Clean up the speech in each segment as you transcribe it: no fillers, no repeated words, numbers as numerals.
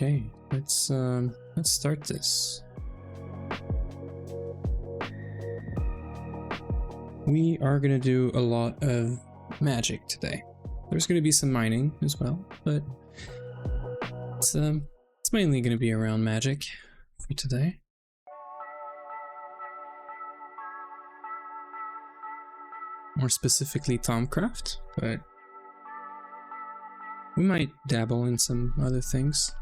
Okay, let's start this. We are gonna do a lot of magic today. There's gonna be some mining as well, but it's mainly gonna be around magic for today. More specifically Thaumcraft, but we might dabble in some other things.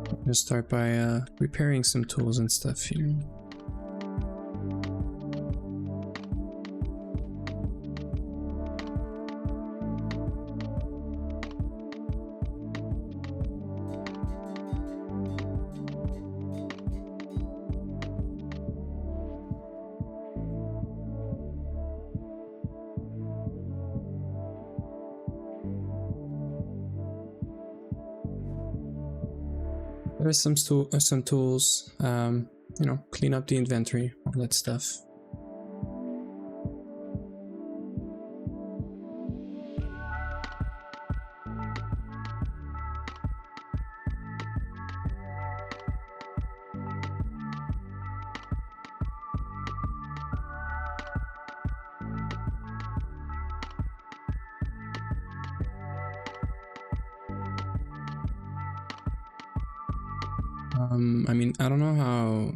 I'm gonna start by repairing some tools and stuff here. There's some tools, you know, clean up the inventory, all that stuff. I mean, I don't know how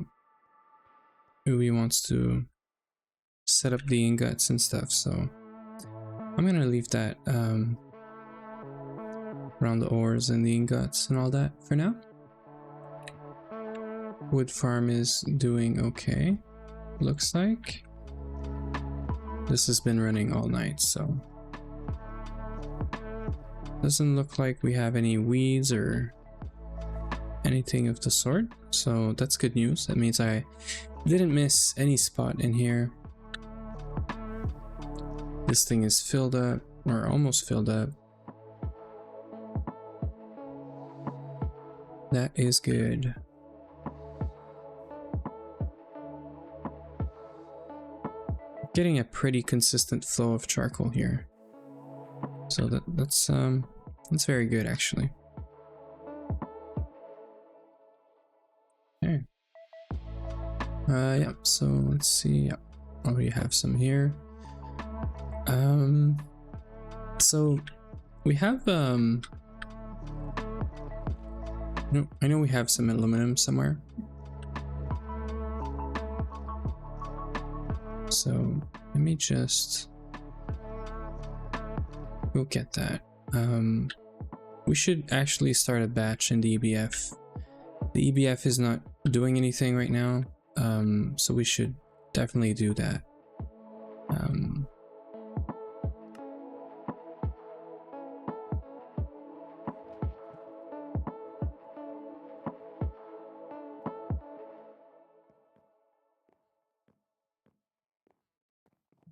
Uwe wants to set up the ingots and stuff, so I'm gonna leave that around the ores and the ingots and all that for now. Wood farm is doing okay, looks like. This has been running all night, so doesn't look like we have any weeds or anything of the sort, so that's good news. That means I didn't miss any spot in here. This thing is filled up, or almost filled up. That is good. getting a pretty consistent flow of charcoal here. So that's very good actually. Okay. Yeah, so let's see. Yeah. Oh, we have some here. So we have no, I know we have some aluminum somewhere. So let me just go get that. We should actually start a batch in the EBF. The EBF is not doing anything right now, so we should definitely do that.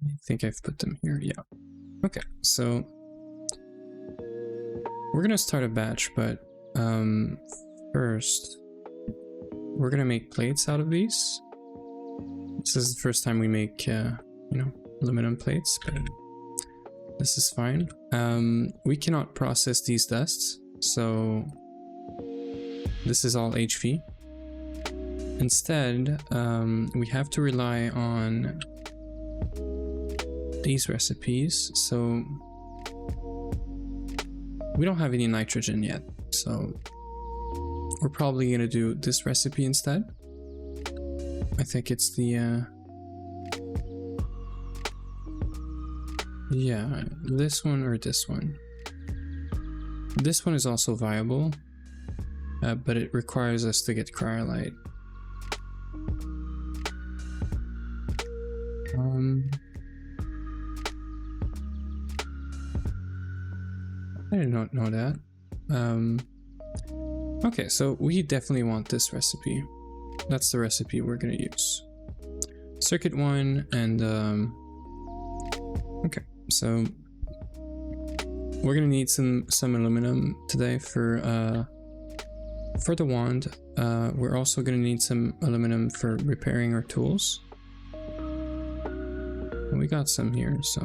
I think I've put them here, yeah. Okay, so we're gonna start a batch, but first we're gonna make plates out of these. This is the first time we make, you know, aluminum plates, but this is fine. We cannot process these dusts, so this is all HV. Instead, we have to rely on these recipes. So we don't have any nitrogen yet, so we're probably gonna do this recipe instead. I think it's the yeah, this one or this one. This one is also viable, but it requires us to get cryolite. I did not know that. Okay, so we definitely want this recipe. That's the recipe we're gonna use. Circuit 1 and okay, so we're gonna need some aluminum today for the wand. We're also gonna need some aluminum for repairing our tools. And we got some here, so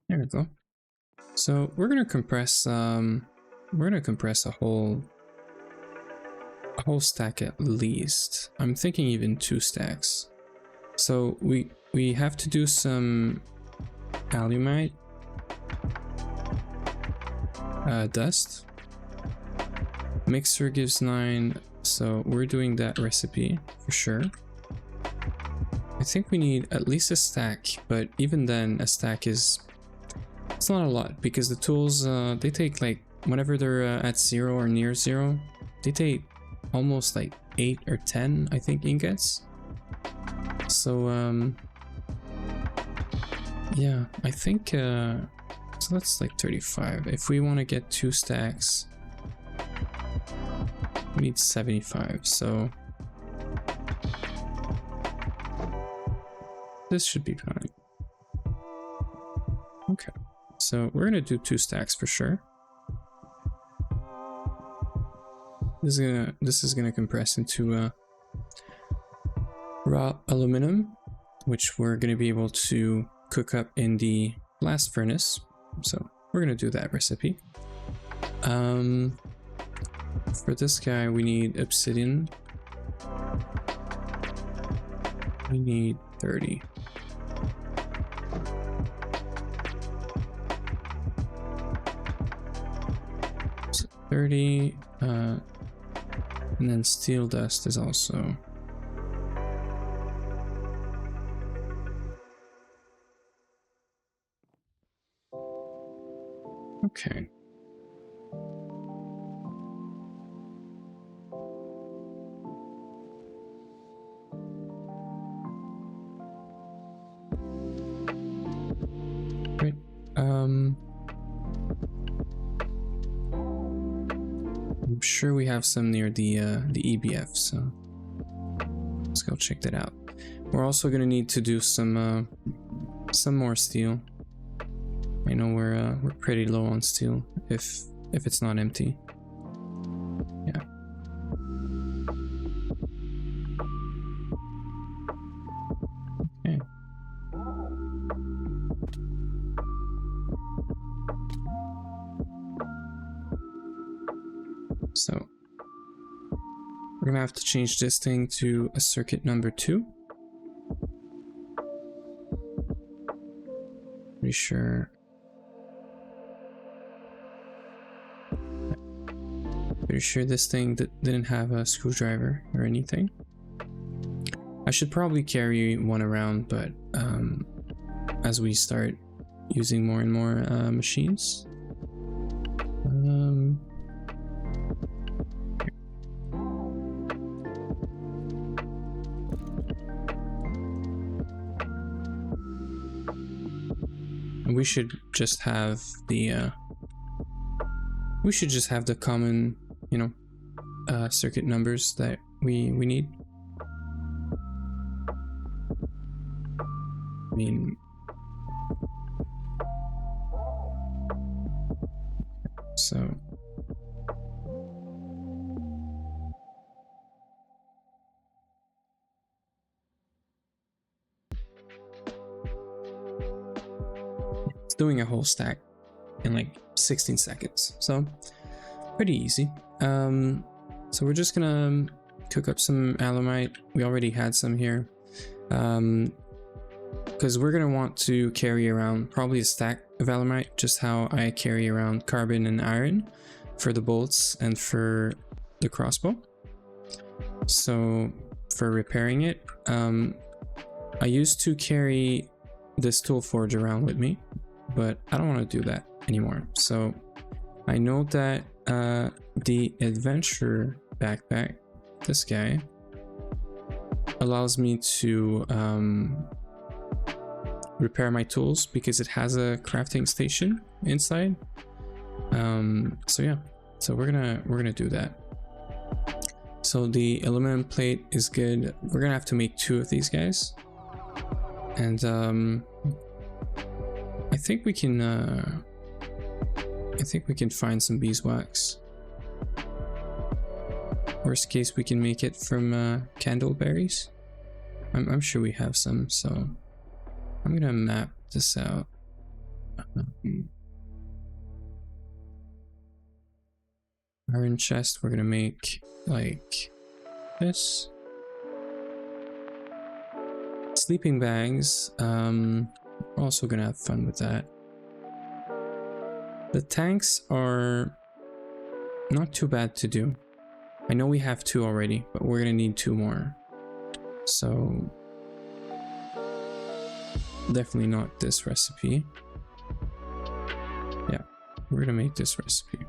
there we go. So we're gonna compress a whole stack at least. I'm thinking even 2 stacks. So we have to do some alumite dust. Mixer gives 9, so we're doing that recipe for sure. I think we need at least a stack, but even then a stack is, it's not a lot because the tools they take, like, whenever they're at 0 or near 0, they take almost like 8 or 10, I think, ingots. So yeah, I think so that's like 35. If we want to get 2 stacks, we need 75, so this should be fine. Okay, so we're gonna do 2 stacks for sure. This is gonna compress into raw aluminum, which we're gonna be able to cook up in the blast furnace. So we're gonna do that recipe. For this guy, we need obsidian. We need 30. So 30, and then steel dust is also. Okay. Great. I'm sure we have some near the EBF, so let's go check that out. We're also gonna need to do some more steel. I know we're pretty low on steel if it's not empty. Yeah. Okay. So we're gonna have to change this thing to a circuit number 2. Pretty sure. Pretty sure this thing didn't have a screwdriver or anything. I should probably carry one around, but as we start using more and more machines. We should just have the common, you know, circuit numbers that we need. I mean, so it's doing a whole stack in like 16 seconds, so pretty easy. So we're just gonna cook up some alumite. We already had some here, because we're gonna want to carry around probably a stack of alumite, just how I carry around carbon and iron for the bolts and for the crossbow. So for repairing it, I used to carry this tool forge around with me, but I don't want to do that anymore. So I know that the adventure backpack, this guy, allows me to repair my tools because it has a crafting station inside. So yeah, so we're gonna do that. So the aluminum plate is good. We're gonna have to make 2 of these guys, and I think we can find some beeswax. Worst case, we can make it from candleberries. I'm sure we have some, so I'm gonna map this out. Iron chest, we're gonna make like this. Sleeping bags, we're also gonna have fun with that. The tanks are not too bad to do. I know we have 2 already, but we're gonna need 2 more. So definitely not this recipe. Yeah, we're gonna make this recipe.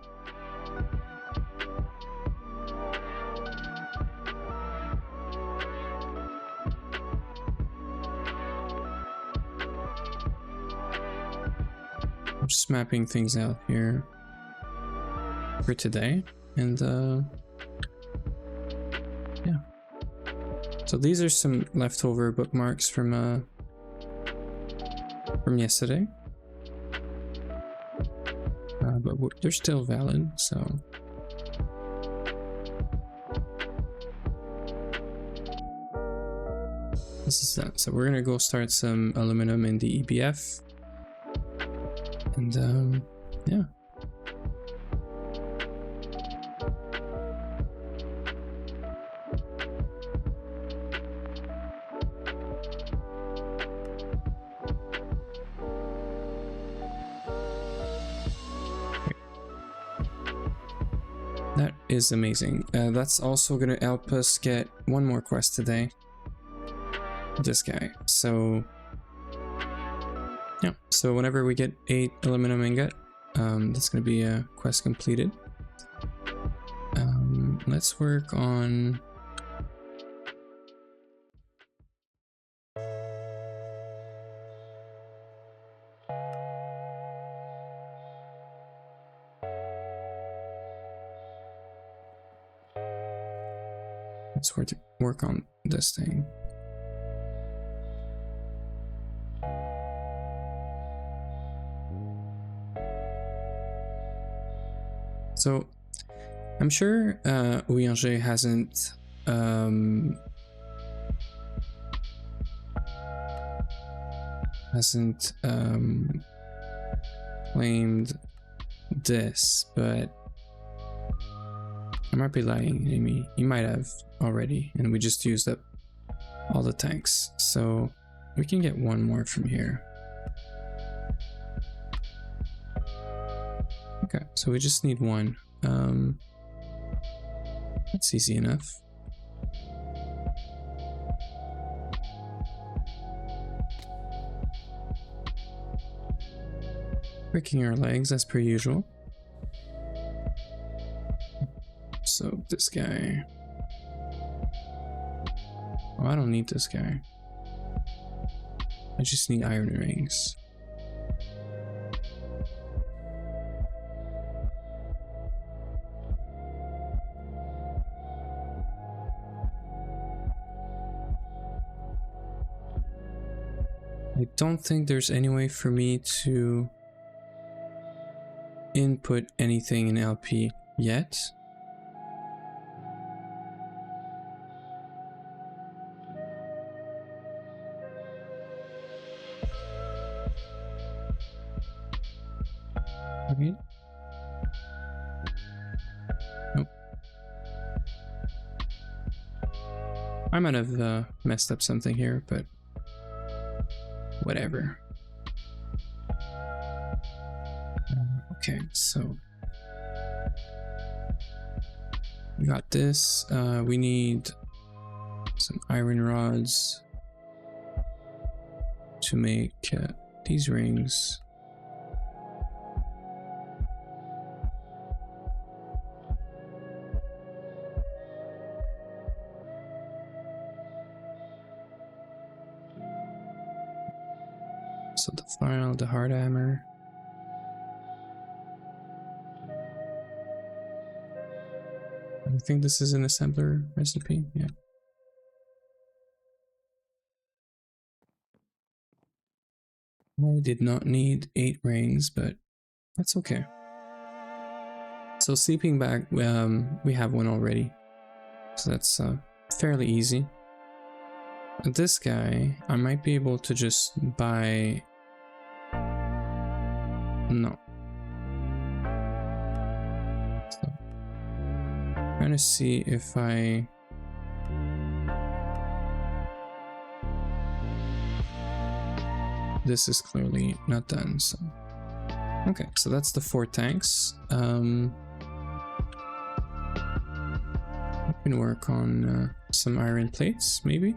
I'm just mapping things out here for today, and yeah. So these are some leftover bookmarks from yesterday, but they're still valid. So this is that. So we're gonna go start some aluminum in the EBF, and yeah. That is amazing. That's also gonna help us get 1 more quest today. This guy. So yeah, so whenever we get 8 aluminum ingot, that's gonna be a quest completed. Let's work on Let's work on this thing. So I'm sure Ouyanger hasn't claimed this, but I might be lying, Amy. He might have already, and we just used up all the tanks. So we can get one more from here. Okay, so we just need one. That's easy enough. Breaking our legs as per usual. So this guy. Oh, I don't need this guy. I just need iron rings. I don't think there's any way for me to input anything in LP yet. Okay. Nope. I might have messed up something here, but whatever. Okay, so we got this. We need some iron rods to make these rings. So the file, the hard hammer. I think this is an assembler recipe, yeah. I did not need 8 rings, but that's okay. So sleeping bag, we have one already. So that's fairly easy. This guy, I might be able to just buy... No. So, trying to see if I... This is clearly not done, so... Okay, so that's the 4 tanks. We can work on some iron plates, maybe?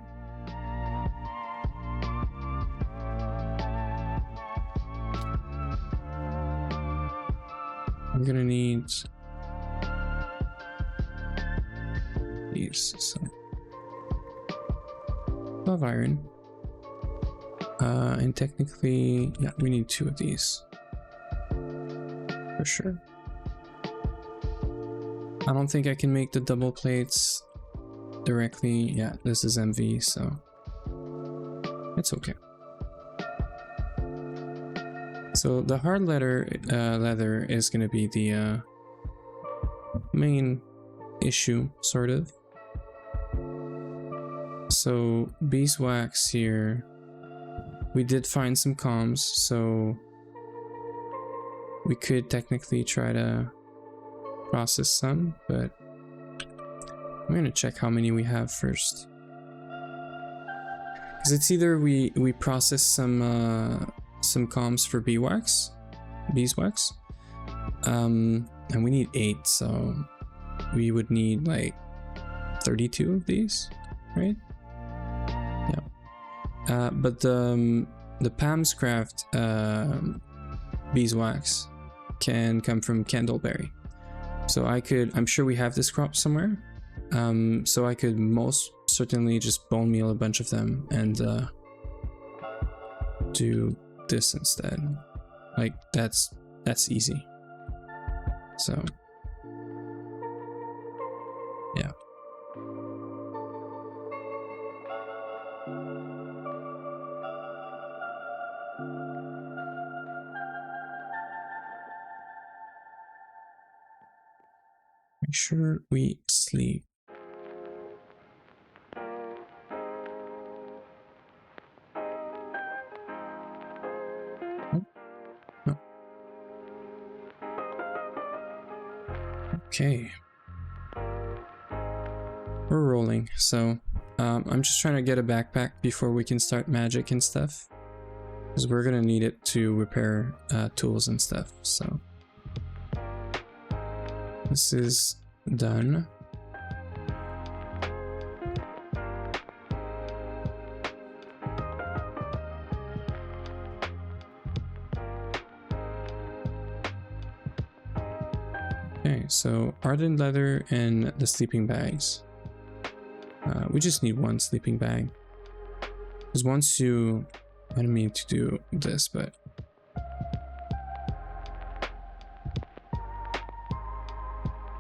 We're gonna need these, so 12 iron, and technically, yeah, we need 2 of these for sure. I don't think I can make the double plates directly. Yeah, this is MV, so it's okay. So the hard leather is going to be the main issue, sort of. So beeswax here, we did find some comms, so we could technically try to process some, but I'm going to check how many we have first. Because it's either we process some comms for beeswax, and we need 8, so we would need like 32 of these, right? Yeah. But the Thaumcraft beeswax can come from candleberry, so I'm sure we have this crop somewhere. So I could most certainly just bone meal a bunch of them and do this instead. Like that's easy. So yeah. Make sure we sleep. No. Okay. We're rolling, so I'm just trying to get a backpack before we can start magic and stuff, because we're gonna need it to repair tools and stuff. So this is done. Okay, so ardent leather and the sleeping bags. We just need one sleeping bag. Because once you... I didn't mean to do this, but...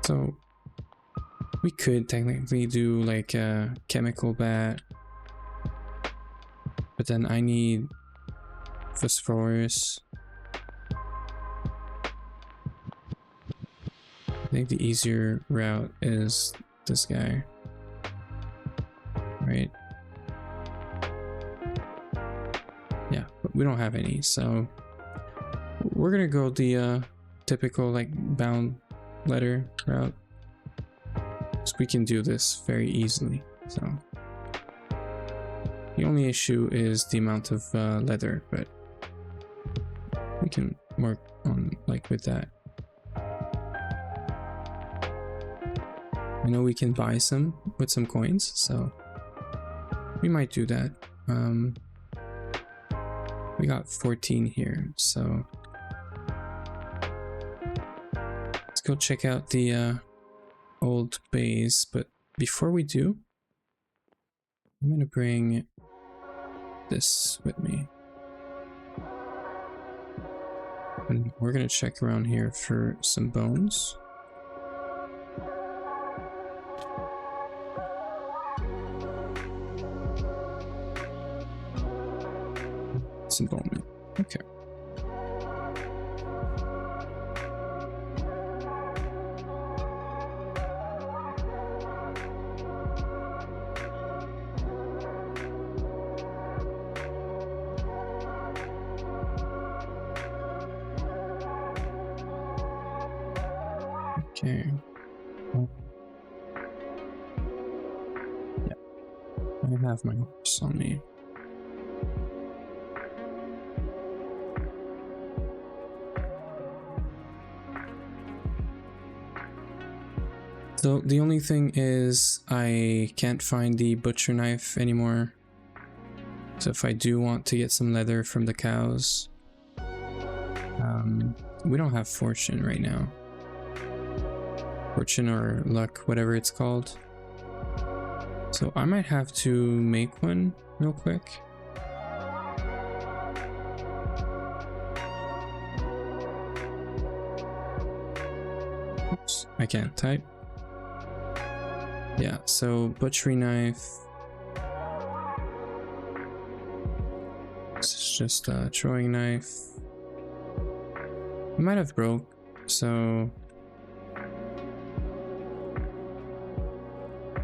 So... we could technically do like a chemical bat. But then I need... phosphorus. I think the easier route is this guy. Right? Yeah, but we don't have any, so we're gonna go the typical like bound letter route, so we can do this very easily. So the only issue is the amount of leather, but we can work on like with that. I know we can buy some with some coins, so we might do that. We got 14 here, so let's go check out the old base. But before we do, I'm gonna bring this with me, and we're gonna check around here for some bones. Some bone meal. Okay. Okay. Yeah. I have my horse on me. So the only thing is I can't find the butcher knife anymore. So if I do want to get some leather from the cows, we don't have fortune right now. Fortune or luck, whatever it's called. So I might have to make one real quick. Oops, I can't type. Yeah, so butchery knife. This is just a throwing knife. It might have broke, so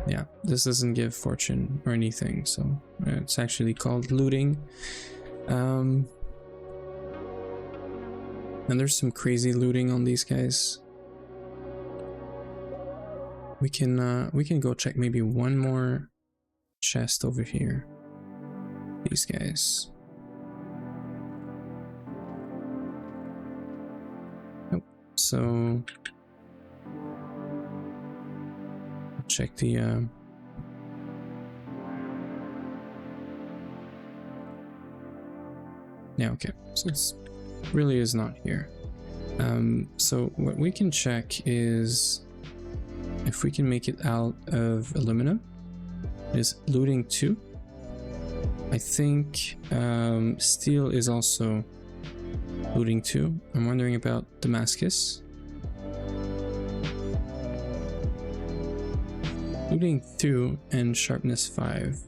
yeah, this doesn't give fortune or anything, so it's actually called looting. And there's some crazy looting on these guys. We can go check maybe one more chest over here. These guys. Nope. So check the yeah, okay. So it's really is not here. So what we can check is if we can make it out of aluminum. Is looting 2. I think steel is also looting 2. I'm wondering about Damascus. Looting 2 and sharpness 5.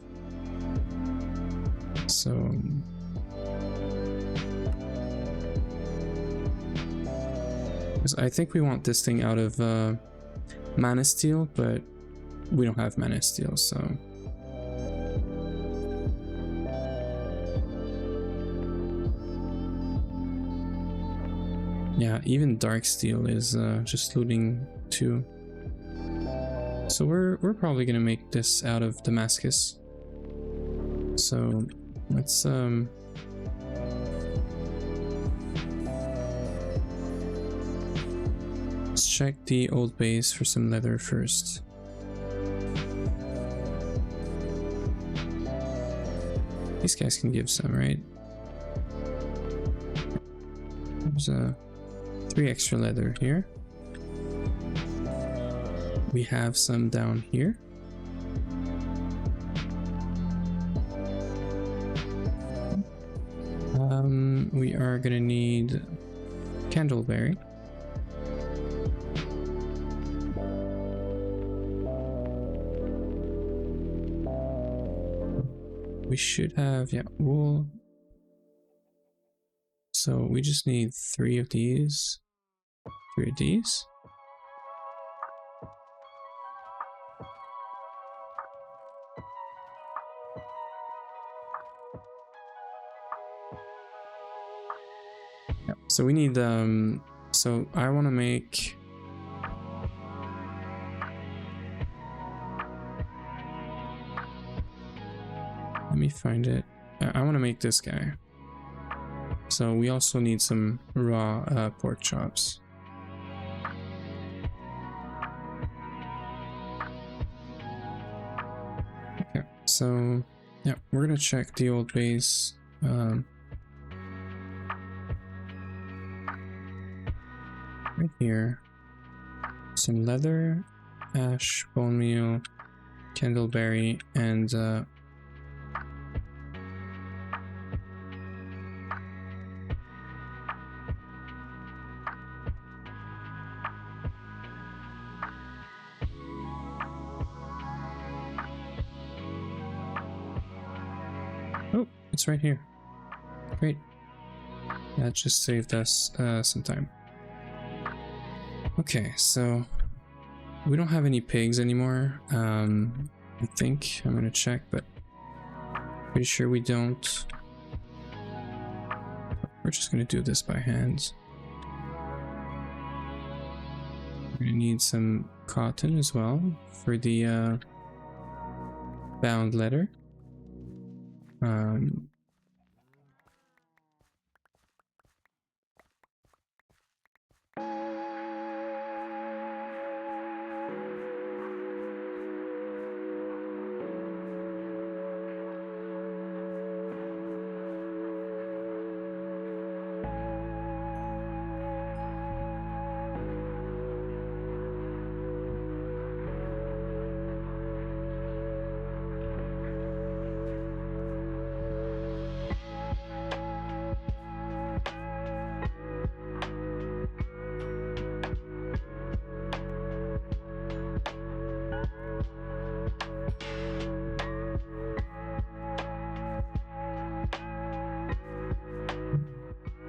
So I think we want this thing out of mana steel, but we don't have mana steel, so yeah, even dark steel is just looting too. So we're probably gonna make this out of Damascus. So let's check the old base for some leather first. These guys can give some, right? There's 3 extra leather here. We have some down here. We are gonna need candleberry. We should have, yeah, wool. So we just need 3 of these. 3 of these. Yeah, so we need, so I want to make... Let me find it. I want to make this guy. So we also need some raw pork chops. Okay, so yeah, we're gonna check the old base. Right here. Some leather, ash, bone meal, candleberry, and oh, it's right here. Great. That just saved us some time. Okay, so we don't have any pigs anymore. I think I'm gonna check, but pretty sure we don't. We're just gonna do this by hand. We're gonna need some cotton as well for the bound leather.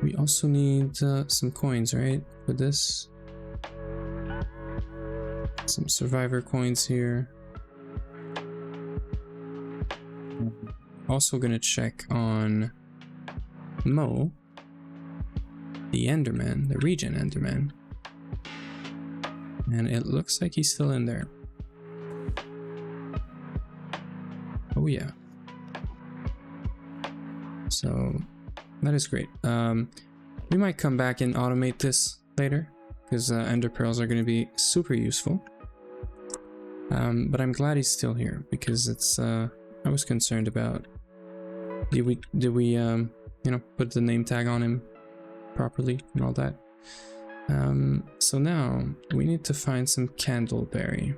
We also need some coins, right, for this. Some survivor coins here. Also gonna check on Mo, the Enderman, the Regen Enderman. And it looks like he's still in there. Oh yeah. So that is great. We might come back and automate this later, because ender pearls are going to be super useful. But I'm glad he's still here, because it's I was concerned about did we you know, put the name tag on him properly and all that. So now we need to find some candleberry.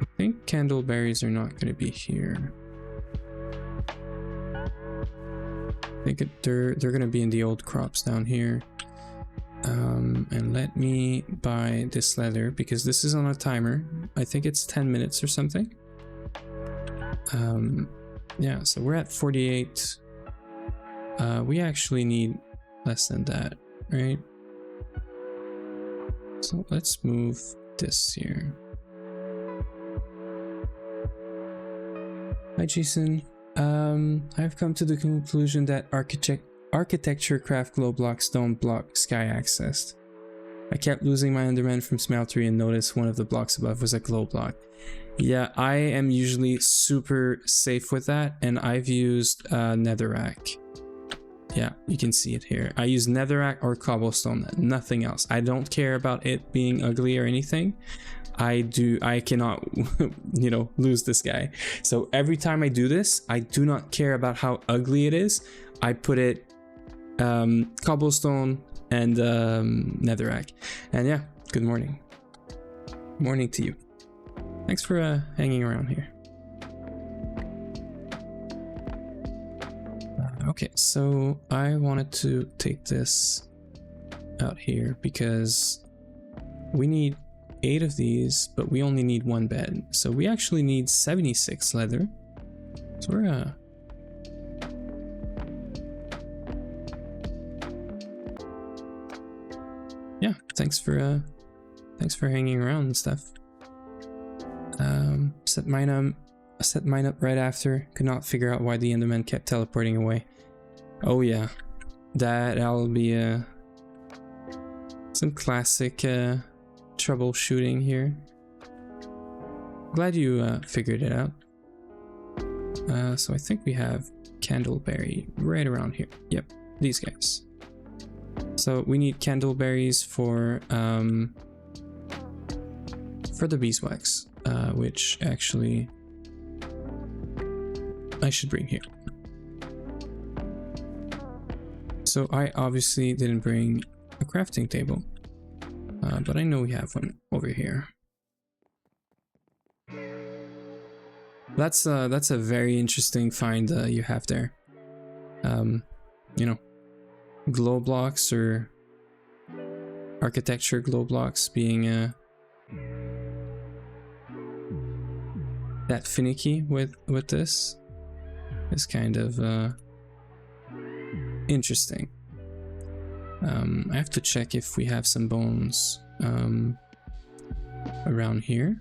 I think candleberries are not going to be here. I think they're going to be in the old crops down here. And let me buy this leather, because this is on a timer. I think it's 10 minutes or something. Yeah, so we're at 48. We actually need less than that, right? So let's move this here. Hi Jason. I've come to the conclusion that architecture craft glow blocks don't block sky access. I kept losing my Enderman from Smeltery and noticed one of the blocks above was a glow block. Yeah, I am usually super safe with that, and I've used netherrack. Yeah, you can see it here. I use netherrack or cobblestone, nothing else. I don't care about it being ugly or anything. I cannot, you know, lose this guy. So every time I do this, I do not care about how ugly it is. I put it cobblestone and netherrack. And yeah, good morning. Morning to you. Thanks for hanging around here. Okay, so I wanted to take this out here because we need 8 of these, but we only need 1 bed. So we actually need 76 leather. So we're yeah, thanks for hanging around and stuff. Set mine up right after. Could not figure out why the Enderman kept teleporting away. Oh yeah, that'll be some classic troubleshooting here. Glad you figured it out. So I think we have candleberry right around here. Yep, these guys. So we need candleberries for the beeswax, which actually I should bring here. So I obviously didn't bring a crafting table, but I know we have one over here. That's a very interesting find you have there. You know, glow blocks or architecture glow blocks being that finicky with this is kind of interesting. I have to check if we have some bones around here.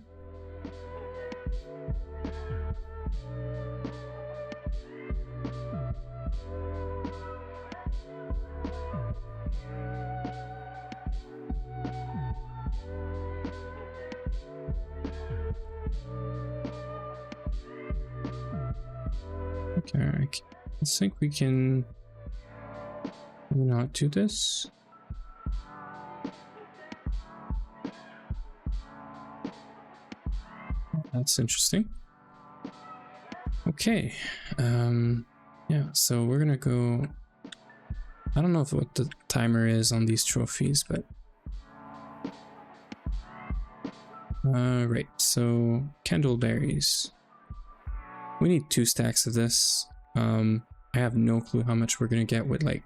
Okay, I think we can not do this. That's interesting. Okay, yeah, so we're gonna go. I don't know what the timer is on these trophies, but right, so candleberries. We need 2 stacks of this. I have no clue how much we're gonna get with like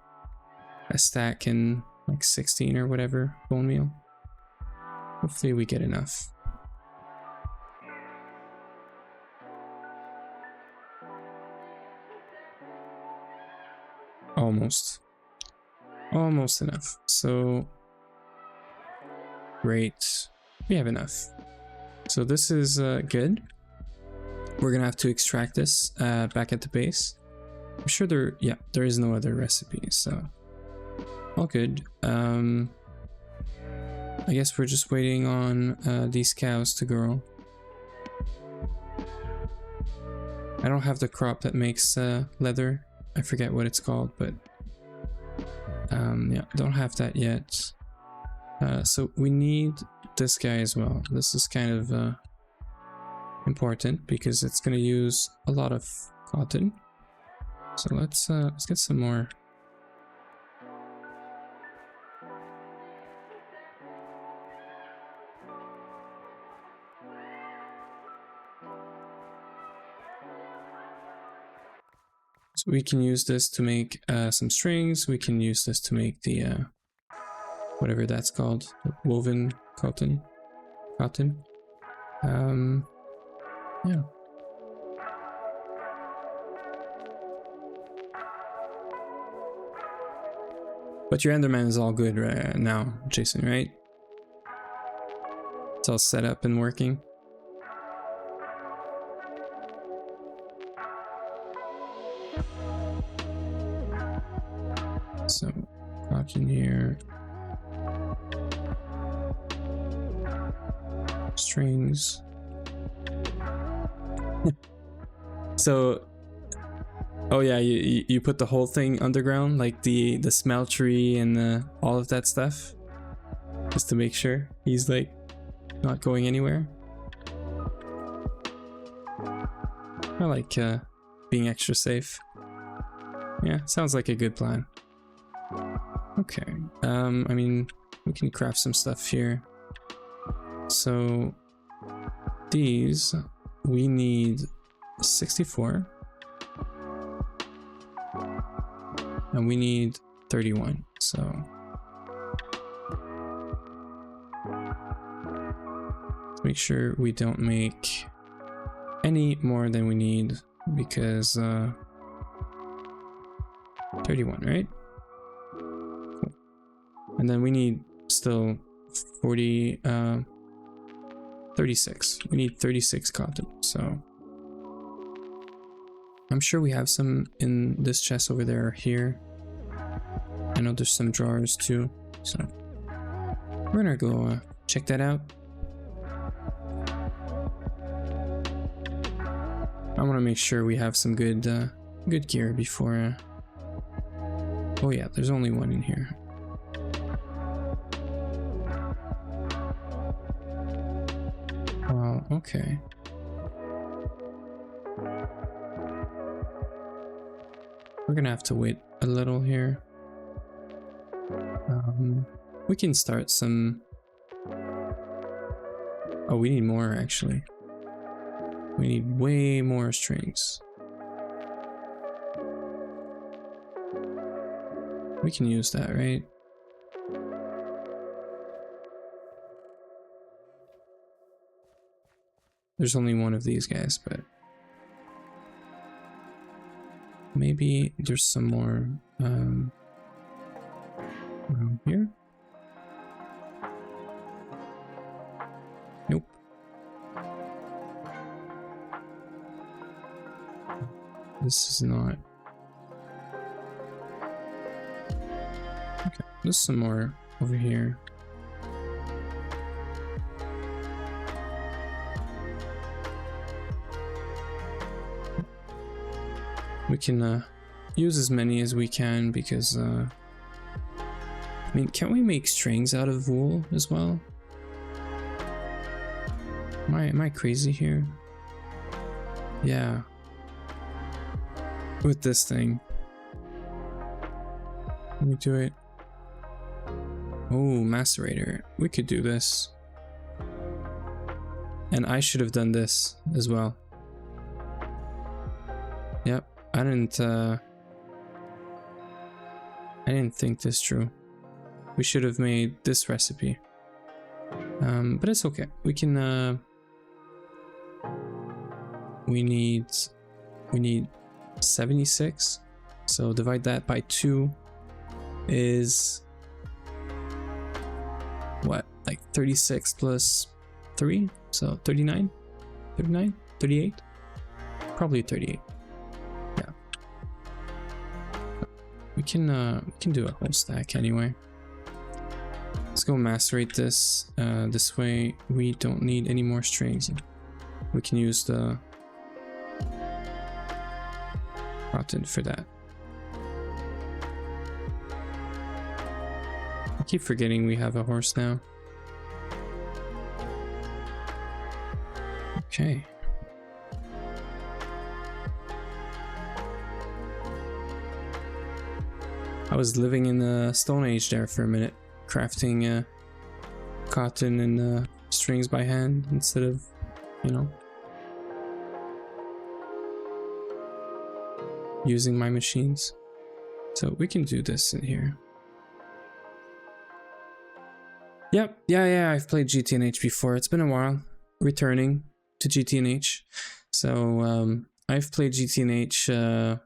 a stack and like 16 or whatever bone meal. Hopefully we get enough. Almost enough. So great, we have enough. So this is good. We're gonna have to extract this back at the base. I'm sure there is no other recipe, so all good. I guess we're just waiting on these cows to grow. I don't have the crop that makes leather. I forget what it's called, but yeah, don't have that yet. So we need this guy as well. This is kind of important because it's going to use a lot of cotton. So let's get some more. So we can use this to make some strings. We can use this to make the whatever that's called, woven cotton. Yeah. But your Enderman is all good right now, Jason, right? It's all set up and working. So, clock in here. Strings. So, oh yeah, you put the whole thing underground, like the smeltery and all of that stuff, just to make sure he's like not going anywhere. I like being extra safe. Yeah, sounds like a good plan. Okay, I mean, we can craft some stuff here. So these, we need 64 and we need 31, so let's make sure we don't make any more than we need, because 31, right? Cool. And then we need still 36. We need 36 cotton, so I'm sure we have some in this chest over there or here. I know there's some drawers too, so we're gonna go check that out. I want to make sure we have some good good gear before oh yeah, there's only one in here. Okay. We're gonna have to wait a little here. We can start some... Oh, we need more actually. We need way more strings. We can use that, right? There's only one of these guys, but maybe there's some more around here. Nope. This is not. Okay, there's some more over here. We can use as many as we can, because I mean, can't we make strings out of wool as well? Am I crazy here? Yeah. With this thing. Let me do it. Oh, macerator. We could do this. And I should have done this as well. Yep. I didn't think this through. We should have made this recipe. But it's okay. We can we need 76. So divide that by 2 is what? Like 36 plus 3? So 39? 39? 38? Probably 38. We can do a whole stack anyway. Let's go macerate this. This way we don't need any more strings. We can use the cotton for that. I keep forgetting we have a horse now. Okay. I was living in the Stone Age there for a minute, crafting cotton and strings by hand instead of, you know, using my machines. So we can do this in here. Yep, yeah, I've played GTNH before. It's been a while returning to GTNH. So I've played GTNH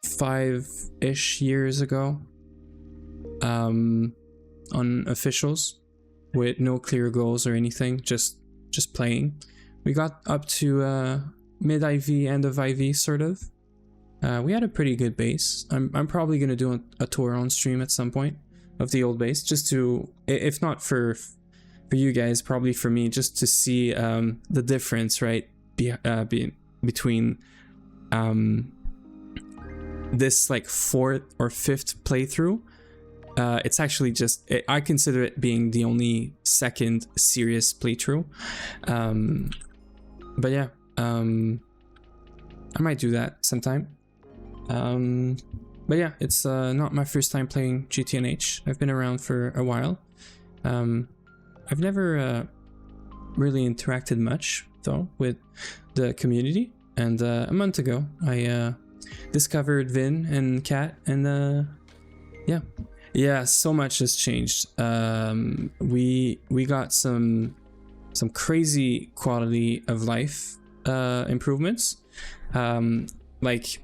5-ish years ago on officials with no clear goals or anything, just playing. We got up to mid IV, end of IV, sort of. We had a pretty good base. I'm probably gonna do a tour on stream at some point of the old base, just to, if not for you guys, probably for me, just to see the difference, right, between this like 4th or 5th playthrough. It's actually just, I consider it being the only second serious playthrough. But yeah, I might do that sometime. But yeah, it's not my first time playing GTNH. I've been around for a while. I've never really interacted much though with the community, and a month ago I discovered Vin and Kat, and yeah, so much has changed. We got some crazy quality of life improvements. Like,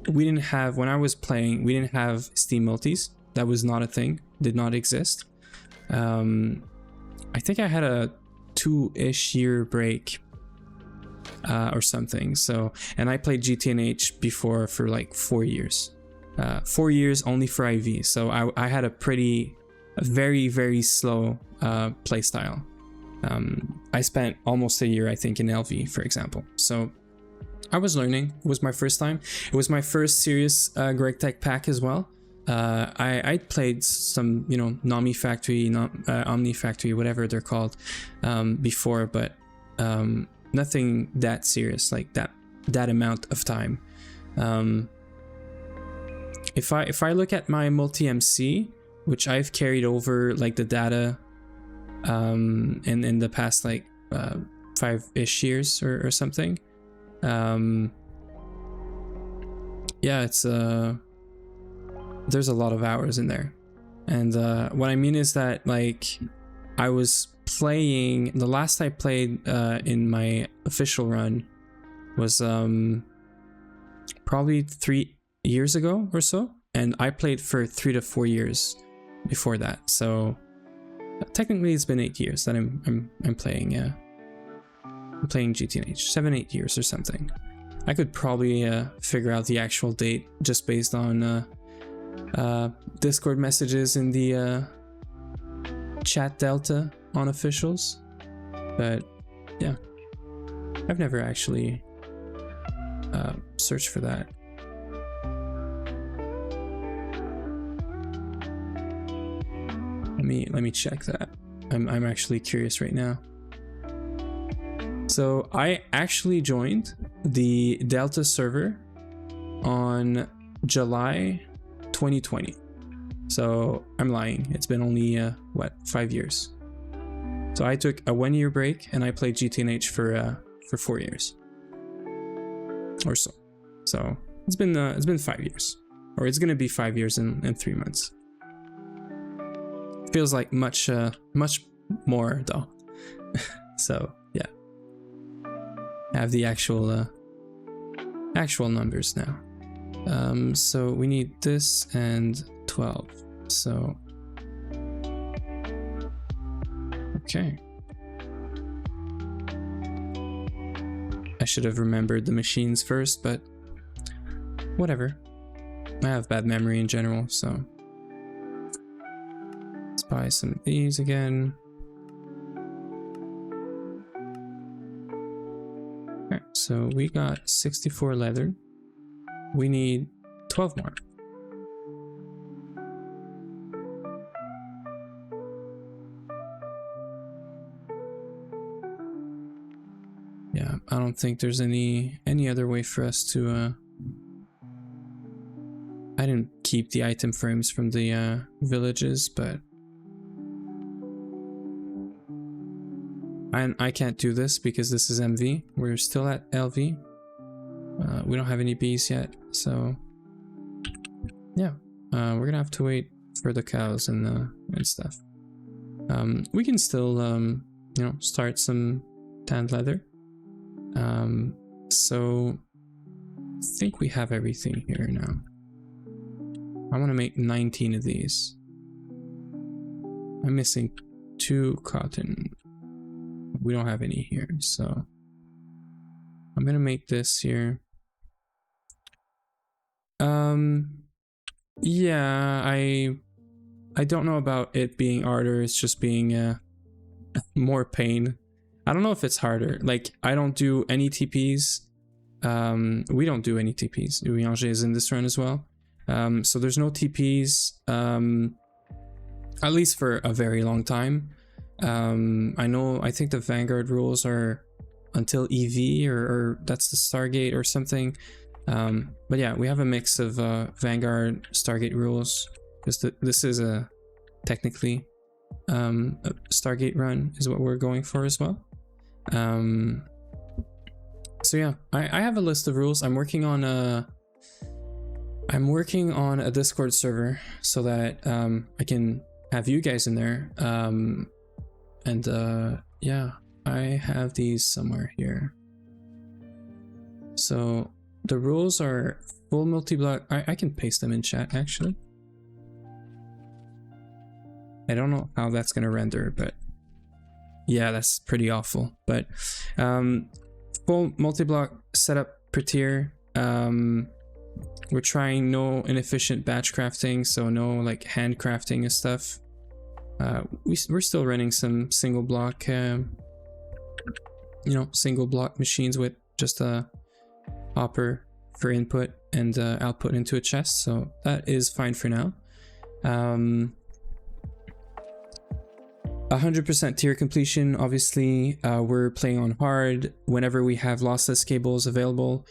we didn't have, when I was playing, we didn't have Steam multis. That was not a thing, did not exist. I think I had a 2-ish year break or something. So, and I played GTNH before for like 4 years. 4 years only for IV. So I had a very, very slow play style. I spent almost a year, I think, in LV, for example. So I was learning. It was my first time. It was my first serious Greg Tech pack as well. I played some, you know, Nami Factory, Omni Factory, whatever they're called, before, but nothing that serious, like that amount of time. If I look at my multi-MC, which I've carried over like the data in the past like 5-ish years or something, yeah, it's there's a lot of hours in there. And what I mean is that, like, I was playing, the last I played in my official run was probably 3 years ago or so, and I played for 3 to 4 years before that. So technically it's been 8 years that I'm playing. I'm playing GTNH, 7-8 years or something. I could probably figure out the actual date just based on Discord messages in the chat delta on officials, but yeah, I've never actually searched for that. Let me check that. I'm actually curious right now. So I actually joined the Delta server on July 2020. So I'm lying. It's been only what, 5 years. So I took a 1 year break and I played GTNH for 4 years or so. So it's been 5 years, or it's gonna be 5 years in 3 months. Feels like much more though. So yeah, I have the actual numbers now. So we need this and 12. So okay, I should have remembered the machines first, but whatever. I have bad memory in general, so let's buy some of these again. Okay, so we got 64 leather. We need 12 more. Yeah, I don't think there's any other way for us to I didn't keep the item frames from the villages, but I can't do this because this is MV. We're still at LV. We don't have any bees yet, so yeah, we're gonna have to wait for the cows and stuff. We can still you know, start some tanned leather. So think we have everything here now. I want to make 19 of these. I'm missing 2 cotton. We don't have any here, so I'm gonna make this here. Yeah, I don't know about it being harder. It's just being more pain. I don't know if it's harder. Like, I don't do any TPs. We don't do any TPs. Uyange is in this run as well. So there's no TPs, at least for a very long time. I think the Vanguard rules are until EV, or that's the Stargate or something. But yeah, we have a mix of Vanguard, Stargate rules. This is a technically a Stargate run is what we're going for as well. So yeah, I have a list of rules. I'm working on a Discord server so that I can have you guys in there. Yeah, I have these somewhere here. So the rules are full multi-block. I can paste them in chat actually. I don't know how that's gonna render, but yeah, that's pretty awful. But full multi-block setup per tier. We're trying no inefficient batch crafting, so no like hand crafting and stuff. We're still running some single block, single block machines with just a hopper for input and output into a chest, so that is fine for now. 100% tier completion, obviously. We're playing on hard whenever we have lossless cables available,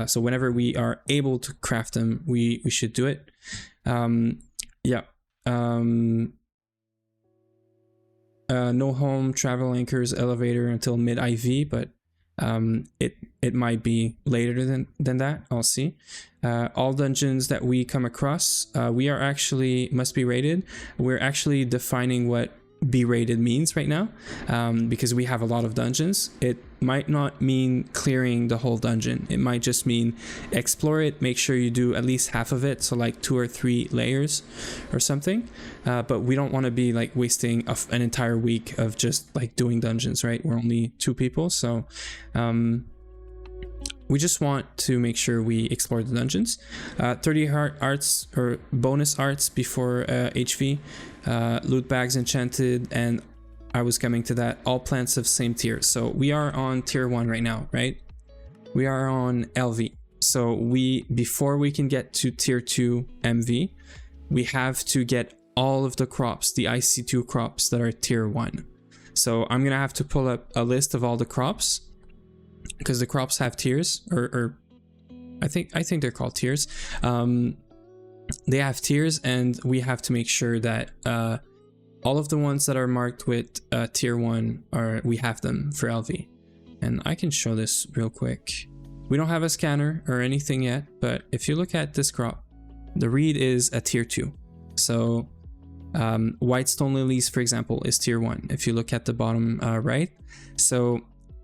so whenever we are able to craft them, we should do it. Yeah. No home, travel anchors, elevator until mid IV, but it might be later than that. I'll see. All dungeons that we come across, we are actually must be rated. We're actually defining what be rated means right now, because we have a lot of dungeons. It might not mean clearing the whole dungeon. It might just mean explore it, make sure you do at least half of it, so like 2 or 3 layers or something. But we don't want to be like wasting an entire week of just like doing dungeons, right? We're only 2 people, so we just want to make sure we explore the dungeons. 30 arts or bonus arts before HV, loot bags enchanted, and I was coming to that, all plants of same tier. So we are on tier 1 right now, right? We are on LV. So before we can get to tier 2 MV, we have to get all of the crops, the IC2 crops that are tier 1. So I'm gonna have to pull up a list of all the crops, because the crops have tiers, or I think they're called tiers. They have tiers, and we have to make sure that all of the ones that are marked with tier 1 we have them for LV. And I can show this real quick. We don't have a scanner or anything yet, but if you look at this crop, the reed is a tier 2. So white stone lilies, for example, is tier 1 if you look at the bottom right. So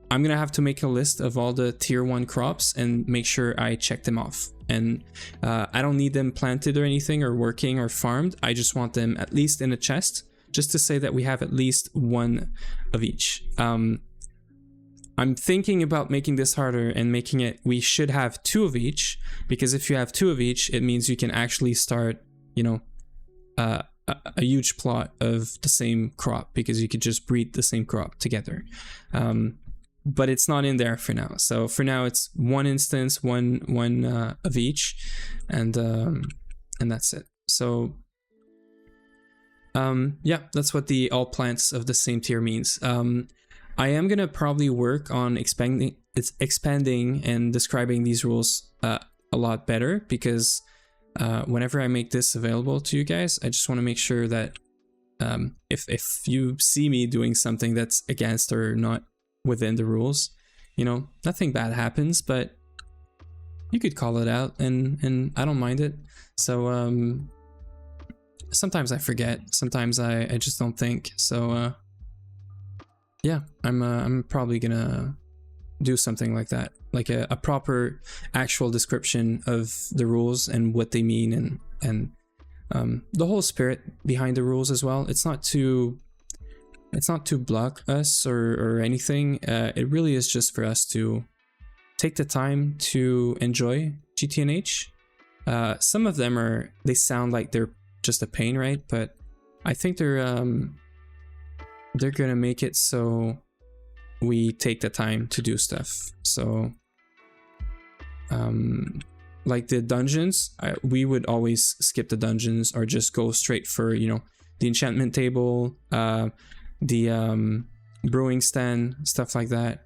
I'm gonna have to make a list of all the tier 1 crops and make sure I check them off. And I don't need them planted or anything, or working or farmed. I just want them at least in a chest, just to say that we have at least 1 of each. I'm thinking about making this harder and making it, we should have 2 of each, because if you have 2 of each, it means you can actually start, a huge plot of the same crop, because you could just breed the same crop together. But it's not in there for now. So for now, it's 1 instance, one of each, and that's it. So yeah, that's what the all plants of the same tier means. I am gonna probably work on expanding and describing these rules a lot better, because whenever I make this available to you guys, I just want to make sure that if you see me doing something that's against or not within the rules, nothing bad happens, but you could call it out, and I don't mind it. So sometimes I forget, sometimes I just don't think. So yeah, I'm probably gonna do something like that, like a proper actual description of the rules and what they mean, and the whole spirit behind the rules as well. It's not to block us or anything. It really is just for us to take the time to enjoy GTNH. Some of them they sound like they're just a pain, right? But I think they're gonna make it so we take the time to do stuff. So like the dungeons, we would always skip the dungeons or just go straight for, you know, the enchantment table, the brewing stand, stuff like that.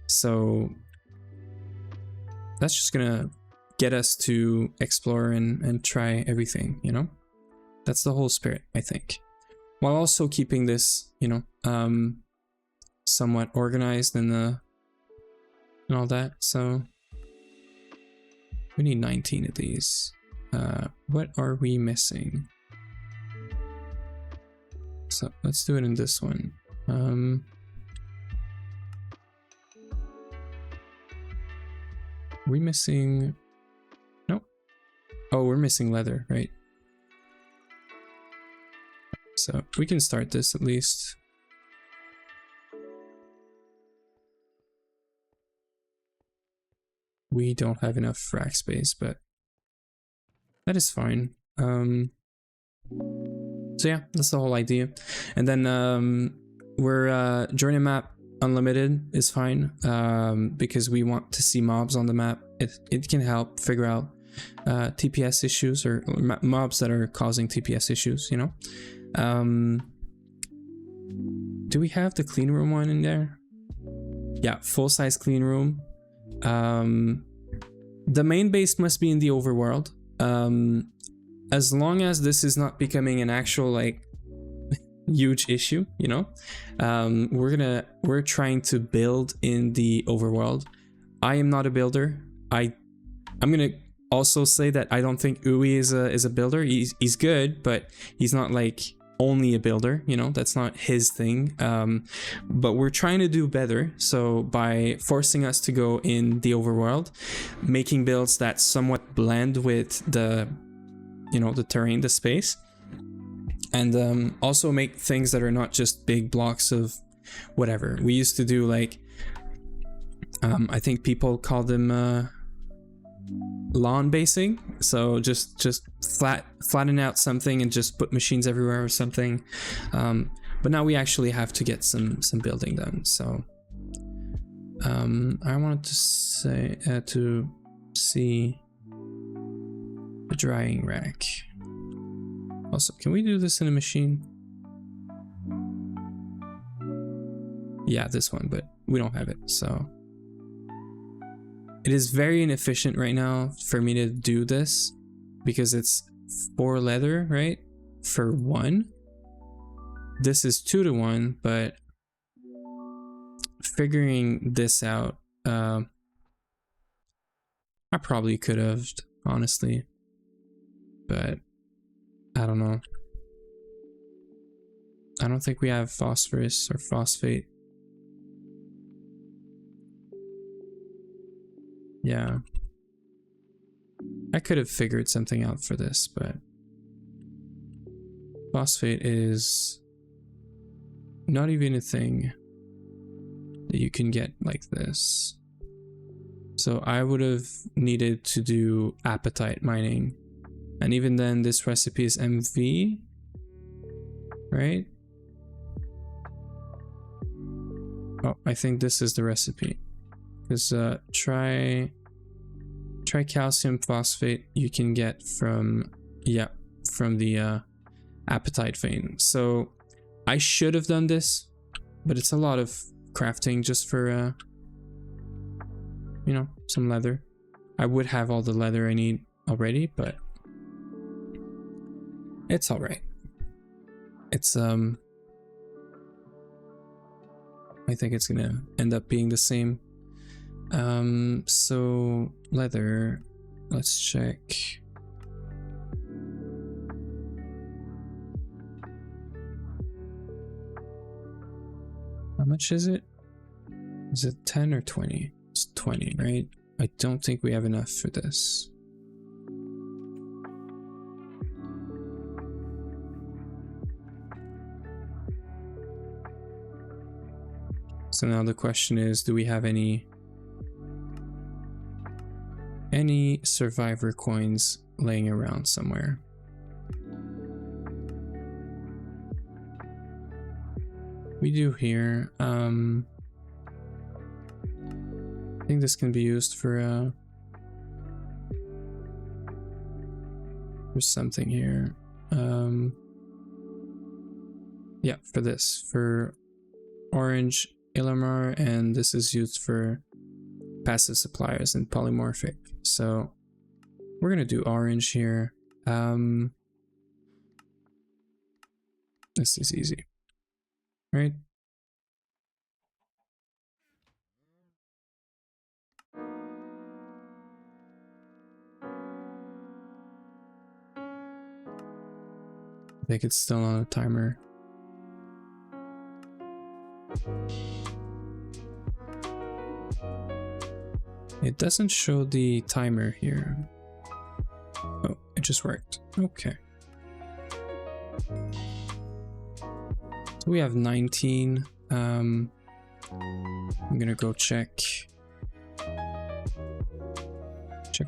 So that's just gonna get us to explore and try everything, you know? That's the whole spirit, I think. While also keeping this, you know, somewhat organized and all that. So we need 19 of these. What are we missing? So let's do it in this one. We missing? Nope. Oh, we're missing leather, right? So we can start this at least. We don't have enough rack space, but that is fine. So yeah, that's the whole idea. And then we're journey map unlimited is fine, because we want to see mobs on the map. It can help figure out TPS issues or mobs that are causing TPS issues, you know. Do we have the clean room one in there? Yeah, full-size clean room. The main base must be in the overworld. As long as this is not becoming an actual like huge issue, you know, we're trying to build in the overworld. I am not a builder. I'm gonna also say that I don't think Uwe is a builder. He's good, but he's not like only a builder, you know, that's not his thing. But we're trying to do better. So by forcing us to go in the overworld, making builds that somewhat blend with the, you know, the terrain, the space, and also make things that are not just big blocks of whatever. We used to do like, I think people call them lawn basing, so just flatten out something and just put machines everywhere or something, but now we actually have to get some building done. So I wanted to say to see the drying rack. Also, can we do this in a machine? Yeah, this one, but we don't have it, so it is very inefficient right now for me to do this because it's 4 leather, right? For 1. This is 2 to 1, but figuring this out, I probably could have, honestly, but I don't know. I don't think we have phosphorus or phosphate. Yeah, I could have figured something out for this, but phosphate is not even a thing that you can get like this. So I would have needed to do apatite mining, and even then this recipe is MV, right? Oh, I think this is the recipe. Because try calcium phosphate you can get from, yeah, from the apatite vein. So I should have done this, but it's a lot of crafting just for you know, some leather. I would have all the leather I need already, but it's all right. It's I think it's gonna end up being the same. So leather, let's check. How much is it? Is it 10 or 20? It's 20, right? I don't think we have enough for this. So now the question is, do we have any survivor coins laying around somewhere? We do here. I think this can be used for something here. Yeah, for this, for orange Illimar, and this is used for passive suppliers and polymorphic. So we're gonna do orange here. This is easy, right? I think it's still on a timer. It doesn't show the timer here. Oh, it just worked. Okay. So we have 19. I'm gonna go check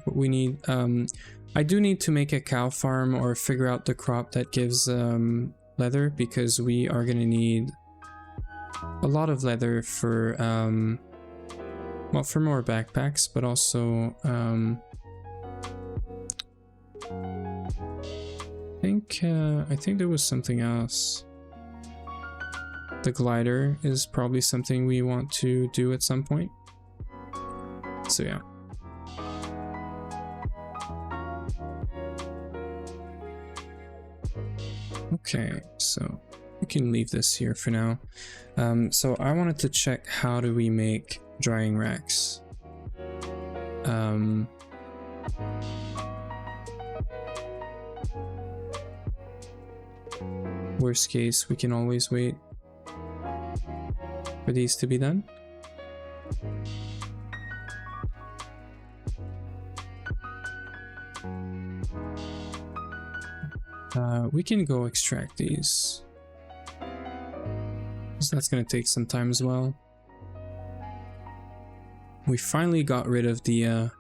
what we need. I do need to make a cow farm or figure out the crop that gives leather, because we are gonna need a lot of leather for well, for more backpacks, but also I think there was something else. The glider is probably something we want to do at some point. So yeah. Okay, so we can leave this here for now. So I wanted to check, how do we make drying racks? Worst case, we can always wait for these to be done. We can go extract these, so that's gonna take some time as well. We finally got rid of the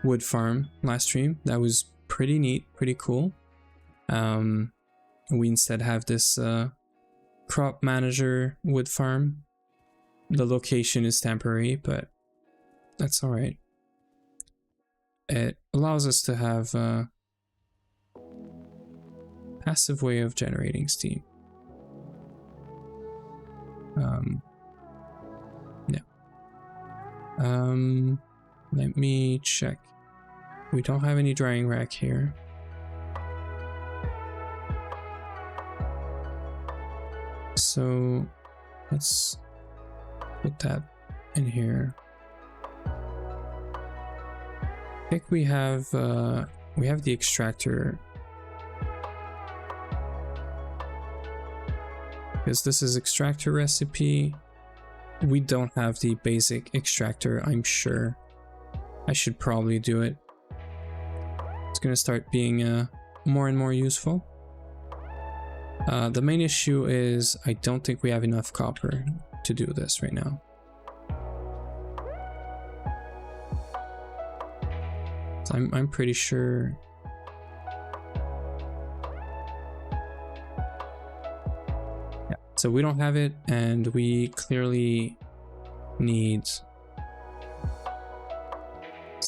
wood farm last stream. That was pretty neat, pretty cool. We instead have this crop manager wood farm. The location is temporary, but that's all right. It allows us to have a passive way of generating steam. Yeah. Let me check. We don't have any drying rack here. So let's put that in here. I think we have the extractor, because this is extractor recipe. We don't have the basic extractor, I'm sure. I should probably do it. It's gonna start being more and more useful. The main issue is I don't think we have enough copper to do this right now. So I'm pretty sure. Yeah, so we don't have it, and we clearly need. So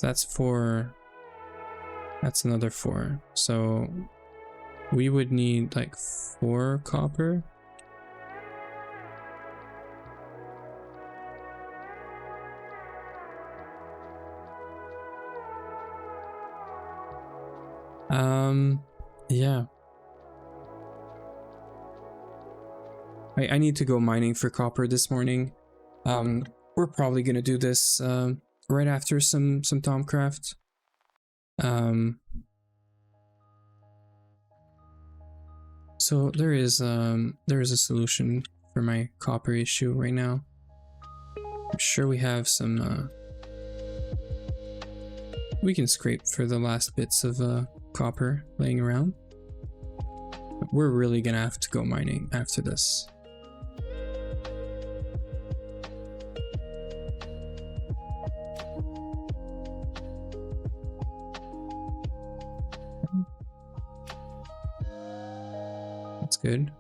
that's 4. That's another 4. So we would need like 4 copper. Yeah. I need to go mining for copper this morning. We're probably gonna do this right after some Thaumcraft. So there is a solution for my copper issue right now. I'm sure we have some, we can scrape for the last bits of copper laying around. But we're really gonna have to go mining after this. That's good.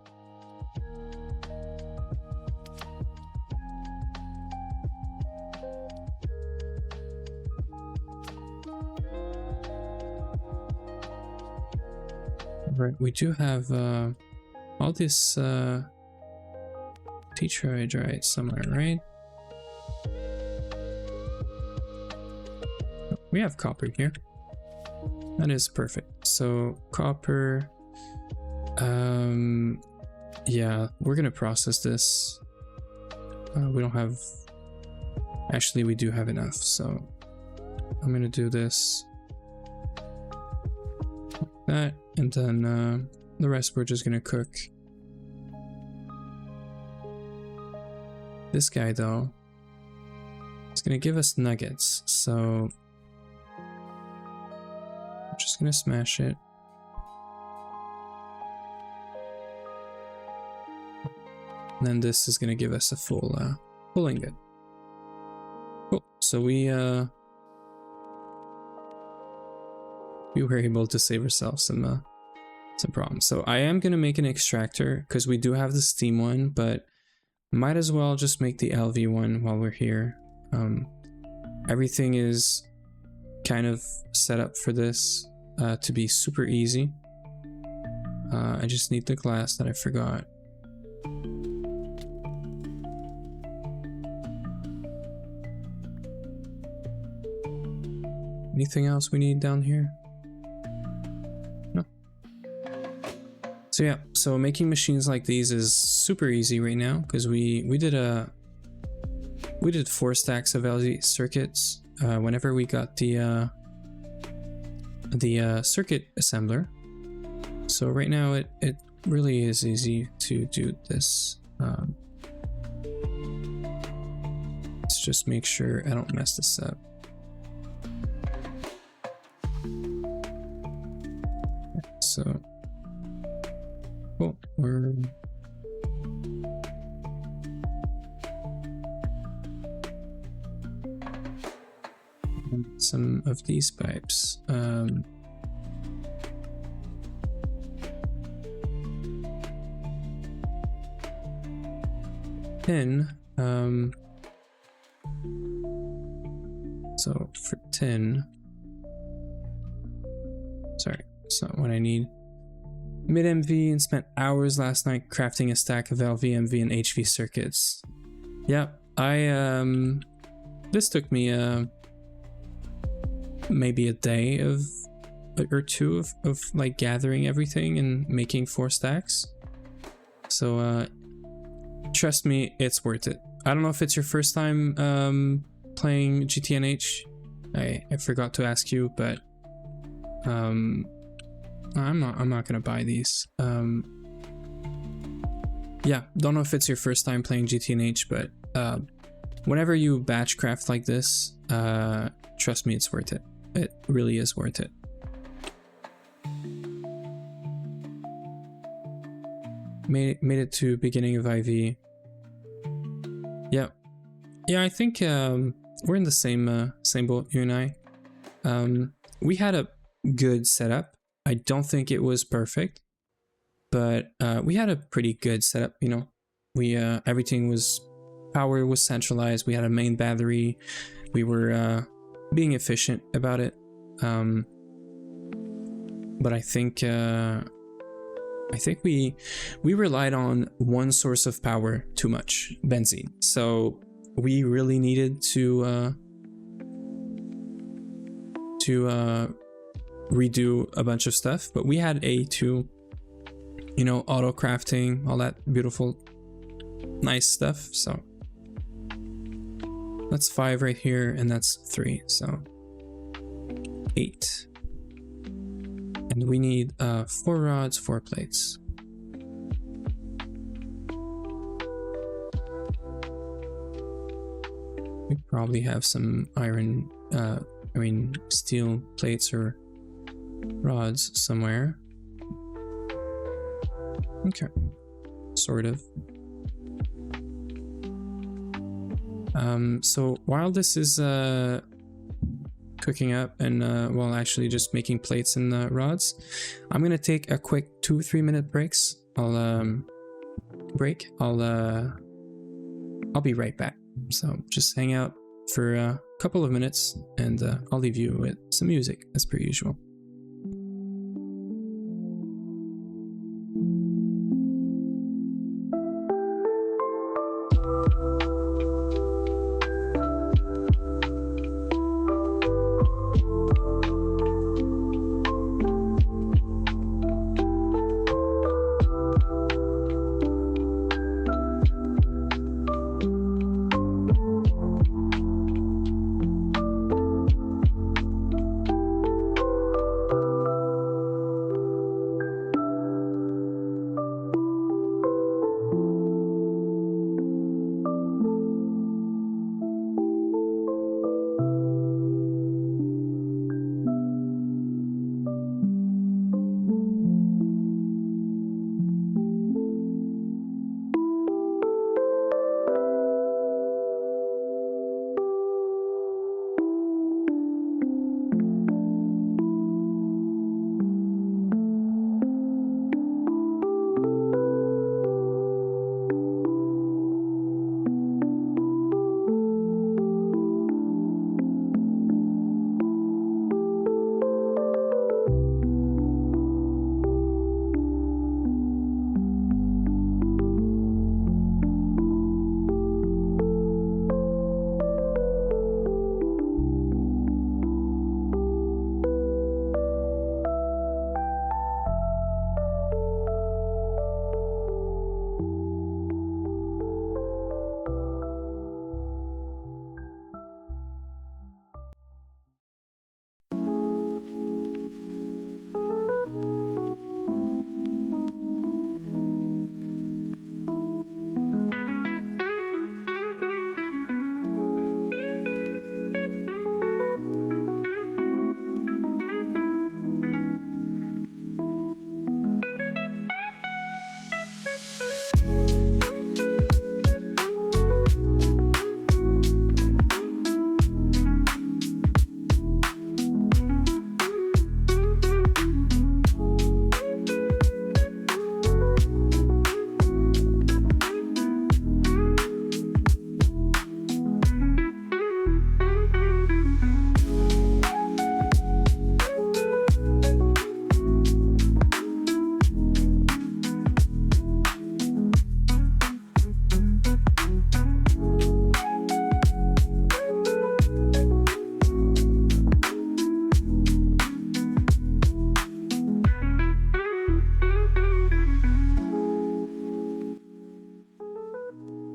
Right, we do have all this tetrahydrite somewhere, right? We have copper here. That is perfect. So copper, yeah, we're gonna process this. We don't have, actually we do have enough, so I'm gonna do this, like that, and then the rest we're just gonna cook. This guy though, it's gonna give us nuggets, so I'm just gonna smash it. And then this is gonna give us a full ingot. Cool. So we were able to save ourselves some problems. So I am gonna make an extractor because we do have the steam one, but might as well just make the LV one while we're here. Everything is kind of set up for this to be super easy. I just need the glass that I forgot. Anything else we need down here? No. So yeah, so making machines like these is super easy right now because we did 4 stacks of LZ circuits whenever we got the circuit assembler. So right now it really is easy to do this. Let's just make sure I don't mess this up. So cool. We're some of these pipes. Tin. So for tin. Sorry, that's not what I need. Mid MV and spent hours last night crafting a stack of LV, MV, and HV circuits. Yeah, this took me maybe a day or two of like gathering everything and making 4 stacks. So trust me, it's worth it. I don't know if it's your first time playing GTNH. I forgot to ask you, but I'm not gonna buy these. Yeah, don't know if it's your first time playing GTNH, but whenever you batch craft like this, trust me, it's worth it. It really is worth it. Made it to beginning of IV. Yeah, I think we're in the same boat, you and I. We had a good setup. I don't think it was perfect, but we had a pretty good setup. You know, we everything was, power was centralized. We had a main battery. We were being efficient about it. But I think we relied on one source of power too much, benzene. So we really needed to redo a bunch of stuff, but we had A2, you know, auto crafting, all that beautiful, nice stuff. So that's 5 right here, and that's 3, so 8. And we need 4 rods, 4 plates. We probably have some iron, steel plates or rods somewhere. Okay, sort of. So while this is cooking up and well, actually just making plates and rods, I'm gonna take a quick 2-3 minute breaks. I'll be right back. So just hang out for a couple of minutes and I'll leave you with some music as per usual.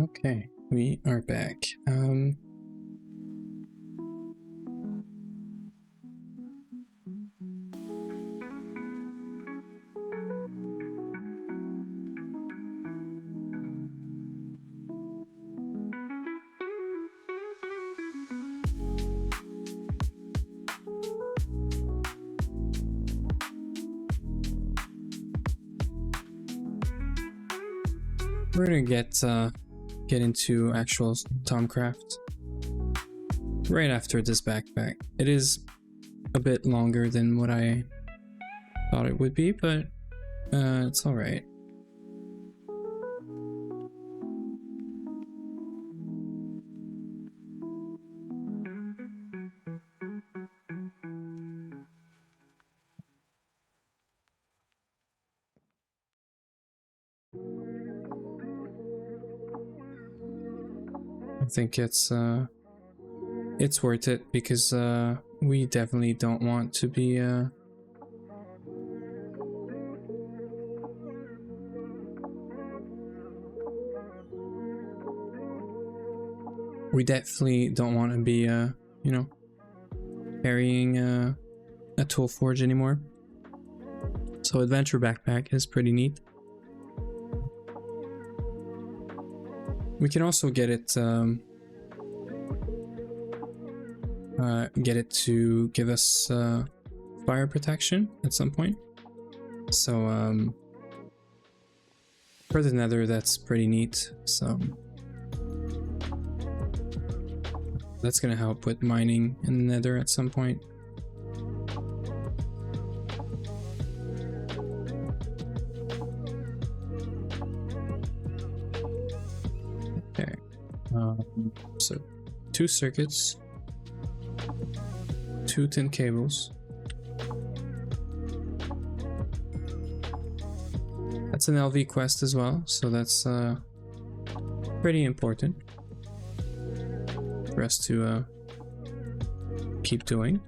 Okay, we are back. We're gonna get into actual Thaumcraft right after this backpack. It is a bit longer than what I thought it would be, but it's all right. I think it's worth it because we definitely don't want to be we definitely don't want to be you know, carrying a tool forge anymore. So adventure backpack is pretty neat. We can also get it get it to give us fire protection at some point. So for the nether, that's pretty neat. So that's gonna help with mining in the nether at some point. Okay, so 2 circuits, 2 tin cables. That's an LV quest as well, so that's pretty important for us to keep doing.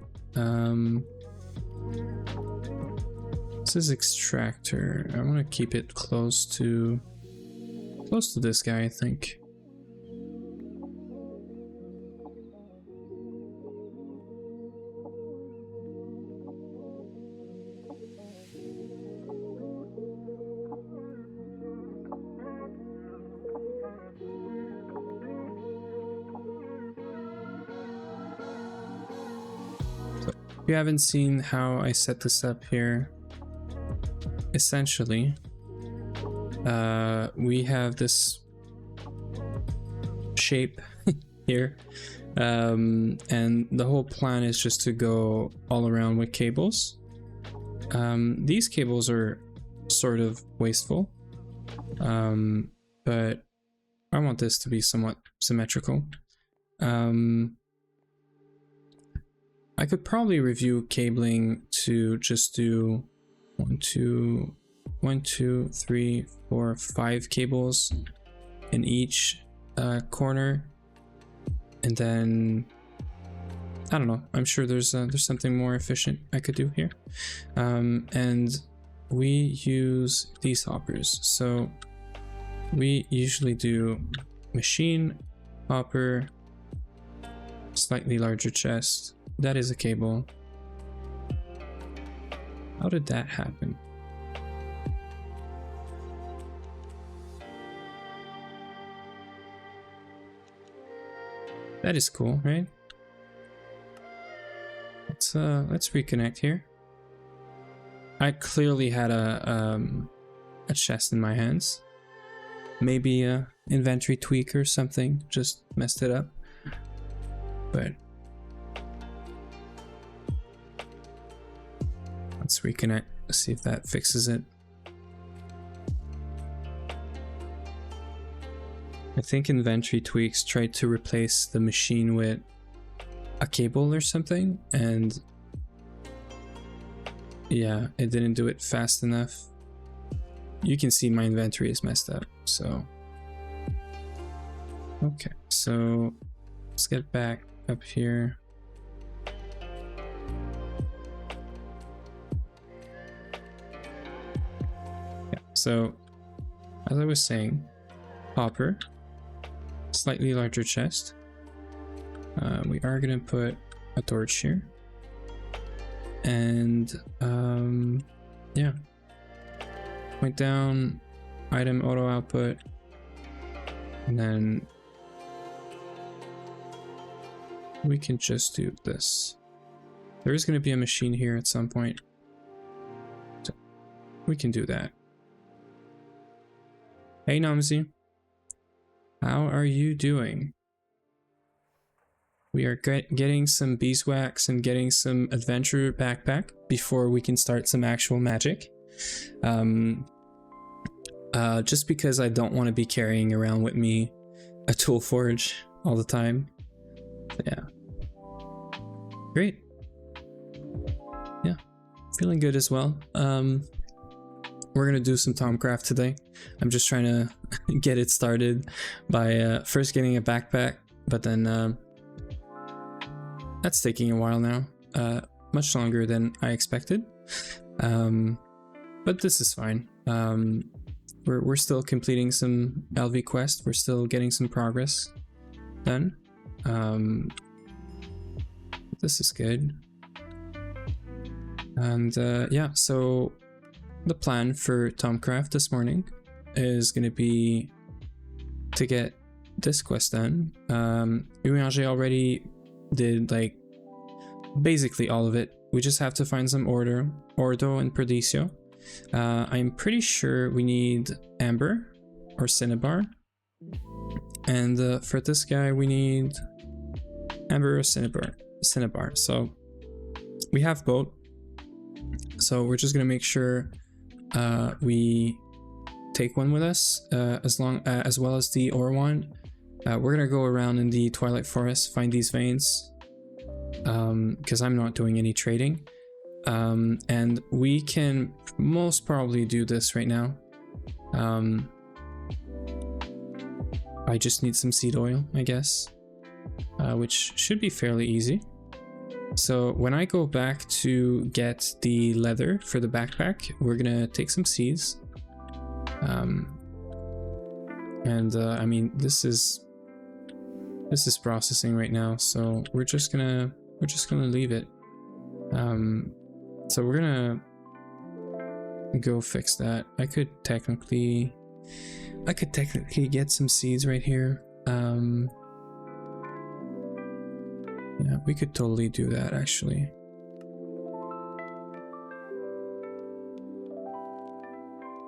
This is extractor. I want to keep it close to this guy, I think. If you haven't seen how I set this up here, essentially, we have this shape here, and the whole plan is just to go all around with cables. These cables are sort of wasteful, but I want this to be somewhat symmetrical. I could probably review cabling to just do 1, 2, 3, 4, 5 cables in each corner, and then I don't know. I'm sure there's something more efficient I could do here, and we use these hoppers. So we usually do machine, hopper, slightly larger chest. That is a cable. How did that happen? That is cool, right? Let's reconnect here. I clearly had a chest in my hands. Maybe a inventory tweak or something just messed it up. But let's reconnect, see if that fixes it. I think inventory tweaks tried to replace the machine with a cable or something, and yeah, it didn't do it fast enough. You can see my inventory is messed up, so okay, so let's get back up here. So, as I was saying, hopper, slightly larger chest. We are gonna put a torch here, and yeah, point down, item auto output, and then we can just do this. There is gonna be a machine here at some point, so we can do that. Hey Namzi, how are you doing? We are getting some beeswax and getting some adventure backpack before we can start some actual magic. Just because I don't want to be carrying around with me a tool forge all the time. Yeah. Great. Yeah, feeling good as well. We're gonna do some Thaumcraft today. I'm just trying to get it started by first getting a backpack, but then that's taking a while now, much longer than I expected. But this is fine. We're still completing some LV quest. We're still getting some progress done. This is good. And yeah, so the plan for Thaumcraft this morning is going to be to get this quest done. Urange already did like basically all of it. We just have to find some ordo and perdicio. I'm pretty sure we need amber or cinnabar. And for this guy, we need amber or cinnabar. So we have both. So we're just gonna make sure we take one with us, as well as the ore one. We're gonna go around in the Twilight Forest, find these veins, because I'm not doing any trading. And we can most probably do this right now. I just need some seed oil, I guess, which should be fairly easy. So when I go back to get the leather for the backpack, we're gonna take some seeds. I mean, this is processing right now, so we're just gonna leave it. So we're gonna go fix that. I could technically get some seeds right here. Yeah, we could totally do that actually.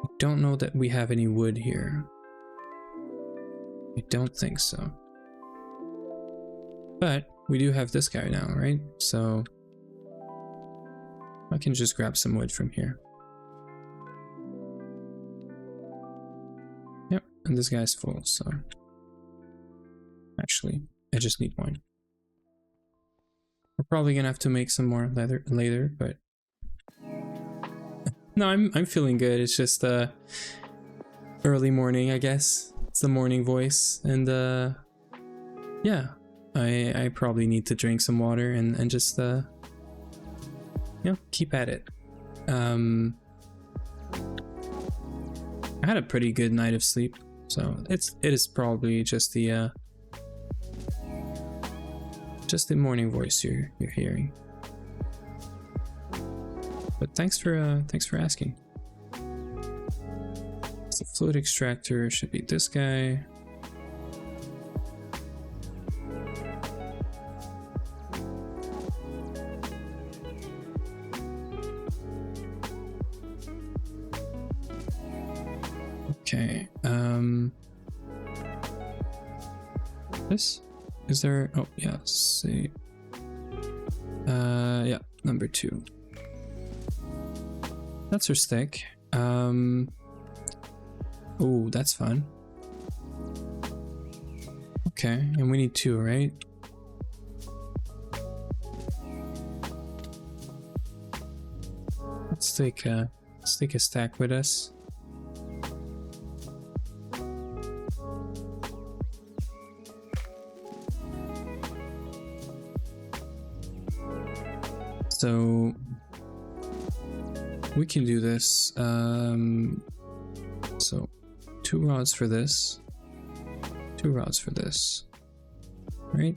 I don't know that we have any wood here. I don't think so. But we do have this guy now, right? So I can just grab some wood from here. Yep, and this guy's full, so actually I just need one. We're probably gonna have to make some more leather later, but no, I'm feeling good. It's just early morning, I guess. It's the morning voice, and yeah, I probably need to drink some water and just you know, keep at it. I had a pretty good night of sleep, so it is probably just the morning voice you're hearing. But thanks for asking. So fluid extractor should be this guy. Okay, this is there? Oh yeah, let's see. Yeah, number 2. That's her stick. Oh, that's fun. Okay, and we need 2, right? Let's take a stack with us. So we can do this. So 2 rods for this, 2 rods for this, right?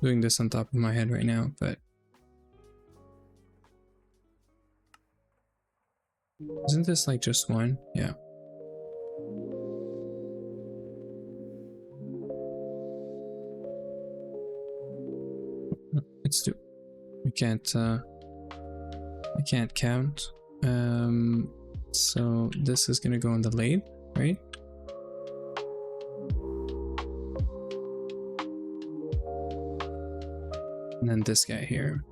Doing this on top of my head right now, but isn't this like just 1? Yeah. It's 2. We can't I can't count. So this is gonna go on the lathe, right? And then this guy here.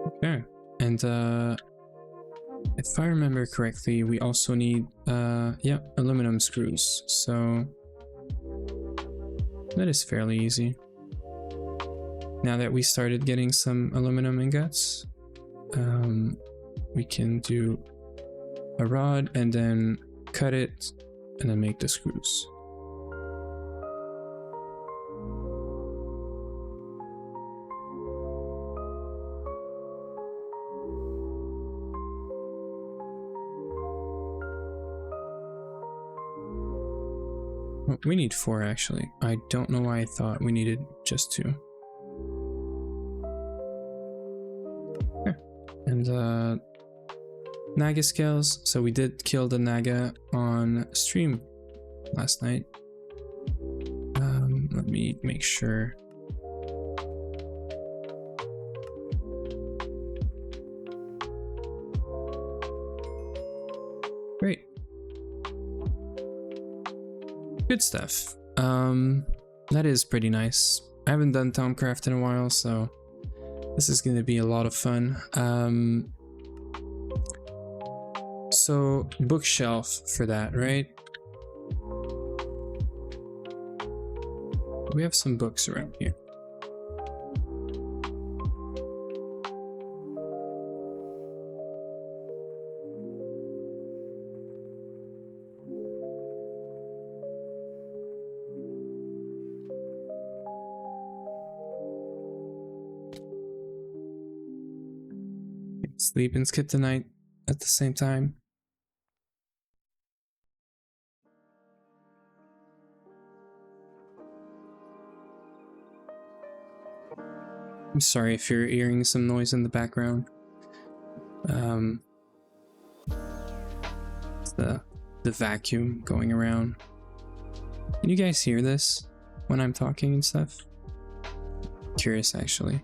Okay, and if I remember correctly, we also need yeah, aluminum screws. So that is fairly easy. Now that we started getting some aluminum ingots, we can do a rod and then cut it and then make the screws. Well, we need 4 actually. I don't know why I thought we needed just 2. Okay. And Naga scales. So we did kill the Naga on stream last night. Let me make sure. Great. Good stuff. That is pretty nice. I haven't done Thaumcraft in a while, so this is going to be a lot of fun. So bookshelf for that, right? We have some books around here. Sleep and skip the night at the same time. I'm sorry if you're hearing some noise in the background. It's the vacuum going around. Can you guys hear this when I'm talking and stuff? Curious, actually.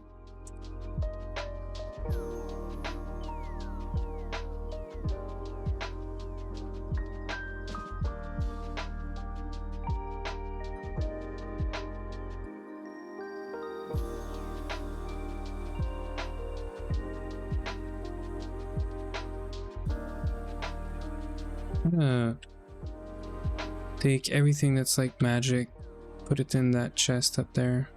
I'm gonna take everything that's like magic, put it in that chest up there.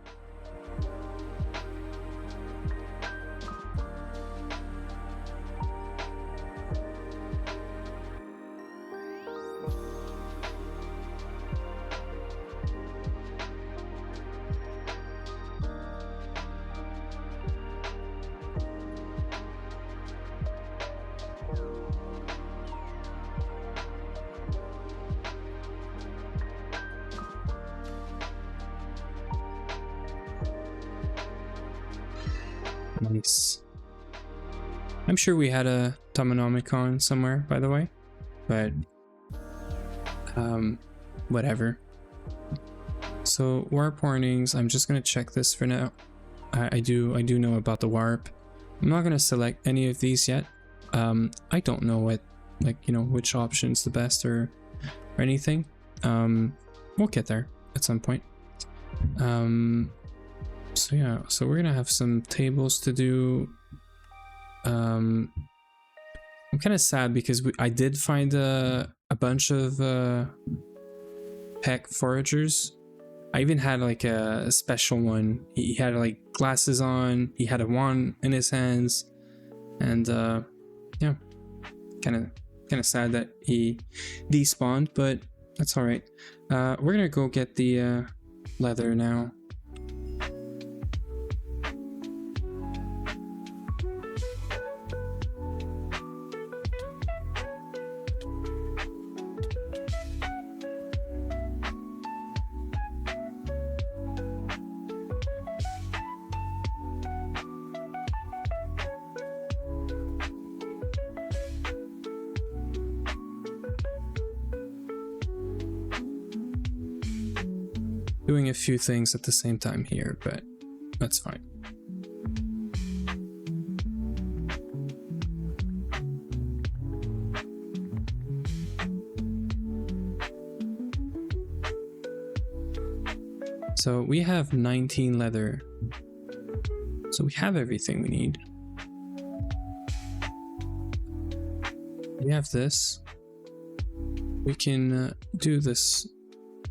Nice. I'm sure we had a Tomonomicon somewhere, by the way, but whatever. So warp warnings. I'm just gonna check this for now. I do know about the warp. I'm not gonna select any of these yet. I don't know what, like, you know, which option's the best or anything. We'll get there at some point. So yeah, so we're gonna have some tables to do. I'm kind of sad because I did find a bunch of peck foragers. I even had like a special one. He had like glasses on, he had a wand in his hands, and yeah, kind of sad that he despawned, but that's all right. We're gonna go get the leather now. Doing a few things at the same time here, but that's fine. So we have 19 leather. So we have everything we need. We have this. We can do this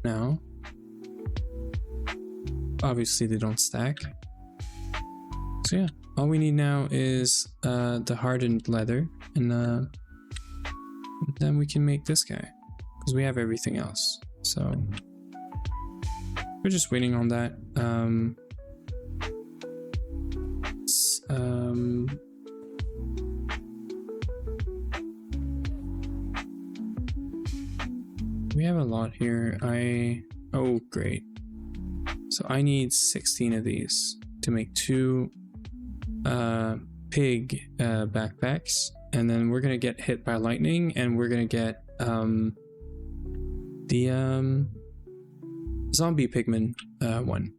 now. Obviously they don't stack. So yeah, all we need now is the hardened leather, and then we can make this guy, because we have everything else. So we're just waiting on that. We have a lot here. Oh great. So I need 16 of these to make 2 pig backpacks, and then we're gonna get hit by lightning, and we're gonna get the zombie pigman one.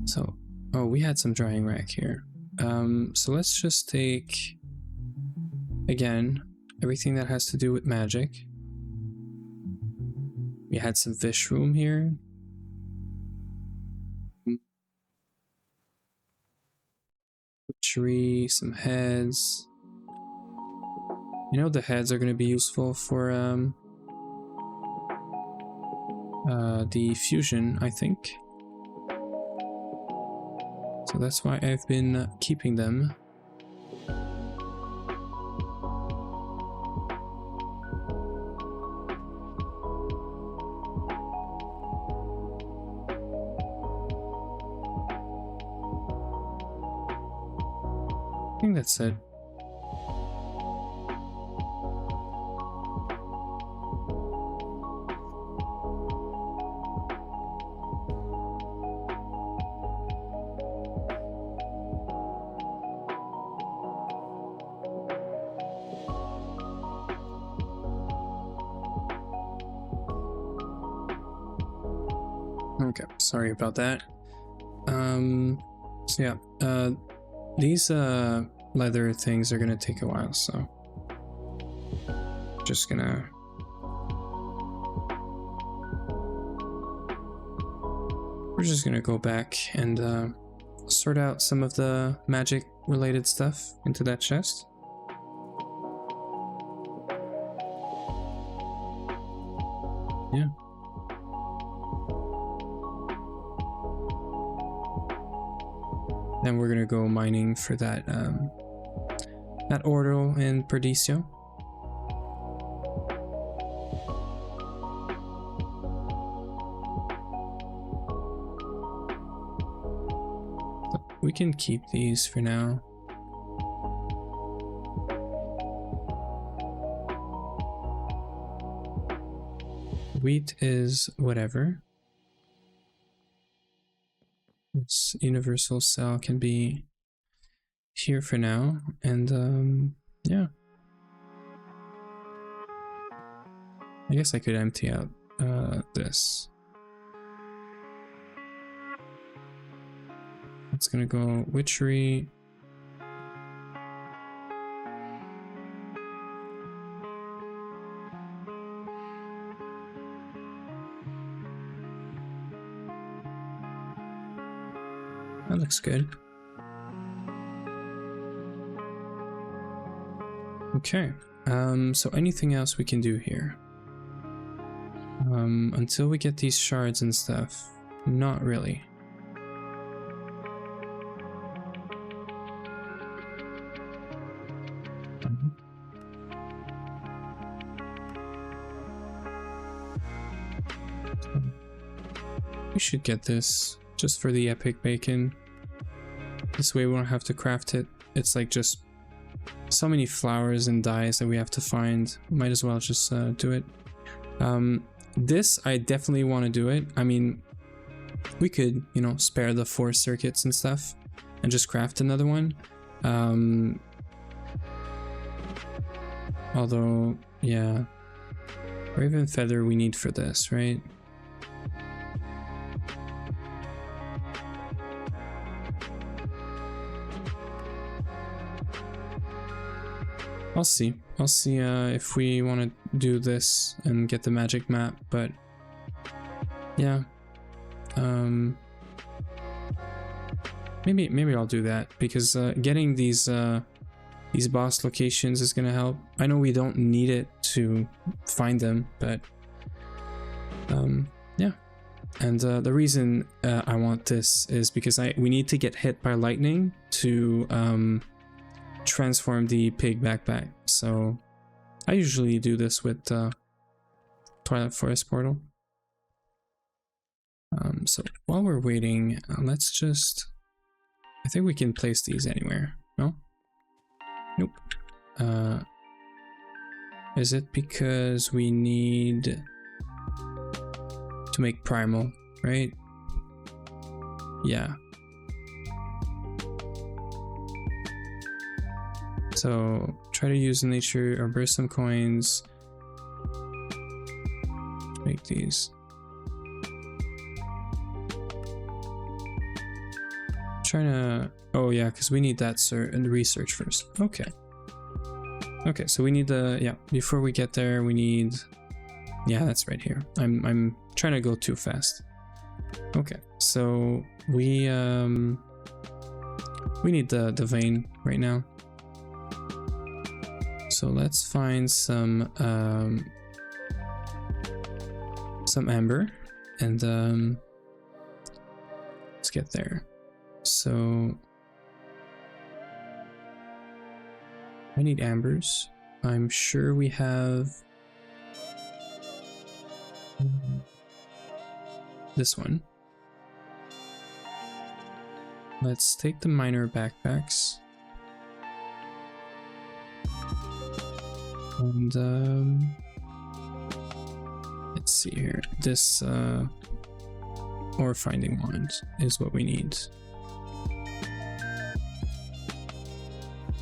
So, oh, we had some drying rack here. So let's just take, again, everything that has to do with magic. We had some fish room here. Butchery, some heads. You know, the heads are going to be useful for the fusion, I think. So that's why I've been keeping them. I think that's it. Okay, sorry about that. So yeah, these leather things are gonna take a while, so just gonna we're just gonna go back and sort out some of the magic related stuff into that chest. Yeah. Then we're gonna go mining for that that Ordo in Perdicio. We can keep these for now. Wheat is whatever. This universal cell can be here for now, and yeah. I guess I could empty out this. It's gonna go witchery. That looks good. Okay, so anything else we can do here? Until we get these shards and stuff, not really. We should get this just for the epic bacon. This way we won't have to craft it. It's like just so many flowers and dyes that we have to find. Might as well just do it. This, I definitely want to do it. I mean, we could, you know, spare the 4 circuits and stuff and just craft another one. Although, yeah, Raven Feather we need for this, right? I'll see if we want to do this and get the magic map, but yeah, maybe I'll do that, because getting these boss locations is gonna help. I know we don't need it to find them, but yeah. And the reason I want this is because we need to get hit by lightning to transform the pig backpack. So I usually do this with Twilight Forest portal. So while we're waiting, let's just, I think we can place these anywhere. No? Nope. Is it because we need to make primal, right? Yeah. So try to use in nature or burst some coins. Make these. Trying to, oh yeah, because we need that research first. Okay. Okay, so we need the, yeah, before we get there, we need, yeah, that's right here. I'm trying to go too fast. Okay, so we need the vein right now. So let's find some amber and let's get there. So I need ambers. I'm sure we have this one. Let's take the miner backpacks. And let's see here. This ore finding wand is what we need.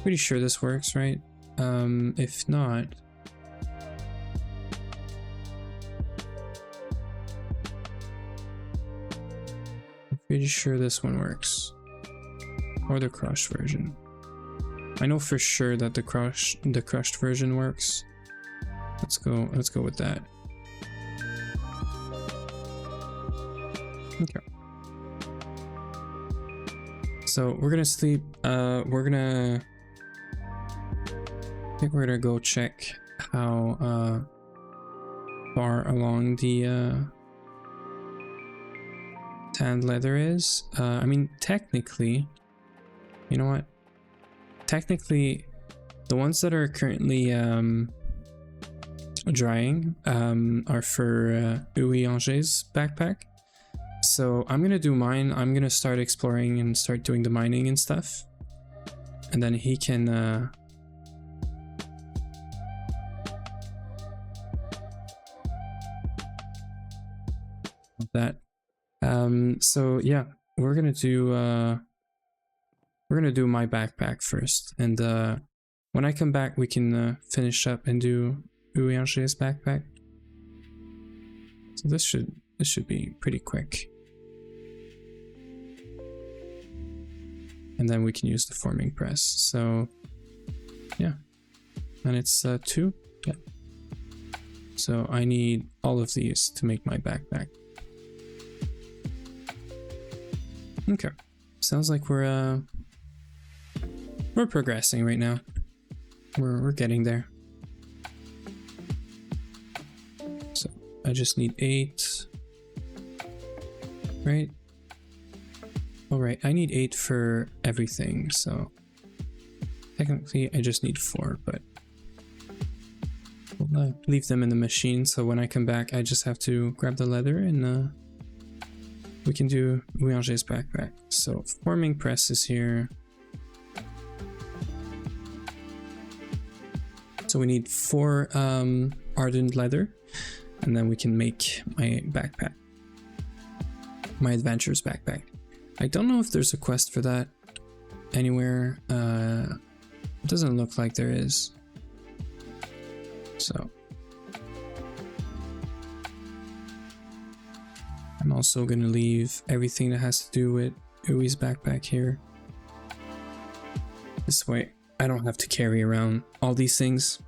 Pretty sure this works, right? If not, I'm pretty sure this one works, or the crushed version. I know for sure that the crushed version works. Let's go with that. Okay. So we're gonna sleep. I think we're gonna go check how far along the tanned leather is. I mean, technically, you know what? Technically, the ones that are currently drying are for Angers' backpack. So I'm gonna do mine. I'm gonna start exploring and start doing the mining and stuff, and then he can that. So yeah, we're gonna do my backpack first, and when I come back, we can finish up and do Angers' backpack. So this should be pretty quick, and then we can use the forming press. So yeah, and it's 2. Yeah. So I need all of these to make my backpack. Okay, sounds like we're progressing right now. We're getting there. So I just need 8, right? All right, I need 8 for everything. So technically, I just need 4, but we'll leave them in the machine. So when I come back, I just have to grab the leather and we can do Angers' backpack. So forming press is here. So we need 4 ardent leather, and then we can make my backpack, my adventurer's backpack. I don't know if there's a quest for that anywhere. It doesn't look like there is. So I'm also going to leave everything that has to do with Ui's backpack here. This way I don't have to carry around all these things.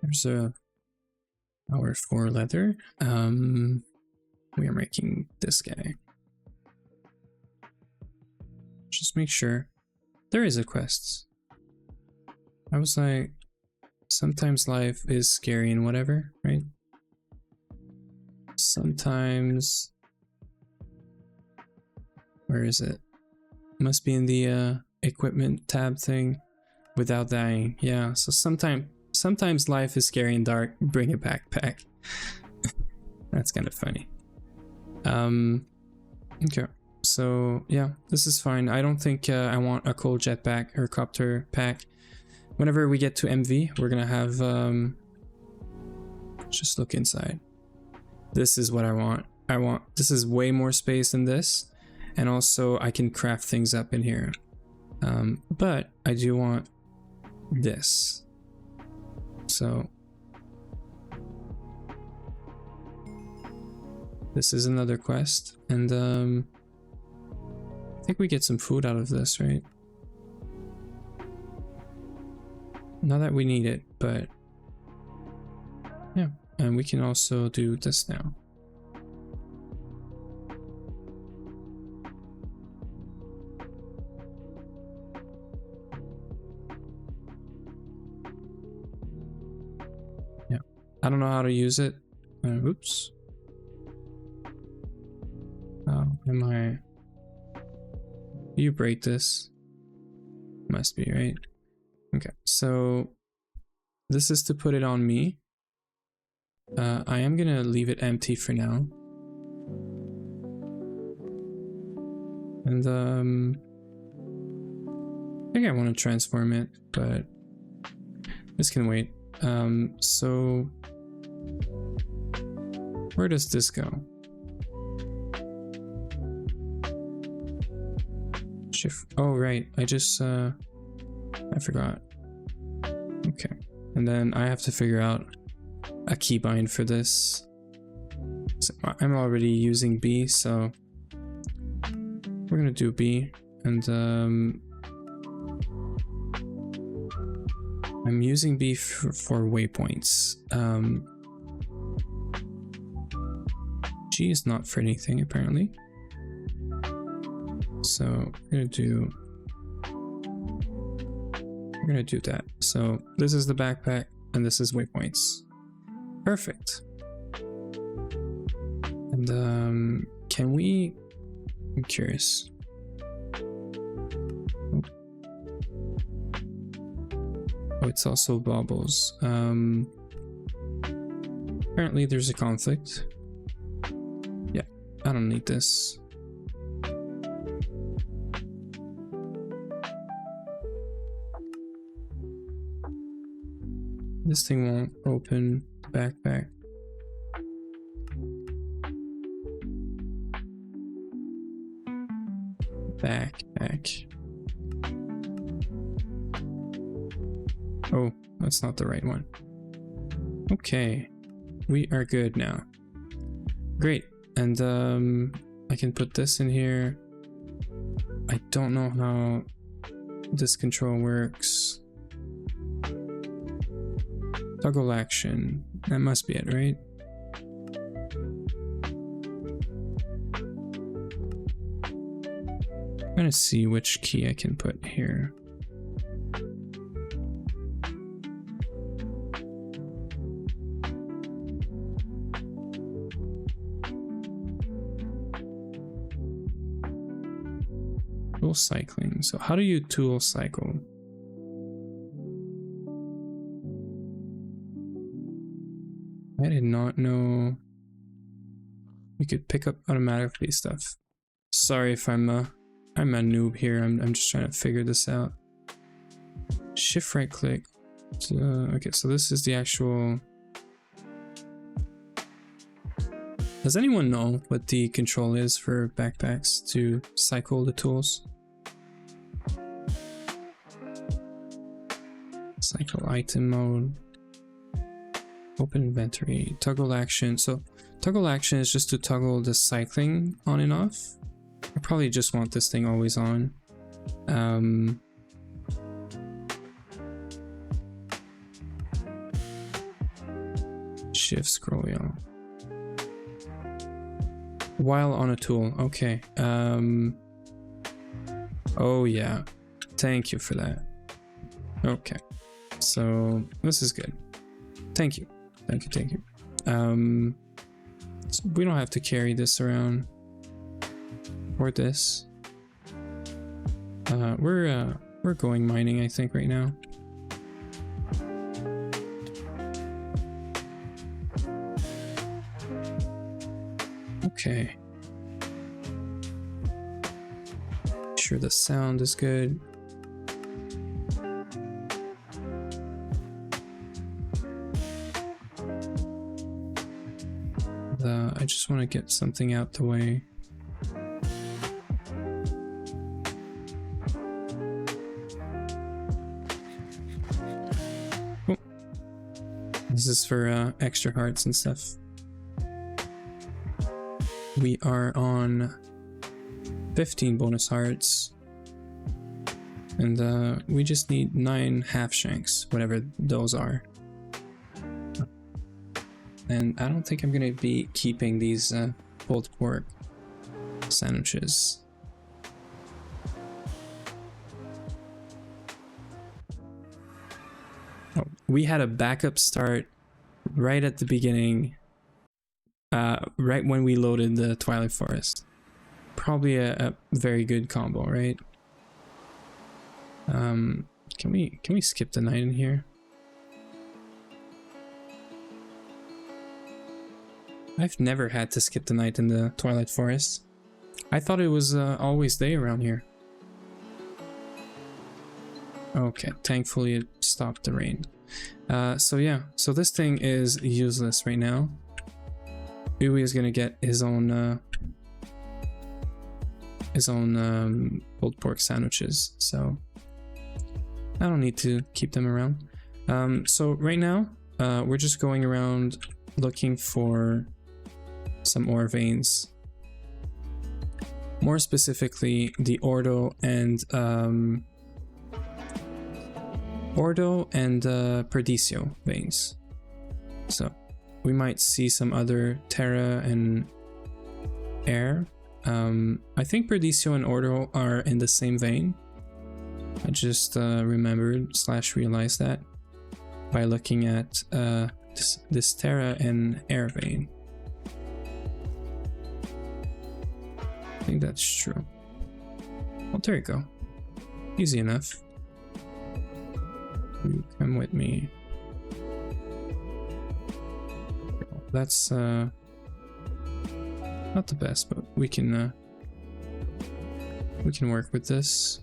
There's our 4 leather. We are making this guy. Just make sure there is a quest. I was like, sometimes life is scary and whatever, right? Sometimes, where is it? Must be in the equipment tab thing. Without dying. Yeah, so sometimes life is scary and dark. Bring a backpack. That's kind of funny. Okay, so yeah, this is fine. I don't think I want a coal jetpack or copter pack. Whenever we get to MV, we're gonna have just look inside. This is what I want. This is way more space than this, and also I can craft things up in here. But I do want this. So this is another quest, and I think we get some food out of this, right? Not that we need it, but yeah. And we can also do this now. Yeah, I don't know how to use it. Oops. Oh, am I? You break this? Must be, right? Okay, so this is to put it on me. I am gonna leave it empty for now. And I think I want to transform it, but this can wait. So where does this go? Shift. Oh, right. I just I forgot. Okay. And then I have to figure out a keybind for this. So I'm already using B, so we're gonna do B, and I'm using B for waypoints. G is not for anything apparently. So we're gonna do that. So this is the backpack and this is waypoints. Perfect. And can we, I'm curious. Oh, it's also baubles. Apparently there's a conflict. Yeah, I don't need this. This thing won't open the backpack. Backpack. Oh, that's not the right one. Okay, we are good now. Great, and I can put this in here. I don't know how this control works. Toggle action. That must be it, right? I'm gonna see which key I can put here. Tool cycling. So how do you tool cycle? I did not know we could pick up automatically stuff. Sorry if I'm a noob here. I'm just trying to figure this out. Shift right click. Okay, so this is the actual. Does anyone know what the control is for backpacks to cycle the tools? Cycle item mode. Open inventory. Toggle action. So toggle action is just to toggle the cycling on and off. I probably just want this thing always on. Shift scroll wheel. While on a tool. Okay. Oh yeah. Thank you for that. Okay. So this is good. Thank you. Thank you. So we don't have to carry this around. Or this. We're going mining, I think, right now. Okay. Sure the sound is good. I just want to get something out the way. Oh. This is for extra hearts and stuff. We are on 15 bonus hearts. And we just need 9 half shanks, whatever those are. And I don't think I'm gonna be keeping these pulled pork sandwiches. Oh, we had a backup start right at the beginning, right when we loaded the Twilight Forest. Probably a very good combo, right? Can we skip the night in here? I've never had to skip the night in the Twilight Forest. I thought it was always day around here. Okay, thankfully it stopped the rain. So yeah, so this thing is useless right now. Uwe is gonna get his own pulled pork sandwiches, so I don't need to keep them around. So right now, we're just going around looking for some ore veins. More specifically, the Ordo and Perdicio veins. So we might see some other Terra and Air. I think Perdicio and Ordo are in the same vein. I just remembered / realized that by looking at this Terra and Air vein. I think that's true. Well, there you go. Easy enough. You come with me. That's not the best, but we can work with this.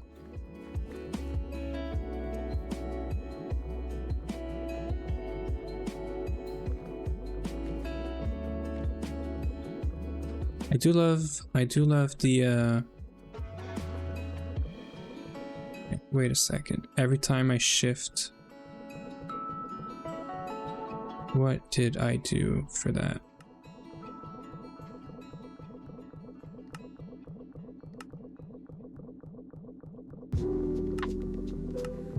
I do love the wait a second. Every time I shift, what did I do for that?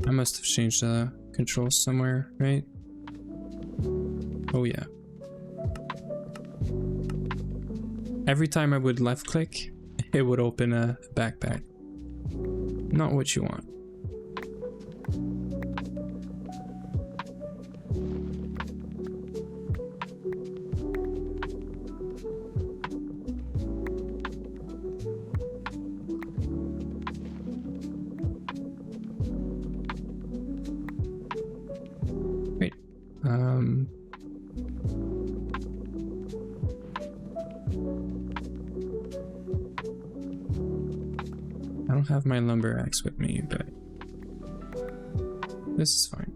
I must have changed the controls somewhere, right? Oh yeah. Every time I would left click, it would open a backpack. Not what you want. Great. I don't have my lumber axe with me, but this is fine.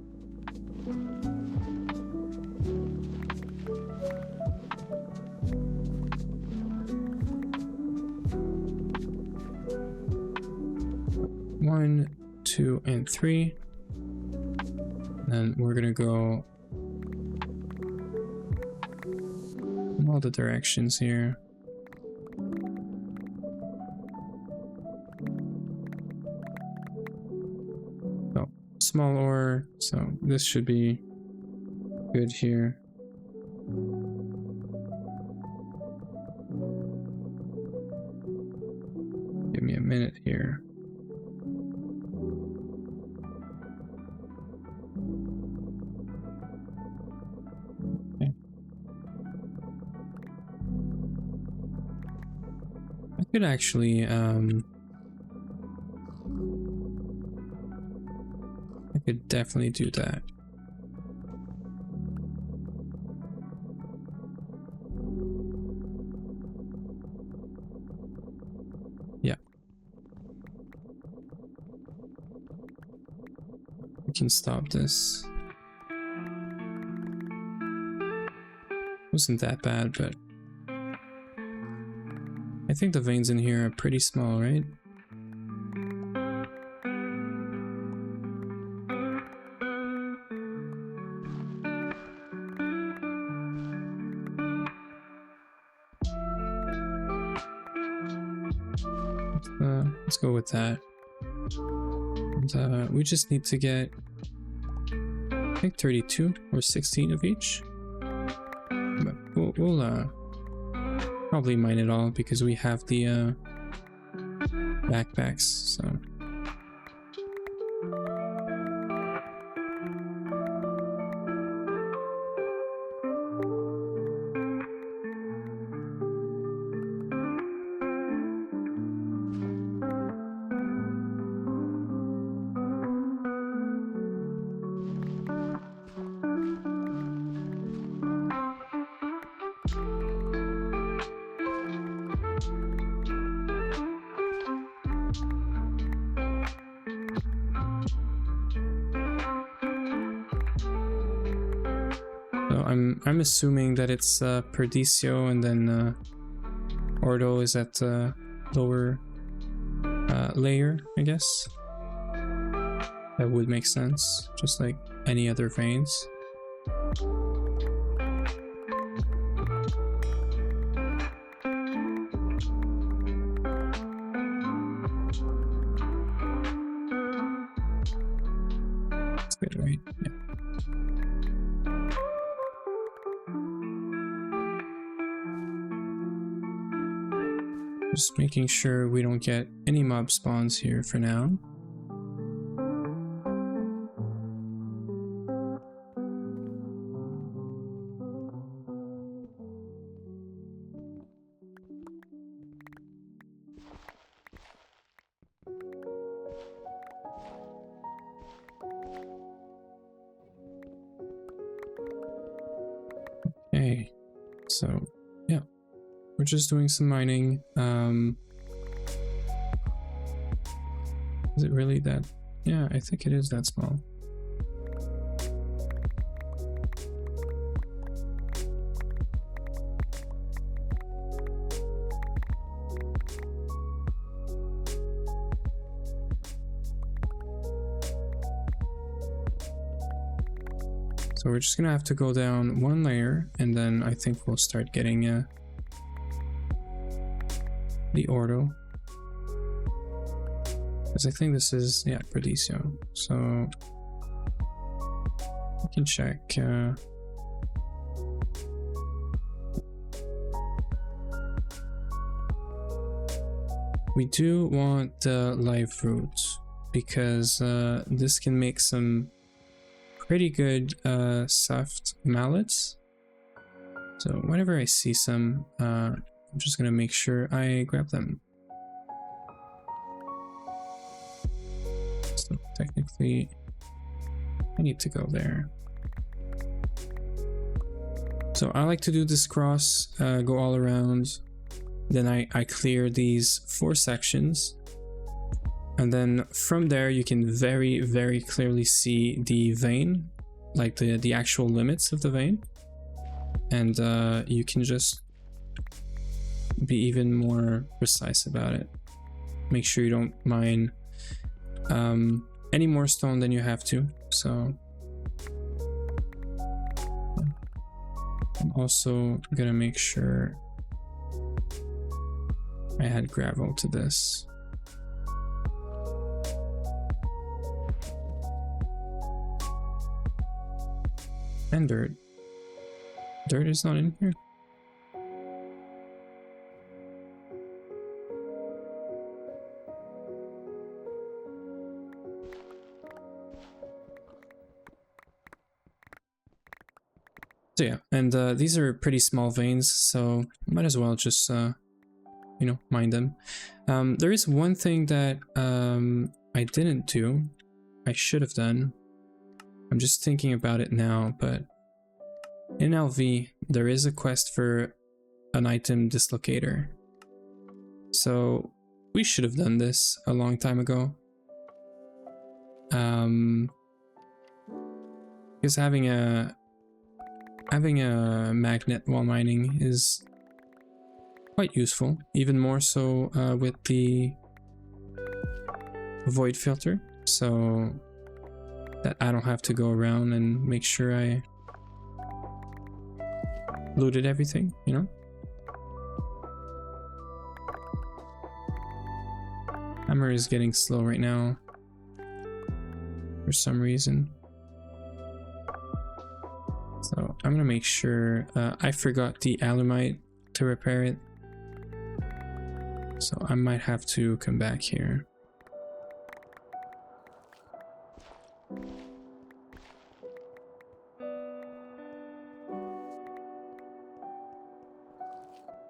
One, 2, and 3. Then we're gonna go in all the directions here. Small ore, so this should be good here. Give me a minute here. Okay. I could actually could definitely do that. can stop this. Wasn't that bad, but I think the veins in here are pretty small, right? Let's go with that. And, we just need to get, I think, 32 or 16 of each. But we'll probably mine it all because we have the backpacks, so. So I'm assuming that it's Perdicio and then Ordo is at the lower layer, I guess. That would make sense, just like any other veins. That's good, right? Yeah. Just making sure we don't get any mob spawns here for now. Okay, so yeah. We're just doing some mining. Is it really that? Yeah, I think it is that small. So we're just gonna have to go down one layer, and then I think we'll start getting the Ordo, because I think this is, yeah, Perdicio. So we can check. We do want the live roots because this can make some pretty good soft mallets. So whenever I see some, I'm just gonna make sure I grab them. So technically, I need to go there. So I like to do this cross, go all around. Then I clear these 4 sections. And then from there, you can very, very clearly see the vein, like the actual limits of the vein. And you can just be even more precise about it. Make sure you don't mine any more stone than you have to. So I'm also gonna make sure I add gravel to this. And dirt. Dirt is not in here. So yeah, and these are pretty small veins, so might as well just you know, mine them. There is one thing that I didn't do. I should have done. I'm just thinking about it now, but in LV there is a quest for an item dislocator. So we should have done this a long time ago. Because having a magnet while mining is quite useful, even more so with the void filter, so that I don't have to go around and make sure I looted everything, you know? Hammer is getting slow right now for some reason. So I'm gonna make sure I forgot the alumite to repair it. So I might have to come back here.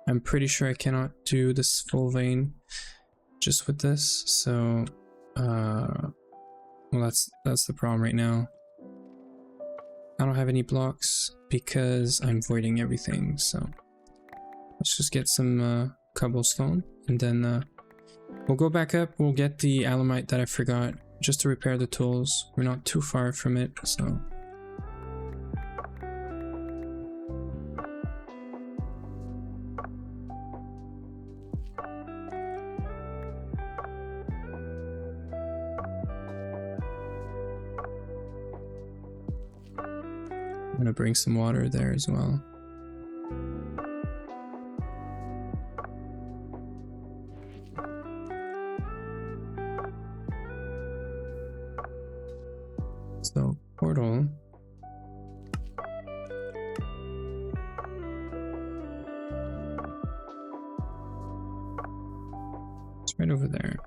I'm pretty sure I cannot do this full vein just with this, so well, that's the problem right now. I don't have any blocks because I'm voiding everything, so let's just get some cobblestone, and then we'll go back up. We'll get the alumite that I forgot just to repair the tools. We're not too far from it, so I'm gonna bring some water there as well. So, portal. It's right over there.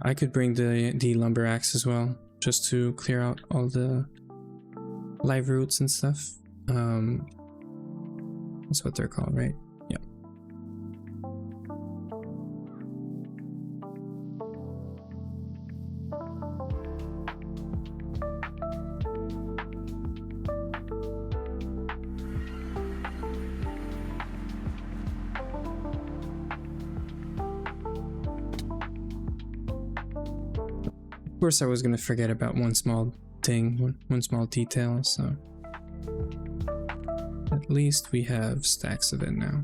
I could bring the lumber axe as well, just to clear out all the live roots and stuff. That's what they're called, right? Yeah. Of course I was gonna forget about one small thing, one small detail, so at least we have stacks of it now.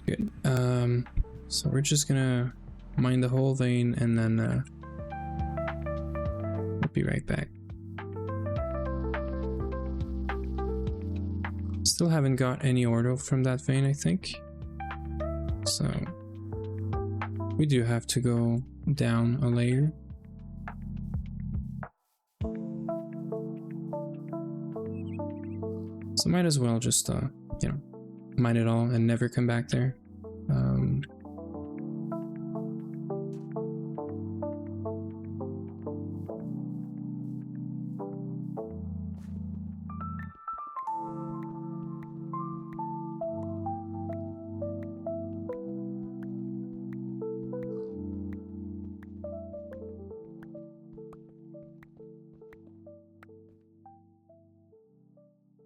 Good. So we're just gonna mine the whole vein and then we'll be right back. Still haven't got any ore from that vein, I think. So we do have to go down a layer. So might as well just you know, mine it all and never come back there.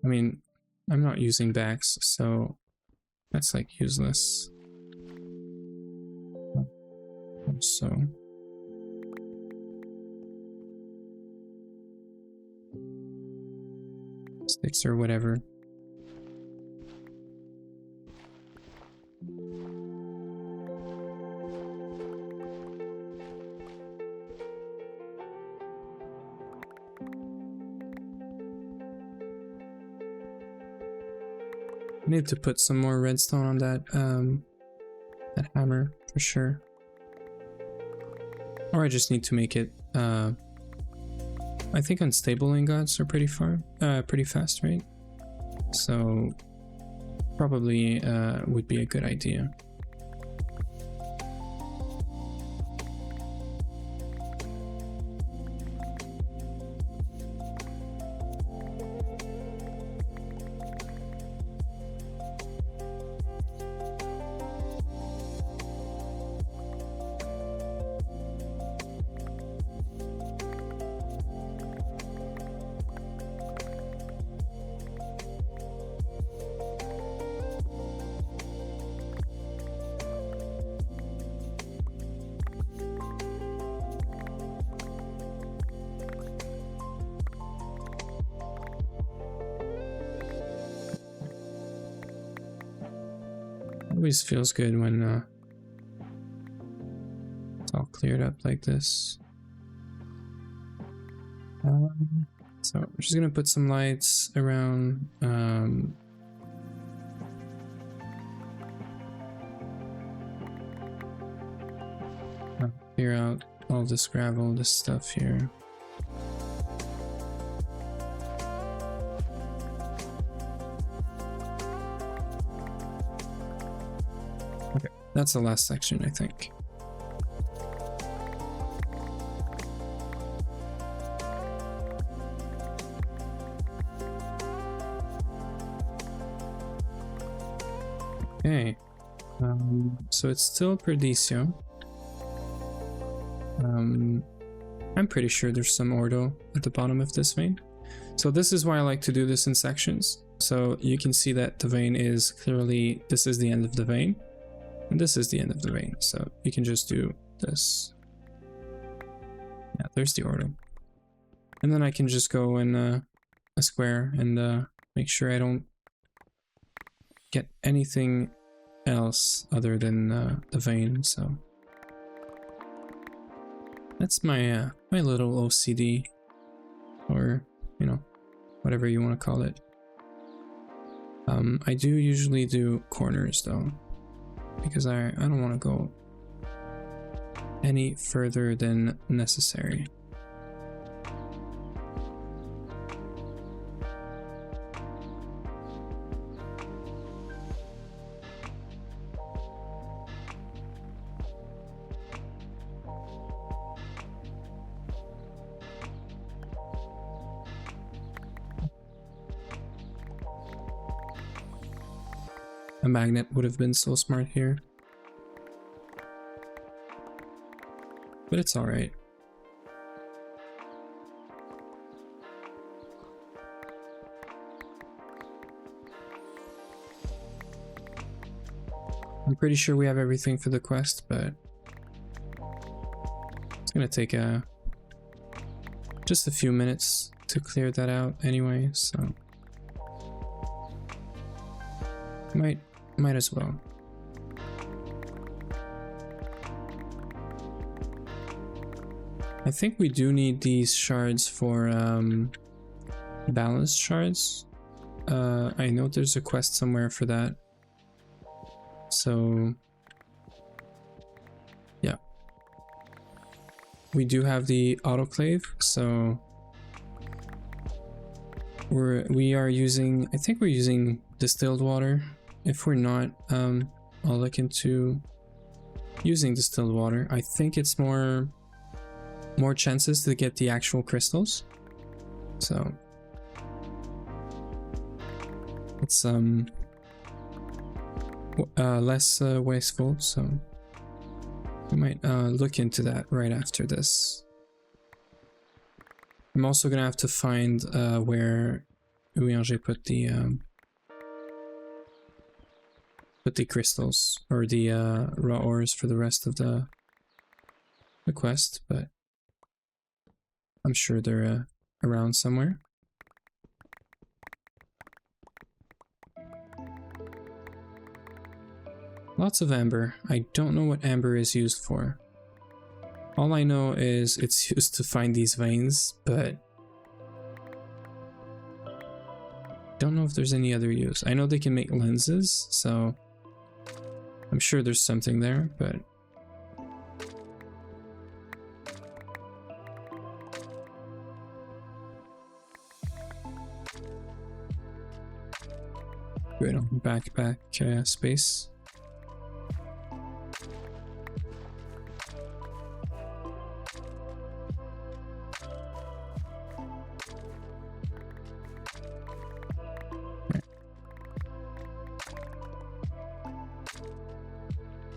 I mean, I'm not using backs, so that's like useless. So sticks or whatever. I need to put some more redstone on that that hammer for sure. Or I just need to make it I think unstable ingots are pretty fast, right? So probably would be a good idea. Always feels good when it's all cleared up like this. So we're just gonna put some lights around. Clear out all this gravel, this stuff here. Okay, that's the last section, I think. Okay, so it's still Perdicio. I'm pretty sure there's some Ordo at the bottom of this vein. So this is why I like to do this in sections. So you can see that the vein is clearly, this is the end of the vein, and this is the end of the vein. So you can just do this. Yeah, there's the Ordo. And then I can just go in a square and make sure I don't get anything else other than the vein. So that's my my little OCD, or you know, whatever you want to call it. I do usually do corners though, because I don't want to go any further than necessary. A magnet would have been so smart here. But it's alright. I'm pretty sure we have everything for the quest, but it's gonna take just a few minutes to clear that out anyway, so might as well. I think we do need these shards for balanced shards. I know there's a quest somewhere for that. So yeah. We do have the autoclave, so we are using, I think we're using distilled water. If we're not, I'll look into using distilled water. I think it's more chances to get the actual crystals, so it's less wasteful. So we might look into that right after this. I'm also gonna have to find where Uyanger put the crystals, or the raw ores for the rest of the quest, but I'm sure they're around somewhere. Lots of amber. I don't know what amber is used for. All I know is it's used to find these veins, but don't know if there's any other use. I know they can make lenses, so I'm sure there's something there, but great on backpack space.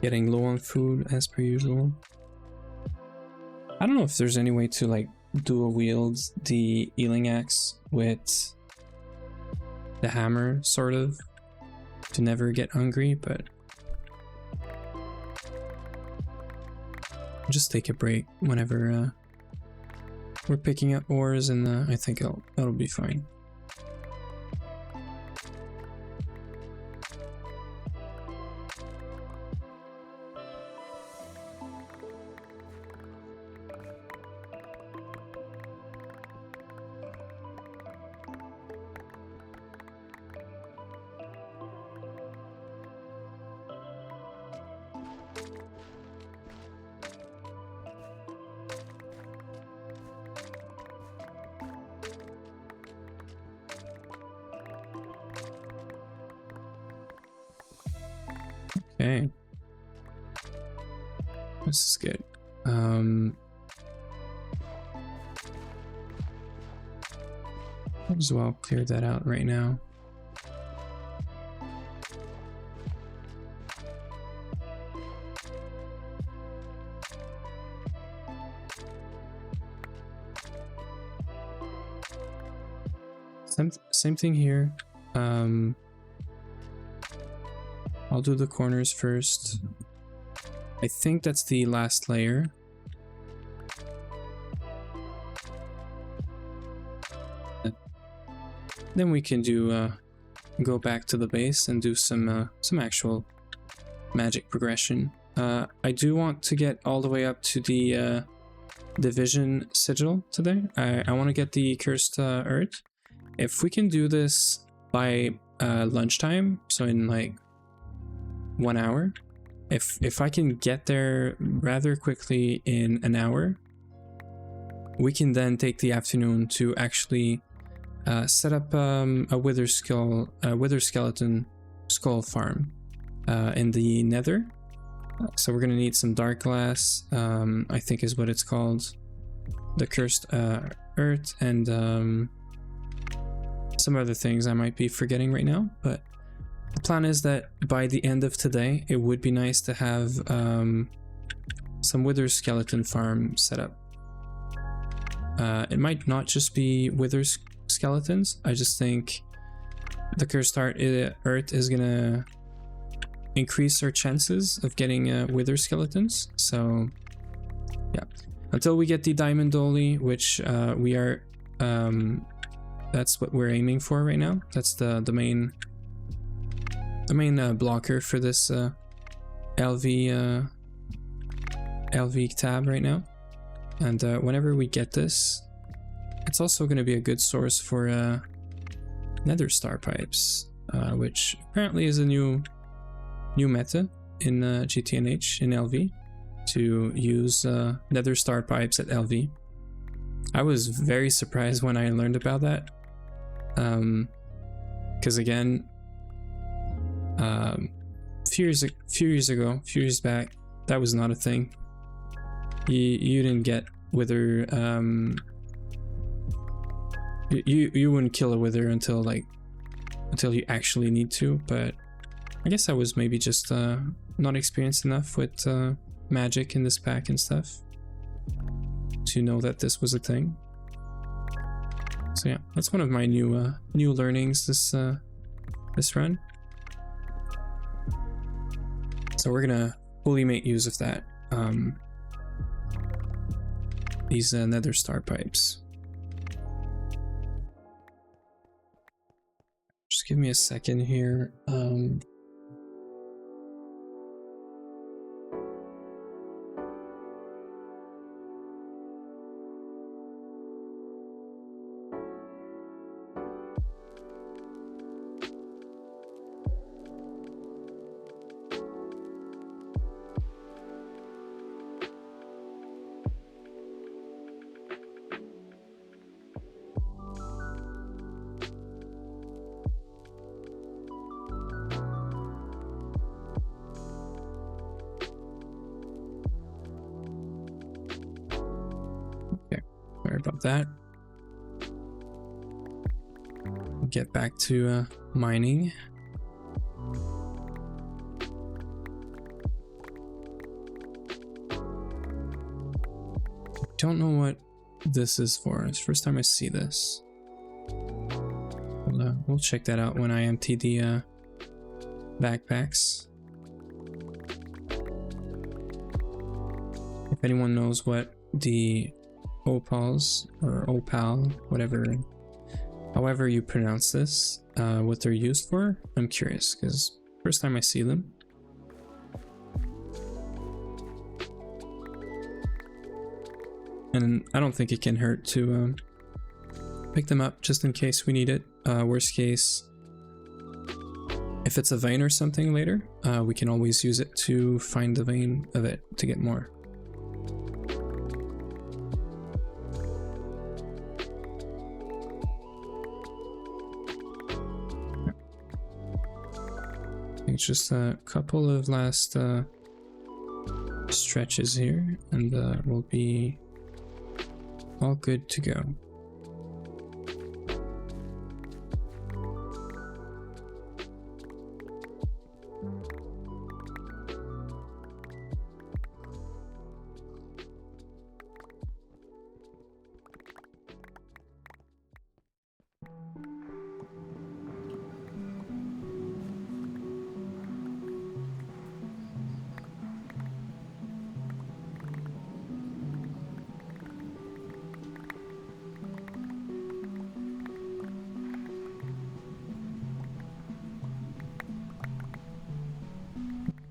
Getting low on food as per usual. I don't know if there's any way to like dual wield the healing axe with the hammer, sort of, to never get hungry, but I'll just take a break whenever we're picking up ores, and I think that'll be fine. Okay. This is good. Might as well clear that out right now. Same thing here. I'll do the corners first. I think that's the last layer. Then we can do go back to the base and do some actual magic progression. I do want to get all the way up to the division sigil today. I want to get the cursed earth. If we can do this by lunchtime, so in like 1 hour, if I can get there rather quickly in an hour, we can then take the afternoon to actually set up a wither skeleton skull farm in the nether. So we're gonna need some dark glass, I think is what it's called, the cursed earth, and some other things I might be forgetting right now, but the plan is that by the end of today, it would be nice to have some wither skeleton farm set up. It might not just be wither skeletons. I just think the cursed earth is gonna increase our chances of getting wither skeletons. So yeah, until we get the diamond dolly, which we are, that's what we're aiming for right now. That's the main blocker for this LV tab right now. And whenever we get this, it's also going to be a good source for nether star pipes, which apparently is a new meta in GTNH in LV, to use nether star pipes at LV. I was very surprised when I learned about that, because again, a few years back, that was not a thing. You didn't get wither, you wouldn't kill a wither until you actually need to. But I guess I was maybe just not experienced enough with magic in this pack and stuff to know that this was a thing. So yeah, that's one of my new learnings this run. So we're gonna fully make use of that. These nether star pipes. Just give me a second here. about that. Get back to mining. Don't know what this is for. It's the first time I see this. We'll check that out when I empty the backpacks. If anyone knows what the opals or opal, whatever, however you pronounce this, what they're used for, I'm curious because first time I see them. And I don't think it can hurt to pick them up just in case we need it. Worst case, if it's a vein or something later, we can always use it to find the vein of it to get more. It's just a couple of last stretches here, and we'll be all good to go.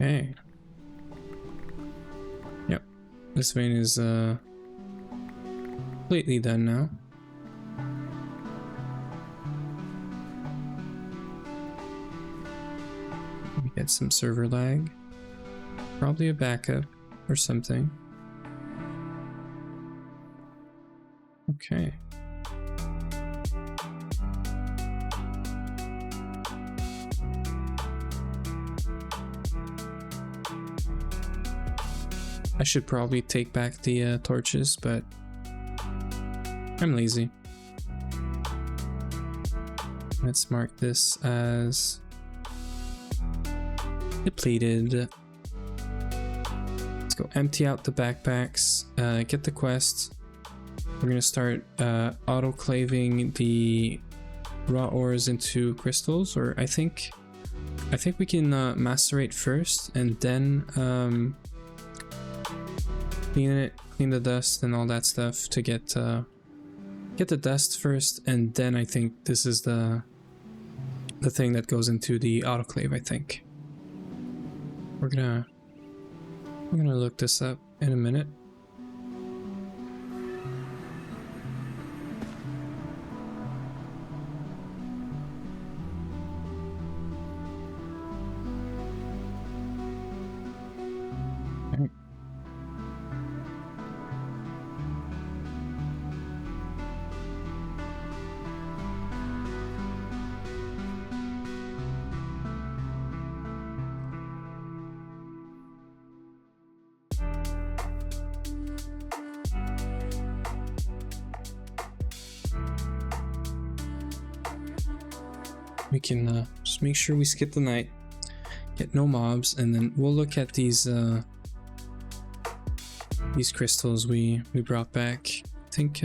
Okay. Yep. This vein is completely done now. We get some server lag. Probably a backup or something. Okay. I should probably take back the torches, but I'm lazy. Let's mark this as depleted. Let's go empty out the backpacks, get the quest. We're gonna start autoclaving the raw ores into crystals, or I think we can macerate first and then clean the dust and all that stuff to get the dust first, and then I think this is the thing that goes into the autoclave. I think we're gonna look this up in a minute. We can just make sure we skip the night, get no mobs, and then we'll look at these crystals we brought back. I think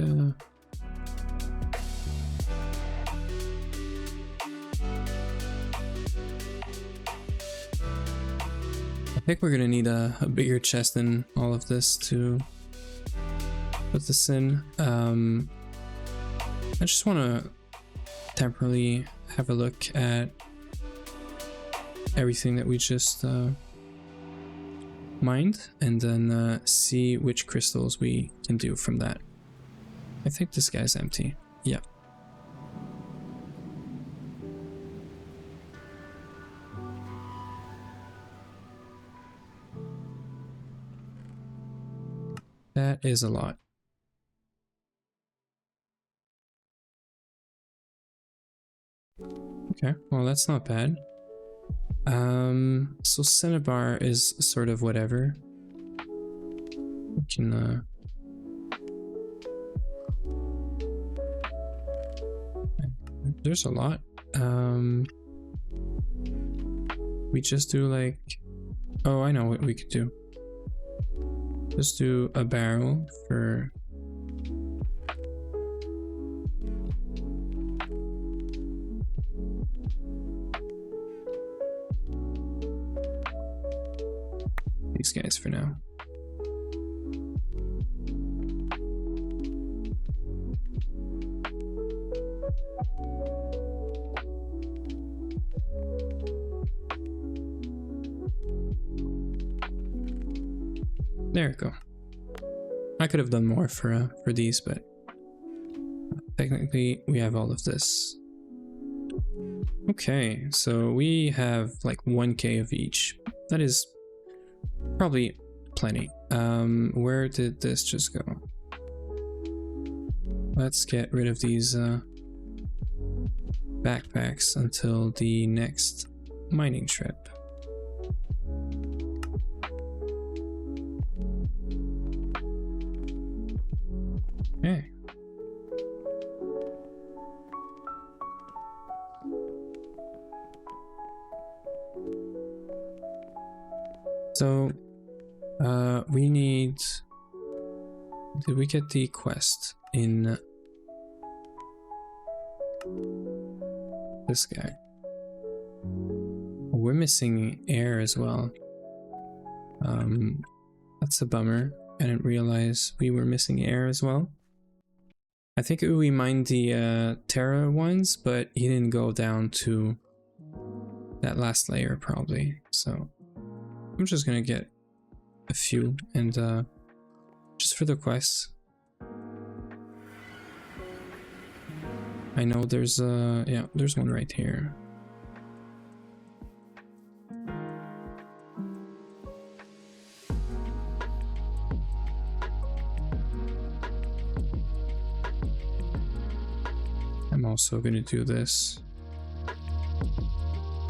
we're gonna need a bigger chest than all of this to put this in. I just want to temporarily have a look at everything that we just mined, and then see which crystals we can do from that. I think this guy's empty. Yeah. That is a lot. Okay, well that's not bad. So Cinnabar is sort of whatever. We can there's a lot. We just do like, oh, I know what we could do. Just do a barrel for these guys for now. There we go. I could have done more for these, but technically we have all of this. Okay, so we have like 1k of each. That is probably plenty. Where did this just go? Let's get rid of these backpacks until the next mining trip. Okay. So, we need... Did we get the quest in this guy? We're missing air as well. That's a bummer. I didn't realize we were missing air as well. I think we mined the Terra ones, but he didn't go down to that last layer probably. So I'm just gonna get a few and just for the quests. I know there's yeah, there's one right here. I'm also gonna do this.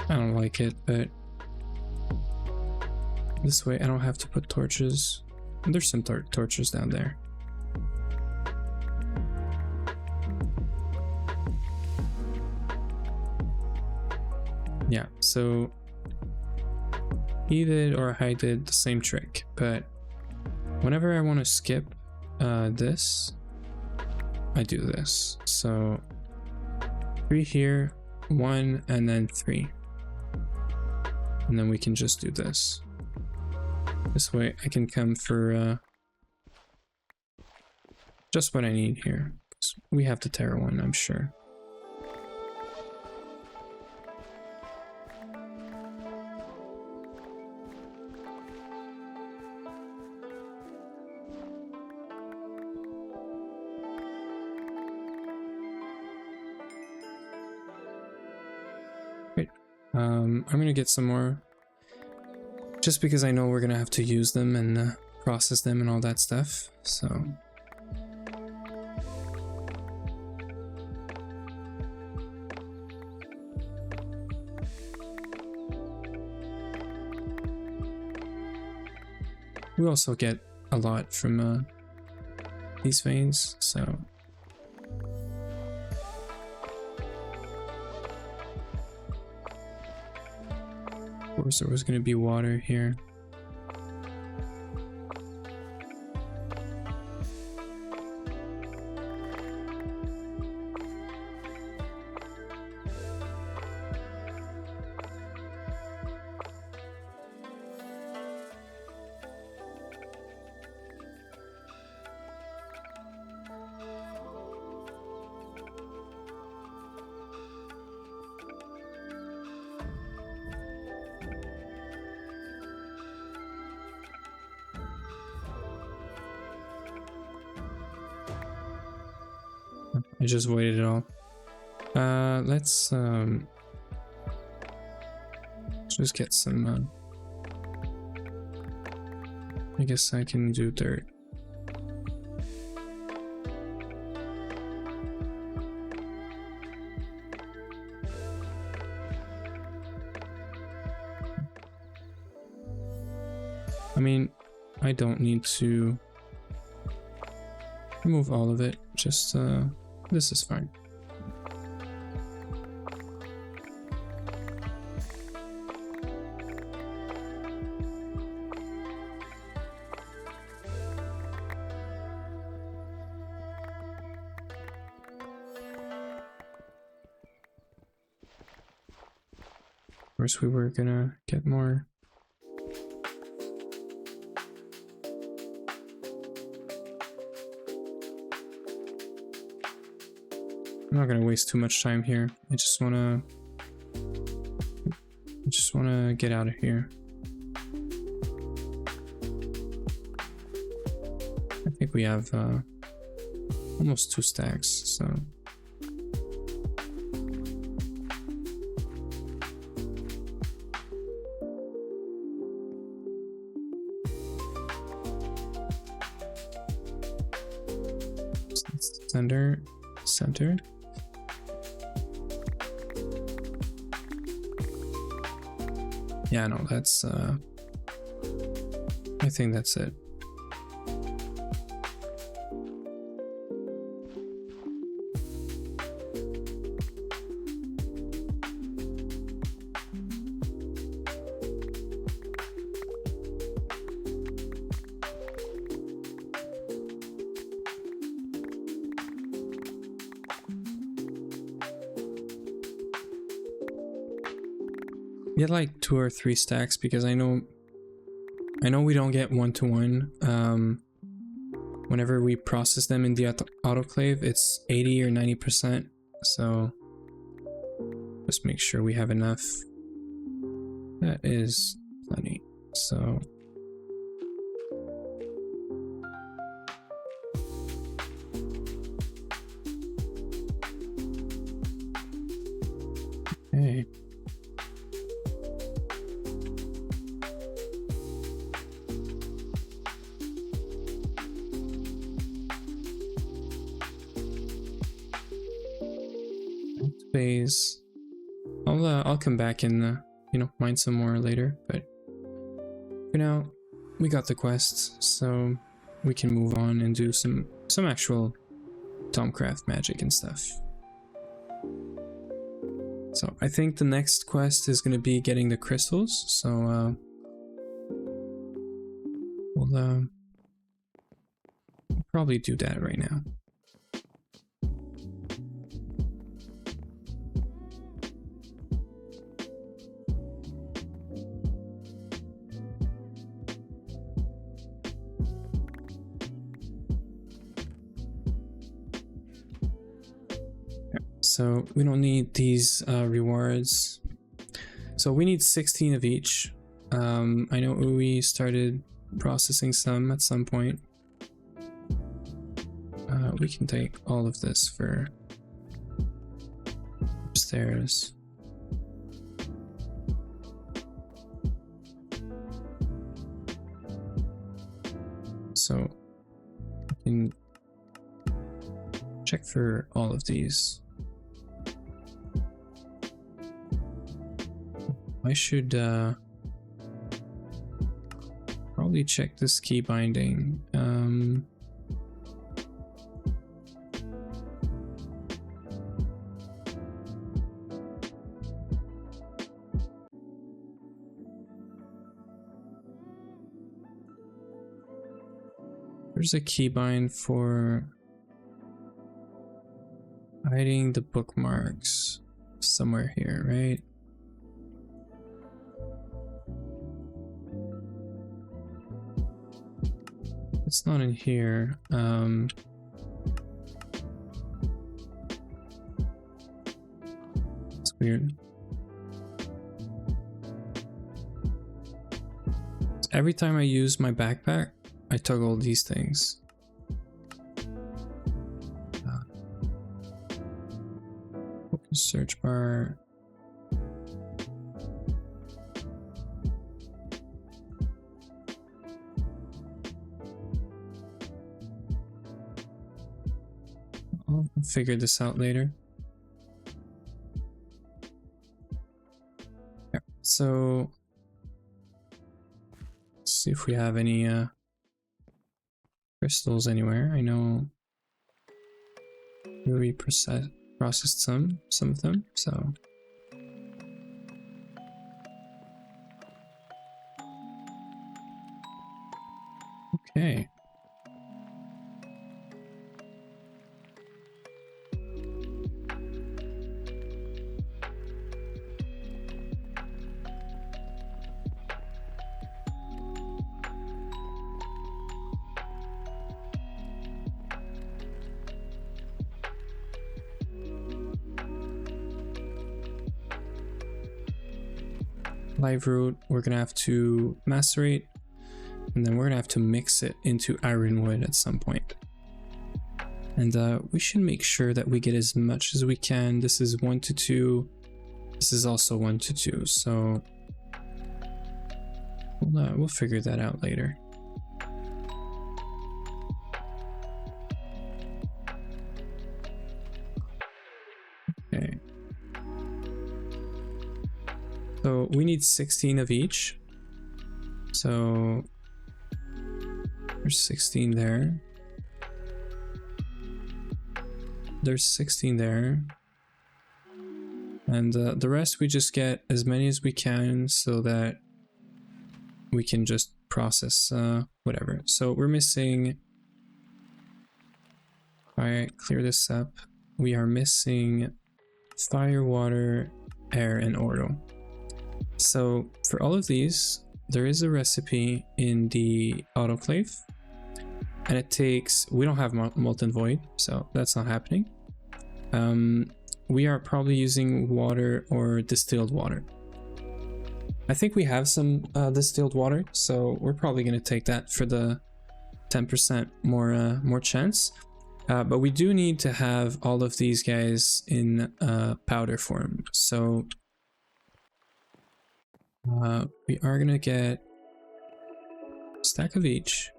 I don't like it, but this way I don't have to put torches. And there's some torches down there. Yeah, so he did or I did the same trick, but whenever I want to skip this, I do this. So 3 here, 1, and then 3. And then we can just do this. This way I can come for just what I need here. 'Cause we have the Terra one, I'm sure. Great. I'm gonna get some more. Just because I know we're gonna have to use them and process them and all that stuff, so. We also get a lot from these veins, so. Of course there was going to be water here. I just waited it all. Let's just get some I guess I can do dirt. I mean, I don't need to remove all of it, just this is fine. course, we were gonna get more. I'm not gonna waste too much time here. I just wanna get out of here. I think we have almost 2 stacks, so. Center. Yeah, no, that's I think that's it. Get like 2 or 3 stacks because I know we don't get 1-to-1. Whenever we process them in the autoclave, it's 80 or 90%. So just make sure we have enough. That is plenty. So okay. Phase. I'll come back and mine some more later, but for now we got the quest, so we can move on and do some actual Thaumcraft magic and stuff. So I think the next quest is going to be getting the crystals, so we'll probably do that right now. So we don't need these rewards. So we need 16 of each. I know we started processing some at some point. We can take all of this for upstairs. So we can check for all of these. I should probably check this key binding. There's a keybind for hiding the bookmarks somewhere here, right? It's not in here. It's weird. Every time I use my backpack, I toggle these things. Focus search bar. I'll figure this out later. Yeah, so let's see if we have any crystals anywhere. I know we processed some of them, so okay. live root, we're gonna have to macerate, and then we're gonna have to mix it into ironwood at some point. And we should make sure that we get as much as we can. This is 1 to 2. This is also 1 to 2. So we'll figure that out later. Okay. So we need 16 of each. So there's 16 there. There's 16 there. And the rest we just get as many as we can so that we can just process whatever. So we're missing, all right, clear this up. We are missing fire, water, air, and ordo. So for all of these, there is a recipe in the autoclave, and it takes, we don't have molten void, so that's not happening. We are probably using water or distilled water. I think we have some distilled water, so we're probably going to take that for the 10% more chance. But we do need to have all of these guys in powder form. So we are going to get a stack of each.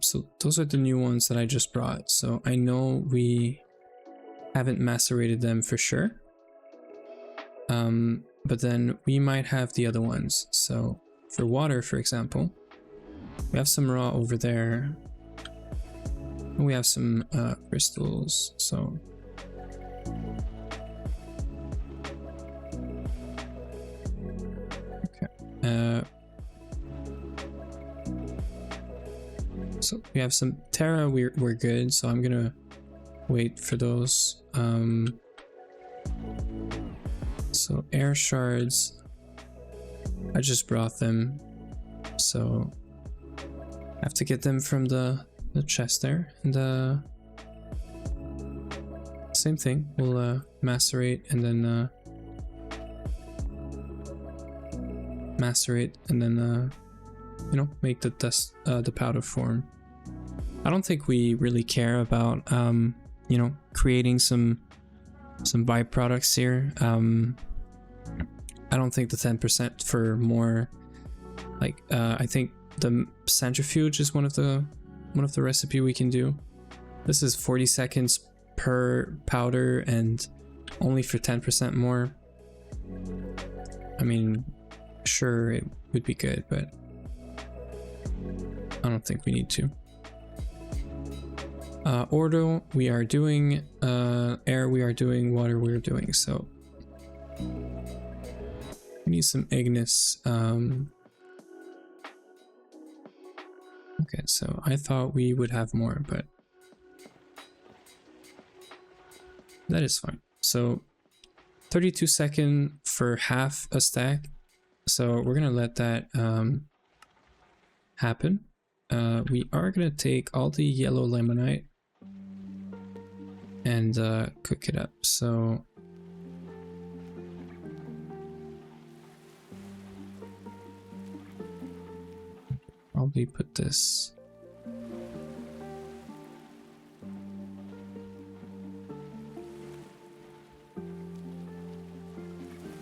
So those are the new ones that I just brought. So I know we haven't macerated them for sure. But then we might have the other ones. So for water, for example, we have some raw over there. And we have some crystals. So okay. So we have some Terra, we're good, so I'm gonna wait for those. So air shards, I just brought them, so I have to get them from the chest there. And same thing, we'll macerate and then you know, make the dust, the powder form. I don't think we really care about you know, creating some byproducts here. I don't think the 10% for more, like I think the centrifuge is one of the recipe we can do. This is 40 seconds per powder and only for 10% more. I mean, sure, it would be good, but I don't think we need to. Ordo, we are doing, air we are doing, water we are doing, so we need some Ignis. Okay, so I thought we would have more, but that is fine. So 32 seconds for half a stack, so we're gonna let that happen. We are gonna take all the yellow limonite and cook it up. So probably put this.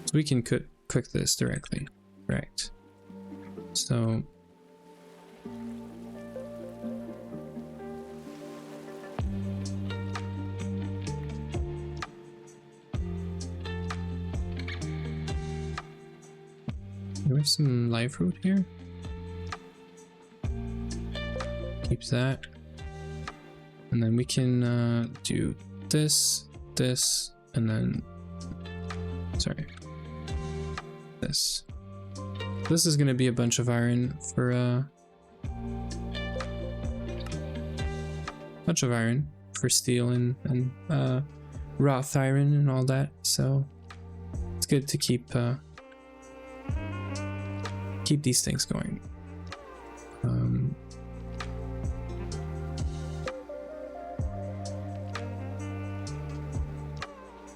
So we can cook this directly, right? So do we have some live fruit here? Keep that. And then we can do this, and then, sorry, this. This is gonna be a bunch of iron for steel and wrought iron and all that. So it's good to keep these things going.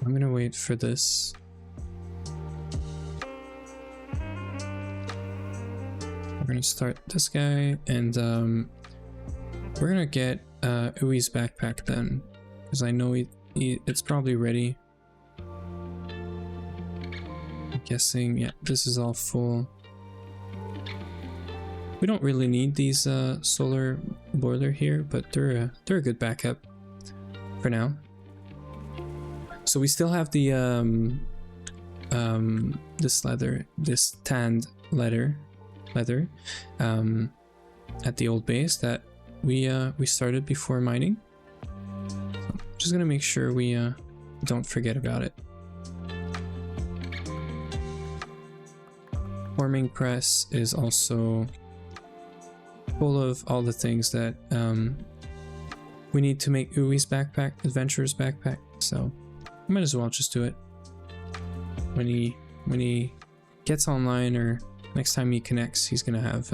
I'm gonna wait for this. We're gonna start this guy, and we're gonna get Ui's backpack then, because I know it's probably ready. I'm guessing, yeah, this is all full. We don't really need these solar boiler here, but they're a good backup for now. So we still have the this tanned leather at the old base that we started before mining. So just gonna make sure we don't forget about it. Forming press is also full of all the things that we need to make Ui's backpack, Adventurer's backpack. So I might as well just do it when he gets online, or next time he connects. He's gonna have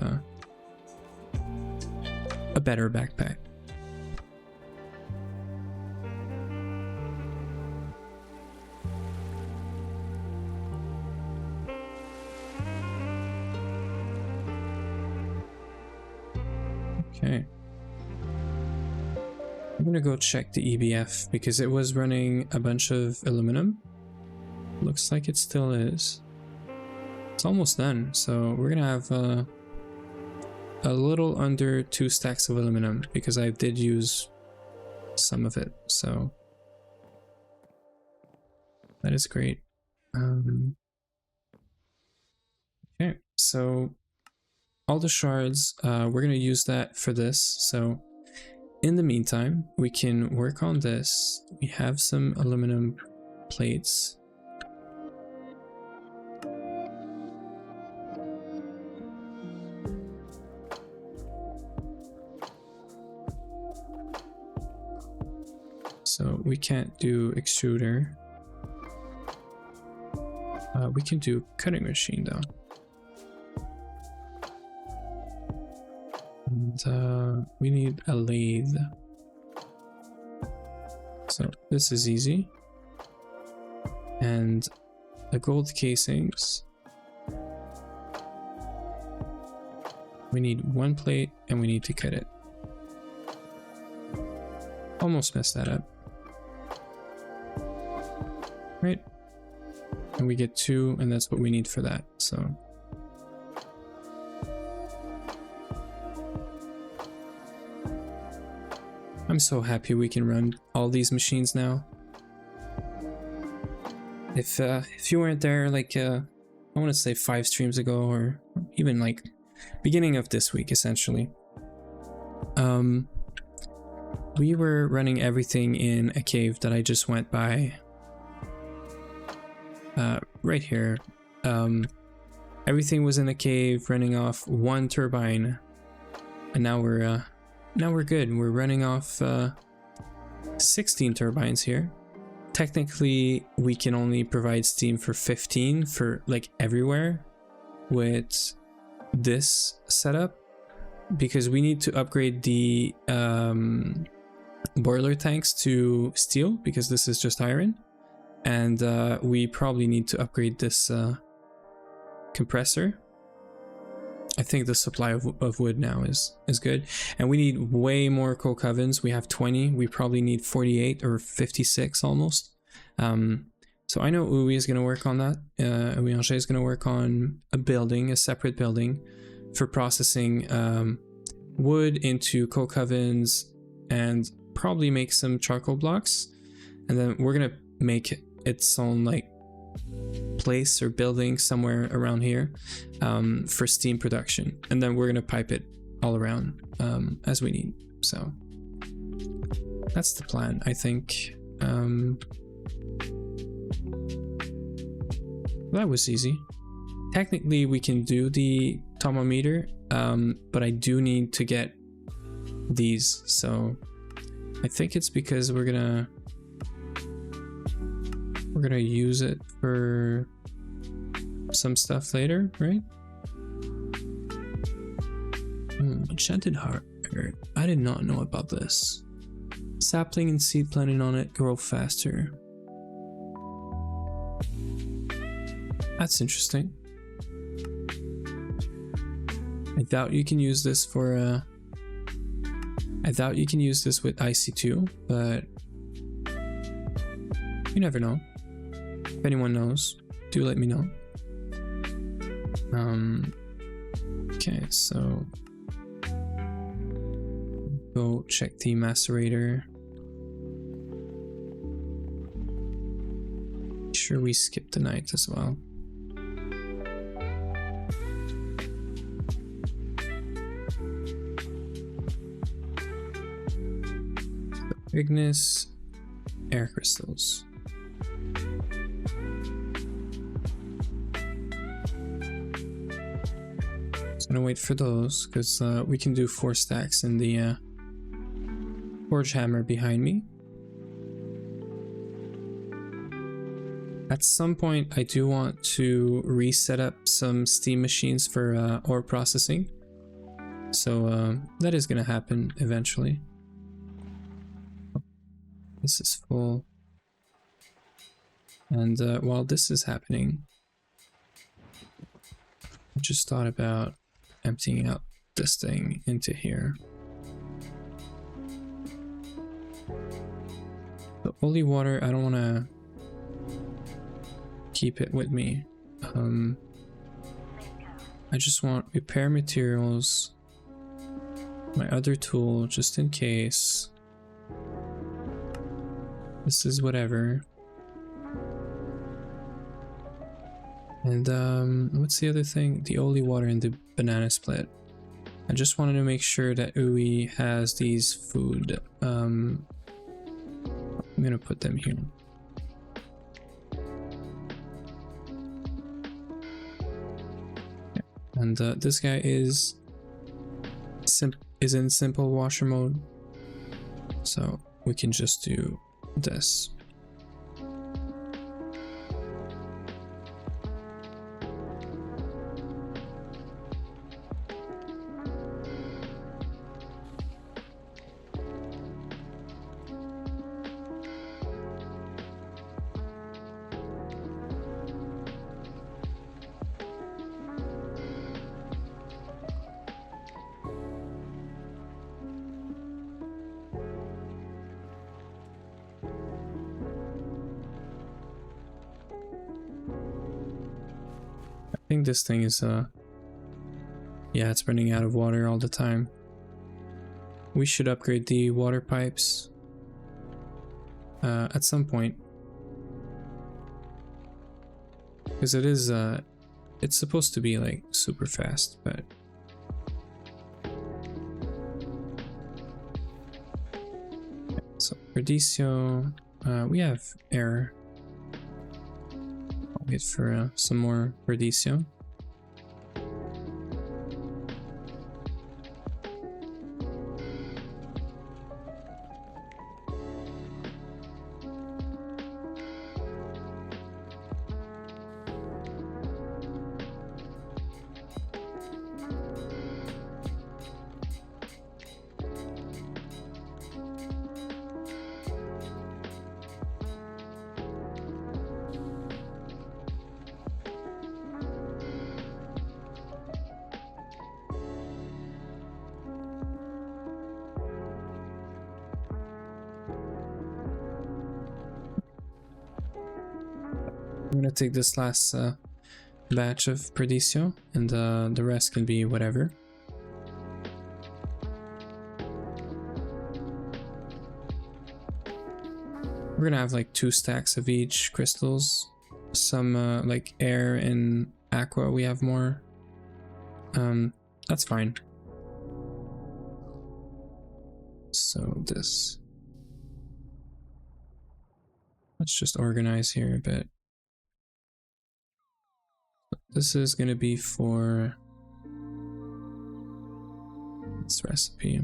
a better backpack. Okay. I'm gonna go check the EBF because it was running a bunch of aluminum. Looks like it still is. It's almost done, so we're gonna have a little under 2 stacks of aluminum because I did use some of it, so that is great. Okay, so all the shards, we're gonna use that for this. So in the meantime, we can work on this. We have some aluminum plates. So we can't do extruder. We can do cutting machine though. And we need a lathe. So this is easy. And the gold casings. We need 1 plate and we need to cut it. Almost messed that up. Right? And we get 2, and that's what we need for that. So I'm so happy we can run all these machines now. If you weren't there, like I want to say 5 streams ago, or even like beginning of this week, essentially, we were running everything in a cave that I just went by. Right here. Everything was in a cave running off 1 turbine, and now we're good. We're running off 16 turbines here. Technically, we can only provide steam for 15 for like everywhere with this setup, because we need to upgrade the boiler tanks to steel, because this is just iron. And we probably need to upgrade this compressor. I think the supply of wood now is good. And we need way more coke ovens. We have 20. We probably need 48 or 56 almost. So I know Ui is going to work on that. Ui Angers is going to work on a separate building for processing wood into coke ovens, and probably make some charcoal blocks. And then we're going to make its own like place or building somewhere around here for steam production, and then we're gonna pipe it all around as we need. So that's the plan, I think. That was easy. Technically we can do the thermometer, but I do need to get these, so I think it's because we're gonna use it for some stuff later, right? Enchanted heart. I did not know about this. Sapling and seed planted on it grow faster. That's interesting. I doubt you can use this for I doubt you can use this with IC2, but you never know. If anyone knows, do let me know. Okay, so go check the macerator. Sure, we skip the night as well. Ignis, air crystals. Just gonna wait for those because we can do 4 stacks in the forge hammer behind me. At some point, I do want to reset up some steam machines for ore processing, so that is gonna happen eventually. This is full. And while this is happening, I just thought about emptying out this thing into here. The holy water, I don't want to keep it with me. I just want repair materials, my other tool, just in case. This is whatever. And what's the other thing? The holy water and the banana split. I just wanted to make sure that Ui has these food. I'm gonna put them here. Yeah. And this guy is in simple washer mode, so we can just do this. I think this thing is yeah, it's running out of water all the time. We should upgrade the water pipes at some point, because it is it's supposed to be like super fast, but so Perdicio, we have air. I'll wait for some more Perdicio. I'm gonna take this last batch of Perdicio, and the rest can be whatever. We're gonna have like 2 stacks of each crystals. Some like air and aqua, we have more. That's fine. So this. Let's just organize here a bit. This is gonna be for this recipe.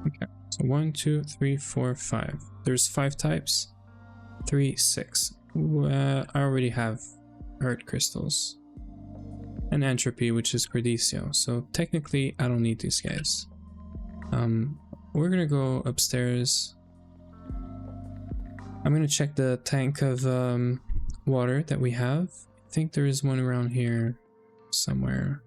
Okay, so 1, 2, 3, 4, 5. There's 5 types. 3, 6. I already have earth crystals. And entropy, which is Cordisio. So technically, I don't need these guys. We're gonna go upstairs. I'm gonna check the tank of water that we have. I think there is one around here somewhere.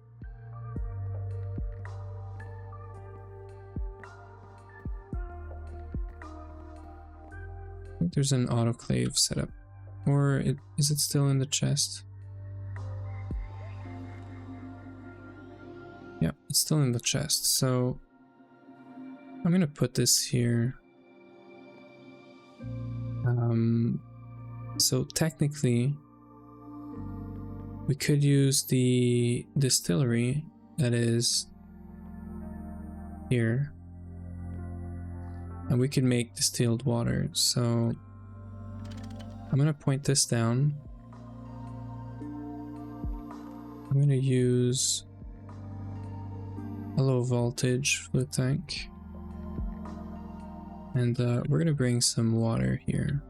I think there's an autoclave set up. Or is it still in the chest? Yeah, it's still in the chest. So I'm gonna put this here. So technically, we could use the distillery that is here, and we could make distilled water. So I'm gonna point this down. I'm gonna use a low voltage for the tank, and we're gonna bring some water here.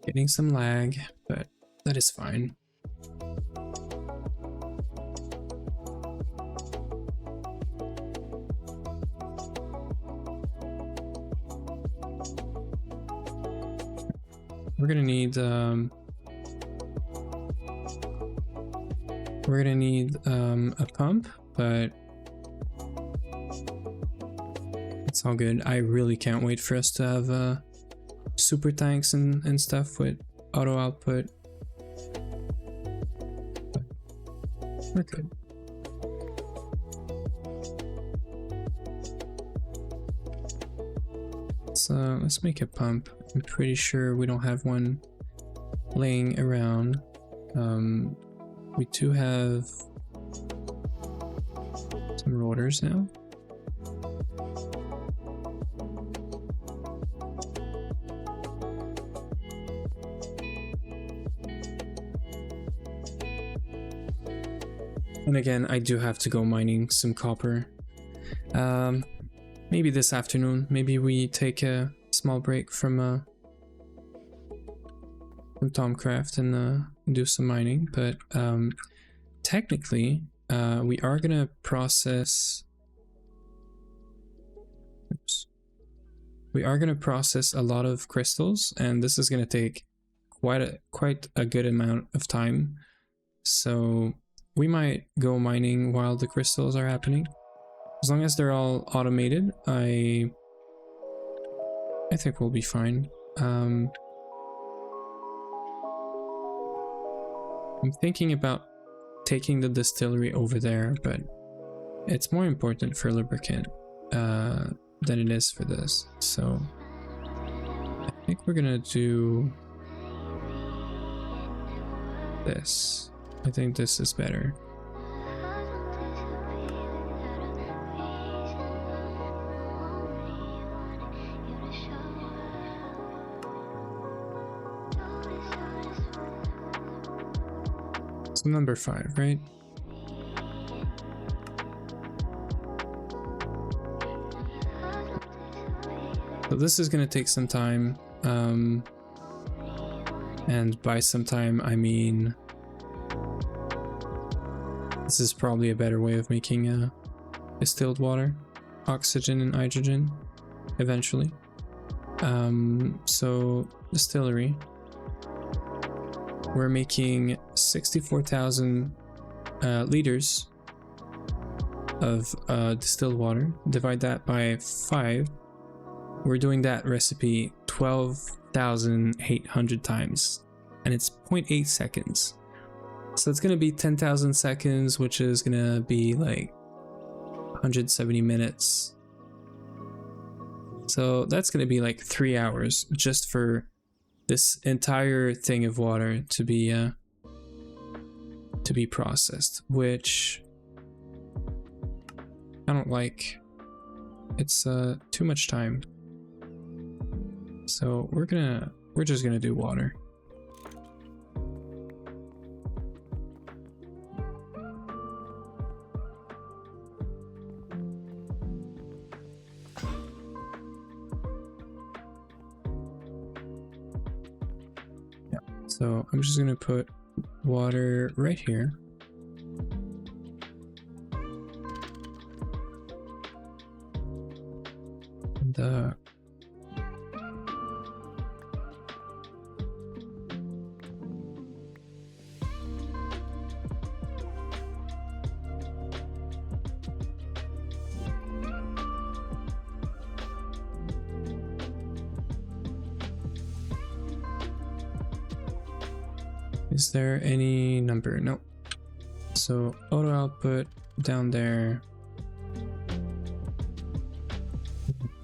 Getting some lag, but that is fine. We're gonna need a pump, but it's all good. I really can't wait for us to have super tanks and stuff with auto output. But we're good. So let's make a pump. I'm pretty sure we don't have one laying around. We do have some rotors now. And again, I do have to go mining some copper. Maybe this afternoon. Maybe we take a small break from Thaumcraft and do some mining. But technically, we are gonna process. Oops. We are gonna process a lot of crystals, and this is gonna take quite a good amount of time. So we might go mining while the crystals are happening. As long as they're all automated, I think we'll be fine. I'm thinking about taking the distillery over there, but it's more important for lubricant than it is for this. So I think we're gonna do this. I think this is better. So number 5, right? So this is going to take some time. And by some time, I mean this is probably a better way of making distilled water, oxygen and hydrogen, eventually. So distillery, we're making 64,000 liters of distilled water. Divide that by 5. We're doing that recipe 12,800 times, and it's 0.8 seconds. So it's gonna be 10,000 seconds, which is gonna be like 170 minutes. So that's going to be like 3 hours just for this entire thing of water to be processed, which I don't like. It's too much time. So we're just gonna do water. Yeah. So I'm just gonna put water right here. And is there any number? No. So auto output down there.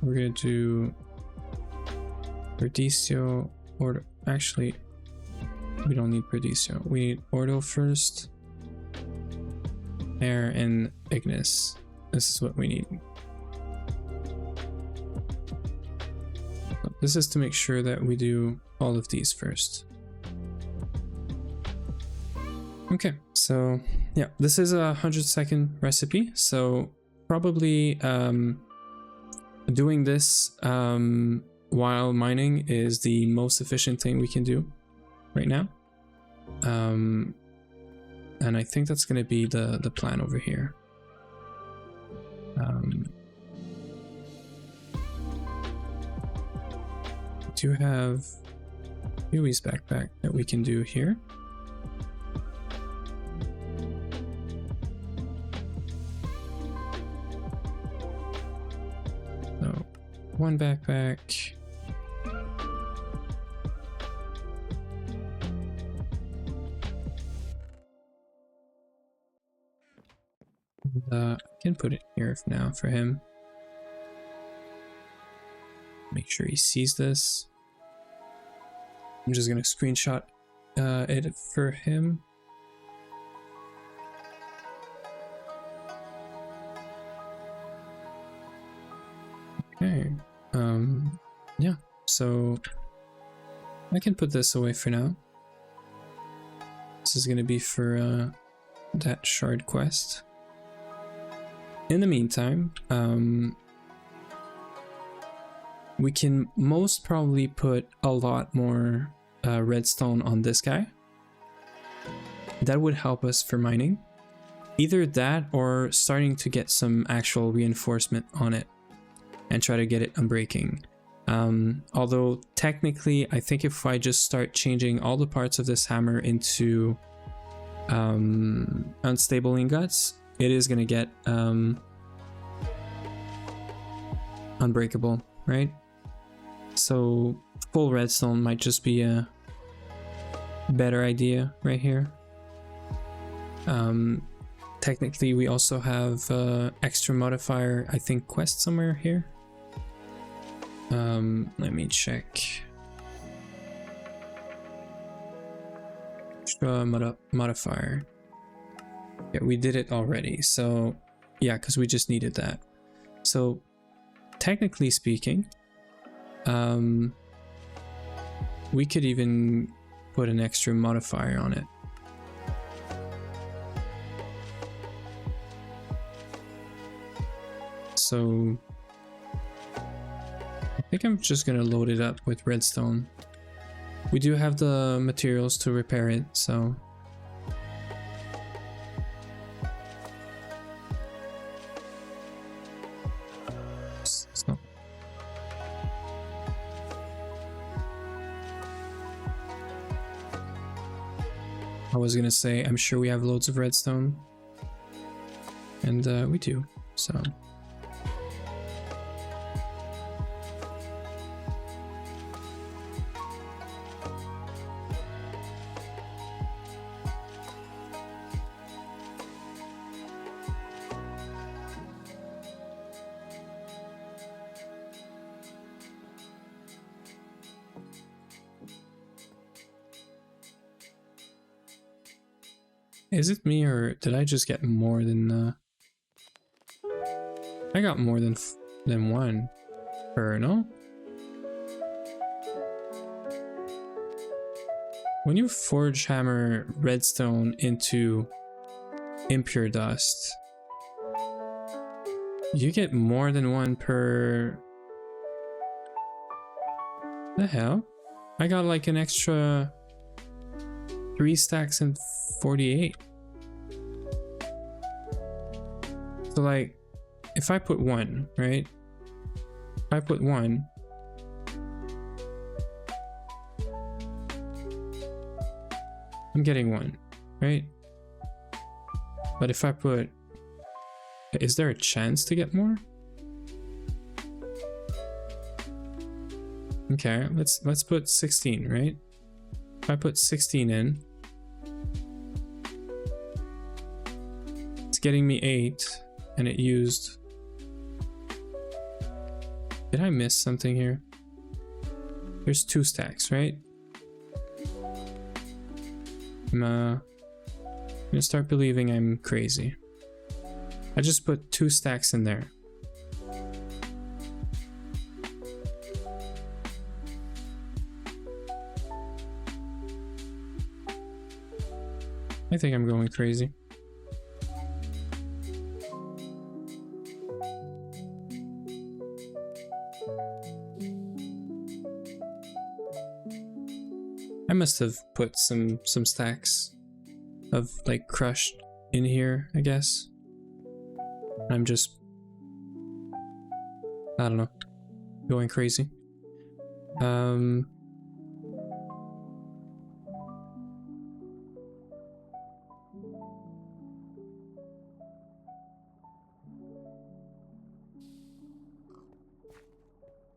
We're gonna do Perdicio, or actually, we don't need Perdicio. We need Ordo first, Air, and Ignis. This is what we need. This is to make sure that we do all of these first. Okay, so yeah, this is a 100-second recipe. So probably doing this while mining is the most efficient thing we can do right now. And I think that's going to be the plan over here. Do have Huey's backpack that we can do here. So one backpack. I can put it here for now for him. Make sure he sees this. I'm just gonna screenshot it for him. Okay. Yeah. So I can put this away for now. This is gonna be for that shard quest. In the meantime, we can most probably put a lot more redstone on this guy. That would help us for mining. Either that or starting to get some actual reinforcement on it and try to get it unbreaking. Although technically, I think if I just start changing all the parts of this hammer into unstable ingots, it is going to get unbreakable, right? So full redstone might just be a better idea right here. Technically, we also have extra modifier, I think, quest somewhere here. Let me check. Extra modifier. Yeah, we did it already. So yeah, because we just needed that. So technically speaking, we could even put an extra modifier on it. So I think I'm just gonna load it up with redstone. We do have the materials to repair it, so it's not. I was gonna say, I'm sure we have loads of redstone, and we do, so. Is it me or did I just get more than I got more than one per, no? When you forge hammer redstone into impure dust, you get more than one per... The hell? I got like an extra 3 stacks and 48. So like, if I put 1, right? If I put 1, I'm getting 1, right? But if I put... Is there a chance to get more? Okay, let's put 16, right? If I put 16 in, it's getting me 8, and it used... Did I miss something here? There's 2 stacks, right? I'm gonna start believing I'm crazy. I just put 2 stacks in there. I think I'm going crazy. I must have put some stacks of like crushed in here, I guess. I'm just, I don't know, going crazy.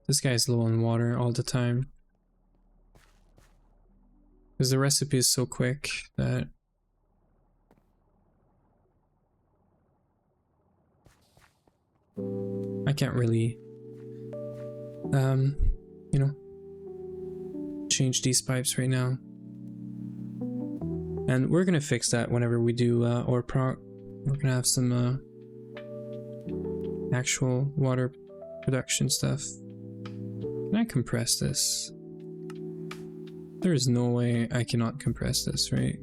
This guy's low on water all the time. Because the recipe is so quick that I can't really, you know, change these pipes right now. And we're gonna fix that whenever we do ore prog. We're gonna have some actual water production stuff. Can I compress this? There is no way I cannot compress this, right?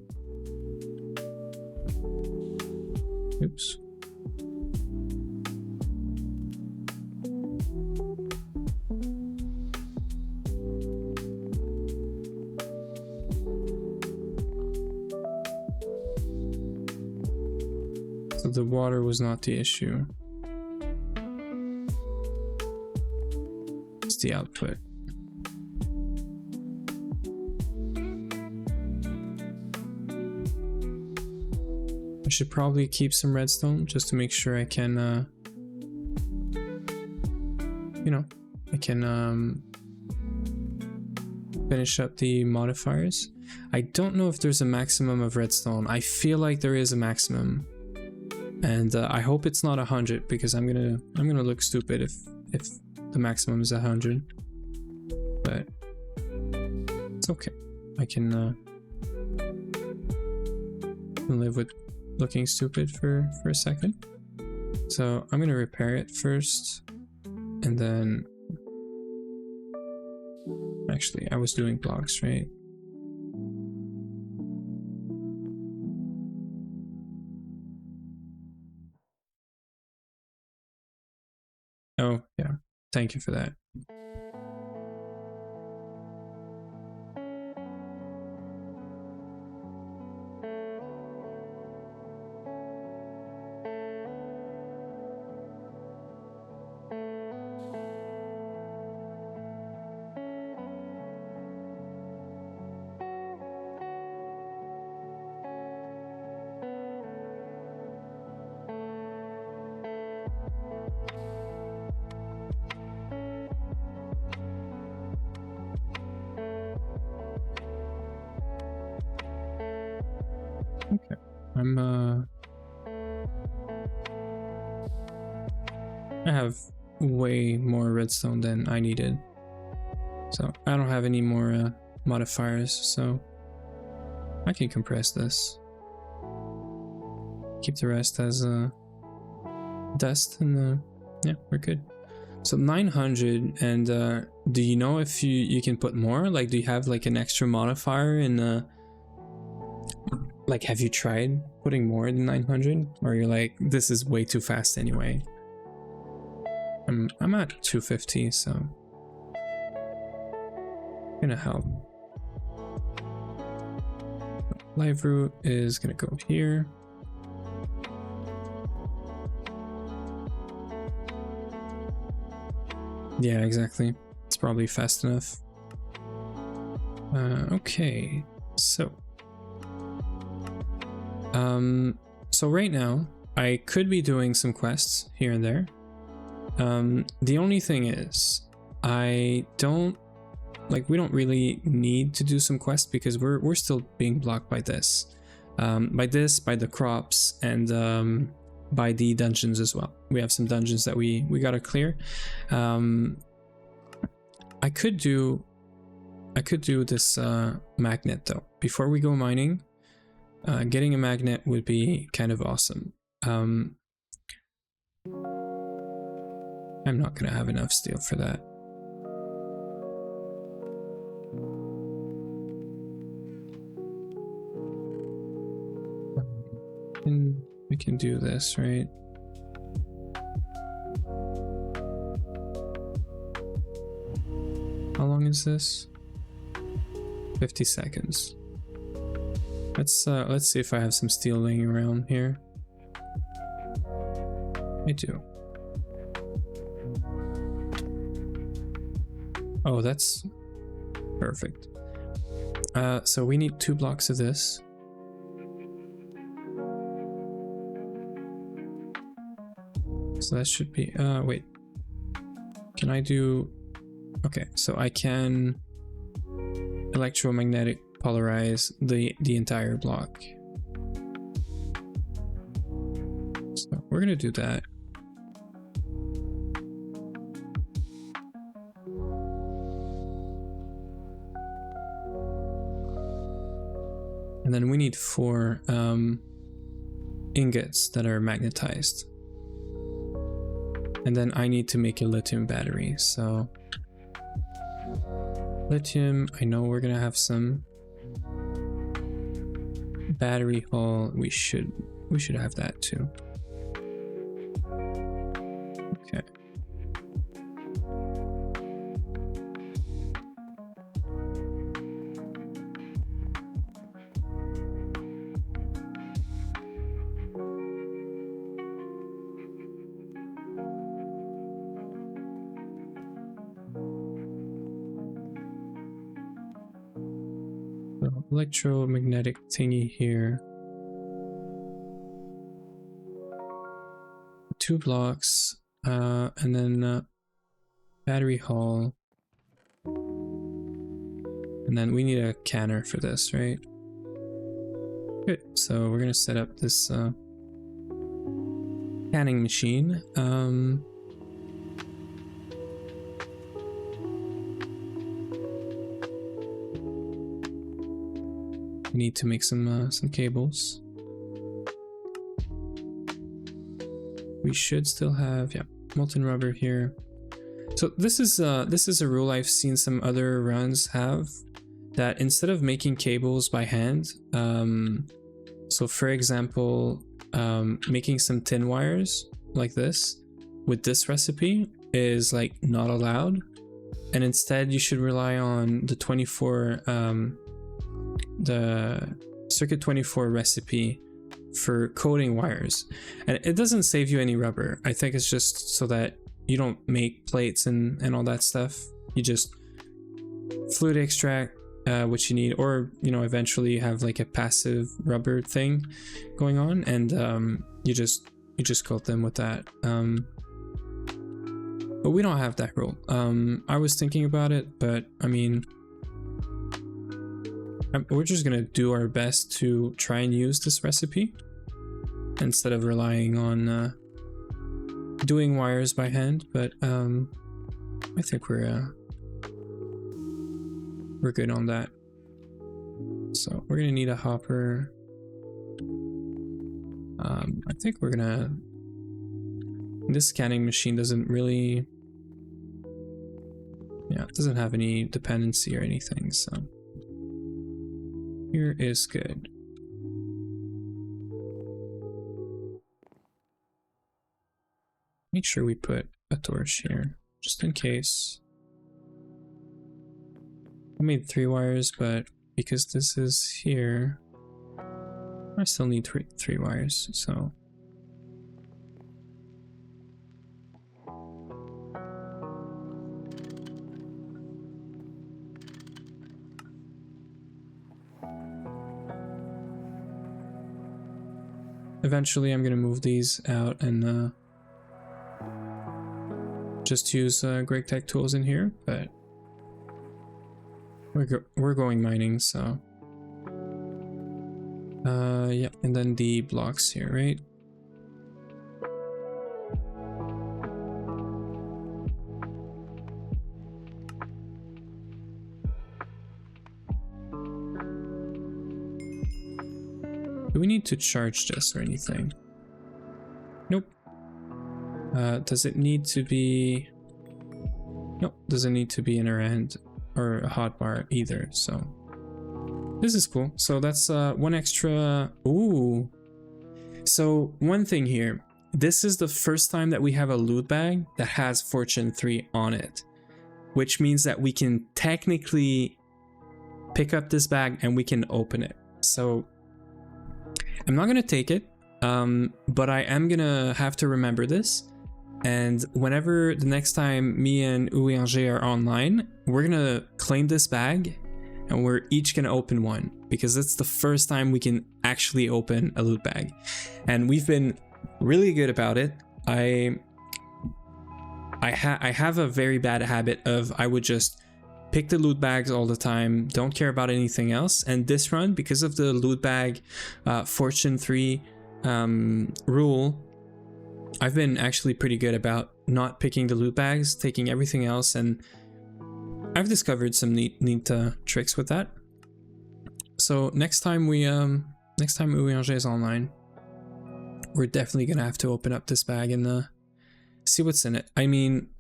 Oops. So the water was not the issue. It's the output. I should probably keep some redstone just to make sure I can, you know, I can finish up the modifiers. I don't know if there's a maximum of redstone. I feel like there is a maximum, and I hope it's not 100 because I'm gonna look stupid if the maximum is 100. But it's okay. I can live with looking stupid for a second. So I'm gonna repair it first, and then actually I was doing blocks, right? Oh yeah, thank you for that. Okay, I have way more redstone than I needed, so I don't have any more modifiers, so I can compress this. keep the rest as dust, and yeah, we're good. So 900, and do you know if you can put more? Like, do you have like an extra modifier in like, have you tried putting more than 900, or you're like, this is way too fast anyway? I'm at 250, so gonna help. Live route is gonna go here. Yeah, exactly. It's probably fast enough. Okay, so right now I could be doing some quests here and there. The only thing is, we don't really need to do some quests because we're still being blocked by this, by the crops, and by the dungeons as well. We have some dungeons that we gotta clear. I could do this magnet though. Before we go mining, getting a magnet would be kind of awesome. I'm not gonna have enough steel for that. We can do this, right? How long is this? 50 seconds. Let's see if I have some steel laying around here. I do. Oh, that's perfect. So we need 2 blocks of this. So that should be, wait. Can I do, okay, so I can electromagnetic polarize the entire block. So we're gonna do that. And then we need 4 ingots that are magnetized. And then I need to make a lithium battery, so lithium, I know we're gonna have some. Battery hull, we should have that too. Okay. Electromagnetic thingy here. 2 blocks, and then battery hull, and then we need a canner for this, right? Good. So we're gonna set up this canning machine. Need to make some cables. We should still have, yeah, molten rubber here. So this is a rule I've seen some other runs have, that instead of making cables by hand, so for example, making some tin wires like this with this recipe is like not allowed, and instead you should rely on the 24 the circuit 24 recipe for coating wires. And it doesn't save you any rubber. I think it's just so that you don't make plates and all that stuff. You just fluid extract what you need, or you know, eventually have like a passive rubber thing going on, and you just coat them with that. But we don't have that rule. I was thinking about it, but I mean, we're just gonna do our best to try and use this recipe instead of relying on doing wires by hand. But I think we're good on that. So we're gonna need a hopper. I think we're gonna... This scanning machine doesn't really... Yeah, it doesn't have any dependency or anything, so... Here is good. Make sure we put a torch here, just in case. I made 3 wires, but because this is here, I still need three wires, so... Eventually I'm gonna move these out and just use Greg Tech tools in here, but we're going mining, so yeah, and then the blocks here, right? Do we need to charge this or anything? Nope. Does it need to be... Nope, doesn't need to be in our end or a hotbar either, so... This is cool. So that's one extra... Ooh! So one thing here. This is the first time that we have a loot bag that has Fortune 3 on it. Which means that we can technically pick up this bag and we can open it. So... I'm not gonna take it, but I am gonna have to remember this, and whenever the next time me and Uwe are online, we're gonna claim this bag, and we're each gonna open one, because it's the first time we can actually open a loot bag, and we've been really good about it. I have a very bad habit of I would just pick the loot bags all the time, don't care about anything else. And this run, because of the loot bag Fortune 3 rule, I've been actually pretty good about not picking the loot bags, taking everything else, and I've discovered some neat tricks with that. So next time Uwe is online, we're definitely gonna have to open up this bag and see what's in it. I mean,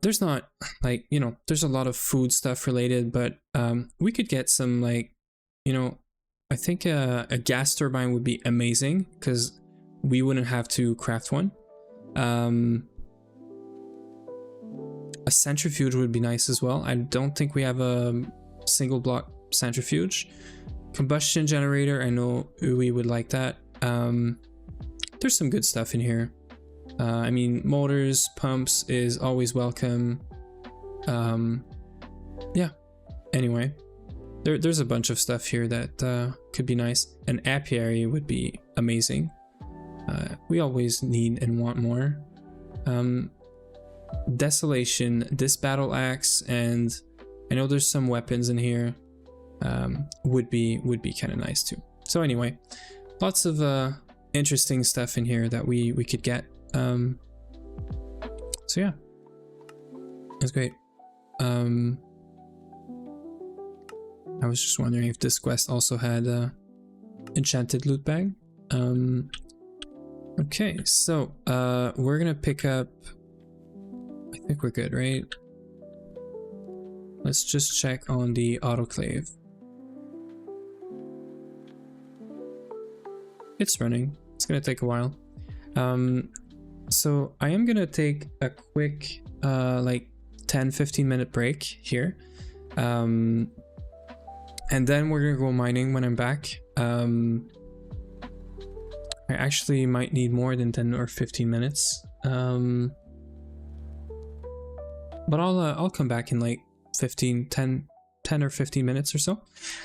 there's not, like, you know, there's a lot of food stuff related, but we could get some, like, you know, I think a gas turbine would be amazing because we wouldn't have to craft one. A centrifuge would be nice as well. I don't think we have a single block centrifuge. Combustion generator, I know Uwe would like that. There's some good stuff in here. I mean, motors, pumps is always welcome. Yeah, anyway, there's a bunch of stuff here that could be nice. An apiary would be amazing. We always need and want more. Desolation, this battle axe, and I know there's some weapons in here. Would be kind of nice too. So anyway, lots of interesting stuff in here that we could get. So yeah, that's great. I was just wondering if this quest also had a enchanted loot bag. Okay, so we're gonna pick up, I think we're good, right? Let's just check on the autoclave. It's running. It's gonna take a while. So I am gonna take a quick like 10-15 minute break here, and then we're gonna go mining when I'm back. I actually might need more than 10 or 15 minutes, but I'll come back in like 10 or 15 minutes or so.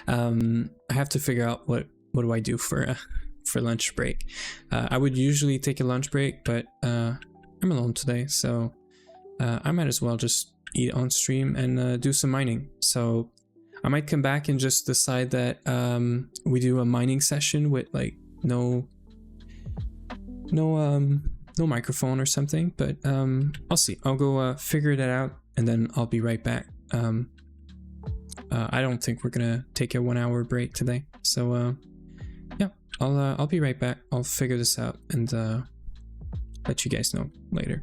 I have to figure out what do I do for lunch break. I would usually take a lunch break, but I'm alone today, so I might as well just eat on stream and do some mining. So I might come back and just decide that we do a mining session with like no microphone or something, but I'll see. I'll go figure that out and then I'll be right back. I don't think we're gonna take a 1 hour break today, so yeah, I'll be right back. I'll figure this out and let you guys know later.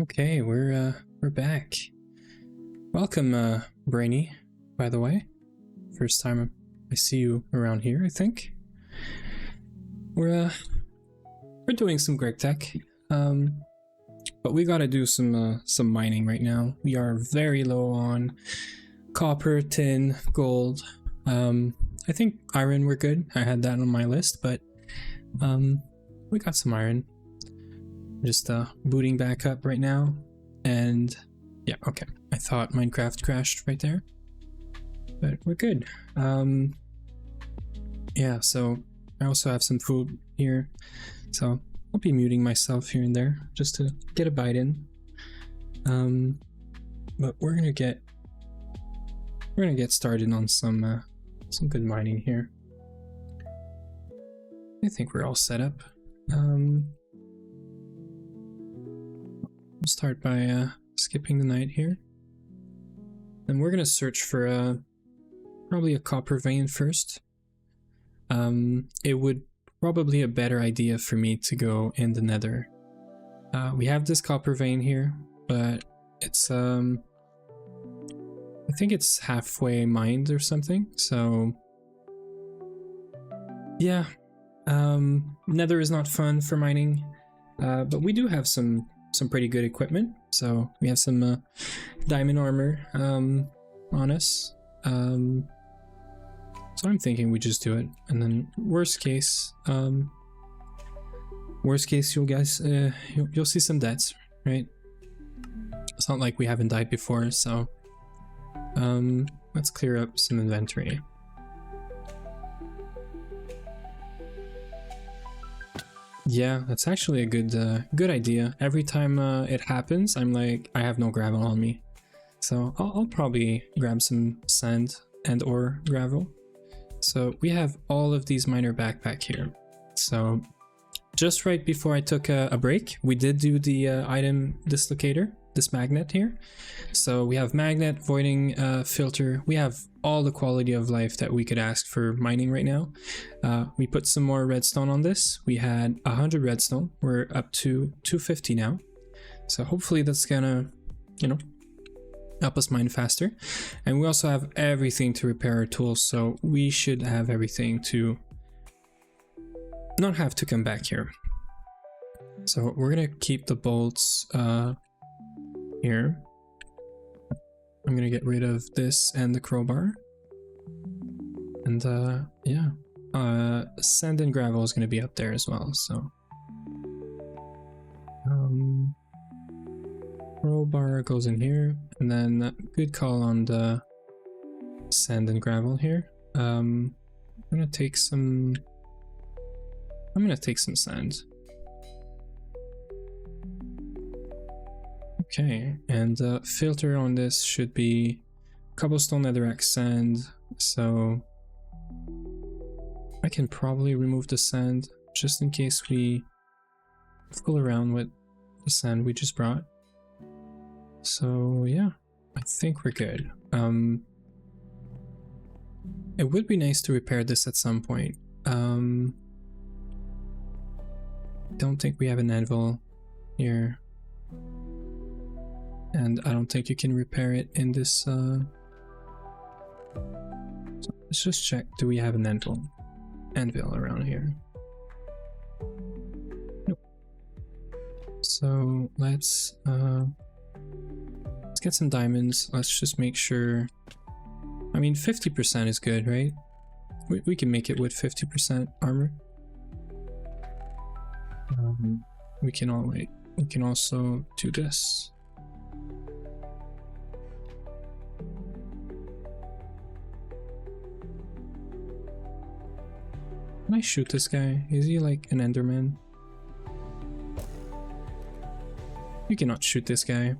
Okay, we're back. Welcome, Brainy, by the way. First time I see you around here, I think. We're we're doing some Greg Tech. But we gotta do some mining right now. We are very low on copper, tin, gold. I think iron we're good. I had that on my list, but we got some iron. Just booting back up right now, and yeah, okay. I thought Minecraft crashed right there, but we're good. Yeah, so I also have some food here, so I'll be muting myself here and there just to get a bite in. But we're gonna get started on some good mining here. I think we're all set up. We'll start by skipping the night here. And we're gonna search for probably a copper vein first. It would probably a better idea for me to go in the nether. We have this copper vein here, but it's I think it's halfway mined or something, so yeah. Nether is not fun for mining, but we do have some pretty good equipment. So we have some diamond armor on us. So I'm thinking we just do it, and then worst case you guys you'll see some deaths, right? It's not like we haven't died before, so let's clear up some inventory. Yeah, that's actually a good idea. Every time it happens, I'm like, I have no gravel on me, so I'll probably grab some sand and or gravel. So we have all of these miner backpack here. So just right before I took a break, we did do the item dislocator, this magnet here. So we have magnet, voiding filter. We have all the quality of life that we could ask for mining right now. We put some more redstone on this. We had 100 redstone. We're up to 250 now. So hopefully that's gonna, you know, help us mine faster. And we also have everything to repair our tools, so we should have everything to not have to come back here. So we're gonna keep the bolts here. I'm gonna get rid of this and the crowbar, and yeah, sand and gravel is gonna be up there as well. So crowbar goes in here, and then good call on the sand and gravel here. I'm gonna take some sand. Okay, and filter on this should be cobblestone, netherrack, sand. So I can probably remove the sand just in case we fool around with the sand we just brought. So yeah, I think we're good. It would be nice to repair this at some point. Don't think we have an anvil here, and I don't think you can repair it in this. So let's just check. Do we have an anvil around here? Nope. So let's get some diamonds. Let's just make sure. I mean, 50% is good, right? We can make it with 50% armor. We can also do this. Can I shoot this guy? Is he like an Enderman? You cannot shoot this guy.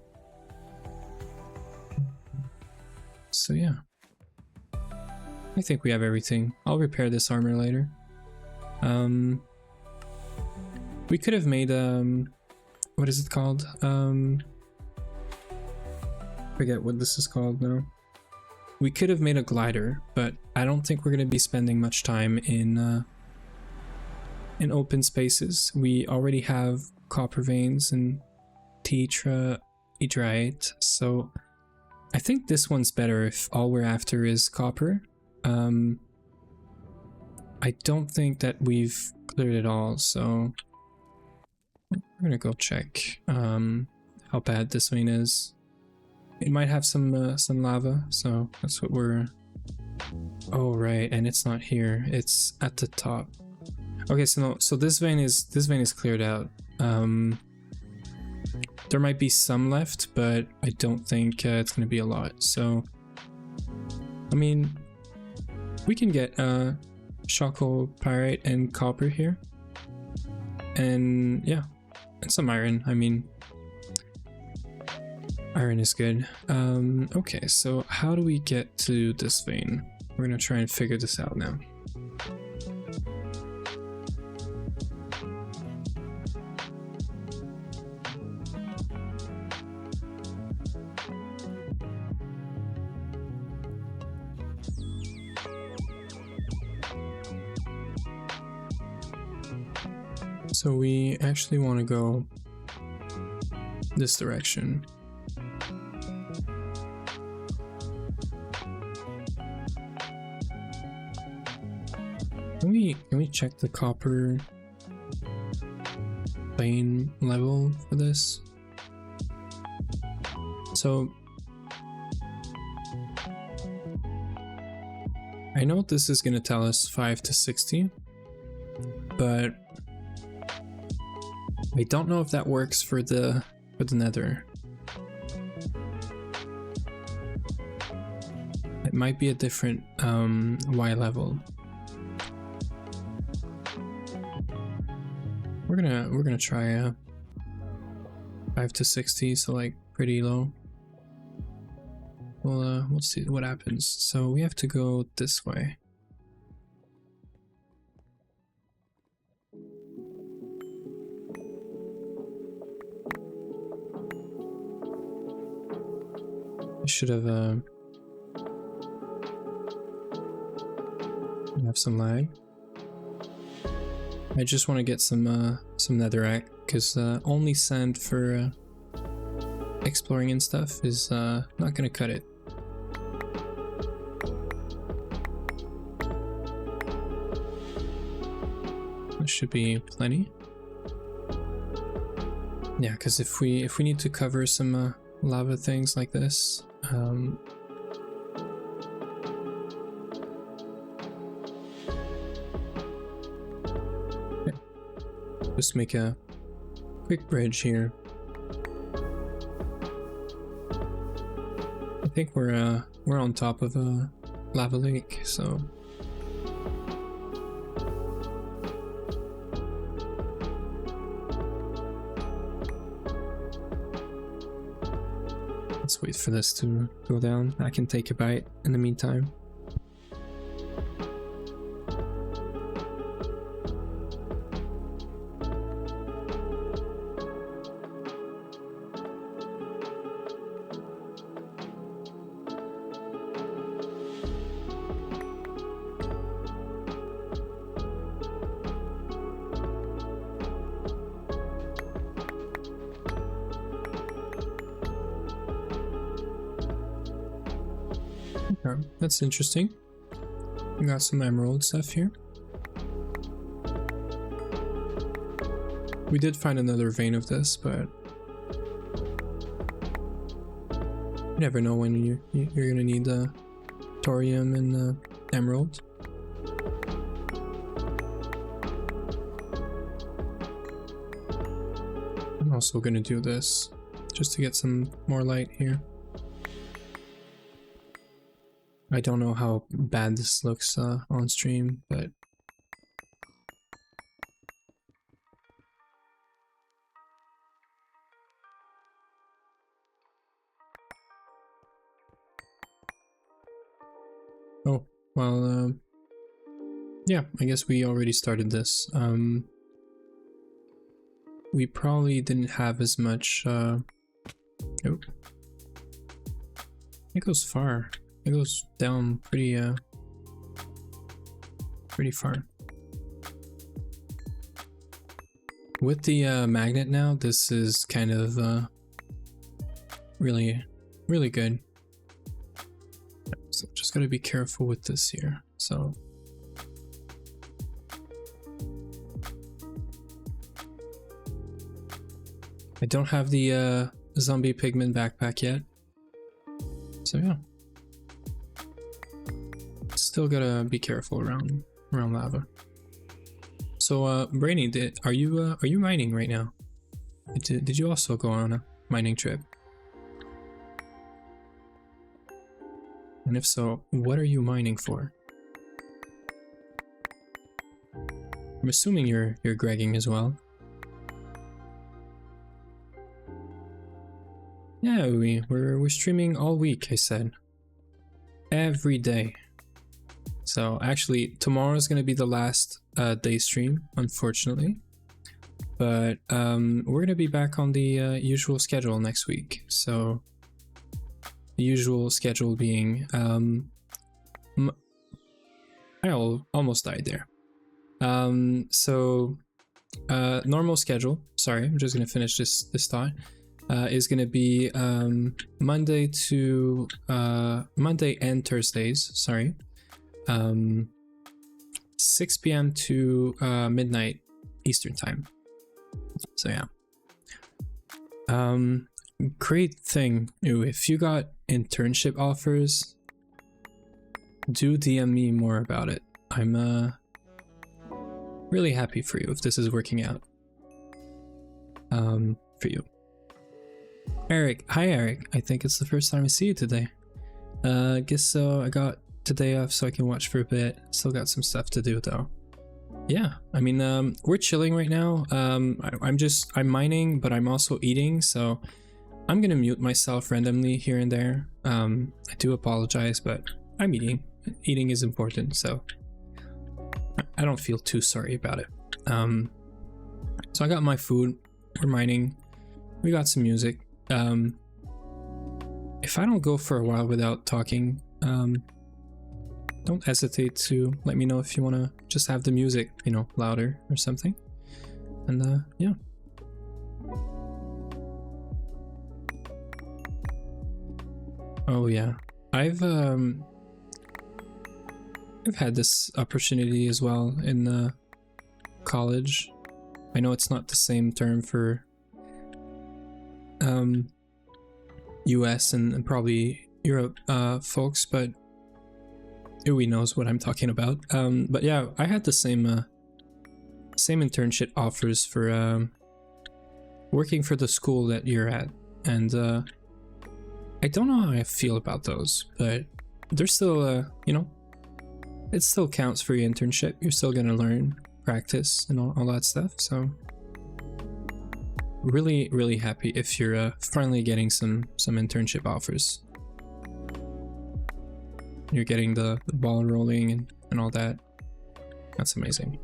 So yeah, I think we have everything. I'll repair this armor later. We could have made what is it called? Forget what this is called now. We could have made a glider, but I don't think we're gonna be spending much time in open spaces. We already have copper veins and tetrahedrite, so I think this one's better if all we're after is copper. I don't think that we've cleared it all, so We're gonna go check how bad this vein is. It might have some lava, so that's what we're... Oh right, and it's not here. It's at the top. Okay, so no, so this vein is cleared out. There might be some left, but I don't think it's gonna be a lot. So, I mean, we can get charcoal, pyrite, and copper here, and yeah, and some iron. I mean, iron is good. Okay, so how do we get to this vein? We're gonna try and figure this out now. So we actually want to go this direction. Can we check the copper vein level for this? So I know this is going to tell us 5 to 60, but I don't know if that works for the nether. It might be a different Y level. We're gonna try 5 to 60, so like pretty low. We'll see what happens. So we have to go this way. I should have some lag. I just want to get some netherrack, because only sand for exploring and stuff is not gonna cut it. That should be plenty. Yeah, because if we need to cover some lava things like this, just make a quick bridge here. I think we're on top of a lava lake, so let's wait for this to go down. I can take a bite in the meantime. Okay, that's interesting. We got some emerald stuff here. We did find another vein of this, but you never know when you're gonna need the thorium and the emerald. I'm also gonna do this just to get some more light here. I don't know how bad this looks on stream, but oh, well, yeah, I guess we already started this. We probably didn't have as much, oh, it goes far. It goes down pretty far. With the magnet now, this is kind of really good. So just gotta be careful with this here. So I don't have the zombie pigment backpack yet. So yeah. Still gotta be careful around lava. So Brainy, are you mining right now? Did you also go on a mining trip? And if so, what are you mining for? I'm assuming you're gregging as well. Yeah, we're streaming all week, I said. Every day. So actually, tomorrow's gonna be the last day stream, unfortunately. But we're gonna be back on the usual schedule next week. So the usual schedule being I almost died there. So normal schedule. Sorry, I'm just gonna finish this thought. Is gonna be Monday and Thursdays. Sorry. 6 p.m. to midnight Eastern time. So yeah. Great thing. If you got internship offers, do DM me more about it. I'm really happy for you if this is working out. For you. Eric, hi Eric. I think it's the first time I see you today. Guess so. I got today off so I can watch for a bit. Still got some stuff to do though. Yeah, I mean, we're chilling right now. I'm mining, but I'm also eating, so I'm gonna mute myself randomly here and there. I do apologize, but I'm eating. Eating is important, so I don't feel too sorry about it. So I got my food. We're mining. We got some music. If I don't go for a while without talking, don't hesitate to let me know if you want to just have the music, you know, louder or something. And yeah. Oh yeah, I've had this opportunity as well in college. I know it's not the same term for US and probably Europe folks, but Uwe knows what I'm talking about. But yeah, I had the same internship offers for working for the school that you're at, and I don't know how I feel about those, but they're still you know, it still counts for your internship. You're still gonna learn, practice, and all that stuff. So really happy if you're finally getting some internship offers. You're getting the ball rolling and all that. That's amazing.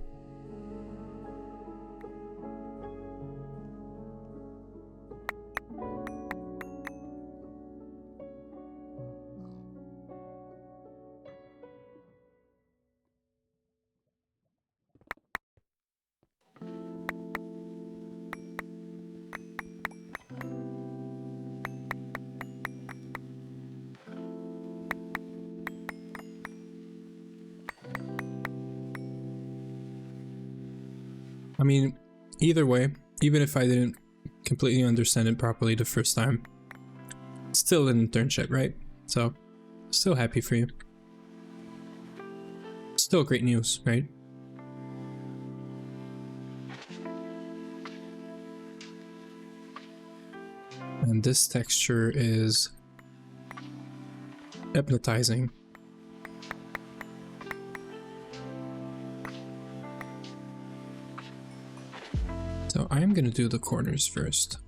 I mean, either way, even if I didn't completely understand it properly the first time, still an internship, right? So, still happy for you. Still great news, right? And this texture is hypnotizing. So I am gonna do the corners first.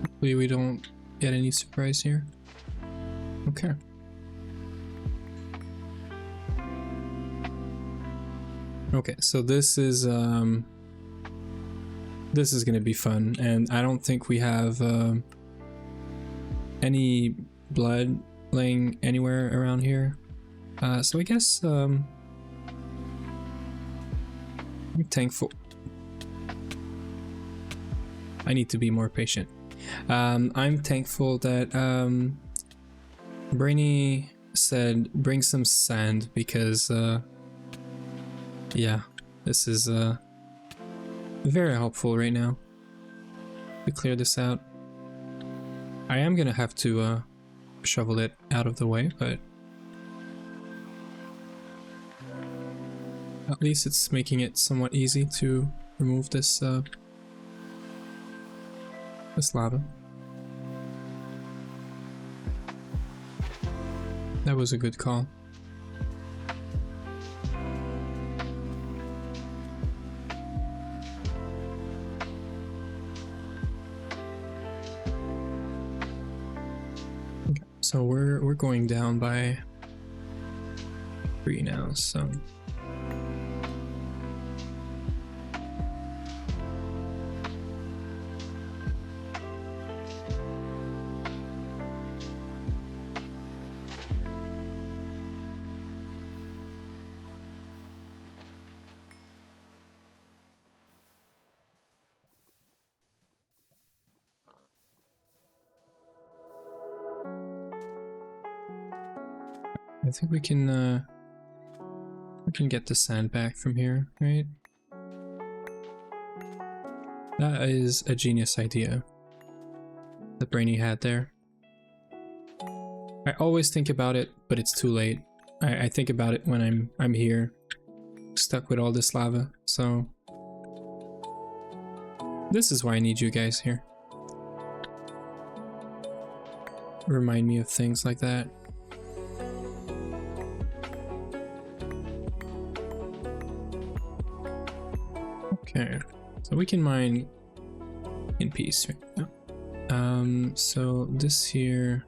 Hopefully we don't get any surprise here. Okay. Okay, so this is gonna be fun, and I don't think we have any blood laying anywhere around here. So I guess I'm thankful. I need to be more patient. I'm thankful that Brainy said bring some sand because yeah, this is very helpful right now to clear this out. I am gonna have to shovel it out of the way, but at least it's making it somewhat easy to remove this this lava. That was a good call. Okay, so we're going down by 3 now, so I think we can get the sand back from here, right? That is a genius idea that Brainy had there. I always think about it, but it's too late. I think about it when I'm here, stuck with all this lava, so this is why I need you guys here. Remind me of things like that. Okay, so we can mine in peace right now. So this here,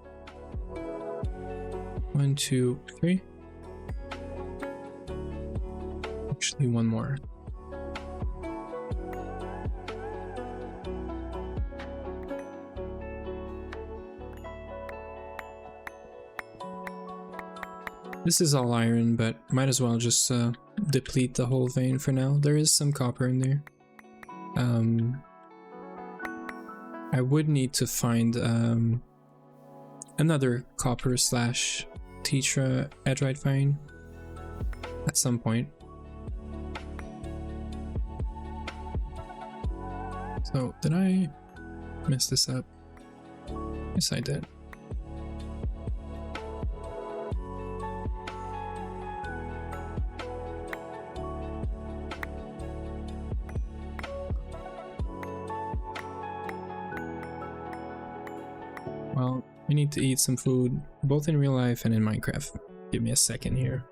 1, 2, 3. Actually, one more. This is all iron, but might as well just deplete the whole vein for now. There is some copper in there. I would need to find another copper / tetra edrite vein at some point. So did I mess this up? Yes, I did. Well, we need to eat some food, both in real life and in Minecraft. Give me a second here.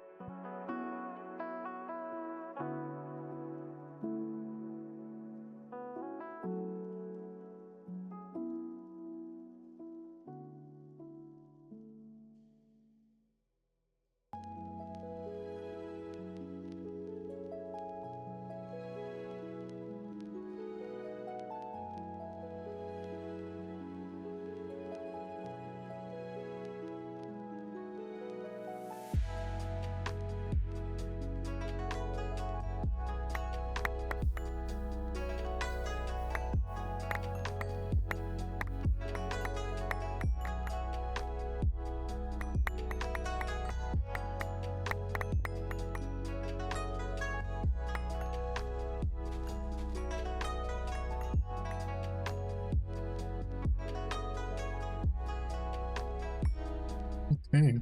Okay.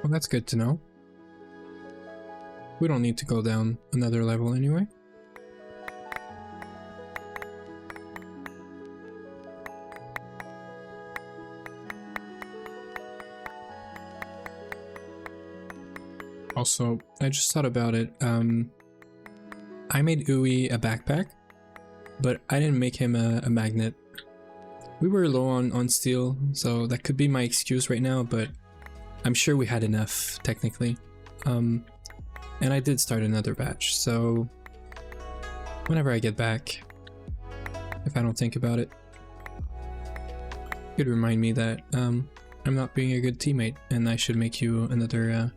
Well, that's good to know. We don't need to go down another level anyway. Also, I just thought about it. I made Uwe a backpack, but I didn't make him a magnet. We were low on steel, so that could be my excuse right now, but I'm sure we had enough, technically. And I did start another batch, so whenever I get back, if I don't think about it, it could remind me that I'm not being a good teammate, and I should make you another,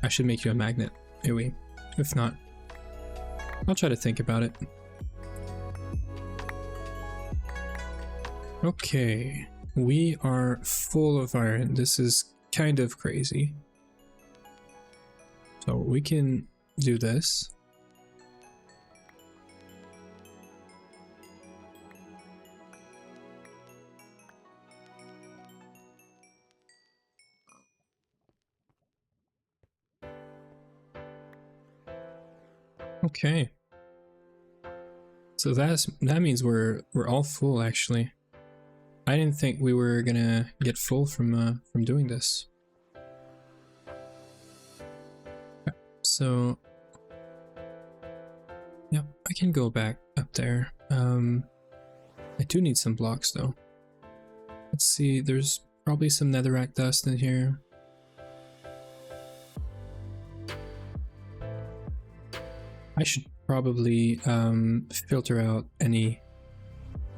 I should make you a magnet, maybe. If not, I'll try to think about it. Okay, we are full of iron. This is kind of crazy. So we can do this. Okay. So that means we're all full actually. I didn't think we were gonna get full from doing this. Okay, so yeah, I can go back up there. I do need some blocks though. Let's see, there's probably some netherrack dust in here. I should probably filter out any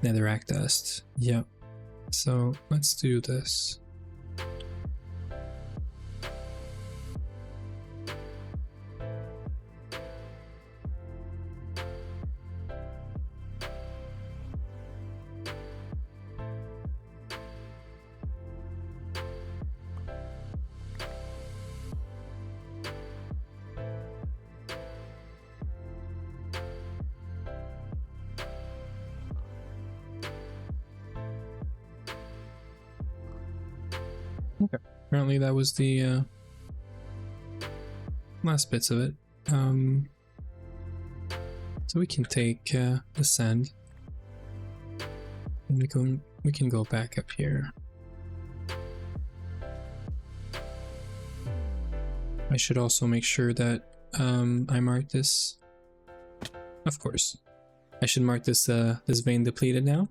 netherrack dust. Yep. So let's do this. Okay. Apparently that was the last bits of it. So we can take the sand, and we can go back up here. I should also make sure that I mark this. Of course, I should mark this this vein depleted now.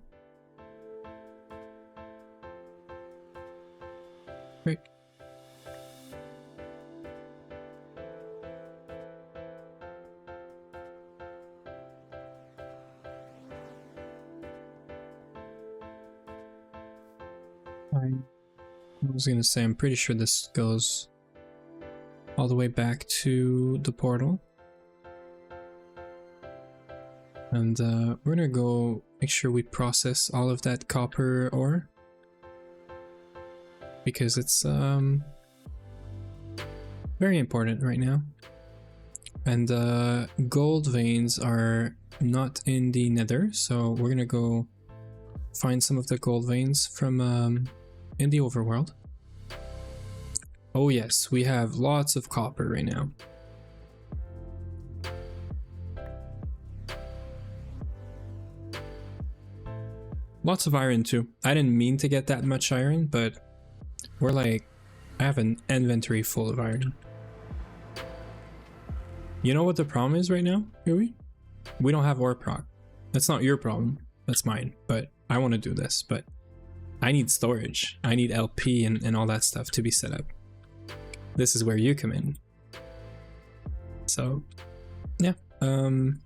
Great. I was gonna say, I'm pretty sure this goes all the way back to the portal. And we're gonna go make sure we process all of that copper ore, because it's very important right now. And gold veins are not in the nether, so we're gonna go find some of the gold veins from in the overworld. Oh yes, we have lots of copper right now. Lots of iron too. I didn't mean to get that much iron, but we're like, I have an inventory full of iron. You know what the problem is right now, Huey? We don't have ore proc. That's not your problem, that's mine. But I want to do this, but I need storage. I need LP and all that stuff to be set up. This is where you come in. So, yeah. I'm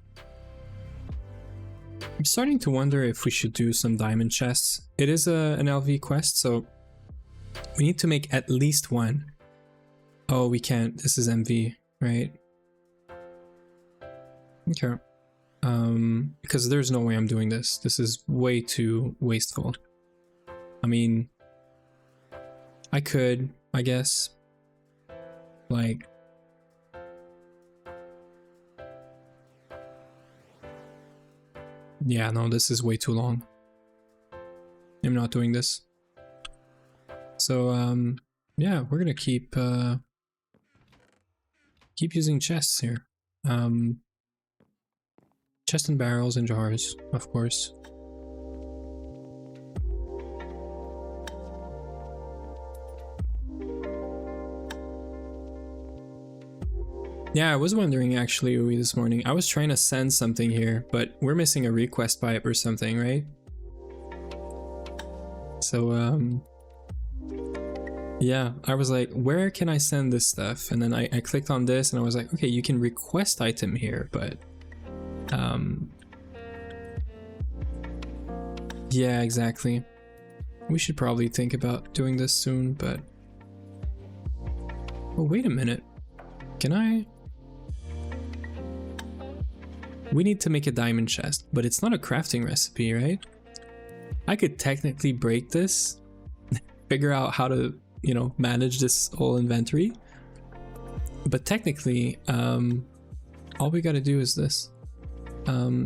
starting to wonder if we should do some diamond chests. It is an LV quest, so we need to make at least one. Oh, we can't. This is MV, right? Okay. Because there's no way I'm doing this. This is way too wasteful. I mean, I could, I guess. Like, yeah, no, this is way too long. I'm not doing this. So, yeah, we're gonna keep using chests here. Chest and barrels and jars, of course. Yeah, I was wondering actually this morning. I was trying to send something here, but we're missing a request pipe or something, right? So, yeah, I was like, where can I send this stuff? And then I clicked on this and I was like, okay, you can request item here, but yeah, exactly. We should probably think about doing this soon, but... Oh, wait a minute. Can I... We need to make a diamond chest, but it's not a crafting recipe, right? I could technically break this, figure out how to, you know, manage this whole inventory. But technically, all we gotta do is this.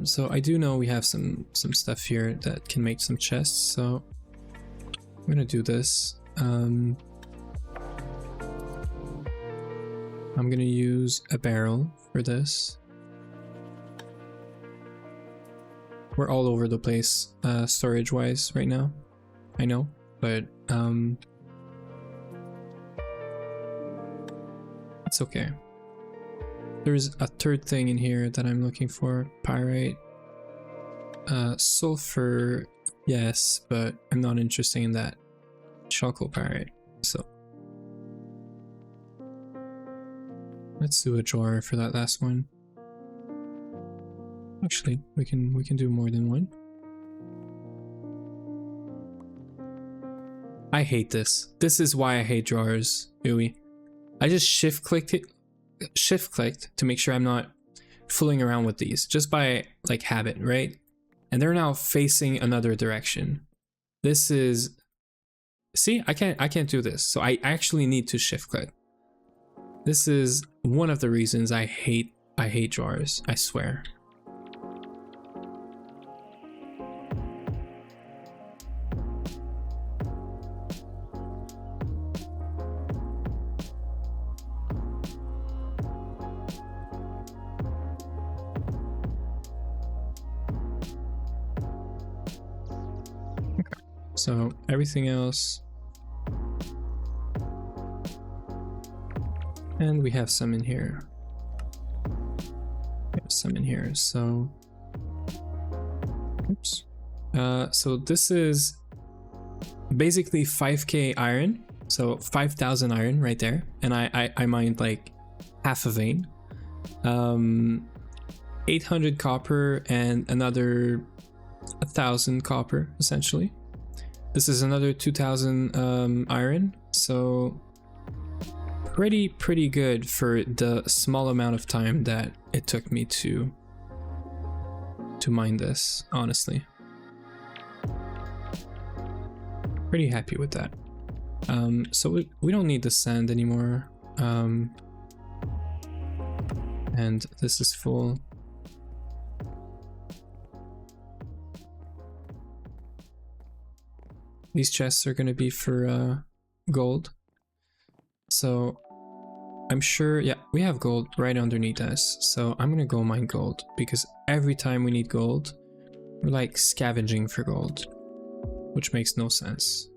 So I do know we have some stuff here that can make some chests, so I'm gonna do this. I'm gonna use a barrel for this. We're all over the place, storage wise right now. I know, but it's okay. There's a third thing in here that I'm looking for. Pyrite. Sulfur, yes, but I'm not interested in that. Chalcopyrite. So let's do a drawer for that last one. Actually, we can do more than one. I hate this. This is why I hate drawers, Yui. I just shift clicked to make sure I'm not fooling around with these, just by like habit, right? And they're now facing another direction. This is, see, I can't do this, so I actually need to shift click. This is one of the reasons I hate drawers, I swear. So everything else, and we have some in here. We have some in here. So, oops. So this is basically 5k iron, so 5,000 iron right there, and I mined like half a vein. 800 copper and another 1,000 copper essentially. This is another 2,000 iron, so pretty good for the small amount of time that it took me to mine this, honestly. Pretty happy with that. So we don't need the sand anymore, and this is full. These chests are going to be for gold. So I'm sure, yeah, we have gold right underneath us. So I'm going to go mine gold, because every time we need gold, we're like scavenging for gold, which makes no sense.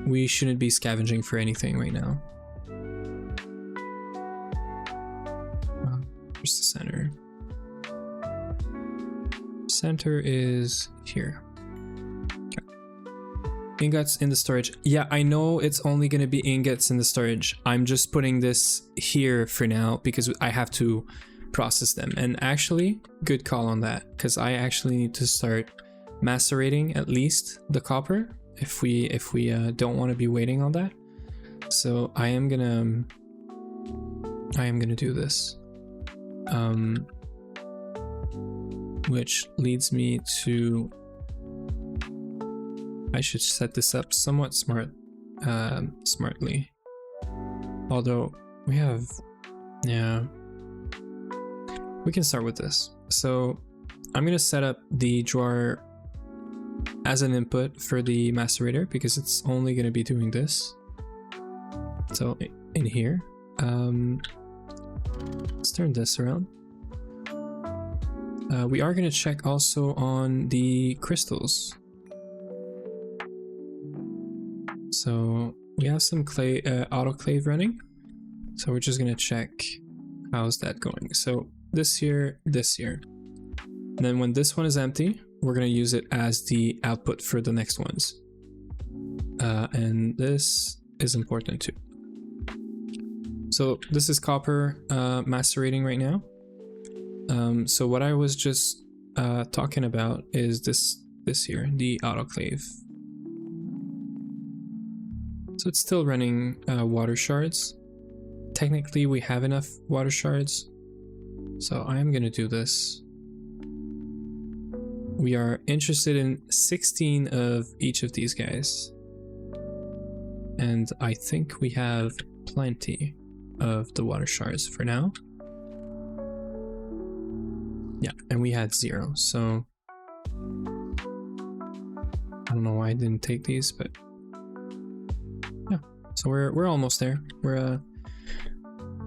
We shouldn't be scavenging for anything right now. Where's the center? Center is here. Ingots in the storage. Yeah, I know it's only going to be ingots in the storage. I'm just putting this here for now because I have to process them. And actually, good call on that, because I actually need to start macerating at least the copper if we don't want to be waiting on that. So I am gonna do this, which leads me to, I should set this up somewhat smartly. Although we have, yeah, we can start with this. So I'm gonna set up the drawer as an input for the macerator because it's only gonna be doing this. So in here, let's turn this around. We are gonna check also on the crystals. So we have some clay autoclave running, so we're just gonna check how's that going. So this here, and then when this one is empty, we're gonna use it as the output for the next ones, and this is important too. So this is copper macerating right now. So what I was just talking about is this here, the autoclave. So it's still running water shards. Technically we have enough water shards, so I'm gonna do this. We are interested in 16 of each of these guys, and I think we have plenty of the water shards for now. Yeah, and we had 0, so I don't know why I didn't take these, but yeah. So we're almost there. We're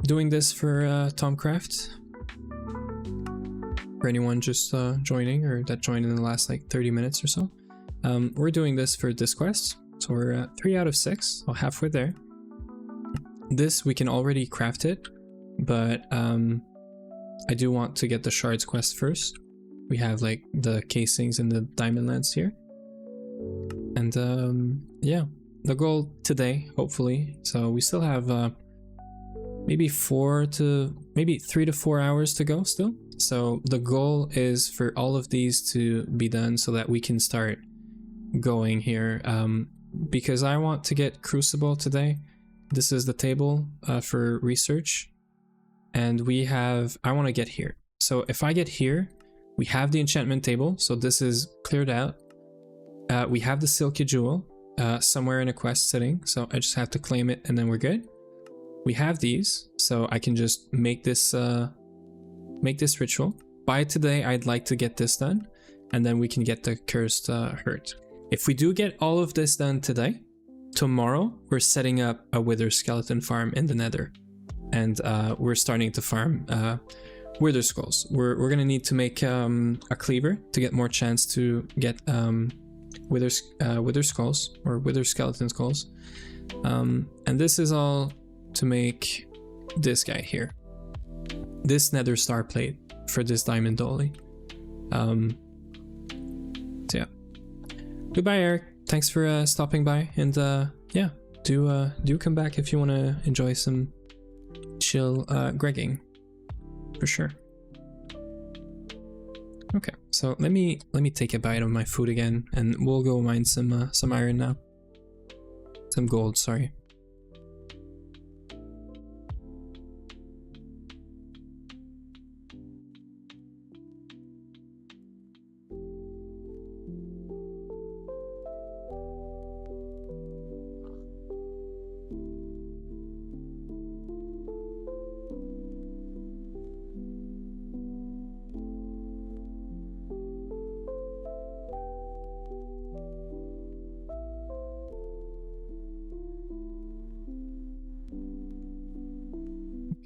doing this for Thaumcraft. For anyone just joining or that joined in the last like 30 minutes or so, we're doing this for this quest. So we're at 3 out of 6, so halfway there. This we can already craft it, but I do want to get the shards quest first. We have like the casings and the diamond lance here, and yeah, the goal today, hopefully. So we still have maybe 3 to 4 hours to go still. So the goal is for all of these to be done so that we can start going here, because I want to get Crucible today. This is the table for research, and I want to get here. So if I get here, we have the enchantment table, so this is cleared out. We have the Silky Jewel somewhere in a quest setting, so I just have to claim it and then we're good. We have these, so I can just make this ritual. By today, I'd like to get this done, and then we can get the cursed hurt. If we do get all of this done today, tomorrow we're setting up a wither skeleton farm in the nether, and we're starting to farm wither skulls. We're gonna need to make a cleaver to get more chance to get wither skulls or wither skeleton skulls, and this is all to make this guy here, this nether star plate for this diamond dolly. So yeah, goodbye Eric, thanks for stopping by, and yeah, do come back if you want to enjoy some chill gregging for sure. Okay, so let me take a bite of my food again, and we'll go mine some iron now, some gold, sorry.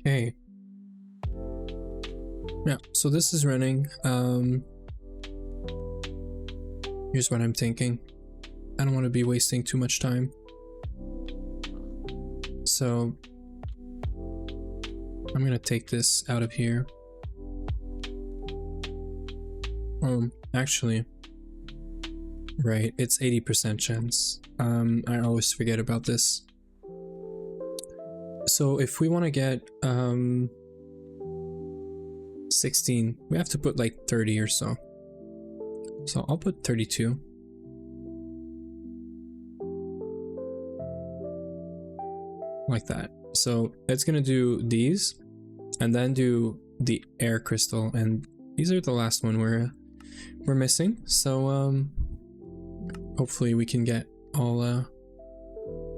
Okay. Yeah, so this is running. Here's what I'm thinking. I don't want to be wasting too much time. So I'm gonna take this out of here. Actually, right, it's 80% chance. I always forget about this. So if we want to get 16, we have to put like 30 or so. So I'll put 32. Like that. So it's gonna do these, and then do the air crystal, and these are the last one we're missing. So hopefully we can get all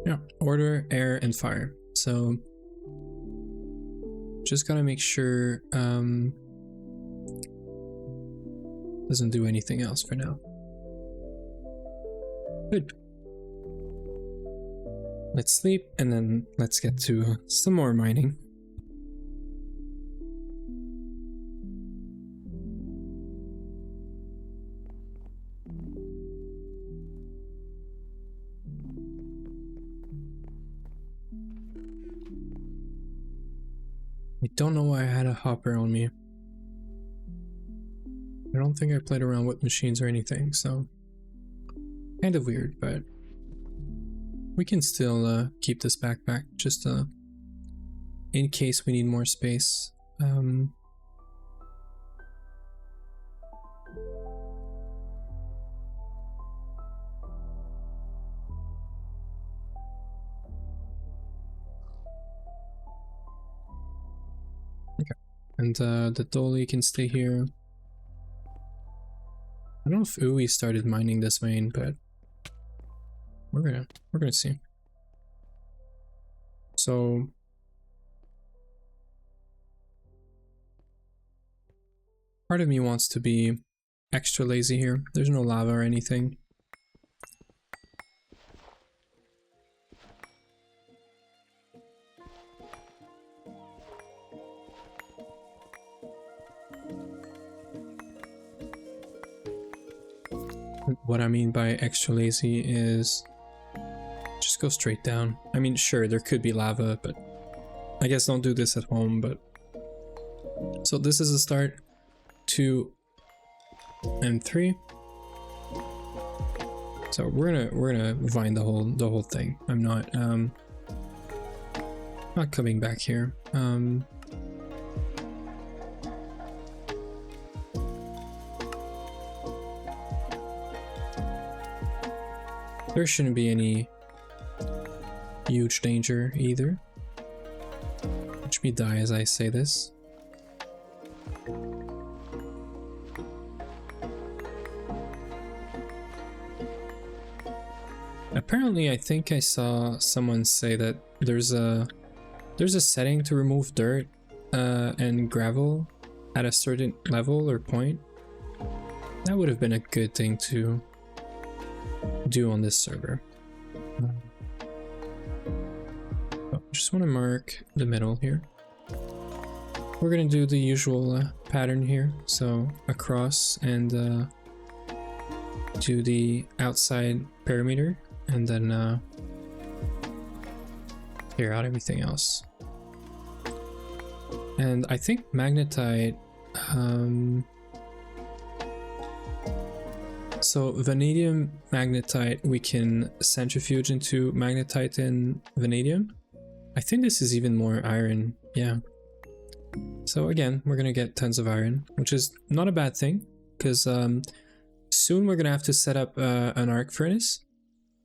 yeah, order, air, and fire. So just gotta make sure doesn't do anything else for now. Good. Let's sleep, and then let's get to some more mining. I don't know why I had a hopper on me. I don't think I played around with machines or anything, so kind of weird, but we can still keep this backpack just in case we need more space. And the dolly can stay here. I don't know if Ui started mining this vein, but we're gonna see. So part of me wants to be extra lazy here. There's no lava or anything. What I mean by extra lazy is just go straight down. I mean, sure, there could be lava, but I guess don't do this at home. But so this is the start. 2 and 3. So we're gonna vine the whole thing. I'm not coming back here. There shouldn't be any huge danger either. Watch me die as I say this. Apparently, I think I saw someone say that there's a setting to remove dirt and gravel at a certain level or point. That would have been a good thing to do on this server. Just want to mark the middle here. We're gonna do the usual pattern here, so across and do the outside perimeter, and then clear out everything else. And I think magnetite, so vanadium magnetite we can centrifuge into magnetite and vanadium. I think this is even more iron, yeah. So again, we're gonna get tons of iron, which is not a bad thing, because soon we're gonna have to set up an arc furnace.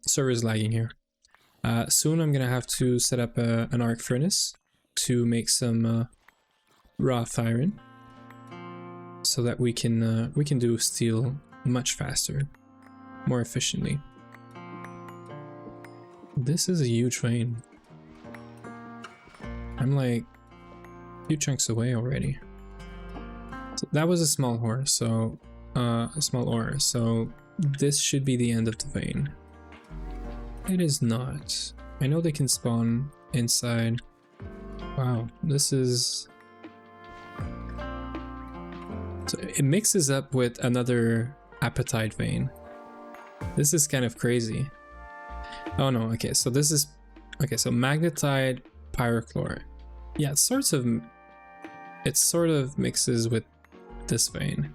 Server is lagging here. Soon I'm gonna have to set up an arc furnace to make some rough iron, so that we can do steel much faster, more efficiently. This is a huge vein. I'm like a few chunks away already. So that was a small ore, so this should be the end of the vein. It is not. I know they can spawn inside. Wow, this is... So it mixes up with another apatite vein. This is kind of crazy. Oh no, okay, so this is... Okay, so magnetite, pyrochlorite. Yeah, it sort of mixes with this vein.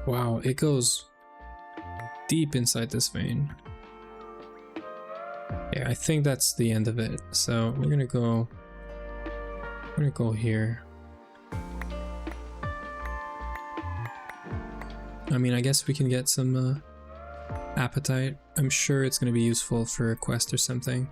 Wow, it goes deep inside this vein. Yeah, I think that's the end of it. So we're gonna go here. I mean, I guess we can get some apatite. I'm sure it's gonna be useful for a quest or something.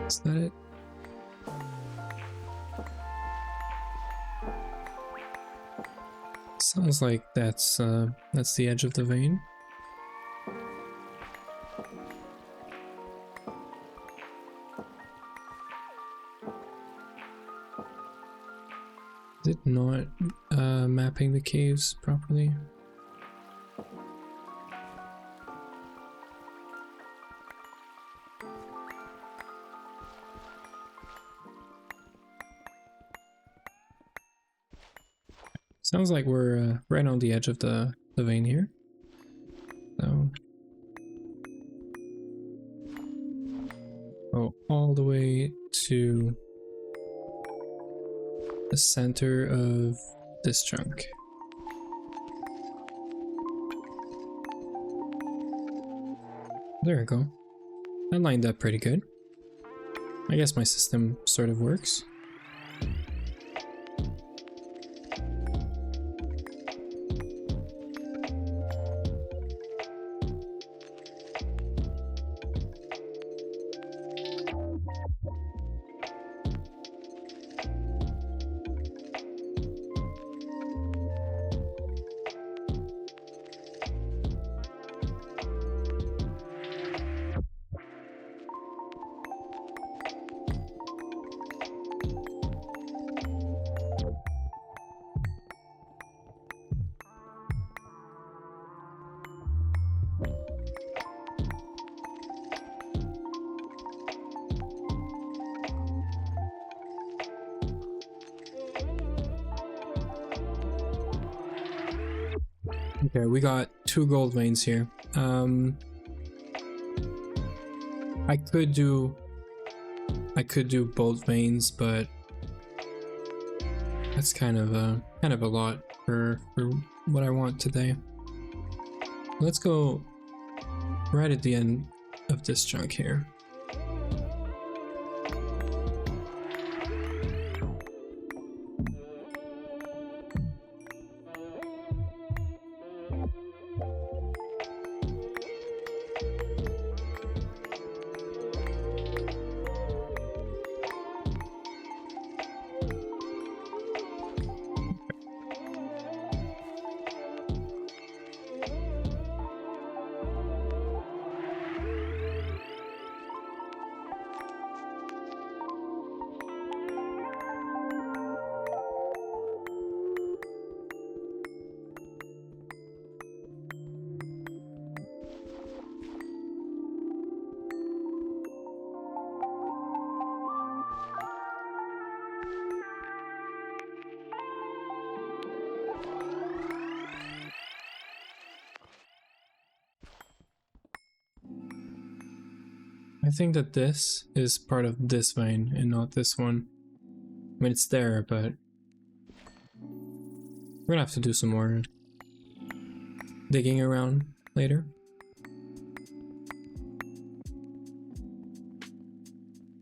Is that it? Sounds like that's the edge of the vein. Is it not mapping the caves properly? Sounds like we're right on the edge of the vein here. So go all the way to the center of this chunk. There we go. That lined up pretty good. I guess my system sort of works. Okay, we got 2 gold veins here. I could do both veins, but that's kind of a lot for what I want today. Let's go right at the end of this chunk here. I think that this is part of this vein and not this one. I mean, it's there, but we're gonna have to do some more digging around later.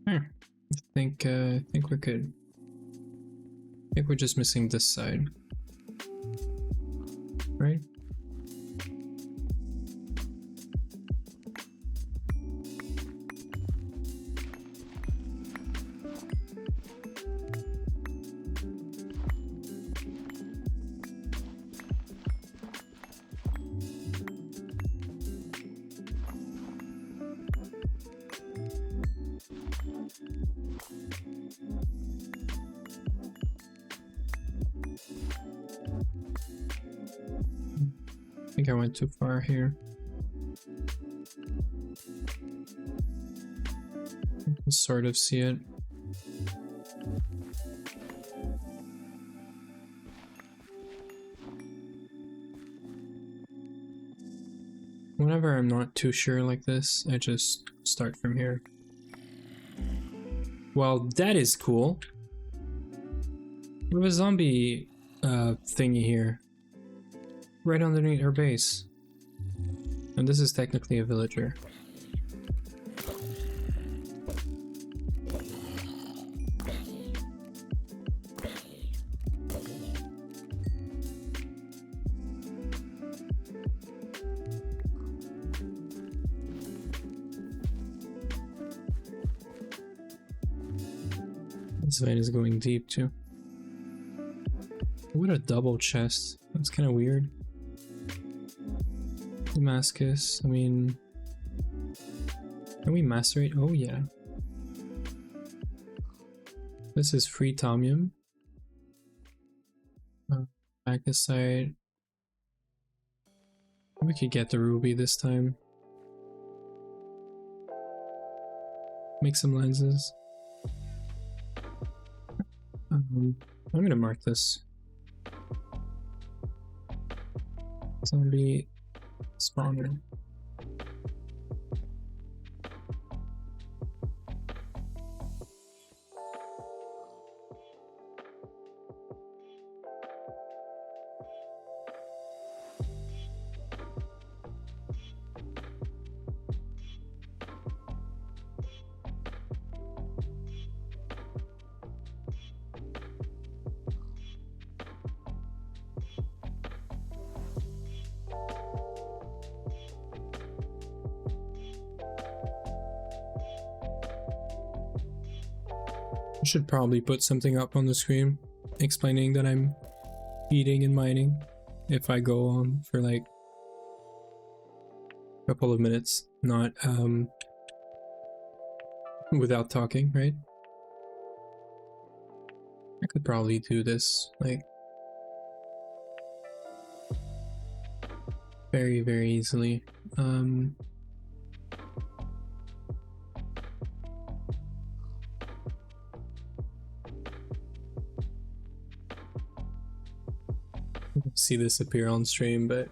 I think we're good. I think we're just missing this side, right? I think I went too far here. I can sort of see it. Whenever I'm not too sure like this, I just start from here. Well, that is cool. We have a zombie thingy here. Right underneath our base. And this is technically a villager. This vein is going deep too. What a double chest. That's kind of weird. Damascus, I mean... Can we macerate? Oh yeah. This is free Thaumium. Magnesite. We could get the ruby this time. Make some lenses. I'm gonna mark this. Zombie spawner. I should probably put something up on the screen explaining that I'm eating and mining if I go on for like a couple of minutes, not without talking, right? I could probably do this like very, very easily. See this appear on stream, but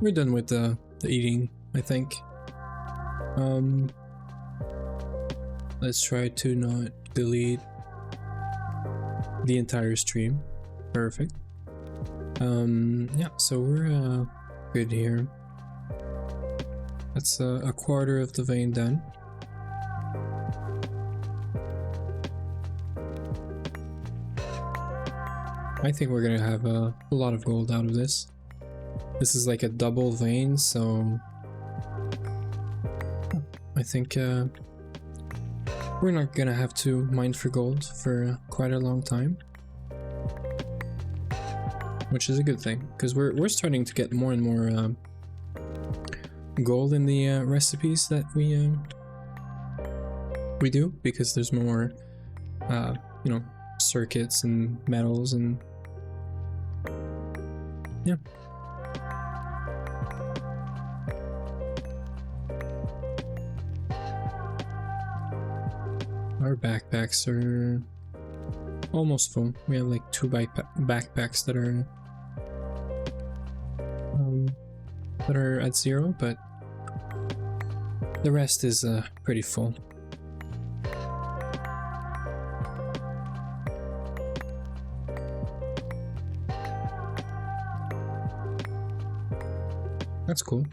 We're done with the the eating, I think. Let's try to not delete the entire stream. Perfect. Yeah, so we're good here. That's a quarter of the vein done. I think we're gonna have a lot of gold out of this. This is like a double vein, so I think we're not gonna have to mine for gold for quite a long time, which is a good thing because we're starting to get more and more gold in the recipes that we do, because there's more you know, circuits and metals and yeah. Our backpacks are almost full. We have like 2 backpacks that are at 0, but the rest is pretty full. That's cool.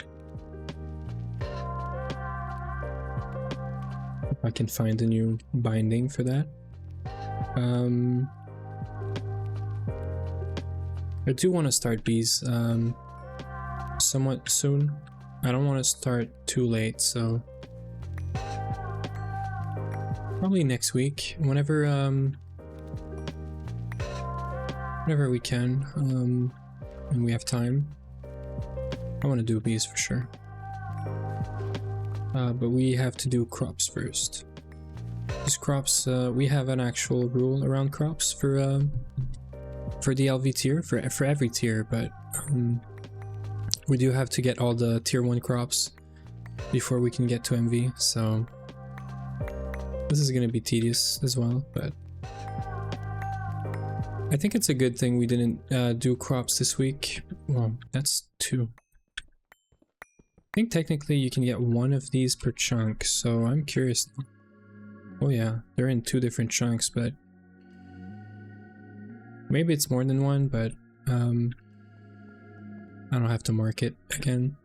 If I can find a new binding for that. I do want to start bees somewhat soon. I don't want to start too late, so probably next week, whenever we can, and we have time. I want to do bees for sure. But we have to do crops first. These crops, we have an actual rule around crops for the LV tier, for every tier, but we do have to get all the tier 1 crops before we can get to MV, so this is going to be tedious as well, but I think it's a good thing we didn't do crops this week. Well, that's 2. I think technically you can get 1 of these per chunk, so I'm curious. Oh yeah, they're in 2 different chunks, but maybe it's more than 1, but I don't have to mark it again.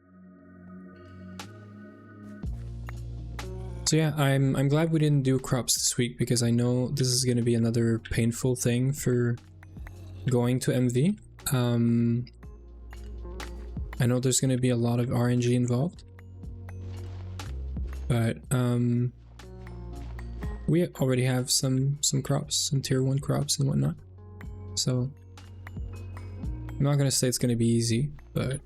So yeah, I'm glad we didn't do crops this week, because I know this is going to be another painful thing for going to MV. I know there's going to be a lot of RNG involved, but we already have some crops, some tier 1 crops and whatnot, so I'm not going to say it's going to be easy, but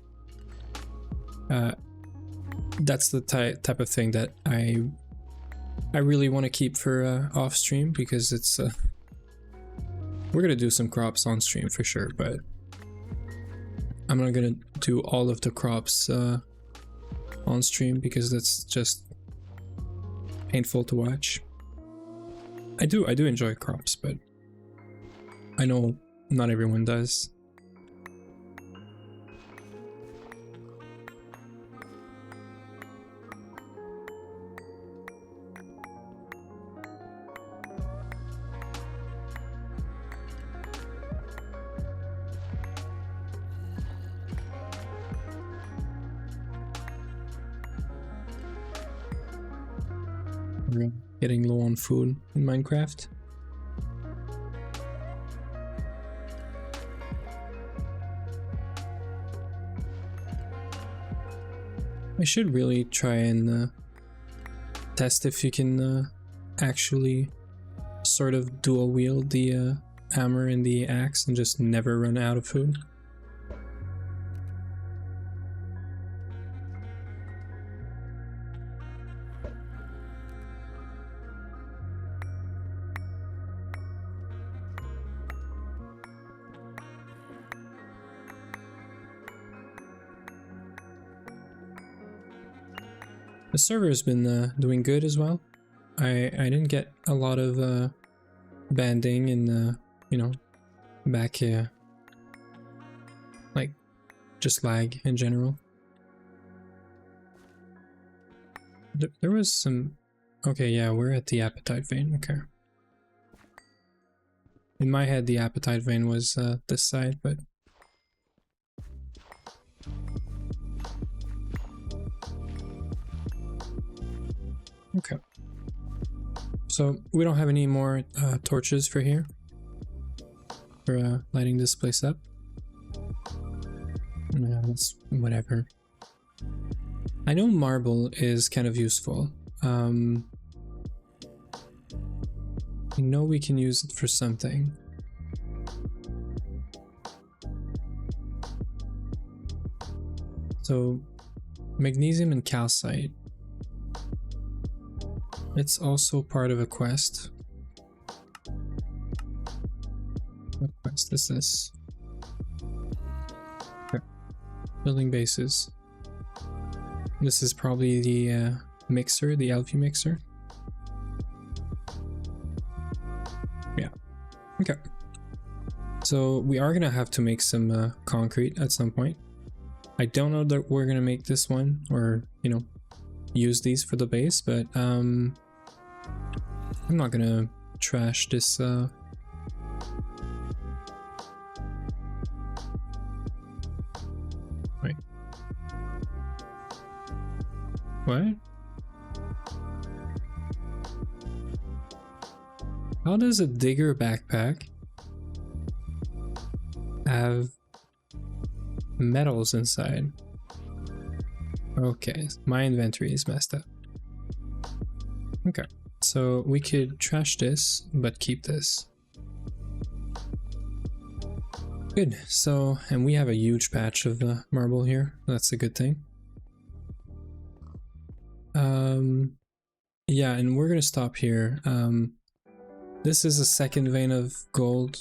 that's the type of thing that I really want to keep for off stream, because it's we're going to do some crops on stream for sure, but I'm not gonna do all of the crops on stream, because that's just painful to watch. I do enjoy crops, but I know not everyone does. We're getting low on food in Minecraft. I should really try and test if you can actually sort of dual wield the hammer and the axe and just never run out of food. The server has been doing good as well. I didn't get a lot of banding and you know, back like just lag in general. There was some... Okay, yeah, we're at the appetite vein. Okay. In my head, the appetite vein was this side, but... Okay. So, we don't have any more torches for here. For lighting this place up. No, that's whatever. I know marble is kind of useful. I know we can use it for something. So, magnesium and calcite. It's also part of a quest. What quest is this? Okay. Building bases. This is probably the mixer, the LP mixer. Yeah. Okay. So we are gonna have to make some concrete at some point. I don't know that we're gonna make this one or, you know, use these for the base, but I'm not gonna trash this wait. What? How does a digger backpack have metals inside? Okay, my inventory is messed up. Okay, so we could trash this, but keep this. Good, so, and we have a huge patch of marble here. That's a good thing. Yeah, and we're gonna stop here. This is a second vein of gold.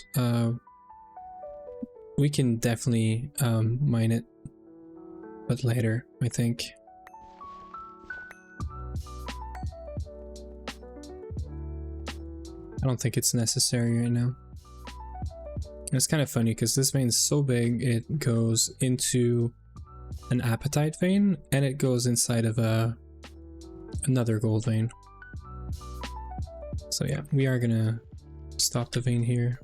We can definitely mine it, but later, I think. I don't think it's necessary right now. It's kind of funny because this vein is so big, it goes into an appetite vein and it goes inside of another gold vein. So yeah, we are gonna stop the vein here.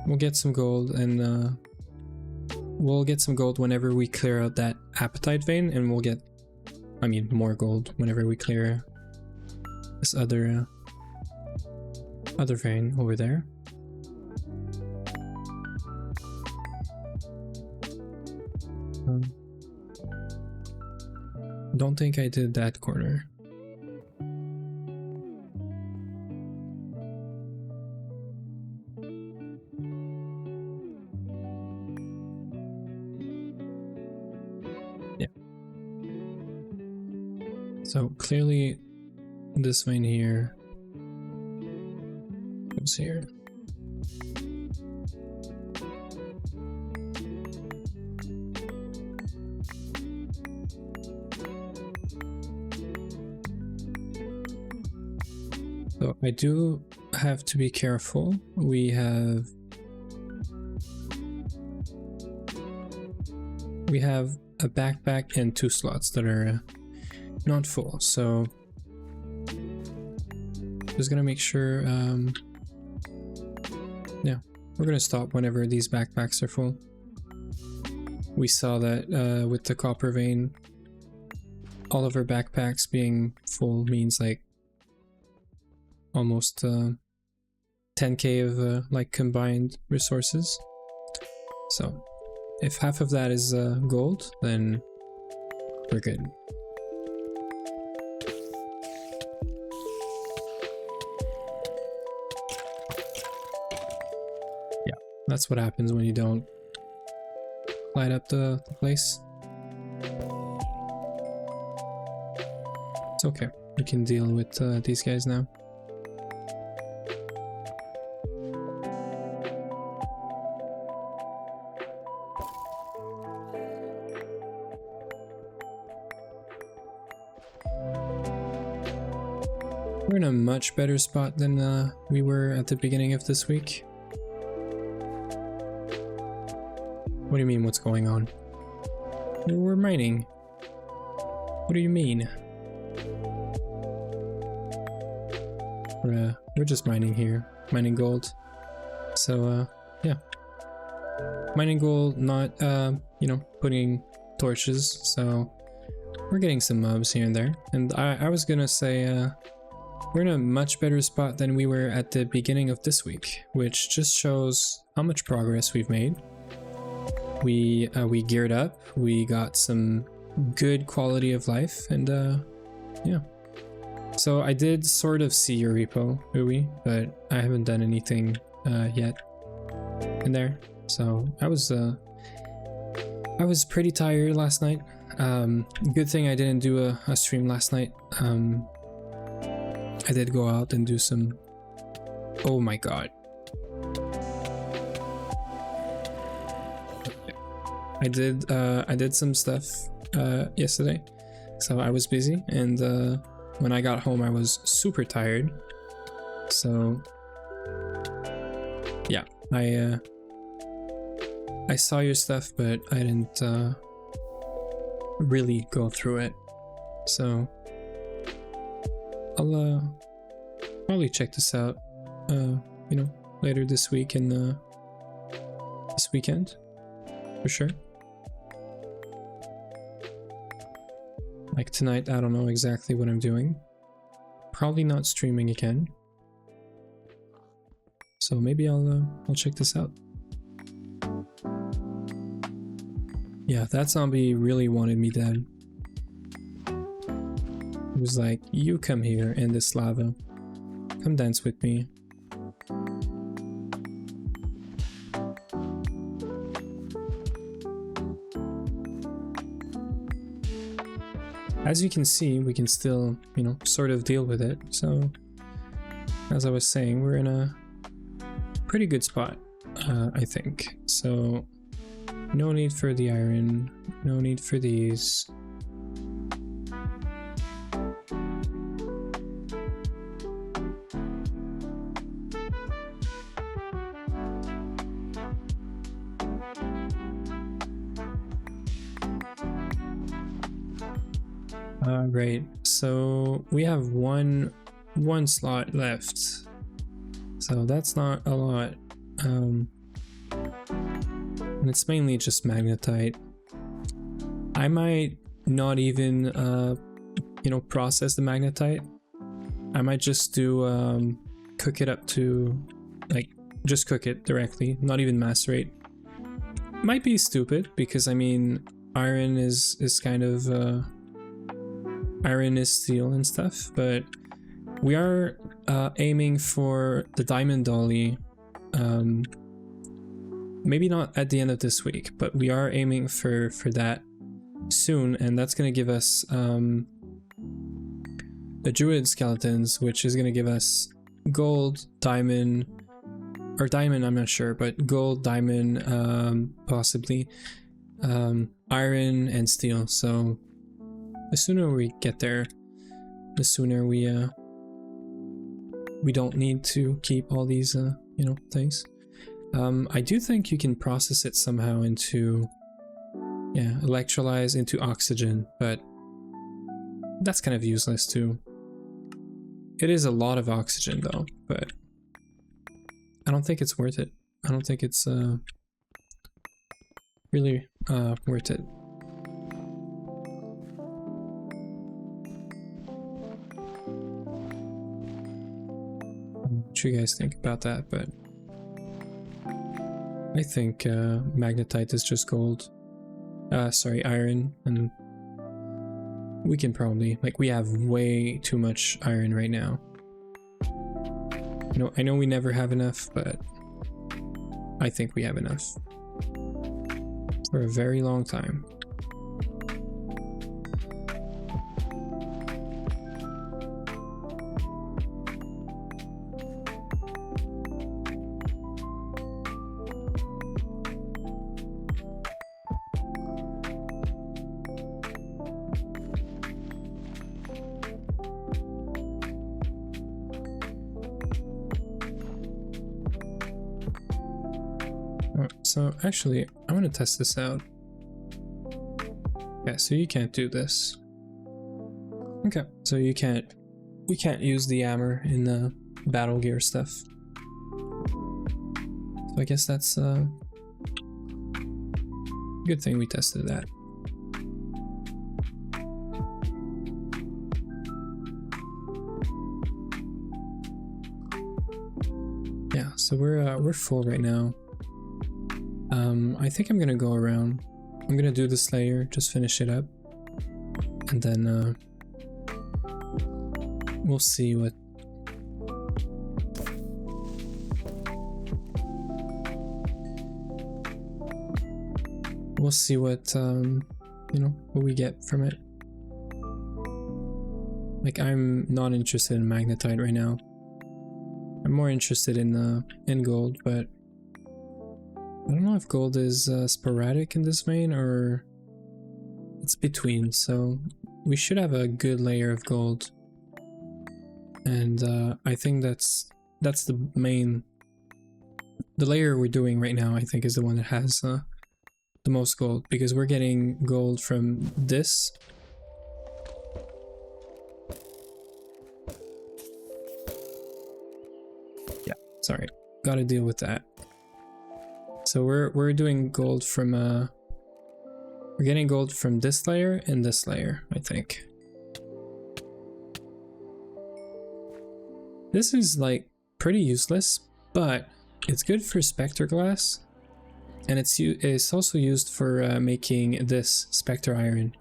We'll get some gold and we'll get some gold whenever we clear out that appetite vein, and we'll get, I mean, more gold whenever we clear this other vein over there. Don't think I did that corner. So clearly this vein here goes here. So I do have to be careful. We have a backpack and 2 slots that are not full, so just gonna make sure yeah, we're gonna stop whenever these backpacks are full. We saw that with the copper vein, all of our backpacks being full means like almost 10k of like combined resources. So if half of that is gold, then we're good. That's what happens when you don't light up the place. It's okay. We can deal with these guys now. We're in a much better spot than we were at the beginning of this week. What do you mean, what's going on? We're mining. What do you mean? We're just mining here, mining gold. So yeah, mining gold, not you know, putting torches. So we're getting some mobs here and there. And I was gonna say we're in a much better spot than we were at the beginning of this week, which just shows how much progress we've made. We geared up, we got some good quality of life, and yeah. So I did sort of see your repo, Ui, but I haven't done anything yet in there. So I was pretty tired last night. Good thing I didn't do a stream last night. I did go out and do some... Oh my god. I did some stuff yesterday, so I was busy, and when I got home I was super tired. So yeah, I saw your stuff, but I didn't really go through it. So I'll probably check this out, you know, later this week and this weekend, for sure. Like tonight, I don't know exactly what I'm doing. Probably not streaming again. So maybe I'll check this out. Yeah, that zombie really wanted me dead. He was like, you come here in this lava. Come dance with me. As you can see, we can still, you know, sort of deal with it. So, as I was saying, we're in a pretty good spot, I think. So, no need for the iron, no need for these. Right, so we have one slot left, so that's not a lot, and it's mainly just magnetite. I might not even you know, process the magnetite. I might just do cook it up to, like, just cook it directly, not even macerate. Might be stupid, because I mean iron is kind of iron is steel and stuff, but we are aiming for the diamond dolly. Maybe not at the end of this week, but we are aiming for that soon, and that's going to give us the druid skeletons, which is going to give us gold, diamond, or diamond, I'm not sure, but gold, diamond, possibly iron and steel. So the sooner we get there, the sooner we don't need to keep all these you know, things. I do think you can process it somehow into, yeah, electrolyze into oxygen, but that's kind of useless too. It is a lot of oxygen though, but I don't think it's worth it. I don't think it's really worth it. What you guys think about that? But I think magnetite is just gold. Sorry, iron, and we can probably, like, we have way too much iron right now. You know, I know we never have enough, but I think we have enough for a very long time. So actually, I want to test this out. Yeah, so you can't do this. Okay, so you can't use the hammer in the battle gear stuff. So I guess that's a good thing we tested that. Yeah, so we're full right now. I think I'm gonna go around. I'm gonna do the Slayer, just finish it up, and then we'll see what. We'll see what you know, what we get from it. Like, I'm not interested in magnetite right now. I'm more interested in gold, but I don't know if gold is sporadic in this vein or it's between. So we should have a good layer of gold, and I think that's the main. The layer we're doing right now, I think, is the one that has the most gold, because we're getting gold from this. Yeah, sorry, gotta deal with that. So we're doing gold from we're getting gold from this layer and this layer, I think. This is like pretty useless, but it's good for Spectre glass, and it's also used for making this Spectre iron.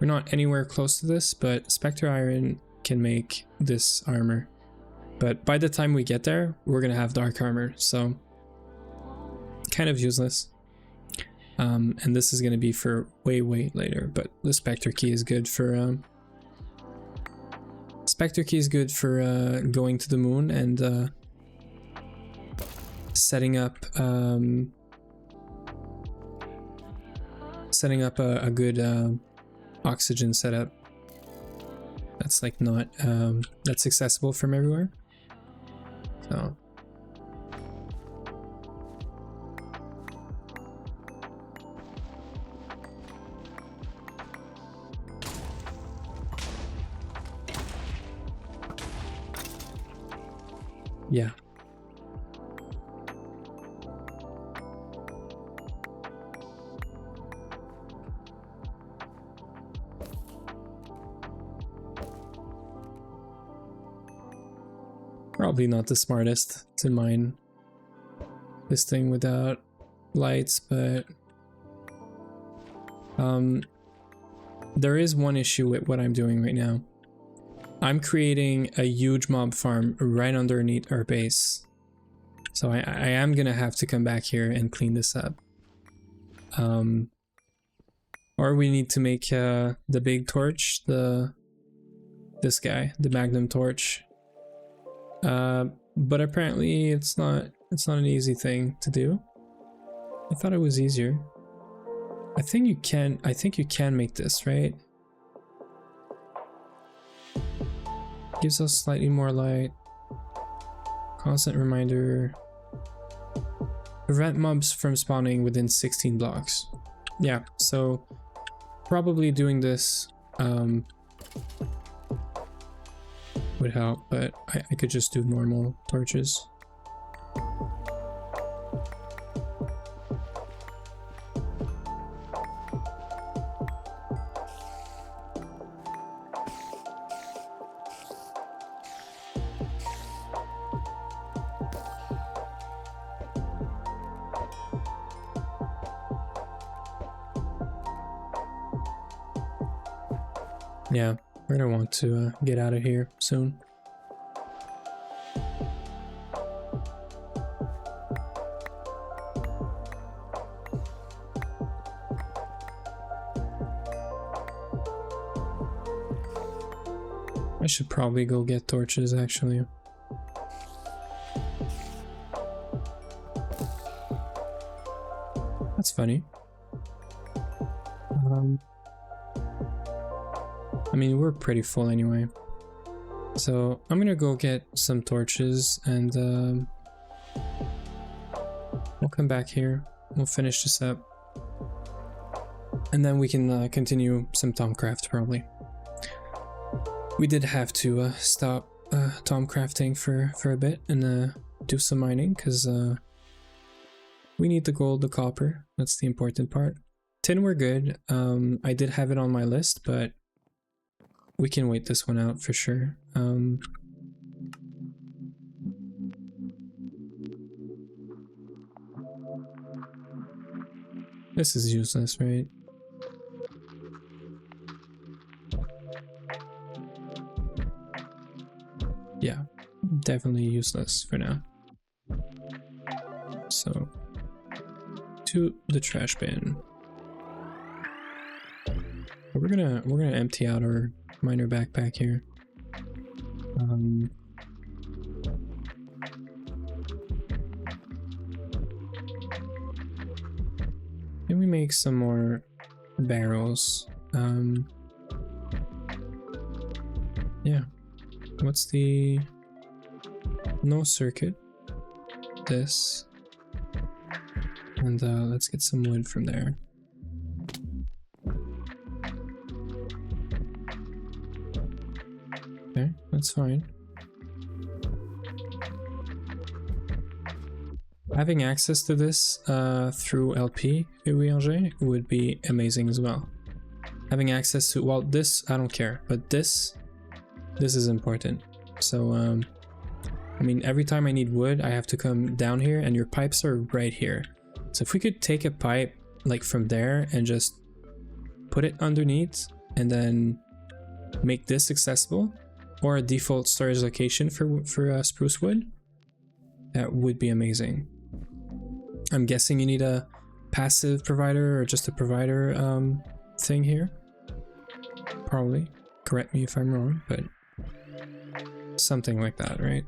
We're not anywhere close to this, but Spectre iron can make this armor. But by the time we get there, we're gonna have dark armor, so kind of useless. And this is gonna be for way later. But the Spectre key is good for going to the moon and setting up a good oxygen setup that's like not that's accessible from everywhere. So yeah. Probably not the smartest to mine this thing without lights, but there is one issue with what I'm doing right now. I'm creating a huge mob farm right underneath our base, so I am gonna have to come back here and clean this up. Or we need to make the big torch, this guy, the Magnum torch. But apparently it's not an easy thing to do. I thought it was easier. I think you can make this, right? Gives us slightly more light. Constant reminder. Prevent mobs from spawning within 16 blocks. Yeah, so probably doing this would help, but I could just do normal torches. Yeah, we're gonna want to get out of here soon. I should probably go get torches, actually. That's funny. I mean, we're pretty full anyway. So I'm gonna go get some torches and we'll come back here. We'll finish this up. And then we can continue some Thaumcraft probably. We did have to stop Thaumcrafting for a bit and do some mining because we need the gold, the copper. That's the important part. Tin we're good. I did have it on my list, but we can wait this one out for sure. This is useless, right? Yeah, definitely useless for now. So, to the trash bin. We're gonna empty out our miner backpack here. Can we make some more barrels? Yeah. What's the... No circuit. This. And let's get some wood from there. Okay, that's fine. Having access to this through LP UELG would be amazing as well. Having access to, well, this I don't care, but this is important. So I mean, every time I need wood I have to come down here, and your pipes are right here. So if we could take a pipe like from there and just put it underneath and then make this accessible, or a default storage location for spruce wood, that would be amazing. I'm guessing you need a passive provider or just a provider thing here. Probably. Correct me if I'm wrong, but something like that, right?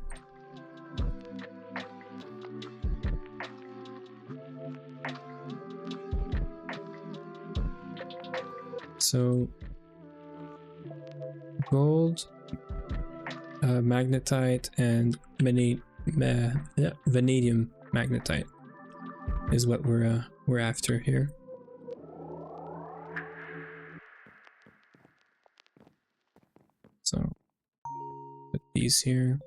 So gold, magnetite, and vanadium magnetite is what we're after here. So put these here.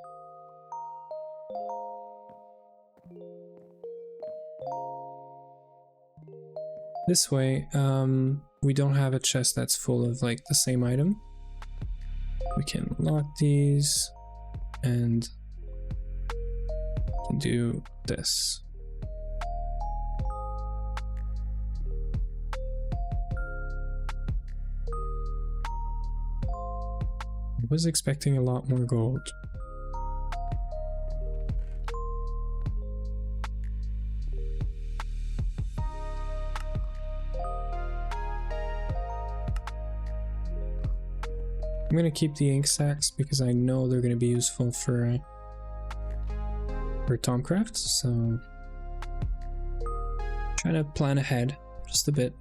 This way, we don't have a chest that's full of like the same item. We can lock these and do this. I was expecting a lot more gold. I'm gonna keep the ink sacks because I know they're gonna be useful for Thaumcraft, so trying to plan ahead just a bit.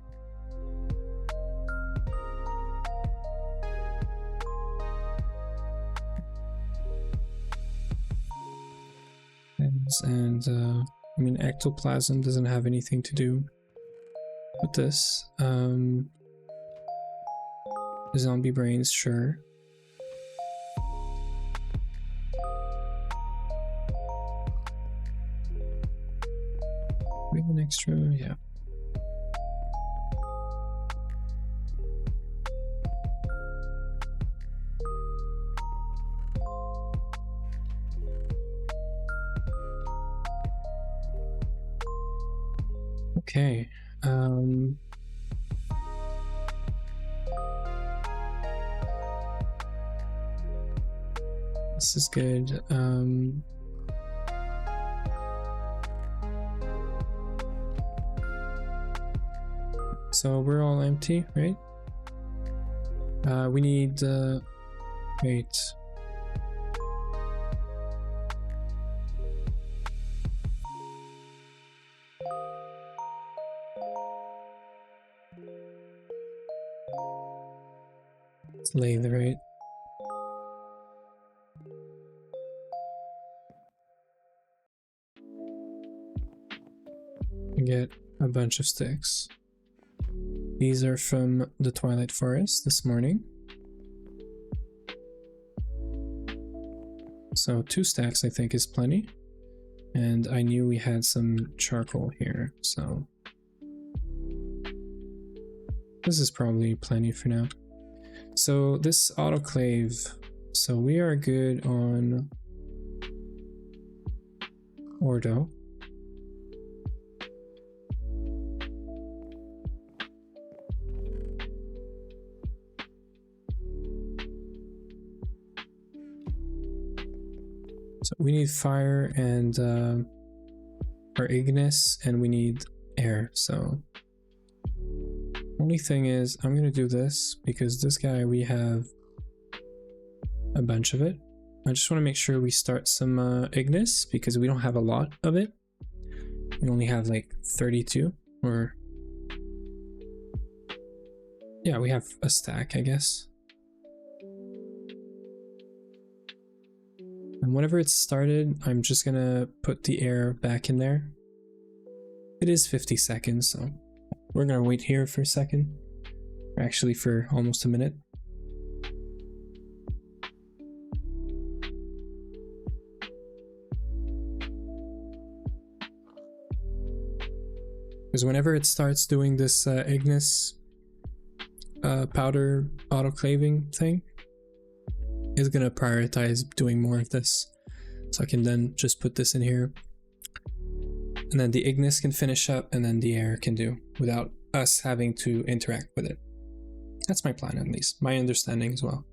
And I mean, ectoplasm doesn't have anything to do with this. Zombie brains, sure. We have an extra, yeah. Okay. This is good. So we're all empty, right? We need wait. It's lathe, right? Get a bunch of sticks. These are from the Twilight Forest this morning. So 2 stacks I think is plenty. And I knew we had some charcoal here, so this is probably plenty for now. So this autoclave, so we are good on Ordo. So we need fire and our Ignis, and we need air. So only thing is I'm gonna do this because this guy, we have a bunch of it. I just want to make sure we start some Ignis because we don't have a lot of it. We only have like 32, or yeah, we have a stack, I guess. And whenever it's started, I'm just gonna put the air back in there. It is 50 seconds, so we're gonna wait here for a second. Actually, for almost a minute. Because whenever it starts doing this Ignis powder autoclaving thing, it's gonna prioritize doing more of this. So I can then just put this in here, and then the Ignis can finish up, and then the air can do without us having to interact with it. That's my plan, at least. My understanding as well.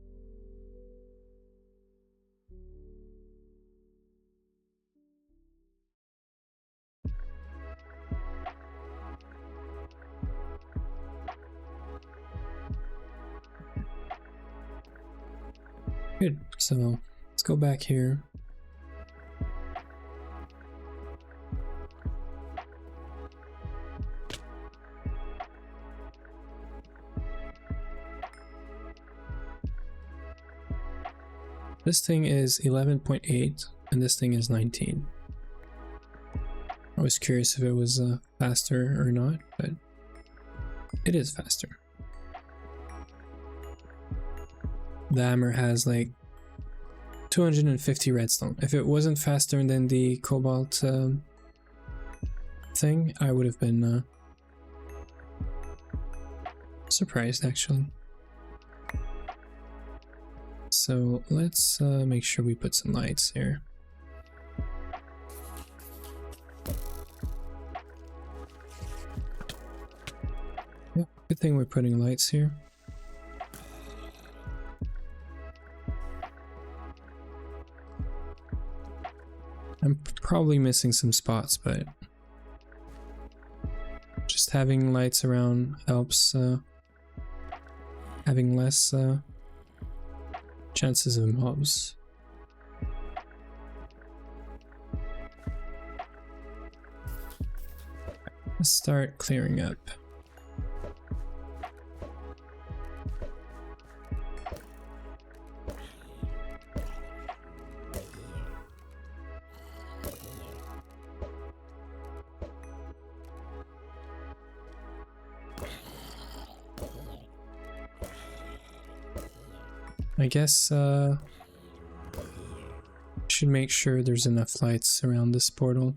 Good, so let's go back here. This thing is 11.8 and this thing is 19. I was curious if it was faster or not, but it is faster. The hammer has like 250 redstone. If it wasn't faster than the cobalt thing, I would have been surprised actually. So let's make sure we put some lights here. Yeah, good thing we're putting lights here. I'm probably missing some spots, but just having lights around helps having less chances of mobs. Let's start clearing up. I guess should make sure there's enough lights around this portal,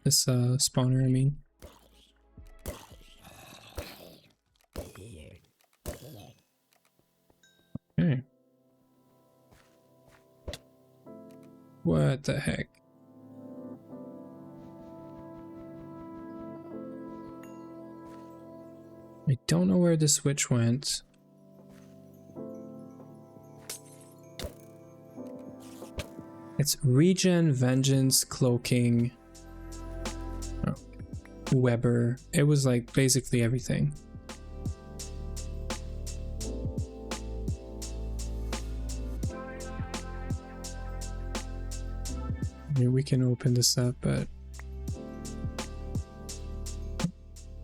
this spawner I mean. Okay. What the heck? I don't know where the switch went. It's regen, vengeance, cloaking, oh, Weber. It was like basically everything. Maybe we can open this up, but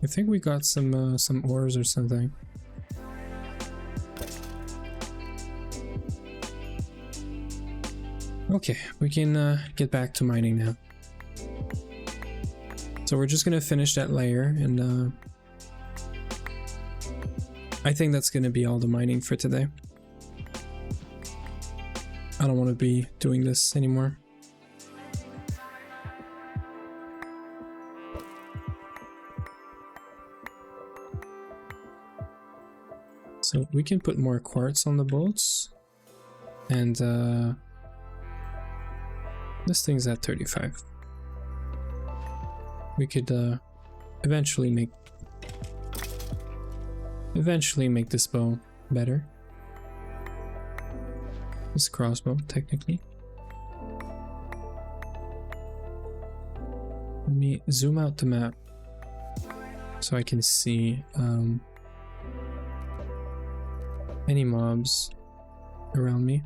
I think we got some ores or something. Okay, we can get back to mining now. So we're just gonna finish that layer, and I think that's gonna be all the mining for today. I don't want to be doing this anymore. So we can put more quartz on the bolts, and this thing's at 35. We could eventually make this bow better. This crossbow, technically. Let me zoom out the map so I can see any mobs around me.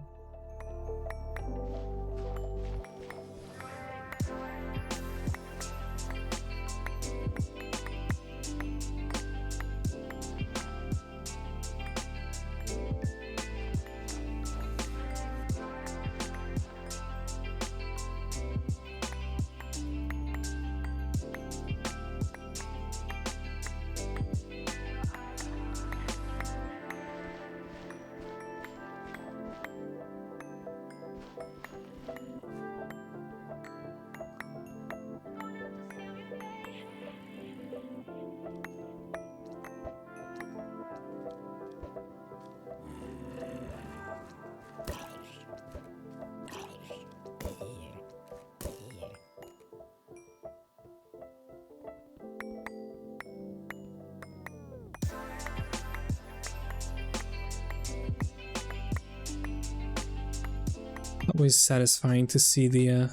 Always satisfying to see the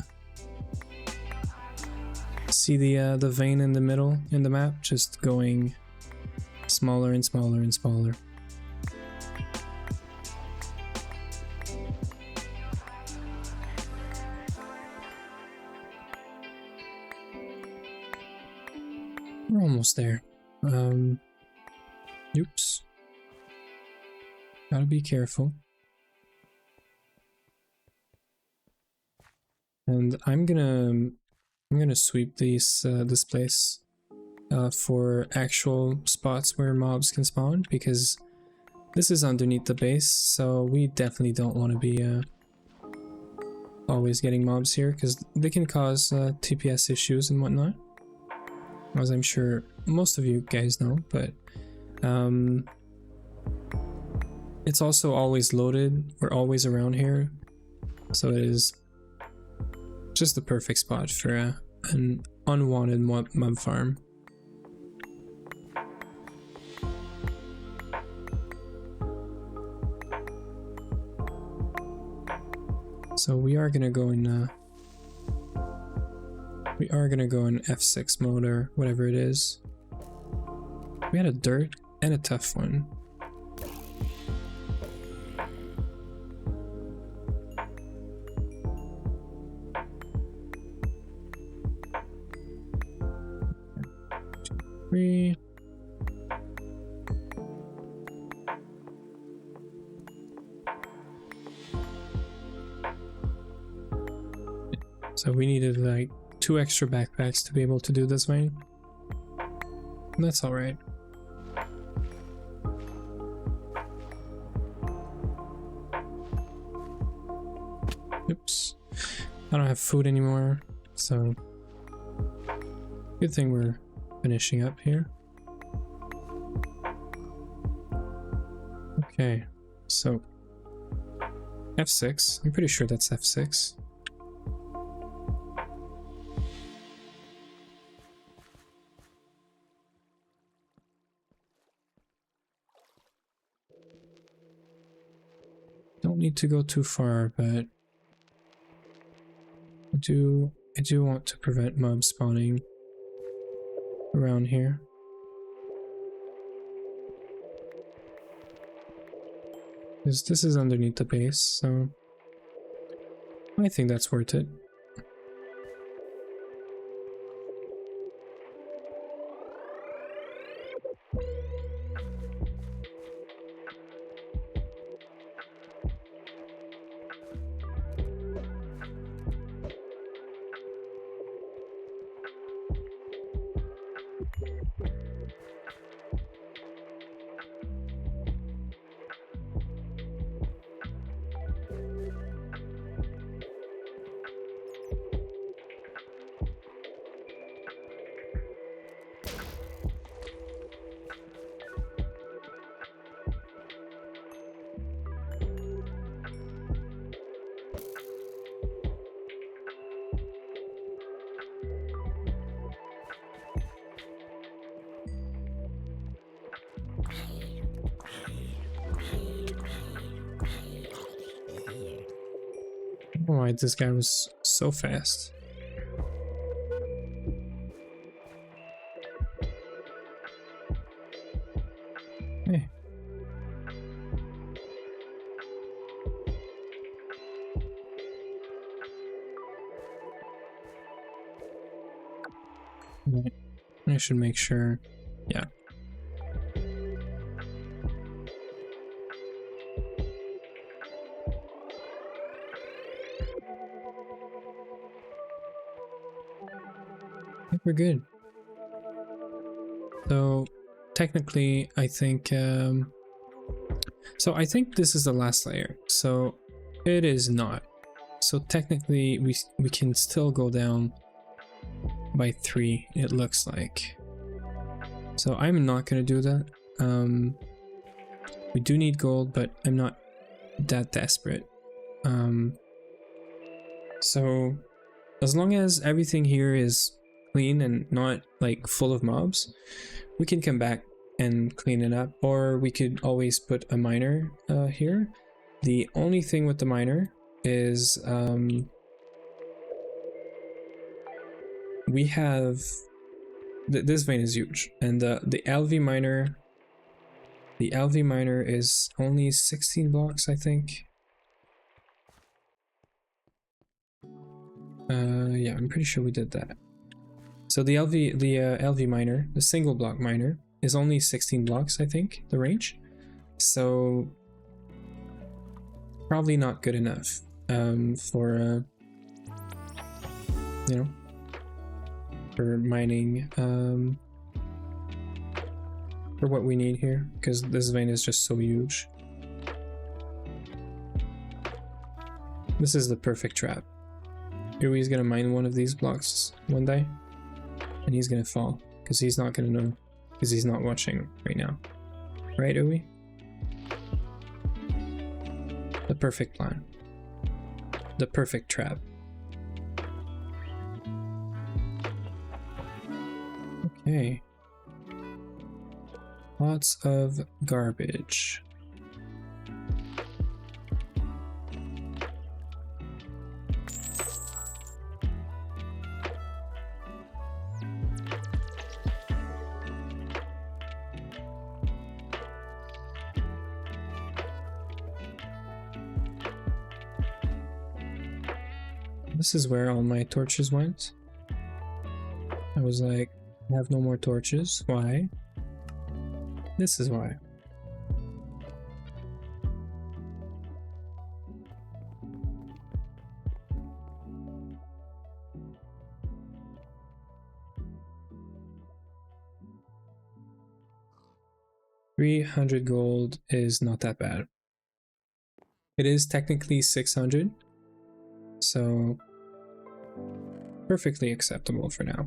vein in the middle in the map just going smaller and smaller and smaller. We're almost there. Oops. Gotta be careful. And I'm gonna sweep this place for actual spots where mobs can spawn, because this is underneath the base, so we definitely don't want to be always getting mobs here, because they can cause TPS issues and whatnot, as I'm sure most of you guys know. But it's also always loaded. We're always around here, so it is just the perfect spot for an unwanted mob farm. So we are gonna go in F6 mode or whatever it is. We had a dirt and a tough one. So we needed like 2 extra backpacks to be able to do this vein. And that's alright. Oops. I don't have food anymore, so good thing we're finishing up here. Okay, so F6, I'm pretty sure that's F6. Don't need to go too far, but I do want to prevent mobs spawning around here. Because this is underneath the base, so I think that's worth it. I don't know why this guy was so fast. Hey. I should make sure. Yeah. I think we're good. So technically, I think so I think this is the last layer. So it is not. So technically, we can still go down by 3. It looks like. So I'm not gonna do that. We do need gold, but I'm not that desperate. So as long as everything here is clean and not like full of mobs, we can come back and clean it up, or we could always put a miner here. The only thing with the miner is we have this vein is huge, and the LV miner is only 16 blocks, I think. Yeah, I'm pretty sure we did that. So the LV miner, the single block miner, is only 16 blocks, I think, the range. So probably not good enough for you know, for mining for what we need here, because this vein is just so huge. This is the perfect trap. He's gonna mine one of these blocks one day, and he's gonna fall, because he's not gonna know, because he's not watching right now. Right, Uwe? The perfect plan. The perfect trap. Okay. Lots of garbage. This is where all my torches went. I was like, I have no more torches. Why? This is why. $300 gold is not that bad. It is technically 600, so perfectly acceptable for now.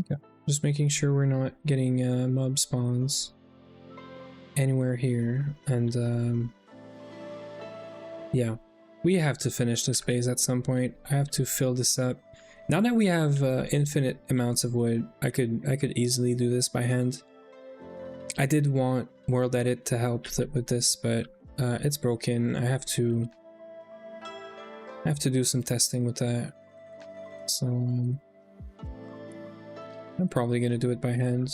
Okay, just making sure we're not getting mob spawns anywhere here, and yeah. We have to finish this base at some point. I have to fill this up. Now that we have infinite amounts of wood, I could easily do this by hand. I did want World Edit to help with this, but it's broken. I have to do some testing with that. So I'm probably gonna do it by hand.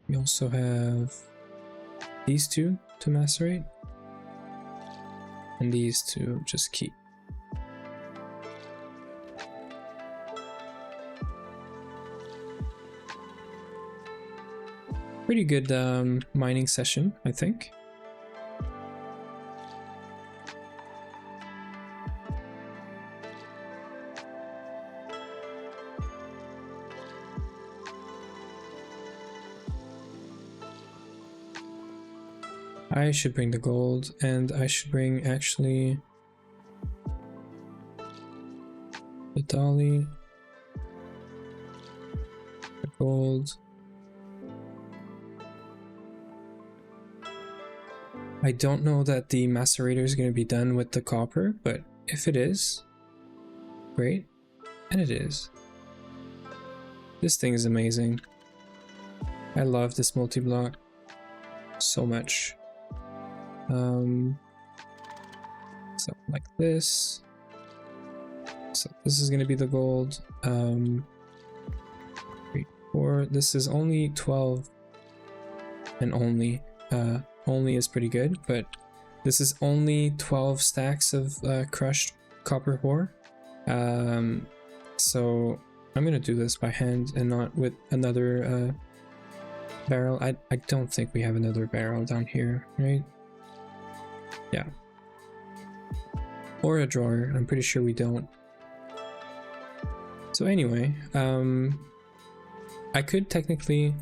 We also have these two to macerate, and these two just keep. Pretty good mining session, I think. I should bring the gold, and I should bring actually the dolly. gold. I don't know that the macerator is going to be done with the copper, but if it is, great. And it is. This thing is amazing. I love this multi-block so much. So like this. So this is going to be the gold. 3, 4. This is only 12, and only is pretty good, but this is only 12 stacks of crushed copper ore. So I'm gonna do this by hand and not with another barrel. I don't think we have another barrel down here, right? Yeah. Or a drawer. I'm pretty sure we don't. So anyway, I could technically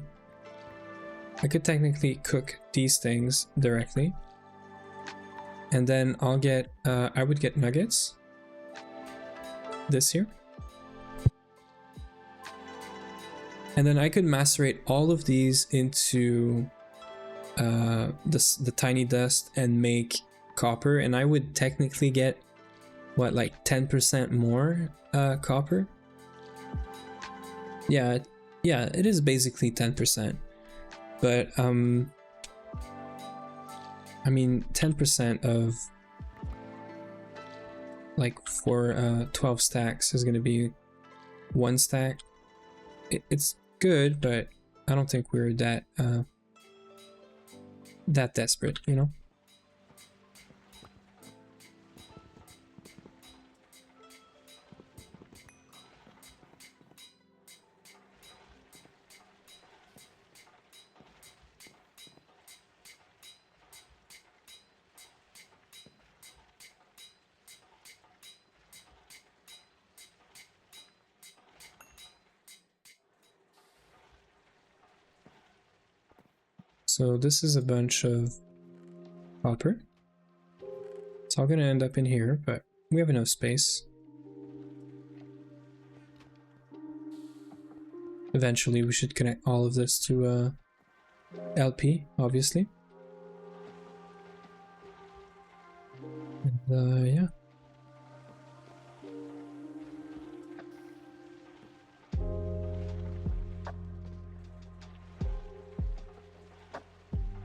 cook these things directly, and then I'll get I would get nuggets, this here, and then I could macerate all of these into the tiny dust and make copper, and I would technically get what, like 10% more copper. Yeah, it is basically 10%. But I mean 10% of like for 12 stacks is gonna be 1 stack. It's good, but I don't think we're that desperate, you know? So this is a bunch of copper. It's all gonna end up in here, but we have enough space. Eventually we should connect all of this to LP, obviously. And yeah.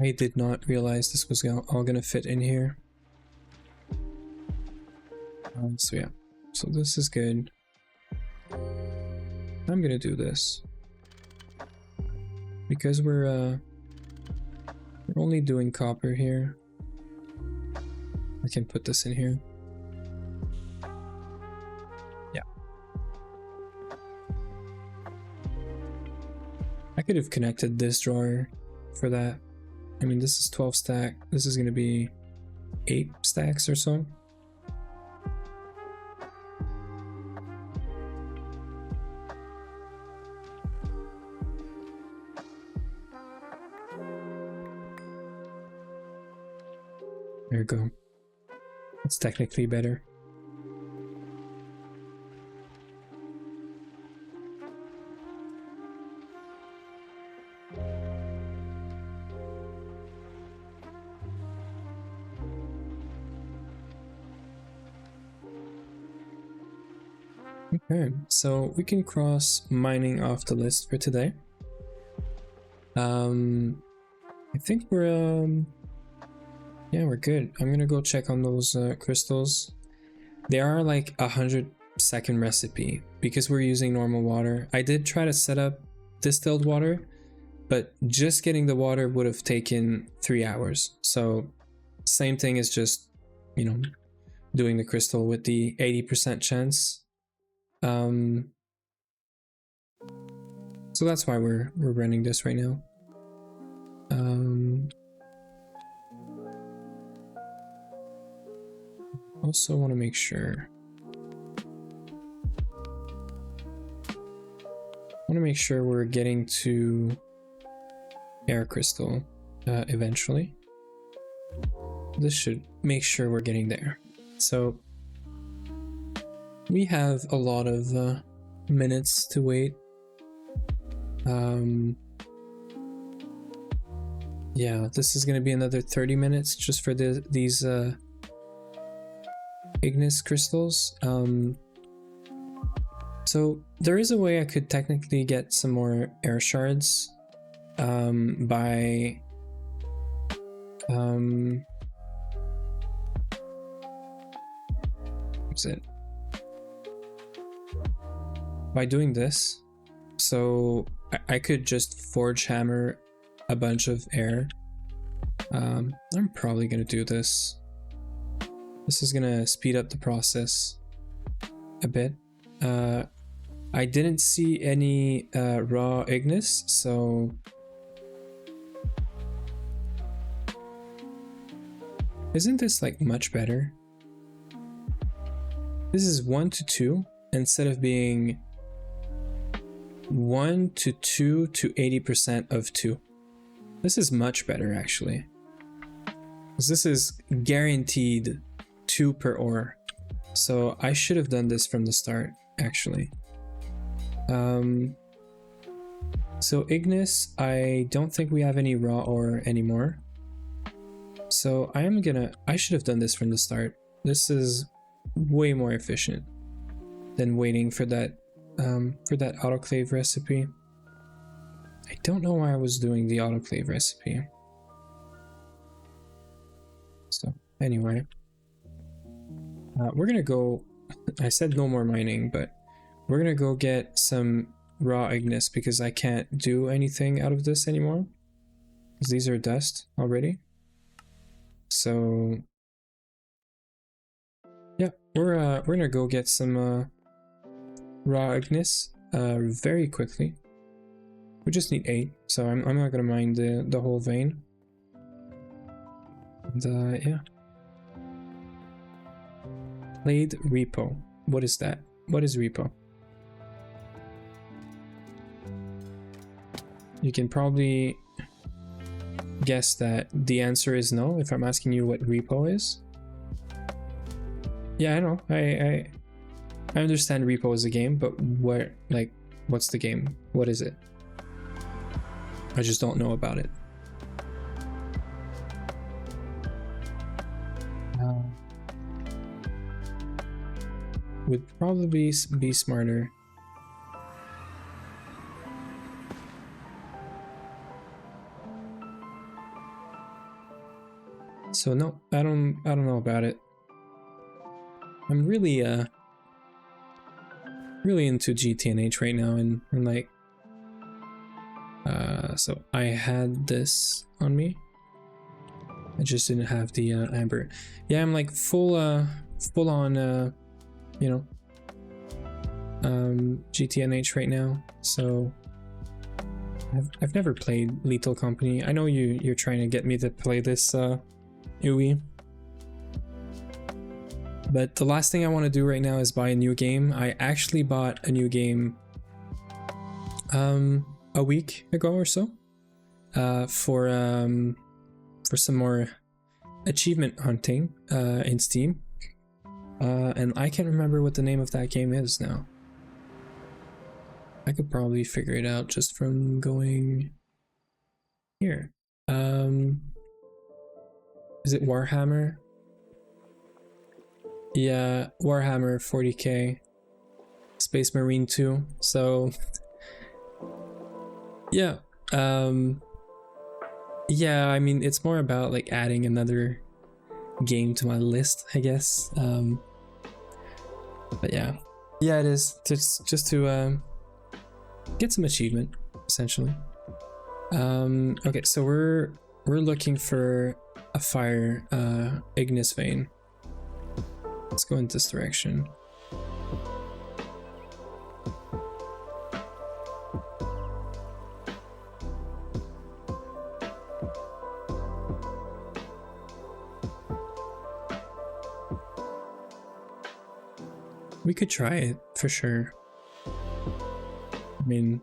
I did not realize this was all gonna fit in here. So yeah, so this is good. I'm gonna do this because we're only doing copper here. I can put this in here. Yeah. I could have connected this drawer for that. I mean, this is 12 stack. This is going to be 8 stacks or so. There you go. It's technically better. Okay, so we can cross mining off the list for today. I think we're yeah, we're good. I'm gonna go check on those crystals. They are like 100-second recipe because we're using normal water. I did try to set up distilled water, but just getting the water would have taken 3 hours. So same thing as just, you know, doing the crystal with the 80% chance. So that's why we're running this right now. Also want to make sure. We're getting to air crystal eventually. This should make sure we're getting there. So we have a lot of minutes to wait. Yeah, this is gonna be another 30 minutes just for these ignis crystals. So there is a way I could technically get some more air shards by what's it? By doing this. So I could just forge hammer a bunch of air. I'm probably gonna do this. This is gonna speed up the process a bit. I didn't see any raw ignis, so isn't this like much better? This is 1 to 2 instead of being 1 to 2 to 80% of 2. This is much better actually. Because this is guaranteed 2 per ore. So I should have done this from the start actually. So ignis, I don't think we have any raw ore anymore. So I should have done this from the start. This is way more efficient than waiting for that autoclave recipe. I don't know why I was doing the autoclave recipe. So anyway, we're gonna go, I said no more mining, but we're gonna go get some raw ignis because I can't do anything out of this anymore because these are dust already. So yeah, we're gonna go get some raw ignis very quickly. We just need 8, so I'm not gonna mine the whole vein. And yeah. Played repo. What is that? What is repo? You can probably guess that the answer is no if I'm asking you what repo is. Yeah, I know. I understand repo is a game, but what's the game? What is it? I just don't know about it. Would probably be smarter. So no, I don't know about it. I'm really into GTNH right now, and like so I had this on me. I just didn't have the amber. Yeah, I'm like full on you know, GTNH right now. So I've never played Lethal Company. I know you're trying to get me to play this UI. But the last thing I want to do right now is buy a new game. I actually bought a new game a week ago or so for some more achievement hunting in Steam. And I can't remember what the name of that game is now. I could probably figure it out just from going here. Is it Warhammer? Yeah, Warhammer 40k Space Marine 2. So yeah, yeah, I mean, it's more about like adding another game to my list, I guess. But yeah, it is just to get some achievement essentially. Okay, so we're looking for a fire ignis vein. Let's go in this direction. We could try it for sure. I mean,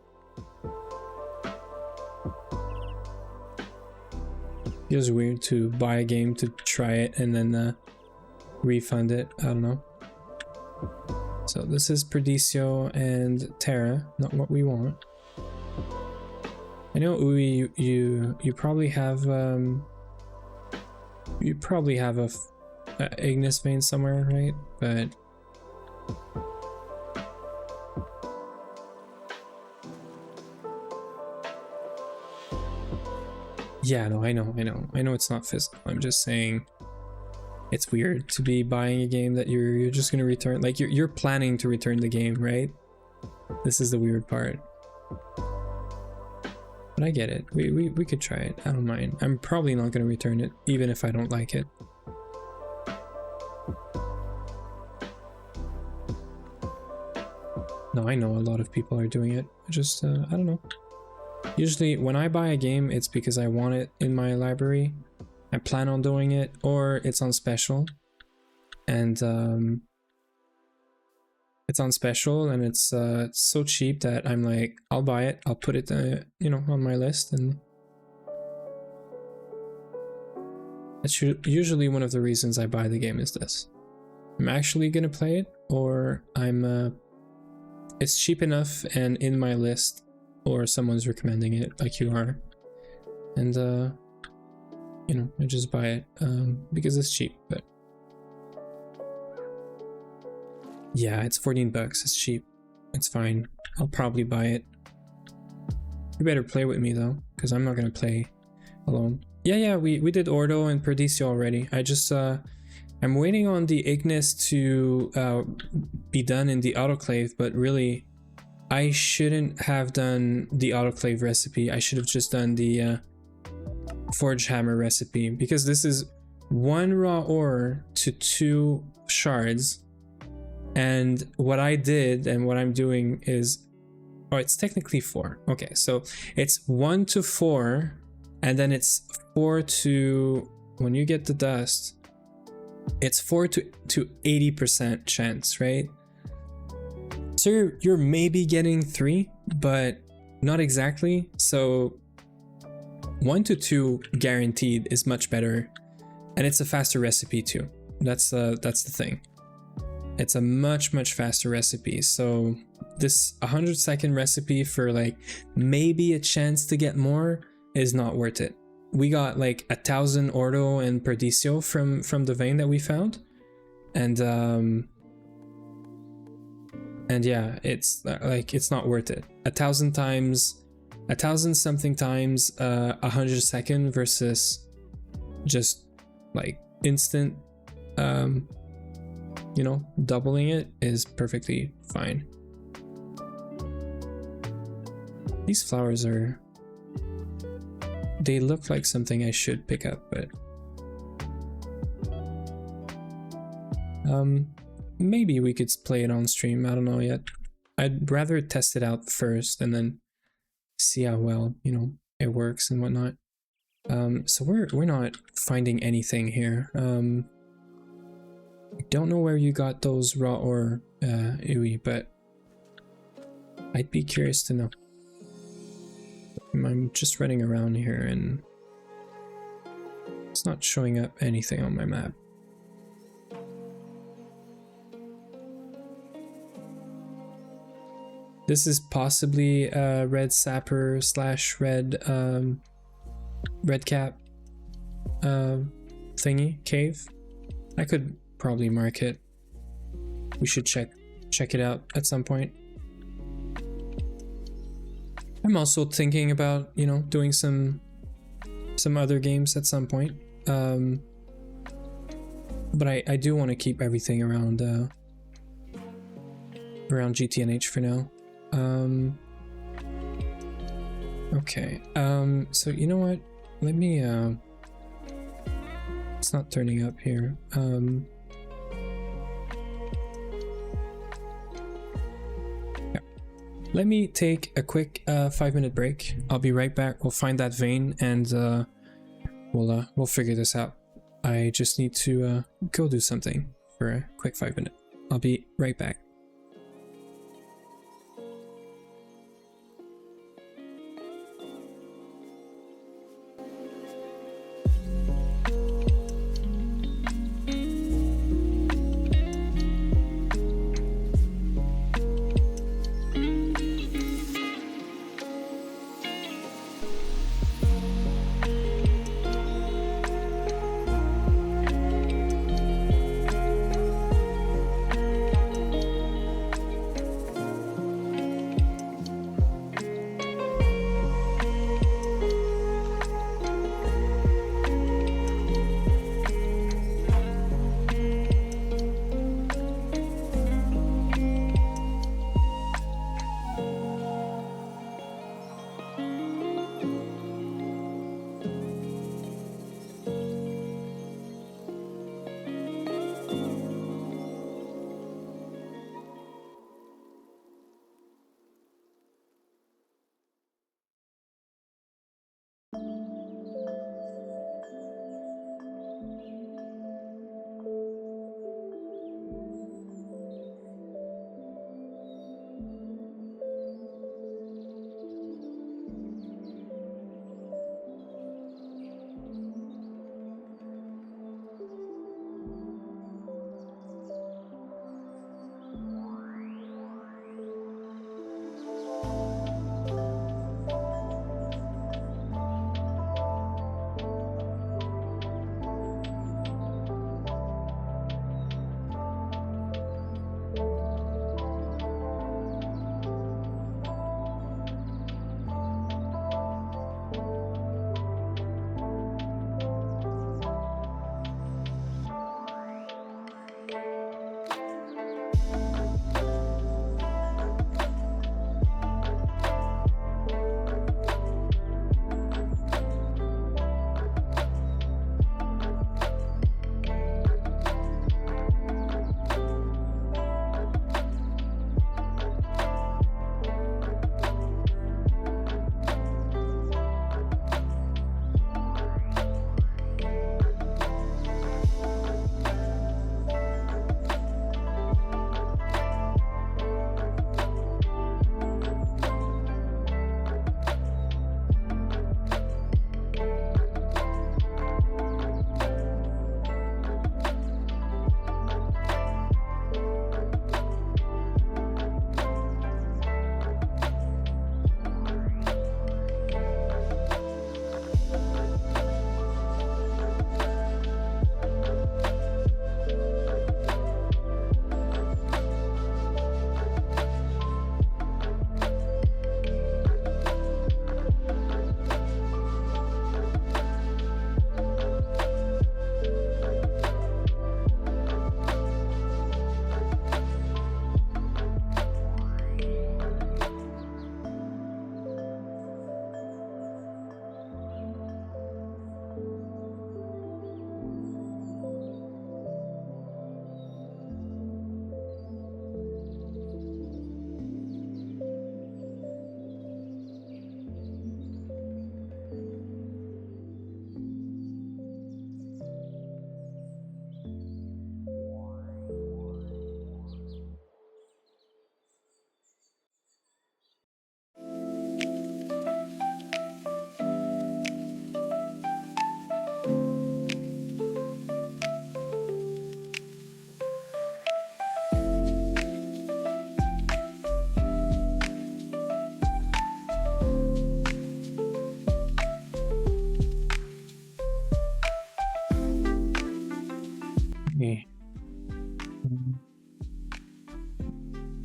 feels weird to buy a game to try it and then refund it. I don't know. So this is Perdicio and Terra, not what we want. I know Ui, you probably have a Ignis vein somewhere, right? But yeah, no, I know it's not physical. I'm just saying it's weird to be buying a game that you're just gonna return. Like you're planning to return the game, right? This is the weird part. But I get it. We could try it. I don't mind. I'm probably not gonna return it, even if I don't like it. No, I know a lot of people are doing it. I just I don't know. Usually when I buy a game, it's because I want it in my library. I plan on doing it, or it's on special, and it's on special, and it's so cheap that I'm like, I'll buy it. I'll put it, you know, on my list, and that's usually one of the reasons I buy the game is this. I'm actually gonna play it, or it's cheap enough and in my list, or someone's recommending it, like you are, and you know, I just buy it because it's cheap. But yeah, it's 14 bucks. It's cheap. It's fine. I'll probably buy it. You better play with me though, because I'm not gonna play alone. Yeah, we did Ordo and Perdicio already. I just I'm waiting on the Ignis to be done in the autoclave, but really I shouldn't have done the autoclave recipe. I should have just done the Forge Hammer recipe, because this is 1 raw ore to 2 shards, and what I did and what I'm doing is, oh, it's technically 4. Okay, so it's 1 to 4, and then it's 4 to, when you get the dust, it's 4 to 80% chance, right? So you're maybe getting 3, but not exactly. So 1 to 2 guaranteed is much better, and it's a faster recipe too. That's the thing. It's a much faster recipe. So this 100-second recipe for like maybe a chance to get more is not worth it. We got like 1,000 Ordo and Perdicio from the vein that we found, and yeah, it's like, it's not worth it. 1,000 times, 1,000 something times 100-second versus just like instant, you know, doubling it is perfectly fine. These flowers they look like something I should pick up, but maybe we could play it on stream. I don't know yet. I'd rather test it out first and then see how well, you know, it works and whatnot. So we're not finding anything here. I don't know where you got those raw ore, Ui, but I'd be curious to know. I'm just running around here and it's not showing up anything on my map. This is possibly a red sapper / red red cap thingy cave. I could probably mark it. We should check it out at some point. I'm also thinking about, you know, doing some other games at some point. But I do want to keep everything around GTNH for now. Okay. So you know what? Let me it's not turning up here. Let me take a quick 5-minute break. I'll be right back. We'll find that vein and we'll figure this out. I just need to go do something for a quick 5-minute. I'll be right back.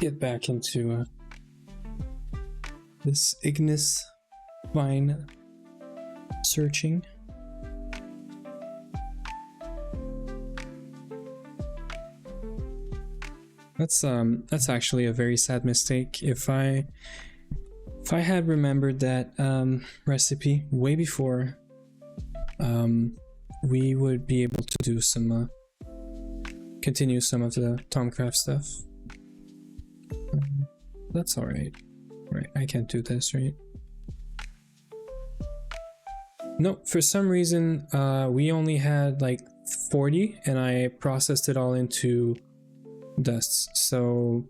get back into this ignis mine searching. That's actually a very sad mistake. If I had remembered that recipe way before, we would be able to do some continue some of the Thaumcraft stuff. That's all right. Right, I can't do this, right? No, for some reason we only had like 40 and I processed it all into dusts. So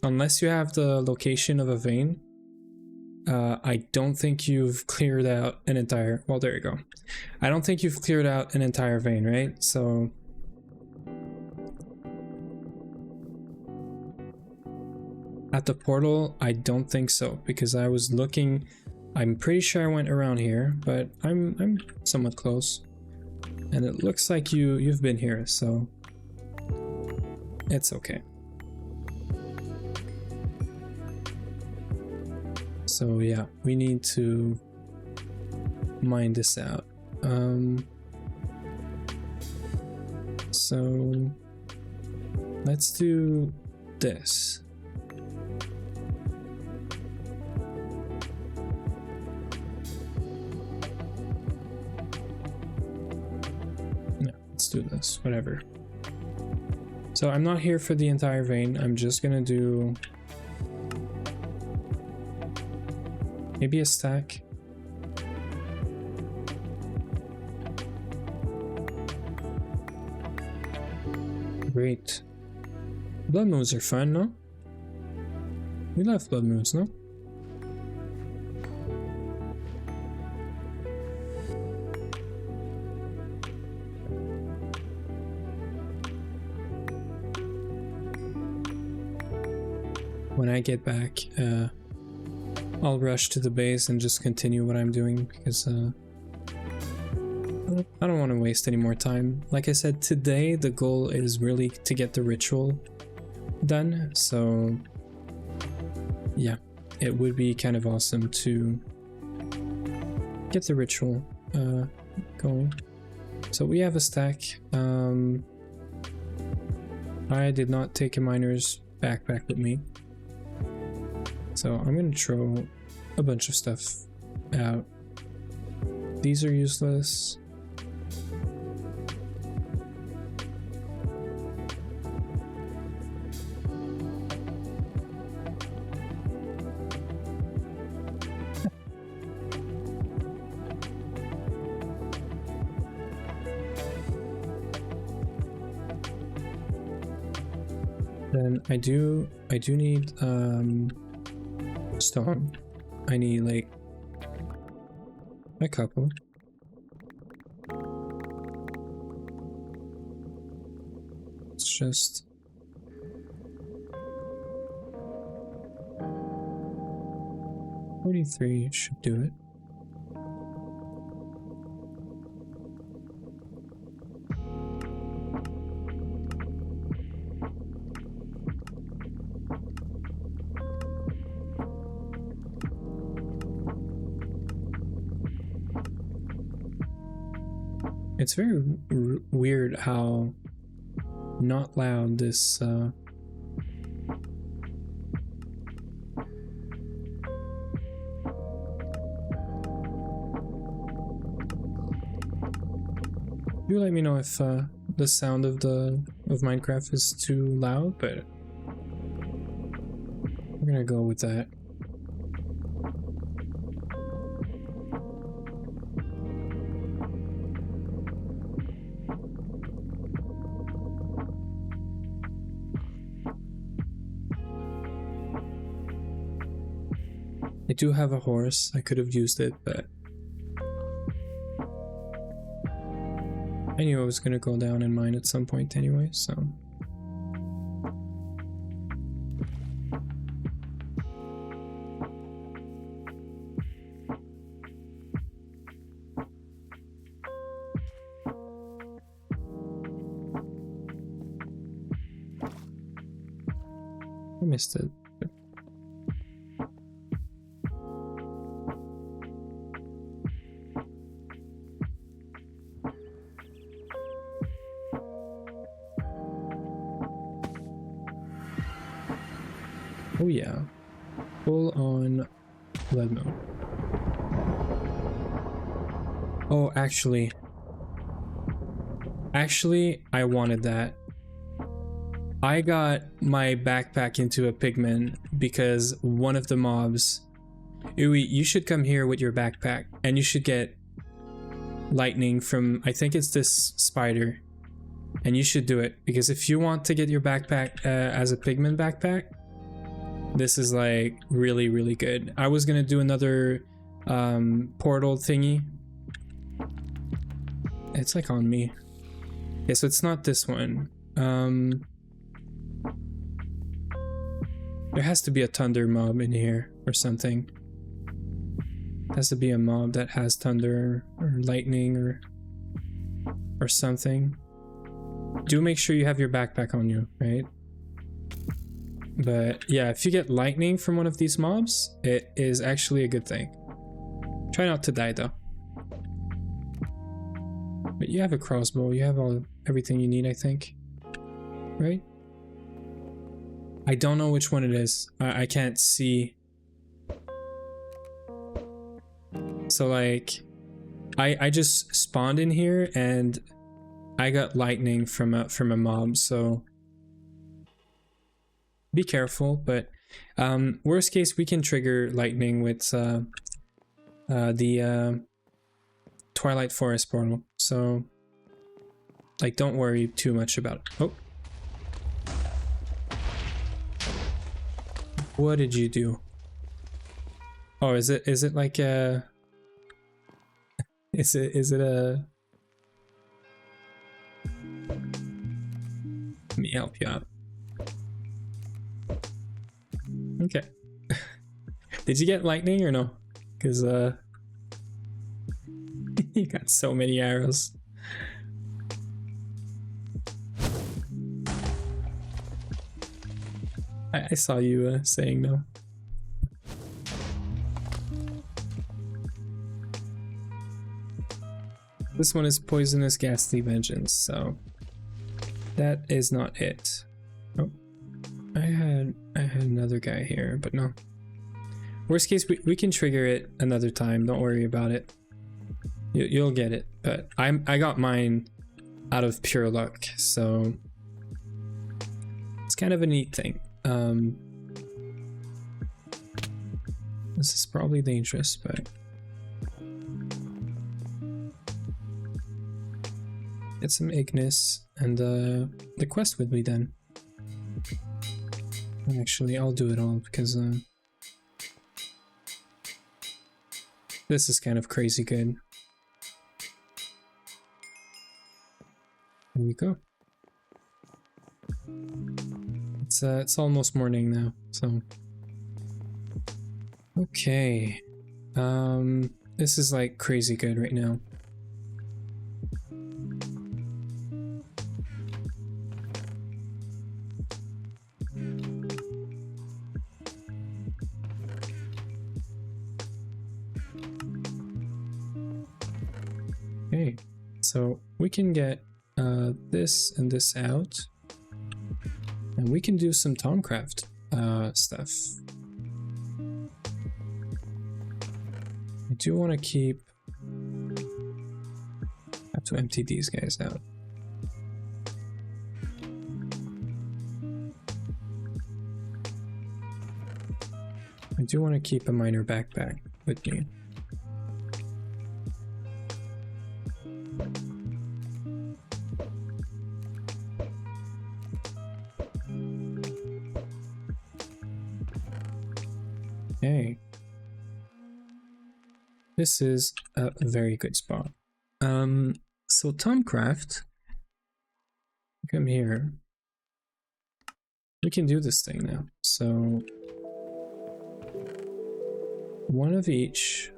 unless you have the location of a vein, I don't think you've cleared out an entire, well, there you go. I don't think you've cleared out an entire vein, right? So at the portal, I don't think so, because I was looking, I'm pretty sure I went around here, but I'm somewhat close. And it looks like you've been here, so it's okay. So yeah, we need to mine this out. So let's do this. No, let's do this, whatever. So I'm not here for the entire vein, I'm just gonna do maybe a stack. Great. Blood moons are fun, no? We love blood moons, no? When I get back, I'll rush to the base and just continue what I'm doing, because I don't want to waste any more time. Like I said, today the goal is really to get the ritual done, so yeah, it would be kind of awesome to get the ritual going. So we have a stack. I did not take a miner's backpack with me, so I'm gonna throw a bunch of stuff out. These are useless. Then I do need stone. I need like a couple. It's just $43 should do it. It's very weird how not loud this do let me know if the sound of Minecraft is too loud, but we're gonna go with that. I do have a horse. I could have used it, but I knew I was gonna go down and mine at some point anyway, so. I missed it. Oh yeah, full on blood mode. Oh, actually, I wanted that. I got my backpack into a pigment because one of the mobs... Uwe, you should come here with your backpack and you should get lightning from, I think it's this spider. And you should do it because if you want to get your backpack as a pigment backpack, this is like really, really good. I was gonna do another portal thingy. It's like on me. Okay, so it's not this one. There has to be a thunder mob in here or something. It has to be a mob that has thunder or lightning or something. Do make sure you have your backpack on you, right? But yeah, if you get lightning from one of these mobs, it is actually a good thing. Try not to die though. But you have a crossbow, you have everything you need, I think. Right? I don't know which one it is. I can't see. So like, I just spawned in here and I got lightning from a mob, so be careful. But worst case, we can trigger lightning with the Twilight Forest portal. So like, don't worry too much about it. Oh, what did you do? Oh, is it like a? Is it a? Let me help you out. Okay. Did you get lightning or no? Because you got so many arrows. I saw you saying no. This one is poisonous ghastly vengeance, so that is not it. Oh, I had another guy here, but no. Worst case, we can trigger it another time. Don't worry about it. You'll get it. But I got mine out of pure luck, so it's kind of a neat thing. This is probably dangerous, but get some Ignis and the quest with me then. Actually, I'll do it all because this is kind of crazy good. There we go. It's almost morning now, so okay. This is like crazy good right now. Okay, so we can get this and this out, and we can do some Thaumcraft stuff. I do want to keep... I have to empty these guys out. I do want to keep a miner backpack with me. Okay. This is a very good spot. So Thaumcraft, come here. We can do this thing now. So one of each.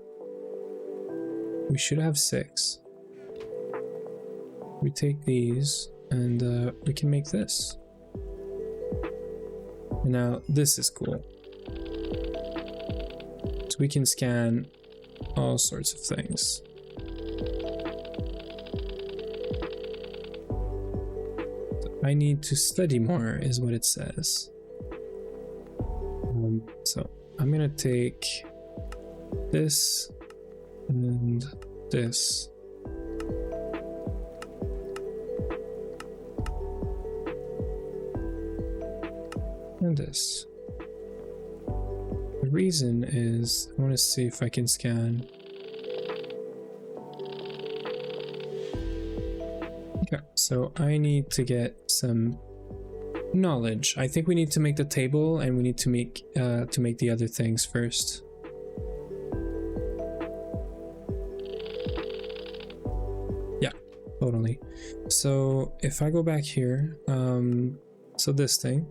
We should have 6. We take these and we can make this. And now this is cool. So we can scan all sorts of things. I need to study more, is what it says. I'm gonna take this and this. And this. The reason is I want to see if I can scan. Okay, so I need to get some knowledge. I think we need to make the table, and we need to make the other things first. Yeah, totally. So if I go back here, so this thing.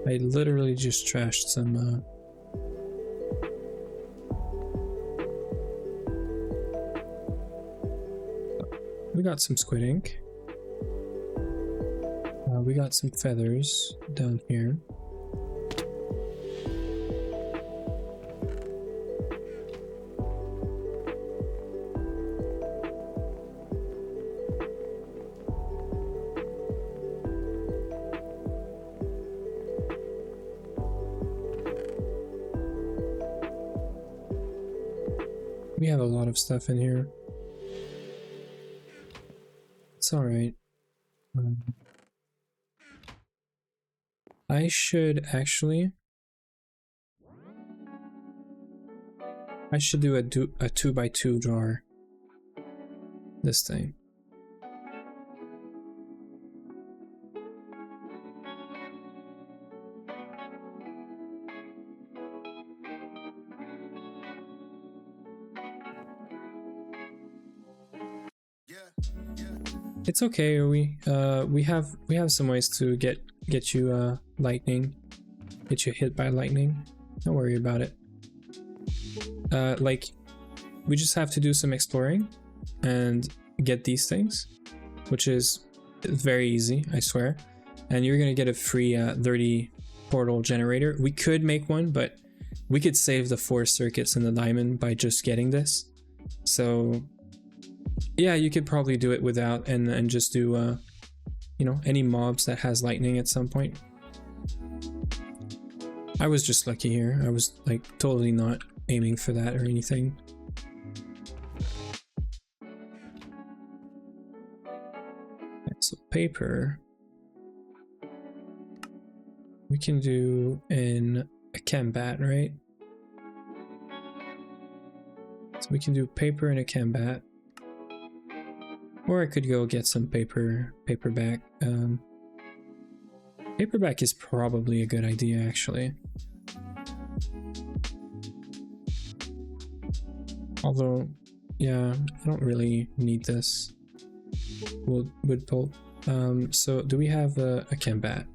I literally just trashed some we got some squid ink. We got some feathers down here. We have a lot of stuff in here. It's alright. I should actually... I should do a 2x2 drawer. This thing. It's okay. We have some ways to get you lightning, get you hit by lightning. Don't worry about it. Like, we just have to do some exploring and get these things, which is very easy, I swear. And you're gonna get a free 30 portal generator. We could make one, but we could save the 4 circuits in the diamond by just getting this. So yeah, you could probably do it without, and just do you know, any mobs that has lightning at some point. I was just lucky here. I was like totally not aiming for that or anything. Okay, so paper we can do in a combat, right? So we can do paper and a combat. Or I could go get some paperback. Paperback is probably a good idea, actually. Although, yeah, I don't really need this wood pulp. So do we have a combat?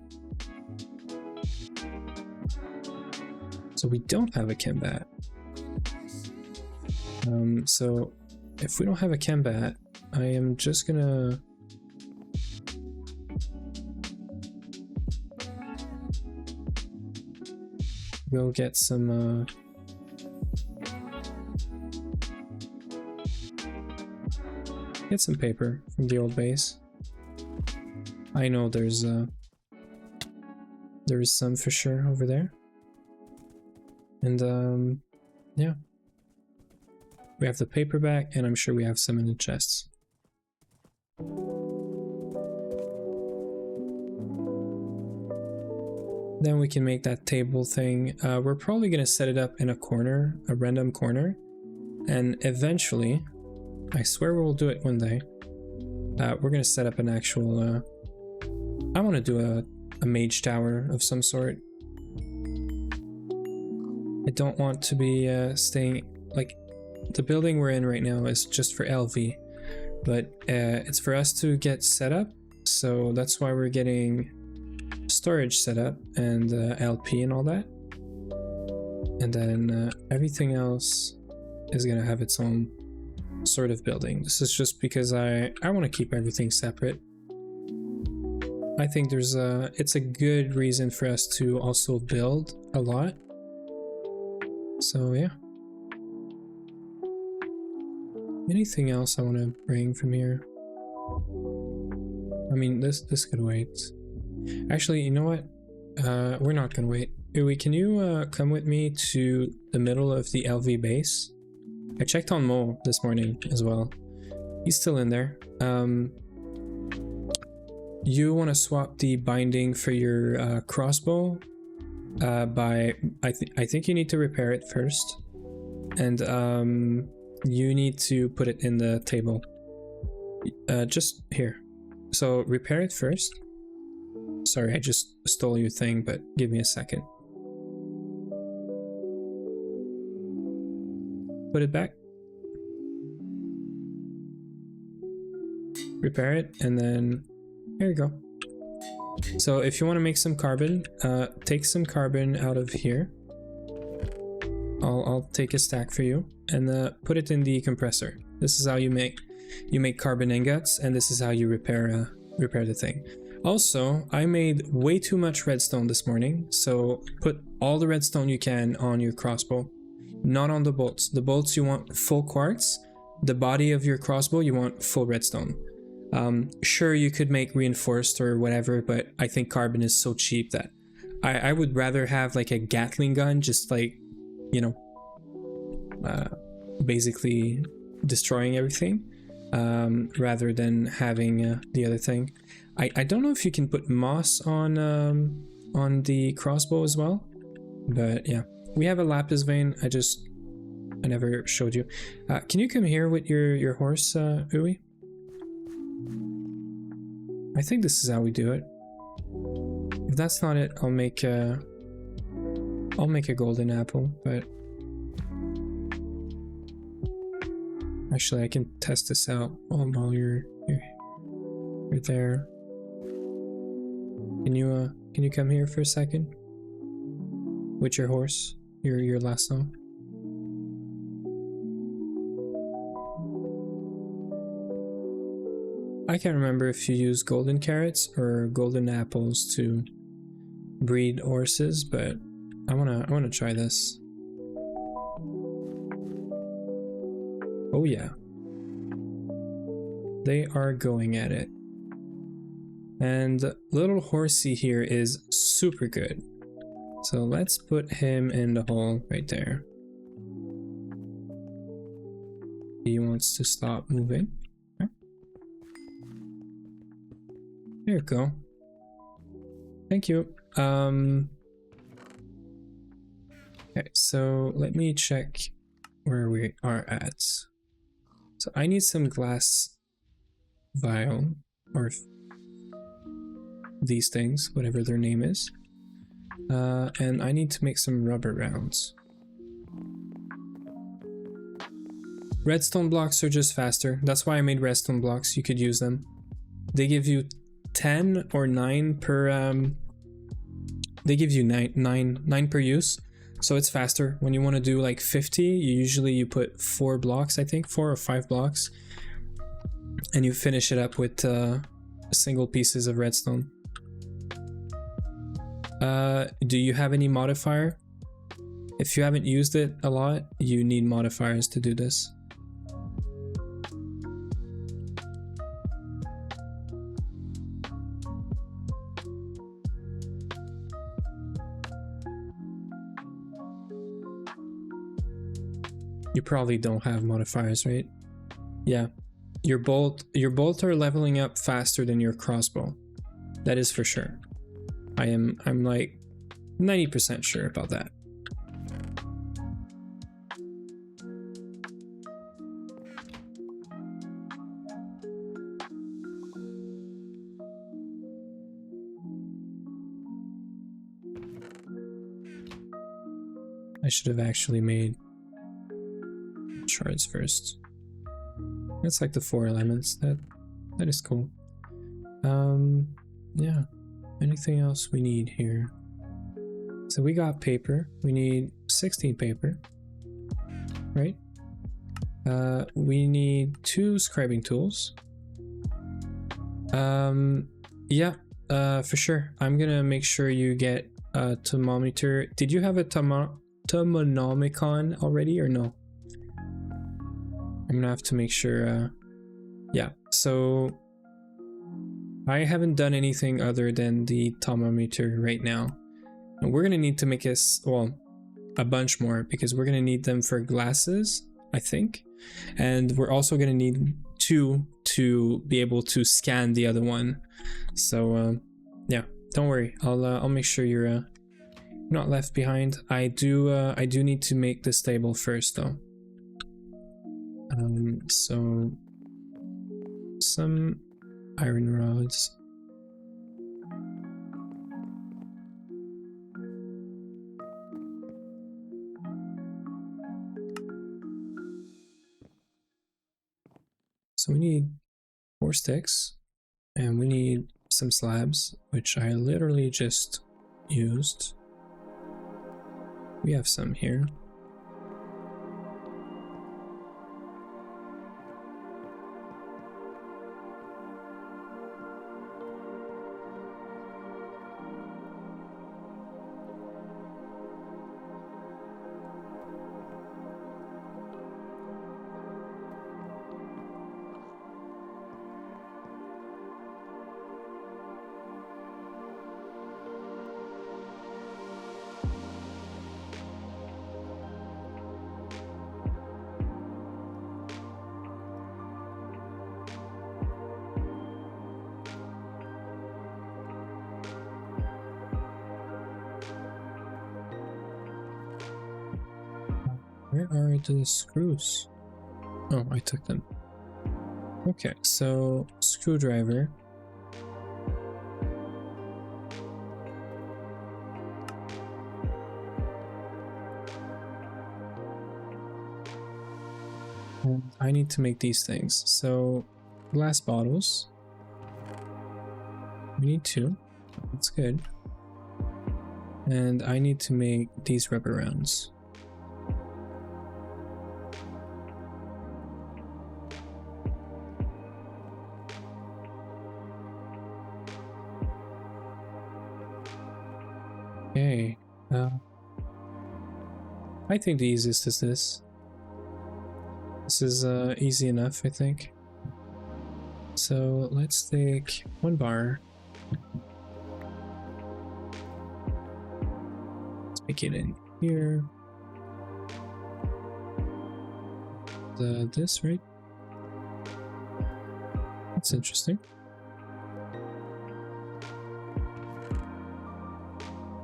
So we don't have a combat. So if we don't have a combat, I am just gonna go get some paper from the old base. I know there is some for sure over there. And yeah. We have the paperback, and I'm sure we have some in the chests. Then we can make that table thing. We're probably gonna set it up in a corner, a random corner, and eventually, I swear we'll do it one day. We're gonna set up an actual. I want to do a mage tower of some sort. I don't want to be staying like the building we're in right now is just for LV, but it's for us to get set up. So that's why we're getting storage set up and LP and all that, and then everything else is gonna have its own sort of building. This is just because I want to keep everything separate. I think there's it's a good reason for us to also build a lot. So yeah. Anything else I want to bring from here? I mean, this could wait. Actually, you know what? We're not gonna wait. Uwe, can you come with me to the middle of the LV base? I checked on Mo this morning as well. He's still in there. You want to swap the binding for your crossbow by... I think you need to repair it first. And you need to put it in the table. Just here. So repair it first. Sorry, I just stole your thing, but give me a second. Put it back. Repair it, and then here you go. So if you want to make some carbon, take some carbon out of here. I'll take a stack for you, and put it in the compressor. This is how you make carbon ingots, and this is how you repair the thing. Also, I made way too much redstone this morning, so put all the redstone you can on your crossbow, not on the bolts. The bolts you want full quartz, the body of your crossbow you want full redstone. Sure, you could make reinforced or whatever, but I think carbon is so cheap that I would rather have like a Gatling gun, just like, you know, basically destroying everything, rather than having the other thing. I don't know if you can put moss on the crossbow as well, but yeah, we have a lapis vein. I never showed you. Can you come here with your horse, Uwe? I think this is how we do it. If that's not it, I'll make a golden apple, but actually I can test this out while you're there. Can you come here for a second with your horse, your lasso? I can't remember if you use golden carrots or golden apples to breed horses, but I wanna try this. Oh yeah, they are going at it. And little horsey here is super good. So let's put him in the hole right there. He wants to stop moving. Okay. There you go. Thank you. Okay, so let me check where we are at. So I need some glass vial, or these things, whatever their name is. And I need to make some rubber rounds. Redstone blocks are just faster. That's why I made redstone blocks. You could use them. They give you 10 or 9 per they give you 9 per use, so it's faster. When you want to do like 50, you put 4 blocks, I think 4 or 5 blocks, and you finish it up with single pieces of redstone. Do you have any modifier? If you haven't used it a lot, you need modifiers to do this. You probably don't have modifiers, right? Yeah. Your bolt are leveling up faster than your crossbow. That is for sure. I'm like 90% sure about that. I should have actually made shards first. That's like the 4 elements. That is cool. Yeah. Anything else we need here? So we got paper. We need 16 paper, right? We need 2 scribing tools. Yeah, for sure. I'm gonna make sure you get a thermometer. Did you have a thermonomicon already or no? I'm gonna have to make sure. Yeah, so I haven't done anything other than the thermometer right now. And we're gonna need to make us, well, a bunch more because we're gonna need them for glasses, I think. And we're also gonna need 2 to be able to scan the other one. So yeah, don't worry. I'll make sure you're not left behind. I do need to make this table first though. So some iron rods. So we need 4 sticks and we need some slabs, which I literally just used. We have some here. Where are the screws? Oh, I took them. Okay, so screwdriver. And I need to make these things. So glass bottles. We need 2. That's good. And I need to make these rubber rounds. Okay, I think the easiest is this. This is easy enough, I think. So let's take 1 bar. Let's make it in here. This, right? That's interesting.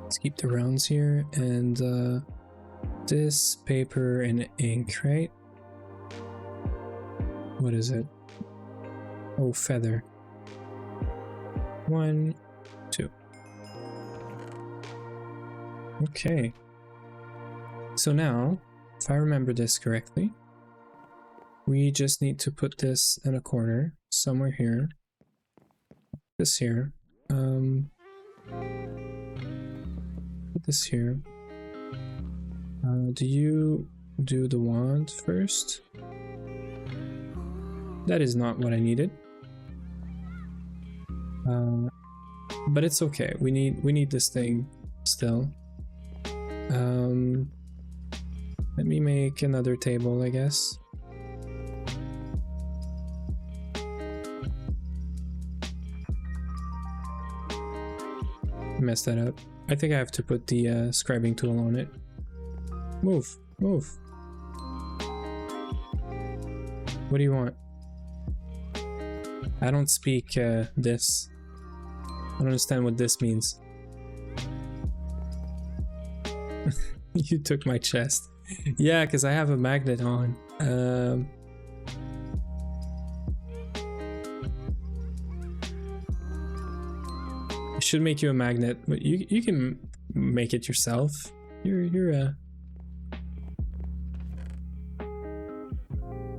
Let's keep the rounds here, and this paper and ink, right? What is it? Oh, feather. 1, 2. Okay. So now, if I remember this correctly, we just need to put this in a corner somewhere here. This here. Put this here. Do you do the wand first? That is not what I needed. But it's okay. We need this thing still. Let me make another table, I guess. Messed that up. I think I have to put the scribing tool on it. Move, move. What do you want? I don't speak this. I don't understand what this means. You took my chest. Yeah, because I have a magnet on. I should make you a magnet, but you can make it yourself. You're a...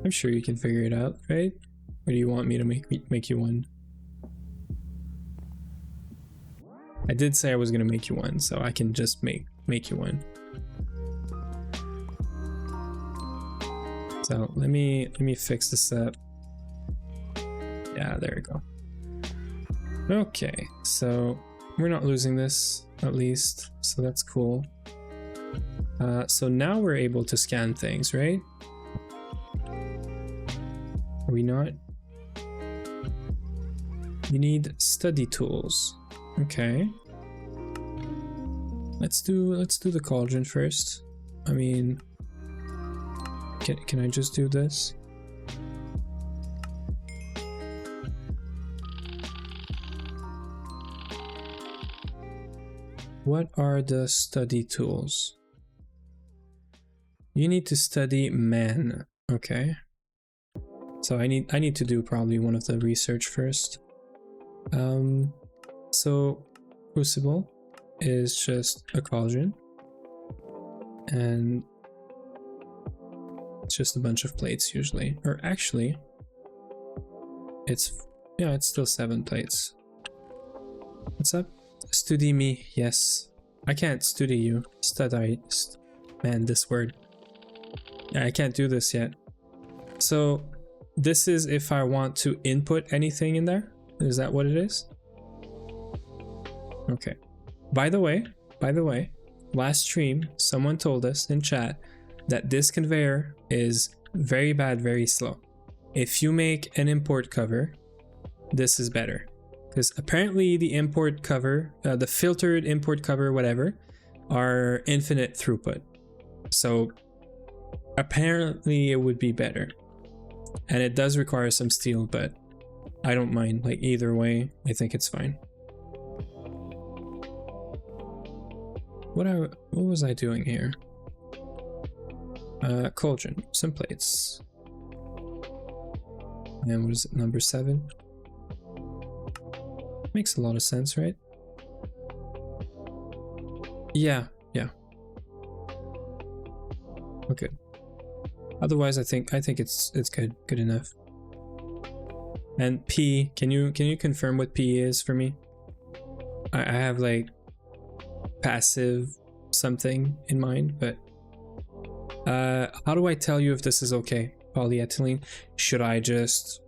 I'm sure you can figure it out, right? Or do you want me to make you one? I did say I was gonna make you one, so I can just make you one. So let me fix this up. Yeah, there we go. Okay, so we're not losing this, at least, so that's cool. So now we're able to scan things, right? Are we not? You need study tools. Okay. Let's do the cauldron first. I mean, can I just do this? What are the study tools? You need to study man. Okay. So I need to do probably one of the research first. So crucible is just a cauldron, and it's just a bunch of plates usually. Or actually, it's still 7 plates. What's up? Study me, yes. I can't study you. Man, this word. Yeah, I can't do this yet. So this is if I want to input anything in there. Is that what it is? Okay. By the way, last stream, someone told us in chat that this conveyor is very bad, very slow. If you make an import cover, this is better. Because apparently the import cover, the filtered import cover, whatever, are infinite throughput. So apparently it would be better. And it does require some steel, but I don't mind. Like either way, I think it's fine. What was I doing here? Cauldron, some plates. And what is it, number 7? Makes a lot of sense, right? Yeah. Okay. Otherwise, I think it's good enough. And P, can you confirm what P is for me? I have like passive something in mind, but how do I tell you if this is okay? Polyethylene. Should I just?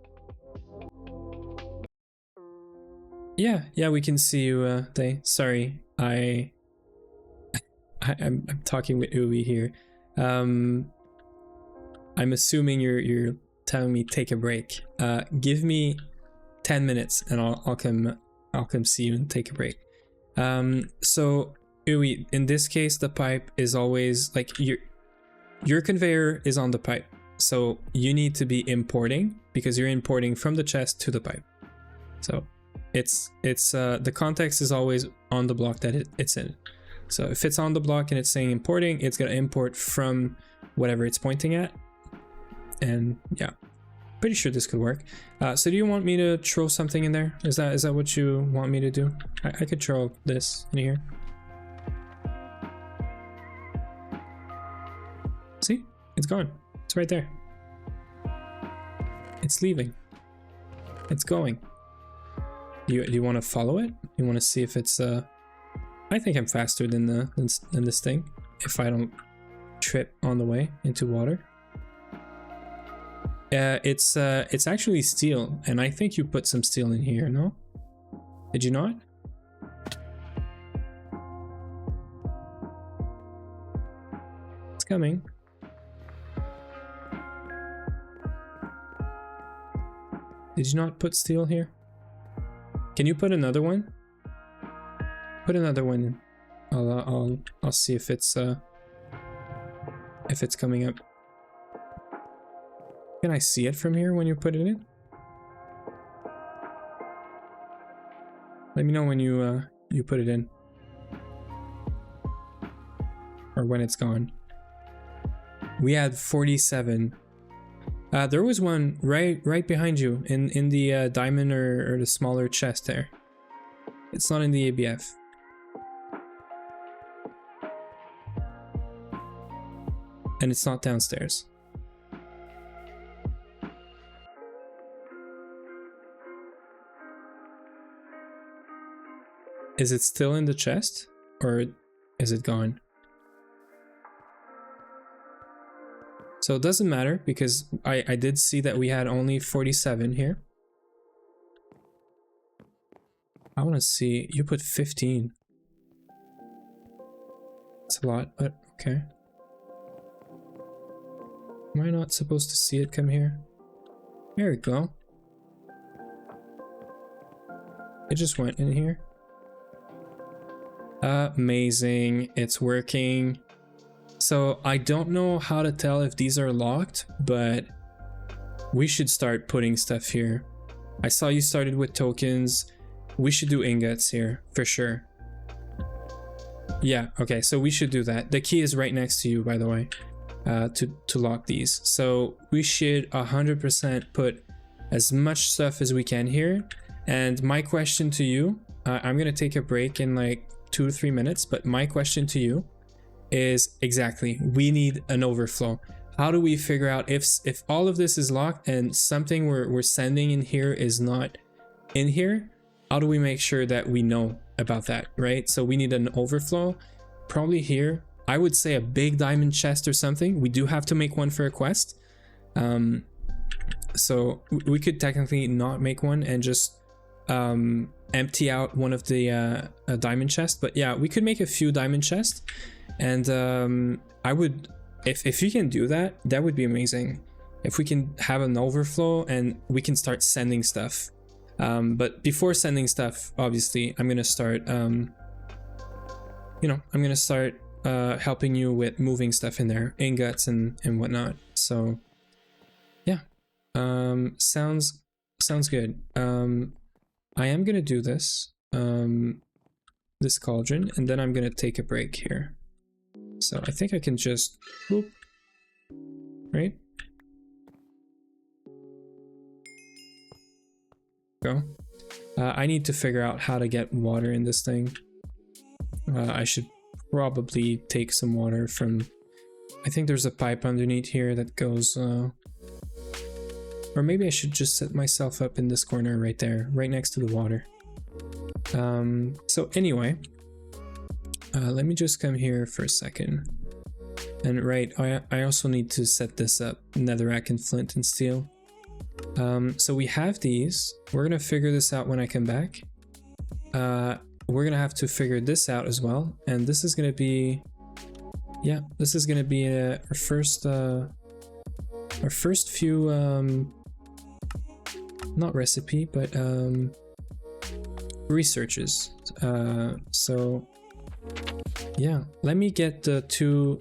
Yeah, we can see you. Sorry, I'm talking with Uwe here. I'm assuming you're telling me take a break. Give me 10 minutes and I'll come see you and take a break. So Uwe, in this case, the pipe is always like your conveyor is on the pipe, so you need to be importing because you're importing from the chest to the pipe. So it's the context is always on the block that it's in. So if it's on the block and it's saying importing, it's gonna import from whatever it's pointing at. And yeah, pretty sure this could work. So do you want me to throw something in there? Is that what you want me to do? I could throw this in here. See? It's gone. It's right there. It's leaving. It's going. Do you want to follow it? You want to see if it's I think I'm faster than this thing if I don't trip on the way into water. It's actually steel, and I think you put some steel in here, no? Did you not? It's coming. Did you not put steel here? Can you put another one? Put another one in. I'll see if it's coming up. Can I see it from here when you put it in? Let me know when you put it in. Or when it's gone. We had 47. There was one right behind you in the diamond or the smaller chest there. It's not in the ABF. And it's not downstairs. Is it still in the chest or is it gone? So it doesn't matter because I did see that we had only 47 here. I want to see, you put 15. It's a lot, but okay. Am I not supposed to see it come here? There we go. It just went in here. Amazing, it's working. So I don't know how to tell if these are locked, but we should start putting stuff here. I saw you started with tokens. We should do ingots here for sure. Yeah, okay, so we should do that. The key is right next to you, by the way, to lock these. So we should 100% put as much stuff as we can here. And my question to you, I'm gonna take a break in like 2 to 3 minutes, but my question to you is exactly, we need an overflow. How do we figure out if all of this is locked and something we're sending in here is not in here? How do we make sure that we know about that, right? So we need an overflow, probably here. I would say a big diamond chest or something. We do have to make one for a quest. So we could technically not make one and just empty out one of the diamond chests. But yeah, we could make a few diamond chests. And I would, if you can do that, that would be amazing. If we can have an overflow and we can start sending stuff. But before sending stuff, obviously, I'm gonna start, I'm gonna start helping you with moving stuff in there, ingots and whatnot. So yeah, sounds good. I am gonna do this, this cauldron, and then I'm gonna take a break here. So I think I can just whoop, right? Go. I need to figure out how to get water in this thing. I should probably take some water from, I think there's a pipe underneath here that goes, or maybe I should just set myself up in this corner right there, right next to the water. So anyway, let me just come here for a second. And right, I also need to set this up, netherrack and flint and steel. So we have these. We're gonna figure this out when I come back. We're gonna have to figure this out as well, and this is gonna be, yeah, this is gonna be our first few not recipe, but researches. So yeah, let me get the 2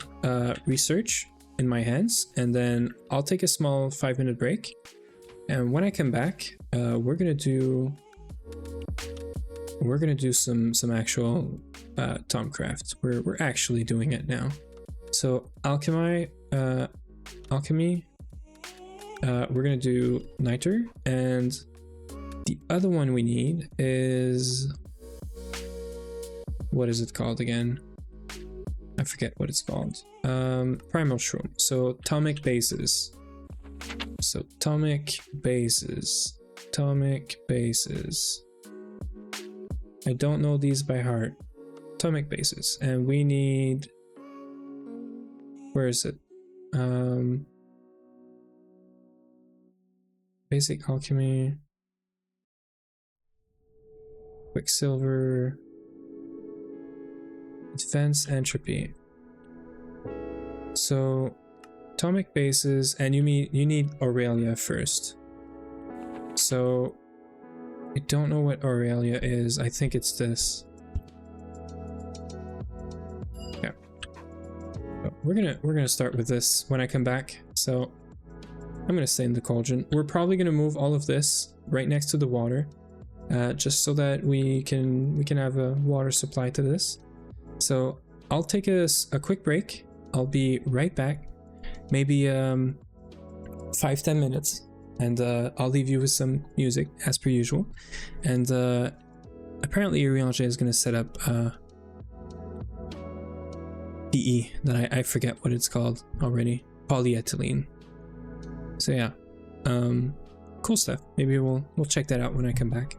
research in my hands, and then I'll take a small 5-minute break. And when I come back, we're gonna do some actual Thaumcraft. We're actually doing it now. So alchemy, we're gonna do niter, and the other one we need is, what is it called again? I forget what it's called. Primal shroom. So atomic bases. So atomic bases. I don't know these by heart. Atomic bases, and we need, where is it? Basic alchemy, quicksilver, advanced entropy. So atomic bases, and you need Aurelia first. So I don't know what Aurelia is. I think it's this. Yeah. But we're gonna start with this when I come back. So I'm gonna stay in the cauldron. We're probably gonna move all of this right next to the water, just so that we can have a water supply to this. So I'll take a quick break. I'll be right back. Maybe 5-10 minutes, and I'll leave you with some music as per usual. And apparently Uriange is going to set up PE that I forget what it's called already, polyethylene. So yeah, cool stuff. Maybe we'll check that out when I come back.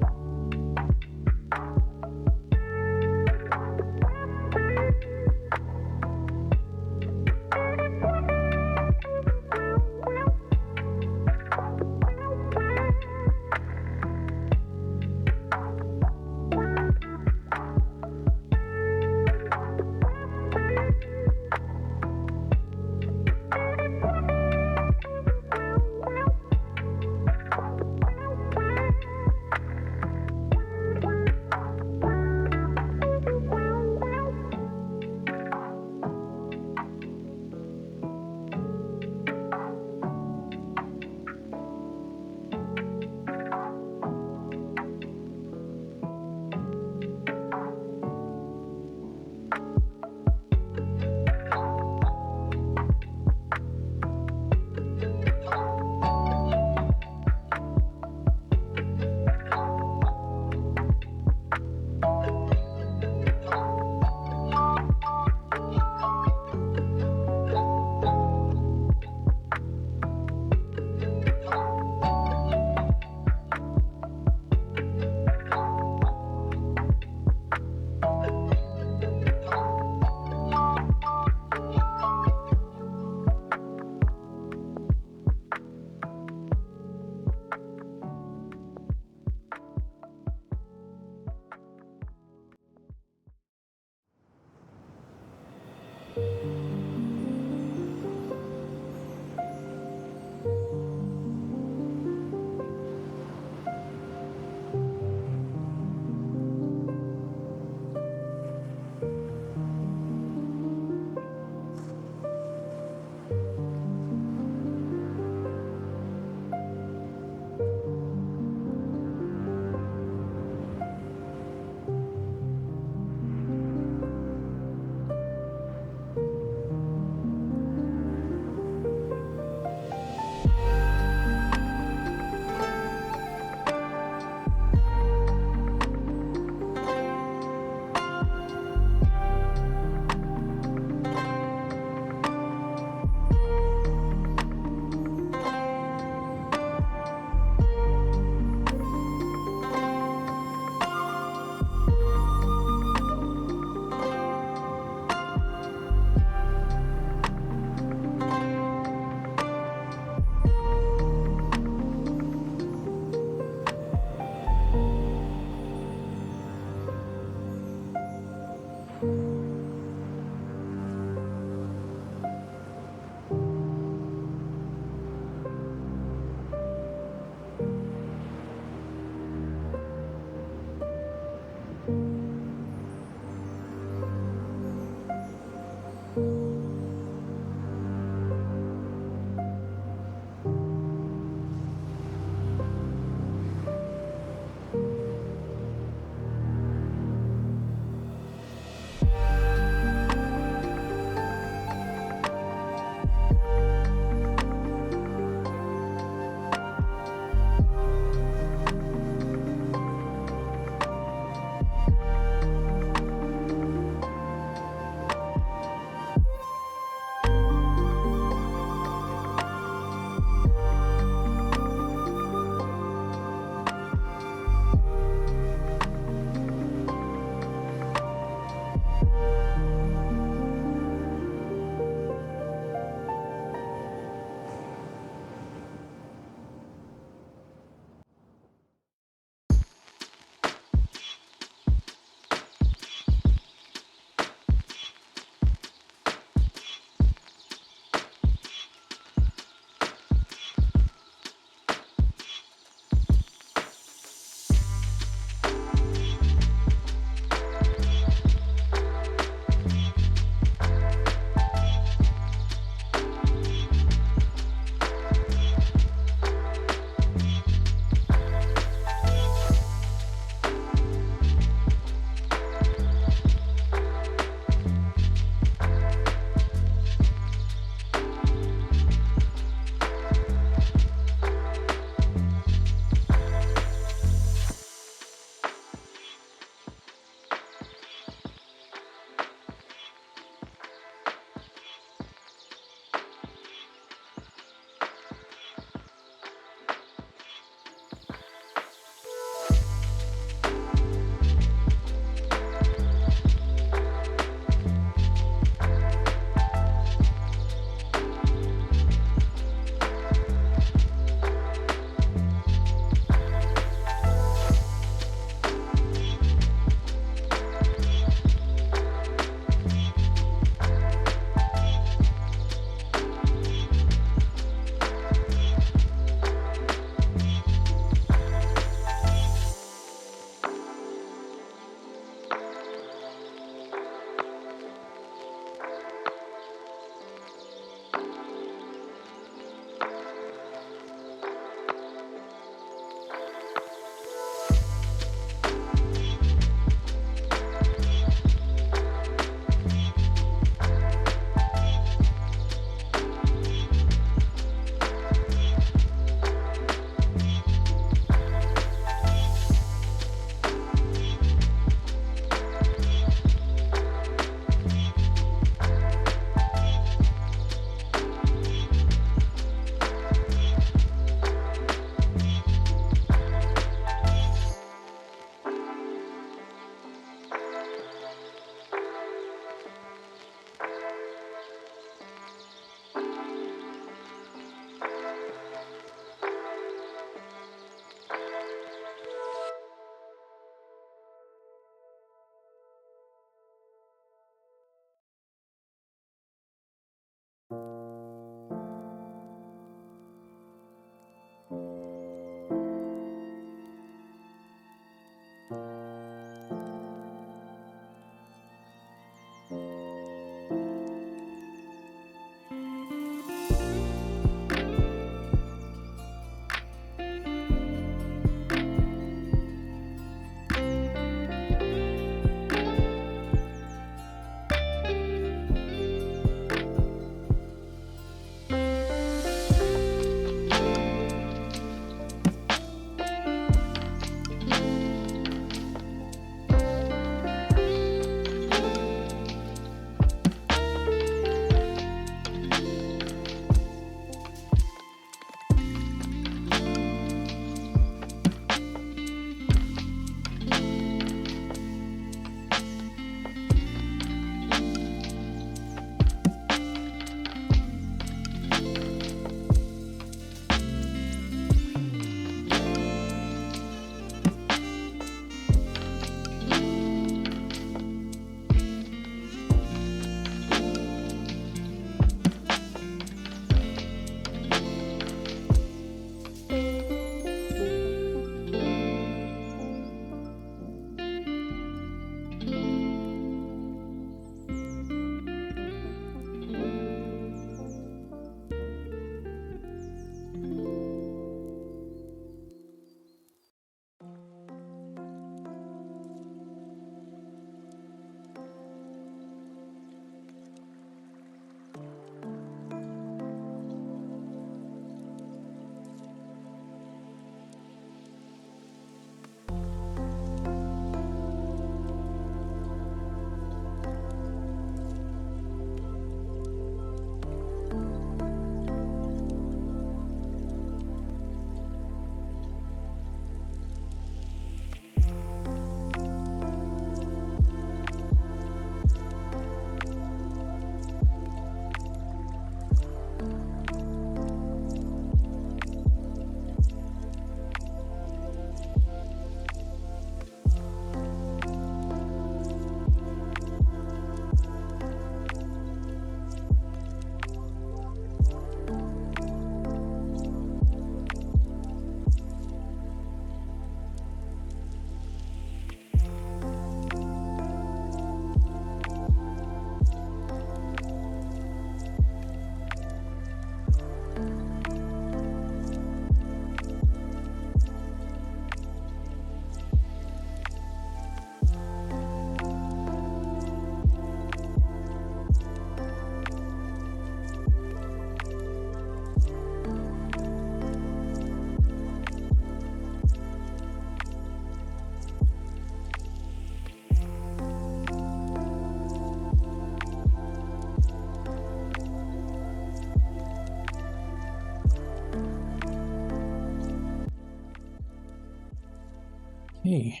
Hey,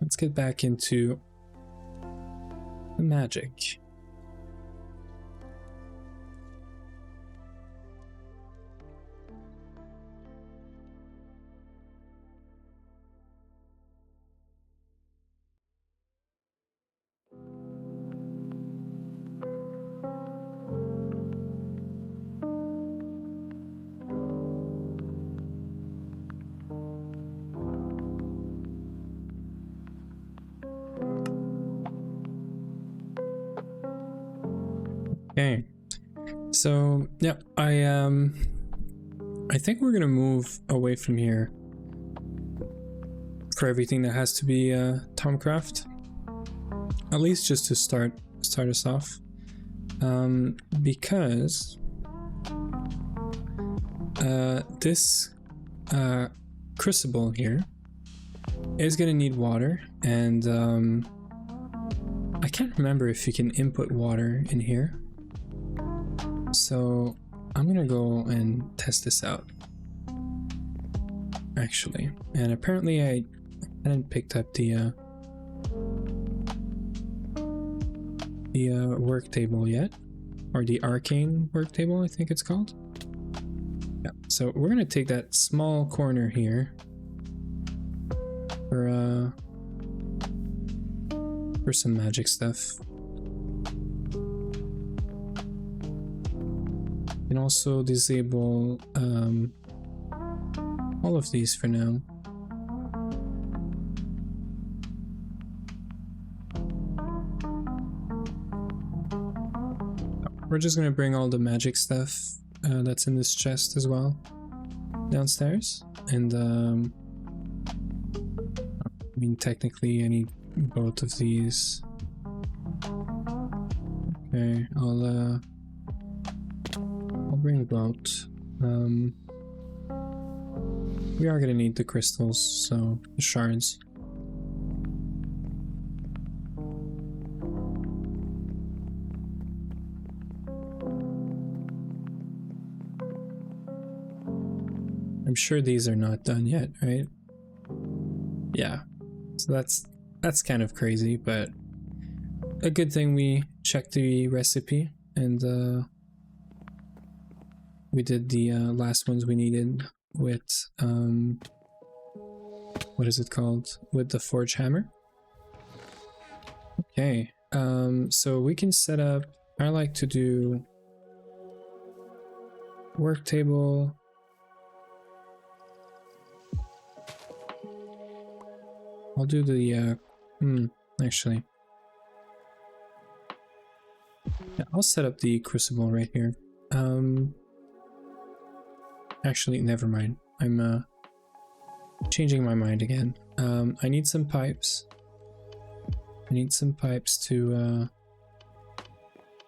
let's get back into the magic. Okay, so yeah, I think we're gonna move away from here for everything that has to be Thaumcraft, at least just to start us off, because this crucible here is gonna need water, and I can't remember if you can input water in here. So I'm gonna go and test this out, actually. And apparently I hadn't picked up the work table yet, or the arcane work table, I think it's called. Yeah. So we're gonna take that small corner here for some magic stuff. And also disable all of these for now. We're just gonna bring all the magic stuff that's in this chest as well downstairs, and I mean technically I need both of these. Okay, I'll bring both. We are gonna need the crystals, so the shards. I'm sure these are not done yet, right? Yeah. So that's kind of crazy, but a good thing we checked the recipe, and we did the last ones we needed with what is it called? With the forge hammer. Okay, so we can set up, I like to do work table. I'll do the actually. Yeah, I'll set up the crucible right here. Actually, never mind. I'm changing my mind again. I need some pipes. I need some pipes to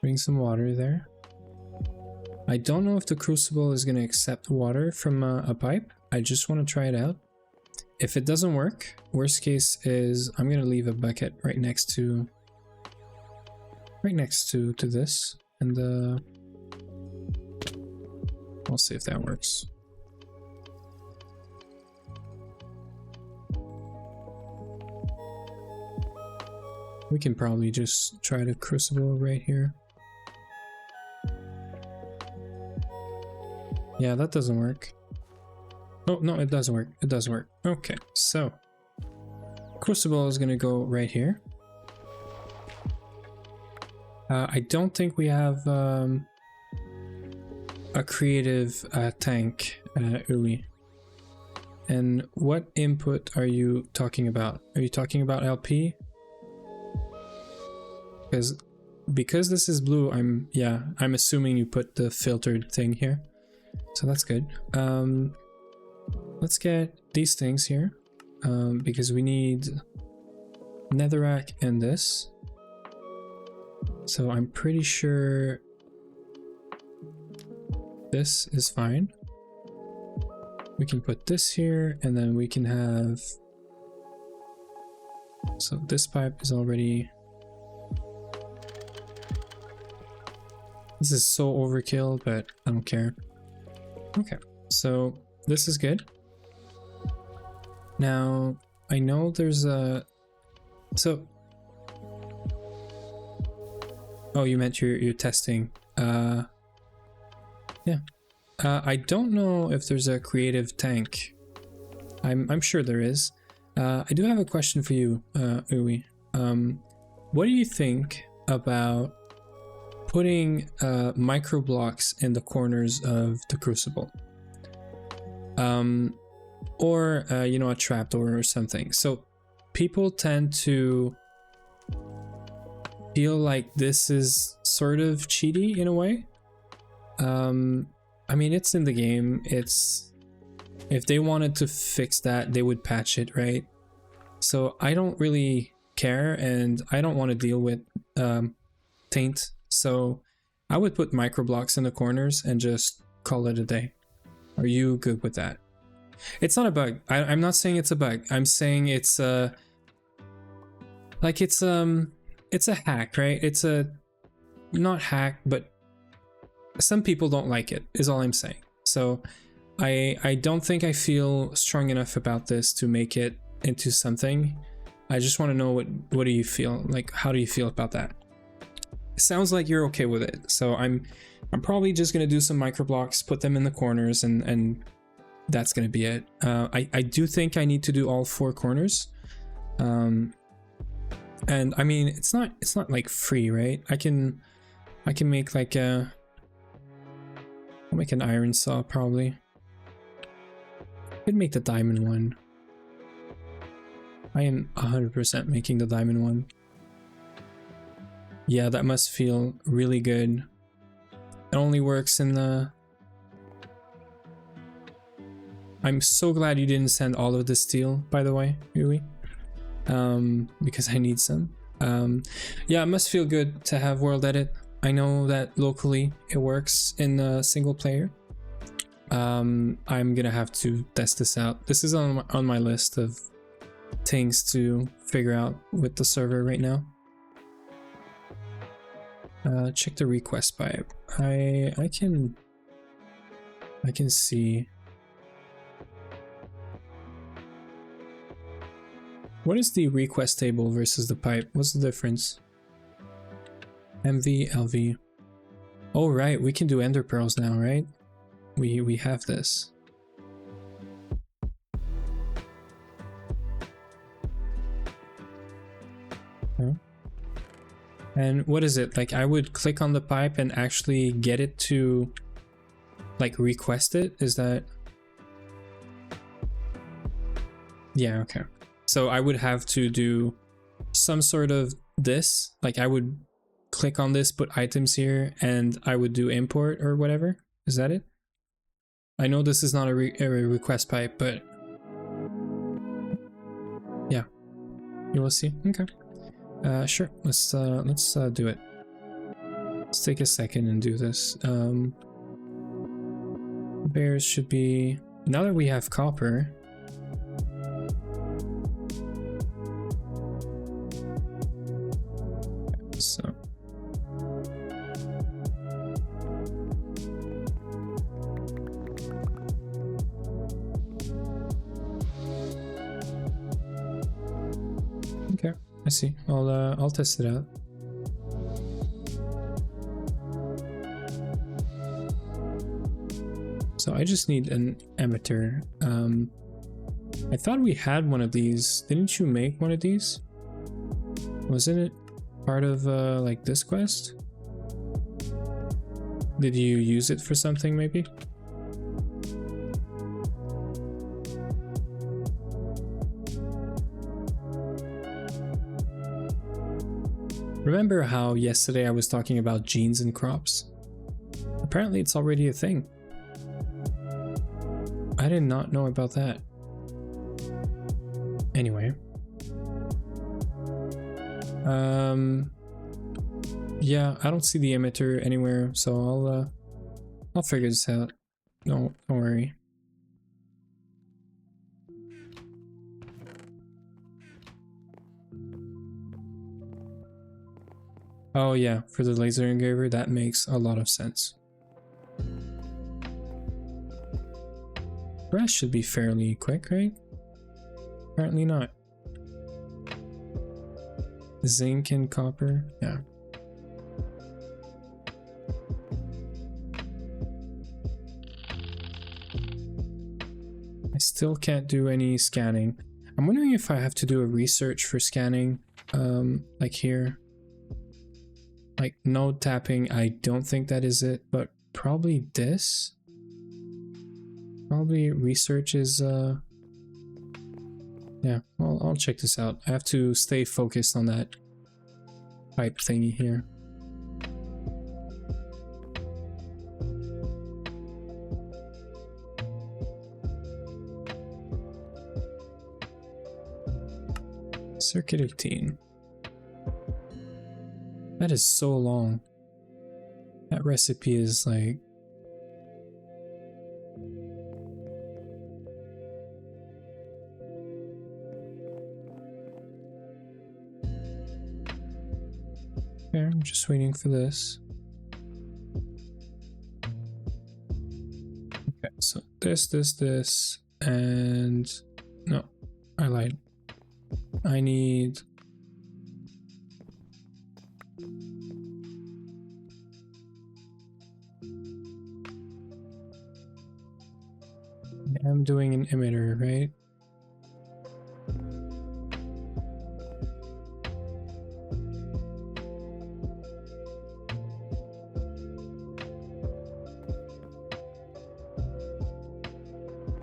bring some water there. I don't know if the crucible is going to accept water from a pipe. I just want to try it out. If it doesn't work, worst case is I'm going to leave a bucket right next to this, and we'll see if that works. We can probably just try the crucible right here. Yeah, that doesn't work. Oh, no, it doesn't work. It does work. Okay, so crucible is gonna go right here. I don't think we have a creative tank, Uli. And what input are you talking about? Are you talking about LP? Because this is blue, I'm assuming you put the filtered thing here. So that's good. Let's get these things here, because we need netherrack and this. So I'm pretty sure this is fine. We can put this here, and then we can have... So this pipe is already... This is so overkill, but I don't care. Okay, so this is good. Now, I know there's a... So... Oh, you meant you're testing. Yeah. I don't know if there's a creative tank. I'm sure there is. I do have a question for you, Uwe. What do you think about putting micro blocks in the corners of the crucible? Or you know, a trapdoor or something. So people tend to feel like this is sort of cheaty in a way. I mean, it's in the game. It's, if they wanted to fix that, they would patch it, right? So I don't really care, and I don't want to deal with taint. So I would put micro blocks in the corners and just call it a day. Are you good with that? It's not a bug. I'm not saying it's a bug. I'm saying it's like it's a hack, right? It's a, not hack, but some people don't like it, is all I'm saying. So I don't think I feel strong enough about this to make it into something. I just want to know what do you feel like? How do you feel about that? It sounds like you're okay with it. So I'm probably just gonna do some micro blocks, put them in the corners, and that's gonna be it. I do think I need to do all 4 corners. And I mean, it's not like free, right? I can make like a, I'll make an iron saw probably. Could make the diamond one. I am 100% making the diamond one. Yeah, that must feel really good. It only works in the... I'm so glad you didn't send all of the steel, by the way, Yui. Because I need some. Yeah, it must feel good to have world edit. I know that locally it works in single player. I'm gonna have to test this out. This is on my list of things to figure out with the server right now. Check the request pipe. I can see. What is the request table versus the pipe? What's the difference? MV, LV. Oh right, we can do ender pearls now, right? We have this. Huh? And what is it? Like I would click on the pipe and actually get it to like request it? Is that... Yeah, okay. So I would have to do some sort of this, like I would click on this, put items here, and I would do import or whatever. Is that it? I know this is not a request pipe, but yeah, you will see. Okay, sure. Let's do it. Let's take a second and do this. Bears should be, now that we have copper. So okay, I see. I'll test it out. So I just need an emitter. I thought we had one of these. Didn't you make one of these? Wasn't it part of like this quest? Did you use it for something maybe? Remember how yesterday I was talking about genes and crops? Apparently it's already a thing. I did not know about that. Anyway. Yeah, I don't see the emitter anywhere, so I'll figure this out. No, don't worry. Oh yeah, for the laser engraver, that makes a lot of sense. Rest should be fairly quick, right? Apparently not. Zinc and copper, yeah. I still can't do any scanning. I'm wondering if I have to do a research for scanning, like here. Like node tapping, I don't think that is it, but probably this. Probably research is, yeah, I'll check this out. I have to stay focused on that pipe thingy here. Circuit 18. That is so long. That recipe is like... Okay, I'm just waiting for this. Okay, so this, and... No, I lied. I need... I'm doing an emitter, right?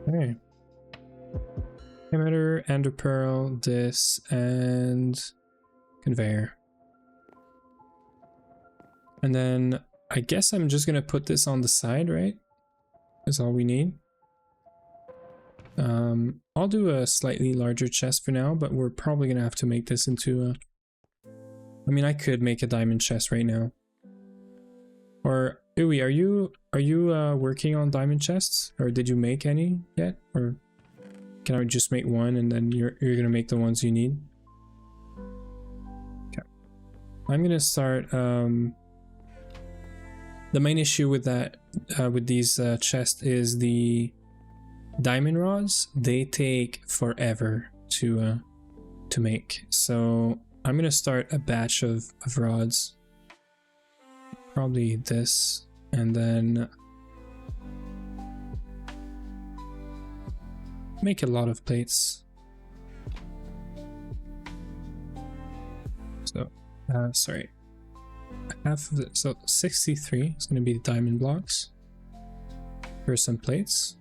Okay. Emitter, enderpearl, this, and conveyor. And then I guess I'm just gonna put this on the side, right? That's all we need. I'll do a slightly larger chest for now, but we're probably gonna have to make this into a... I mean, I could make a diamond chest right now. Or, Uwe, are you working on diamond chests? Or did you make any yet? Or can I just make one and then you're gonna make the ones you need? Okay. I'm gonna start, the main issue with that, with these chests is the diamond rods. They take forever to make. So I'm gonna start a batch of rods. Probably this, and then make a lot of plates. So, sorry, half of it. So 63 is going to be the diamond blocks. Here's some plates.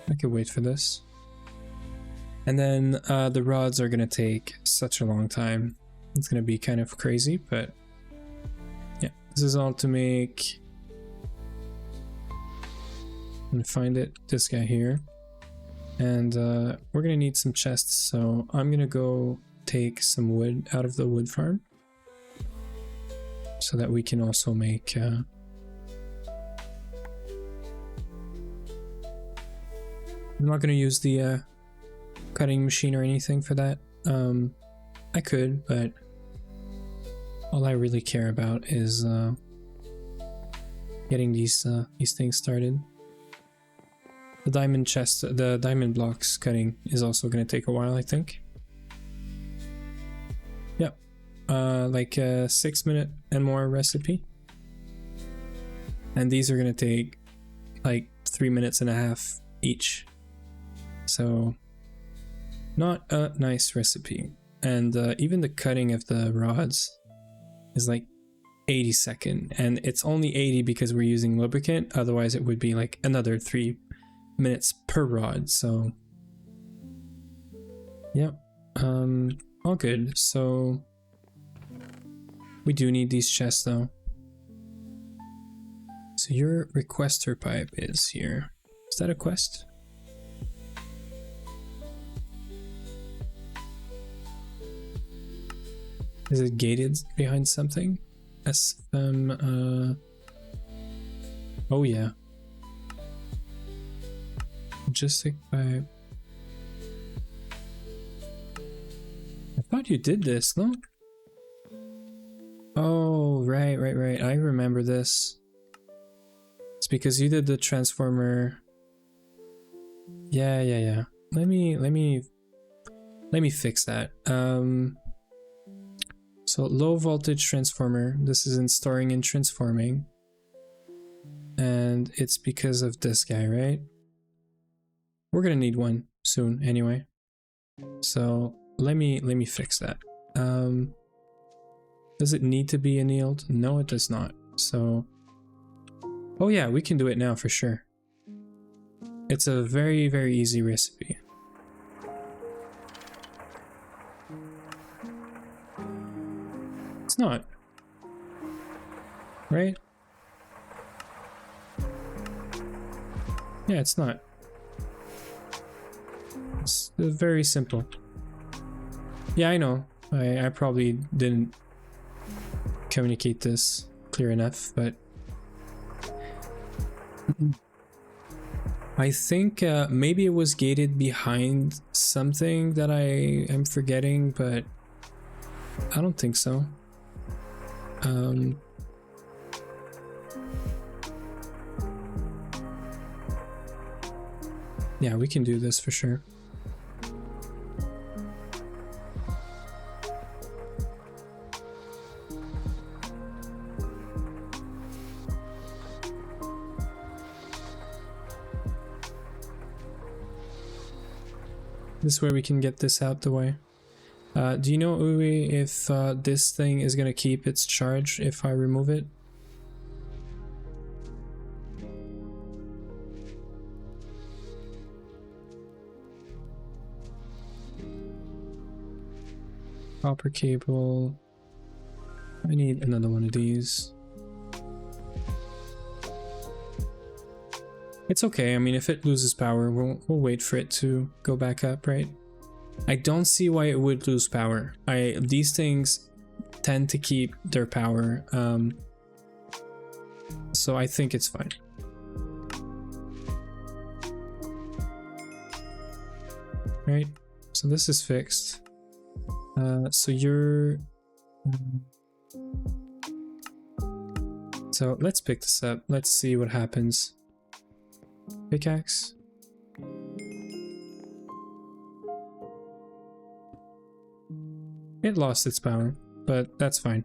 I could wait for this. And then the rods are going to take such a long time. It's going to be kind of crazy, but yeah, this is all to make. I'm going to find it, this guy here. And we're going to need some chests, so I'm going to go take some wood out of the wood farm so that we can also make I'm not going to use the cutting machine or anything for that. I could, but all I really care about is getting these things started. The diamond chest, the diamond blocks cutting is also going to take a while, I think. Yep, like a 6-minute and more recipe. And these are going to take like 3.5 minutes each. So, not a nice recipe. And even the cutting of the rods is like 80 seconds, and it's only 80 because we're using lubricant. Otherwise it would be like another 3 minutes per rod. So yeah, all good. So we do need these chests though. So your requester pipe is here. Is that a quest? Is it gated behind something? Oh yeah. Logistic pipe. I thought you did this, no? Oh, right. I remember this. It's because you did the transformer. Yeah. Let me let me fix that. So low voltage transformer, this isn't storing and transforming. And it's because of this guy, right? We're gonna need one soon anyway. So let me fix that. Does it need to be annealed? No, it does not. So, oh yeah, we can do it now for sure. It's a very, very easy recipe. It's not. Right? Yeah, it's not. It's very simple. Yeah, I know. I probably didn't communicate this clear enough, but I think maybe it was gated behind something that I am forgetting, but I don't think so. Yeah, we can do this for sure. This way we can get this out the way. Do you know, Uwe, if this thing is gonna keep its charge if I remove it? Copper cable. I need another one of these. It's okay. I mean, if it loses power, we'll wait for it to go back up, right? I don't see why it would lose power. These things tend to keep their power, so I think it's fine. Right, so this is fixed. So you're... So let's pick this up. Let's see what happens. Pickaxe. It lost its power, but that's fine.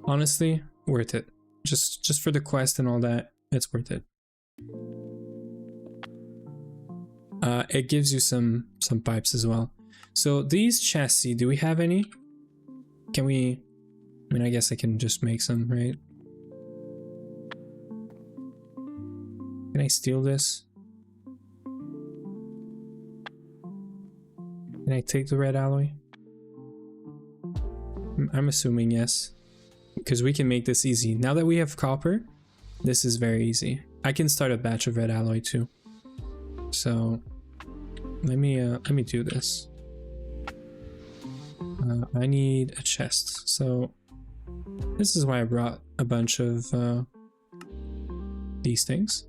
Honestly, worth it. Just for the quest and all that, it's worth it. It gives you some pipes as well. So these chassis, do we have any? Can we... I mean, I guess I can just make some, right? Can I steal this? Can I take the red alloy? I'm assuming yes, because we can make this easy. Now that we have copper, this is very easy. I can start a batch of red alloy too. So let me do this. I need a chest. So this is why I brought a bunch of these things.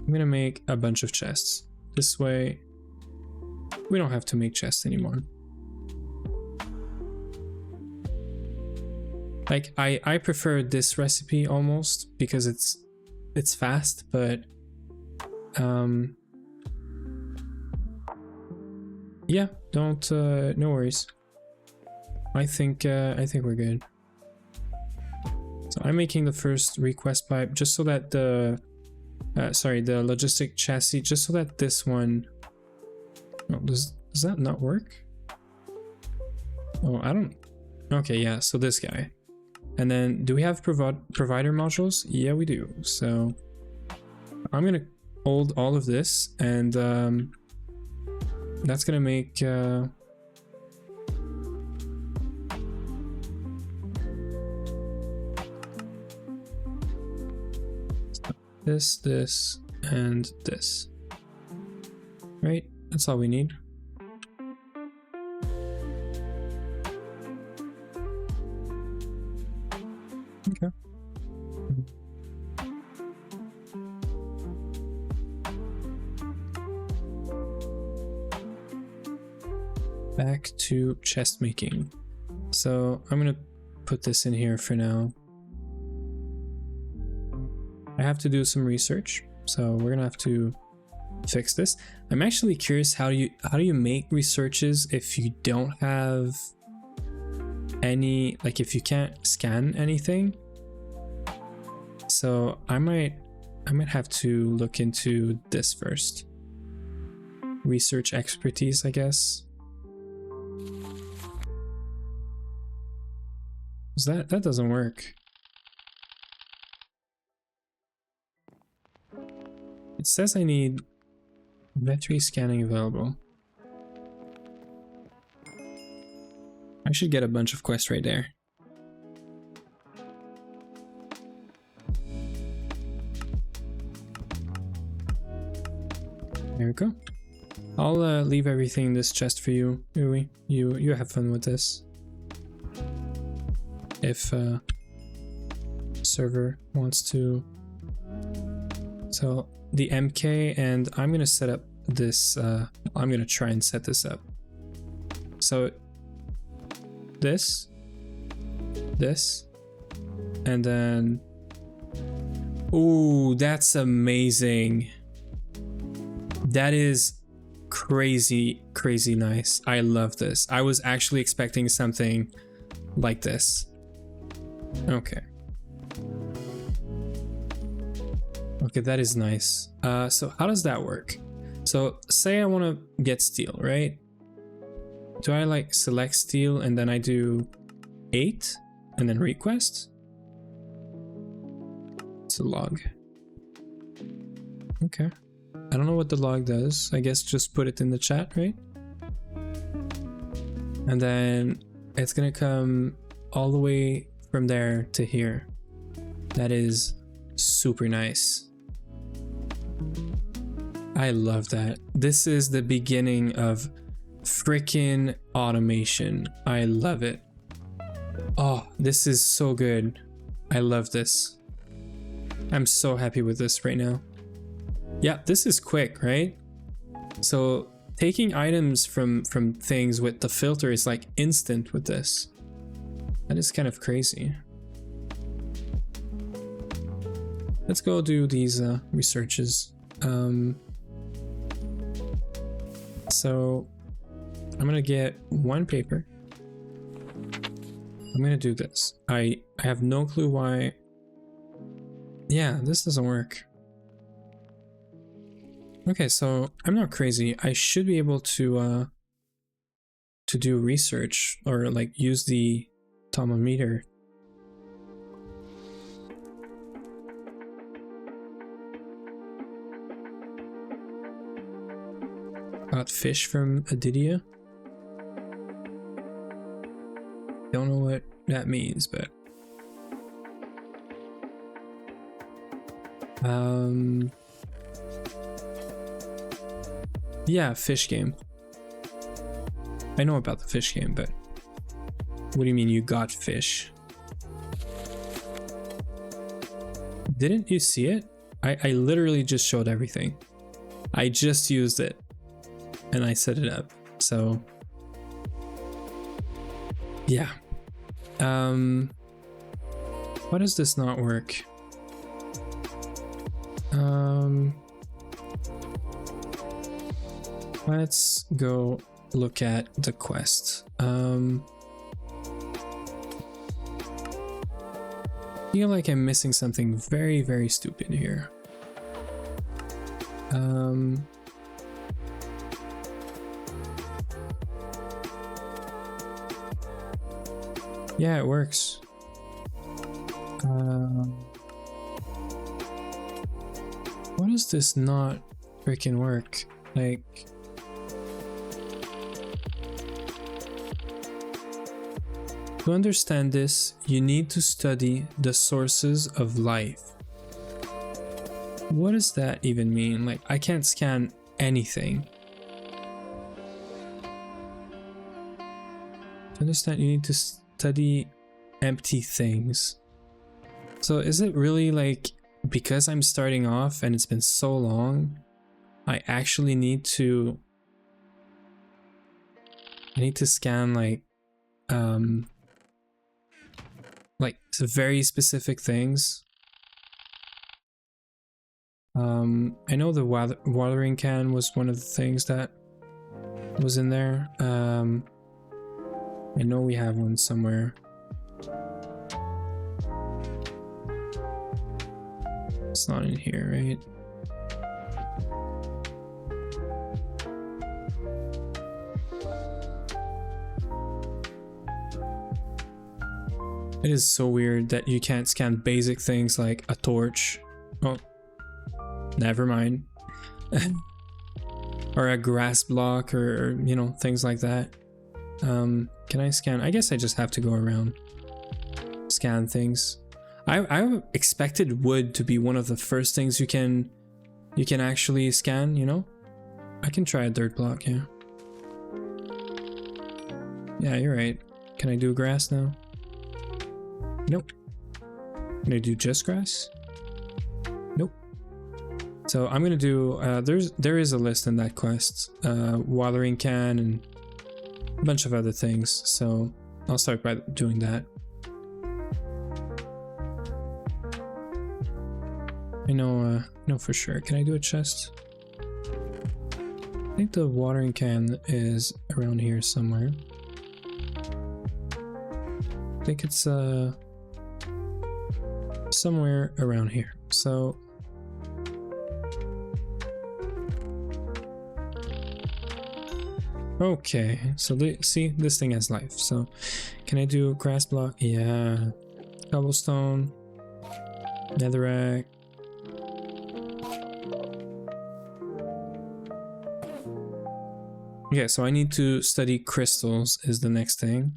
I'm gonna make a bunch of chests. This way we don't have to make chests anymore. Like I prefer this recipe almost because it's fast, but yeah, don't no worries. I think we're good. So I'm making the first request pipe just so that the the logistic chassis, just so that this one... Oh, does that not work? Oh, I don't... Okay, yeah, so this guy. And then, do we have provider modules? Yeah, we do. So I'm gonna hold all of this, and that's gonna make this, and this. Right? That's all we need. Okay. Back to chest making. So I'm gonna put this in here for now. I have to do some research, so we're gonna have to fix this. I'm actually curious, how do you make researches if you don't have any, like if you can't scan anything? So I might have to look into this first. Research expertise, I guess. That doesn't work. It says I need veterinary scanning available. I should get a bunch of quests right there. There we go. I'll leave everything in this chest for you, Ui. You have fun with this. If server wants to. So the MK, and I'm gonna set up this. I'm gonna try and set this up. So this, and then. Ooh, that's amazing. That is crazy nice. I love this. I was actually expecting something like this. Okay. Okay, that is nice. So how does that work? So say I want to get steel, right? Do I like select steel and then I do 8 and then request? It's a log. Okay. I don't know what the log does. I guess just put it in the chat, right? And then it's gonna come all the way from there to here. That is super nice. I love that. This is the beginning of freaking automation. I love it. Oh, this is so good. I love this. I'm so happy with this right now. Yeah, this is quick, right? So taking items from things with the filter is like instant with this. That is kind of crazy. Let's go do these researches. So I'm gonna get 1 paper. I'm gonna do this. I have no clue why. Yeah, this doesn't work. Okay, so I'm not crazy. I should be able to do research or like use the thermometer. Got fish from Adidia. Don't know what that means, but yeah, fish game. I know about the fish game, but what do you mean you got fish? Didn't you see it? I literally just showed everything. I just used it and I set it up. So yeah. Why does this not work? Let's go look at the quest. Feel like I'm missing something very stupid here. Yeah, it works. Why does this not freaking work? Like, to understand this, you need to study the sources of life. What does that even mean? Like, I can't scan anything. To understand, you need to study empty things. So is it really like, because I'm starting off and it's been so long, I actually need to scan like very specific things? I know the watering can was one of the things that was in there. I know we have one somewhere. It's not in here, right? It is so weird that you can't scan basic things like a torch. Oh, never mind. Or a grass block, or you know, things like that. Can I scan? I guess I just have to go around, scan things. I expected wood to be one of the first things you can actually scan, you know? I can try a dirt block, yeah. Yeah, you're right. Can I do grass now? Nope. Can I do just grass? Nope. So I'm gonna do, there is a list in that quest. Watering can and a bunch of other things. So I'll start by doing that. I know for sure. Can I do a chest? I think the watering can is around here somewhere. I think it's somewhere around here. So okay, so see, this thing has life. So can I do a grass block? Yeah. Cobblestone, netherrack. Okay, so I need to study crystals is the next thing.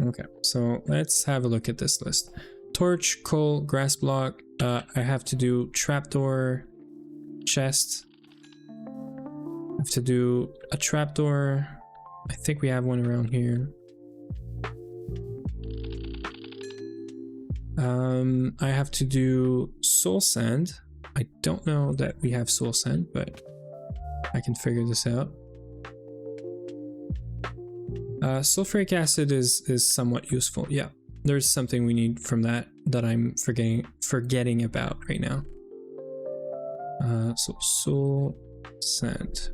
Okay, so let's have a look at this list. Torch, coal, grass block. I have to do trapdoor, chest. I have to do a trapdoor. I think we have one around here. I have to do soul sand. I don't know that we have soul sand, but I can figure this out. Sulfuric acid is somewhat useful. Yeah, there's something we need from that I'm forgetting about right now. So soul sand.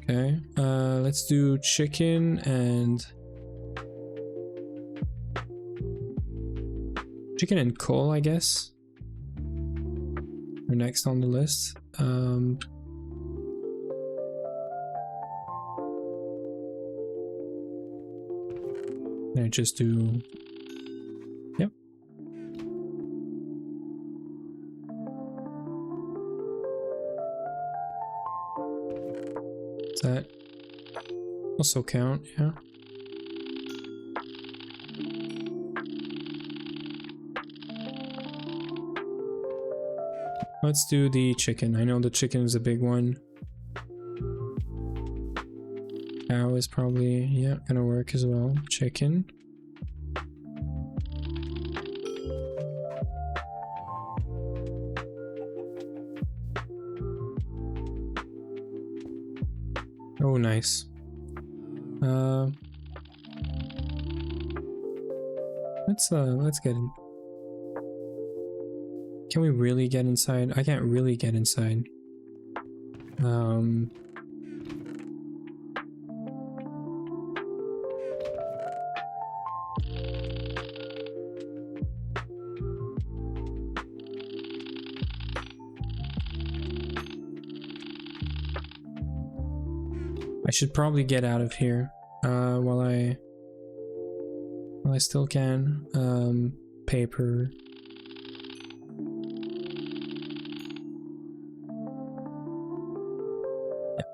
Okay, let's do chicken and coal, I guess. Are next on the list. Can I just do? Yep. Does that also count? Yeah. Let's do the chicken. I know the chicken is a big one. Cow is probably, yeah, gonna work as well. Chicken. Oh, nice. Let's get in. Can we really get inside? I can't really get inside. I should probably get out of here while I still can. Paper.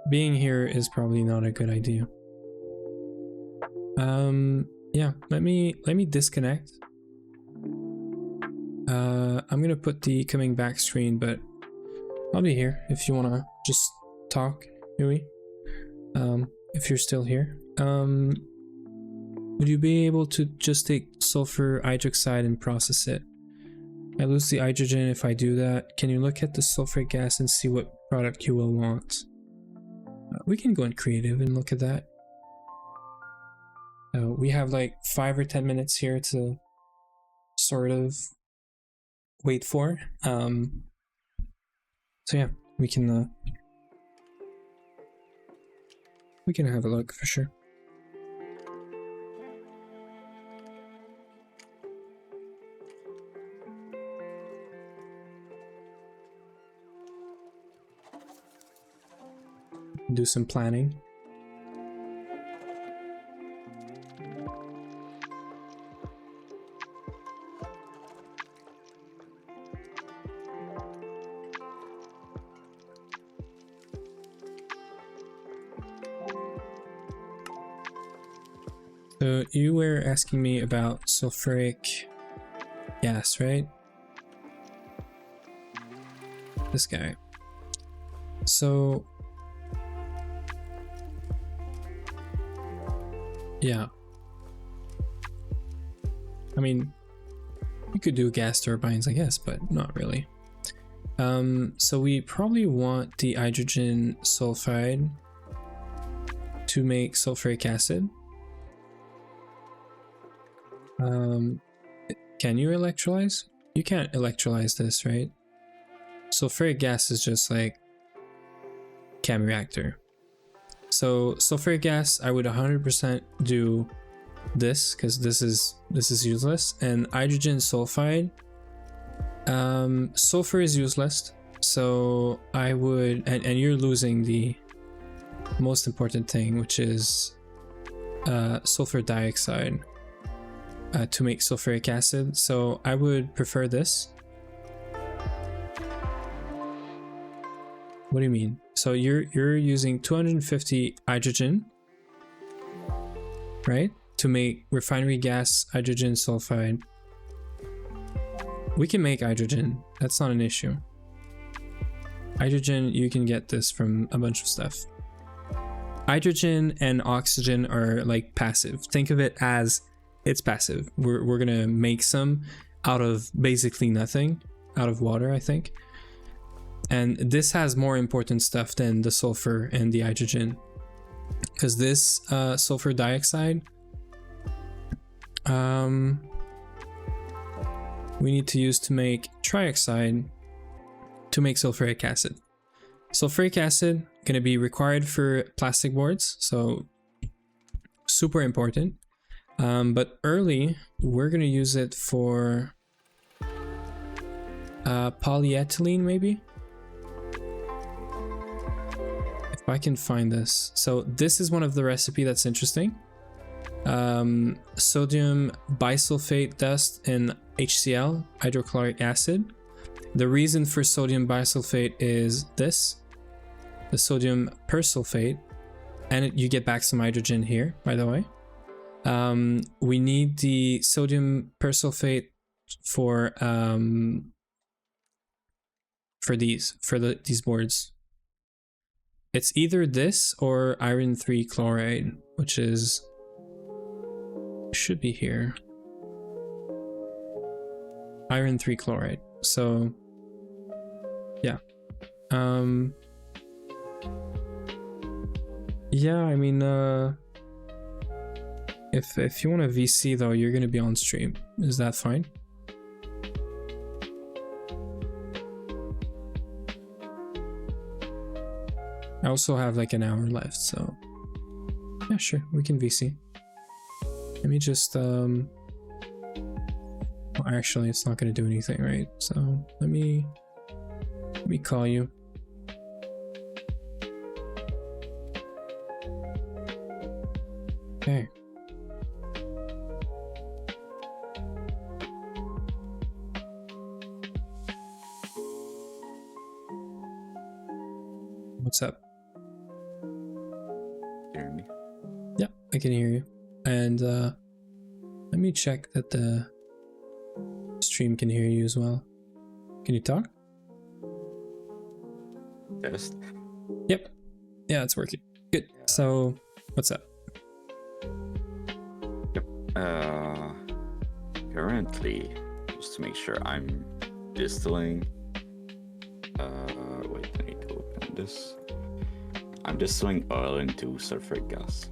Being here is probably not a good idea. Yeah, let me disconnect. I'm gonna put the coming back screen, but I'll be here if you wanna just talk, Yui. If you're still here. Would you be able to just take sulfur hydroxide and process it? I lose the hydrogen if I do that. Can you look at the sulfuric gas and see what product you will want? We can go in creative and look at that. We have like 5 or 10 minutes here to sort of wait for. So yeah, we can have a look for sure. Do some planning. So you were asking me about sulfuric gas, right? This guy. So yeah. I mean, you could do gas turbines, I guess, but not really. So we probably want the hydrogen sulfide to make sulfuric acid. Can you electrolyze? You can't electrolyze this, right? Sulfuric gas is just like chem reactor. So sulfuric gas, I would 100% do this because this is useless. And hydrogen sulfide, sulfur is useless. So I would, and you're losing the most important thing, which is sulfur dioxide. To make sulfuric acid, so I would prefer this. What do you mean? So you're using 250 hydrogen, right, to make refinery gas hydrogen sulfide. We can make hydrogen, that's not an issue. Hydrogen, you can get this from a bunch of stuff. Hydrogen and oxygen are like passive. Think of it as it's passive. We're gonna make some out of basically nothing, out of water, I think. And this has more important stuff than the sulfur and the hydrogen, because this sulfur dioxide, we need to use to make trioxide to make sulfuric acid. Sulfuric acid gonna be required for plastic boards, so super important. But early, we're gonna use it for polyethylene, maybe? If I can find this. So this is one of the recipe that's interesting. Sodium bisulfate dust and HCl, hydrochloric acid. The reason for sodium bisulfate is this, the sodium persulfate, and you get back some hydrogen here, by the way. We need the sodium persulfate for these boards. It's either this or iron 3 chloride, which should be here. Iron 3 chloride. So yeah. Yeah, I mean, if you want a VC though, you're gonna be on stream. Is that fine? I also have like an hour left, so yeah, sure, we can VC. Let me just well, actually, it's not gonna do anything, right? So let me call you. Okay. What's up? Hear me? Yeah, I can hear you. And let me check that the stream can hear you as well. Can you talk? Test. Yep. Yeah, it's working. Good. So, what's up? Yep. Currently, just to make sure I'm distilling. Wait, I need to open this. I'm distilling oil into sulfuric gas.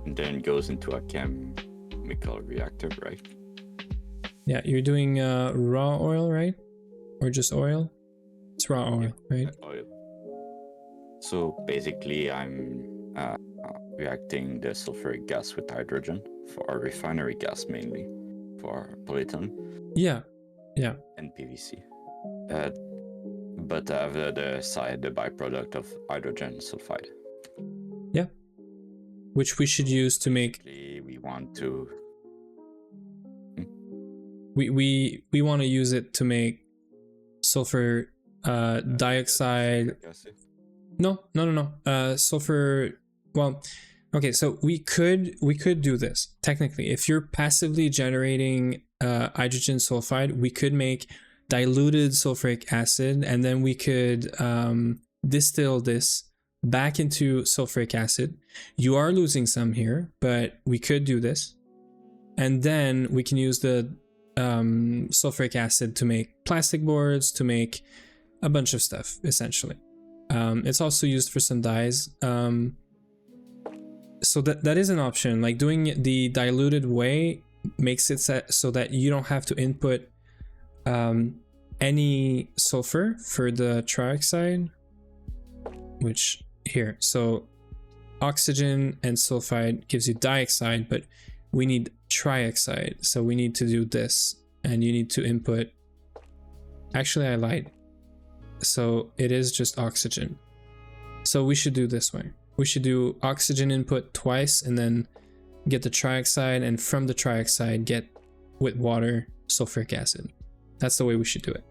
and then goes into a chemical reactor, right? Yeah, you're doing raw oil, right? Or just oil? It's raw oil, right? Oil. So basically, I'm reacting the sulfuric gas with hydrogen for our refinery gas, mainly for polyethylene. Yeah, yeah. And PVC. But I have the byproduct of hydrogen sulfide. Yeah. Which we should use to make. We want to. We want to use it to make sulfur dioxide. No. Sulfur. Well, okay. So we could do this technically. If you're passively generating hydrogen sulfide, we could make diluted sulfuric acid, and then we could distill this back into sulfuric acid. You are losing some here, but we could do this, and then we can use the sulfuric acid to make plastic boards, to make a bunch of stuff, essentially. It's also used for some dyes. So that is an option. Like doing the diluted way makes it so that you don't have to input any sulfur for the trioxide, which here, so oxygen and sulfide gives you dioxide, but we need trioxide, so we need to do this, and you need to input, actually I lied, so it is just oxygen. So we should do this way. We should do oxygen input twice and then get the trioxide, and from the trioxide get with water sulfuric acid. That's the way we should do it.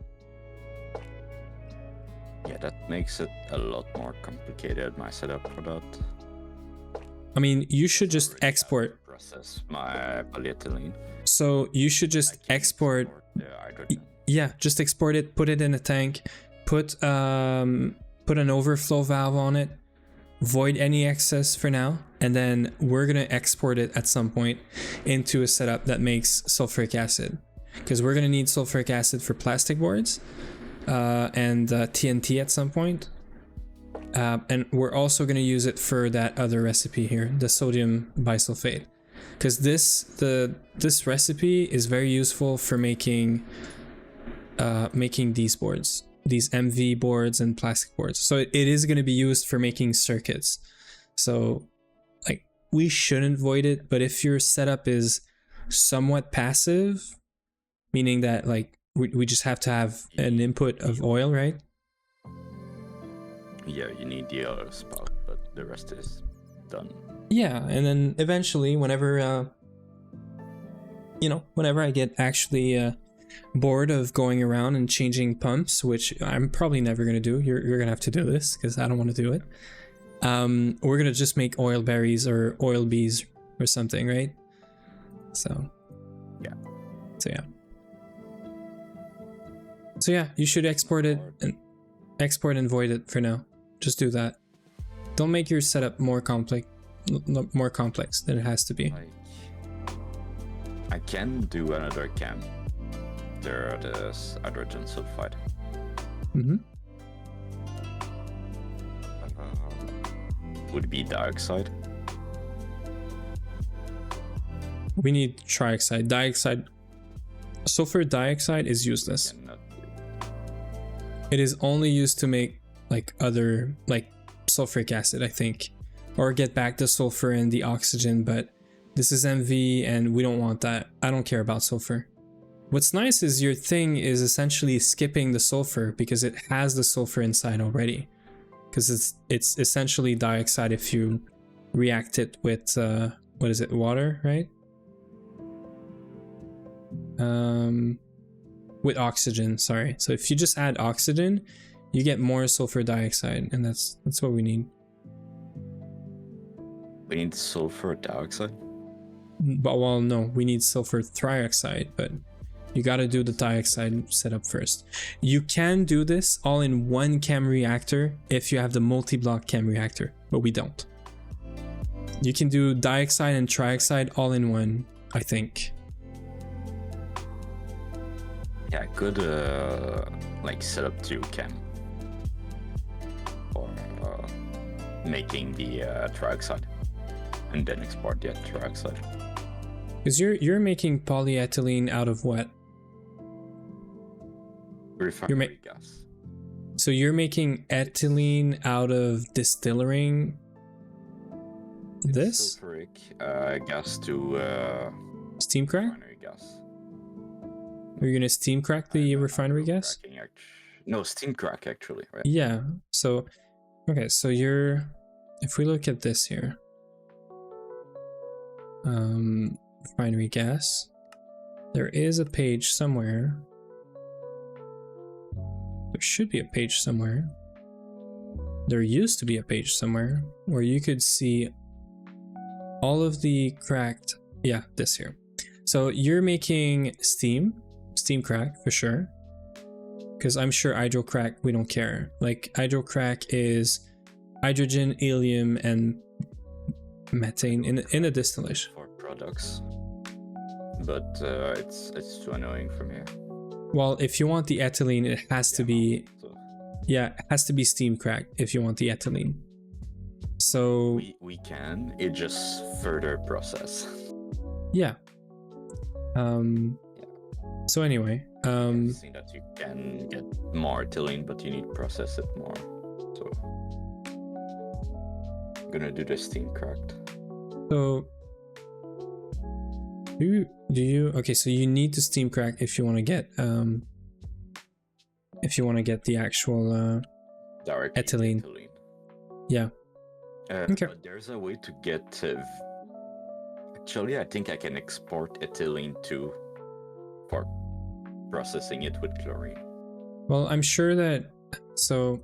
Yeah, that makes it a lot more complicated, my setup for that. I mean, you should just export. Process my polyethylene. So you should just export. The hydrogen. Yeah, just export it, put it in a tank, put an overflow valve on it, void any excess for now, and then we're gonna export it at some point into a setup that makes sulfuric acid, because we're gonna need sulfuric acid for plastic boards and TNT at some point, and we're also gonna use it for that other recipe here, the sodium bisulfate, because this recipe is very useful for making these boards, these MV boards and plastic boards. So it is going to be used for making circuits. So like we shouldn't void it, but if your setup is somewhat passive, meaning that like we just have to have an input of oil, right? Yeah, you need the oil spout, but the rest is done. Yeah, and then eventually whenever whenever I get actually bored of going around and changing pumps, which I'm probably never going to do. You're going to have to do this because I don't want to do it. We're going to just make oil berries or oil bees or something, right? So yeah. So yeah, you should export it and void it for now. Just do that. Don't make your setup more complex than it has to be. I can do another cam. There is hydrogen sulfide. Mm-hmm. Would it be dioxide? We need trioxide. Dioxide. Sulfur dioxide is useless. It is only used to make like other, like sulfuric acid, I think, or get back the sulfur and the oxygen, but this is MV and we don't want that. I don't care about sulfur. What's nice is your thing is essentially skipping the sulfur because it has the sulfur inside already, because it's essentially dioxide if you react it with what is it, water, right? With oxygen, sorry. So if you just add oxygen, you get more sulfur dioxide, and that's what we need. We need sulfur dioxide? But well, no, we need sulfur trioxide, but you got to do the dioxide setup first. You can do this all in one chem reactor if you have the multi-block chem reactor, but we don't. You can do dioxide and trioxide all in one, I think. Yeah, I could like set up 2 chem for making the trioxide and then export the tetroxide. Because you're making polyethylene out of what? Refinery gas. So you're making ethylene out of distilling this? Sulfuric gas to Steam crack? refinery gas. Are you gonna steam crack the refinery gas? No, steam crack actually, right? Yeah. So, okay, so you're, if we look at this here, refinery gas, there is a page somewhere. There should be a page somewhere. There used to be a page somewhere where you could see all of the cracked, yeah, this here. So you're making steam crack for sure. Because I'm sure hydro crack, we don't care. Like hydro crack is hydrogen, helium, and methane in a distillation. For products. But it's too annoying for me. Well, if you want the ethylene, it has to be, yeah, it has to be steam crack if you want the ethylene. So we can, it just further process. Yeah. So anyway, I think that you can get more ethylene, but you need to process it more. So I'm gonna do the steam cracked. So do you okay, so you need to steam crack if you want to get the actual Direct ethylene. Yeah. Okay. But there's a way to get actually I think I can export ethylene too for processing it with chlorine. Well, I'm sure that, so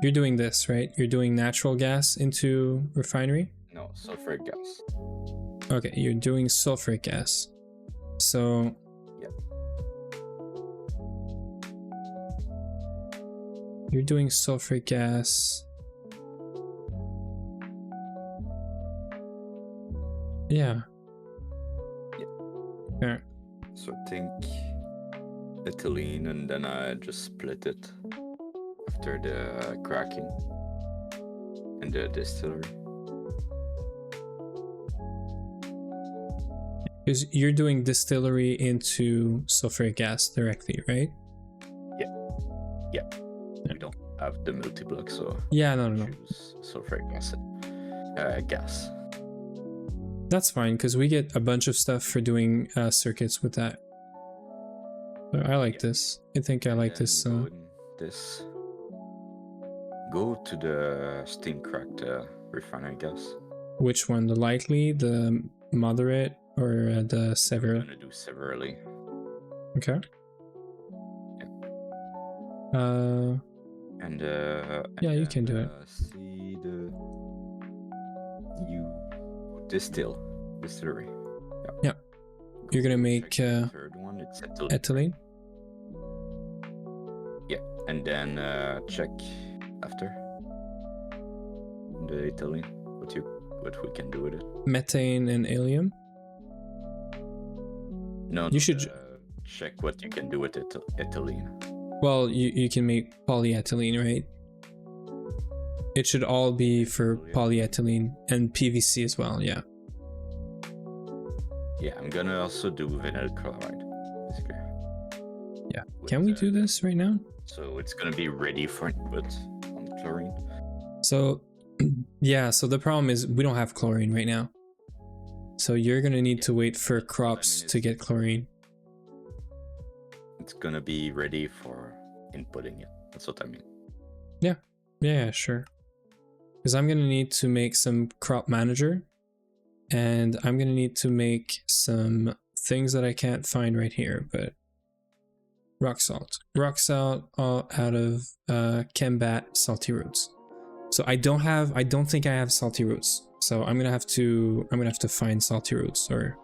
you're doing this, right? You're doing natural gas into refinery? No, sulfuric gas. Okay, you're doing sulfuric gas. So yeah. You're doing sulfuric gas. Yeah. Yeah. So I think ethylene, and then I just split it after the cracking in the distillery. Because you're doing distillery into sulfuric gas directly, right? Yeah. We don't have the multi-block, so yeah, no. choose sulfuric acid gas. That's fine, because we get a bunch of stuff for doing circuits with that. So I like this. I think I like this. Go to the steam cracked refinery gas. Which one? The lightly, the moderate, or the severe? I'm gonna do severely. Okay. Yeah. Yeah, you can do it. See the distillery. Yeah. You're gonna make third one. It's ethylene. Yeah, and then check after the ethylene what we can do with it. Methane and helium. No, you should check what you can do with ethylene. Well, you can make polyethylene, right? It should all be for polyethylene and PVC as well, yeah. Yeah, I'm gonna also do vinyl chloride, basically. Yeah. Can we do this right now? So it's gonna be ready for input on chlorine. So, yeah, so the problem is we don't have chlorine right now. So you're gonna need to wait for crops to get chlorine. It's gonna be ready for inputting it. That's what I mean. Yeah, sure. Because I'm gonna need to make some crop manager, and I'm gonna need to make some things that I can't find right here, but rock salt all out of Chembat salty roots. So I don't think I have salty roots. So I'm gonna have to find salty roots or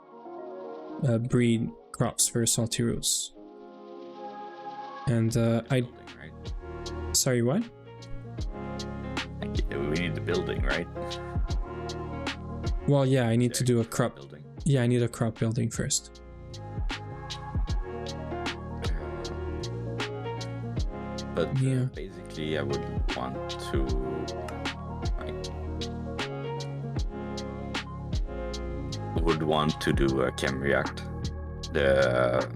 breed crops for salty roots. And sorry, what? We need the building, right? Well, yeah, I need to do a crop building. Yeah, I need a crop building first. But yeah, basically I would want to would want to do a chem react. The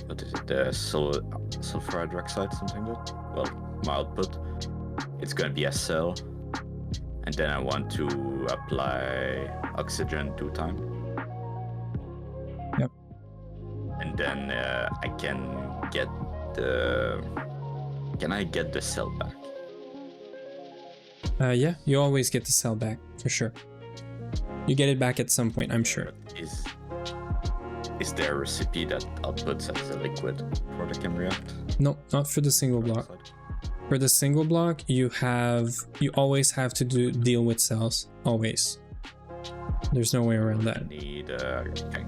what is it? The sulfur hydroxide, something like that. Well, my output. It's gonna be a cell, and then I want to apply oxygen 2 times. Yep. And then I can get the. Can I get the cell back? Yeah, you always get the cell back for sure. You get it back at some point, I'm sure. Is there a recipe that outputs as a liquid for the chem react? No, not for the single block. For the single block, you always have to deal with cells. Always. There's no way around that. Need a tank.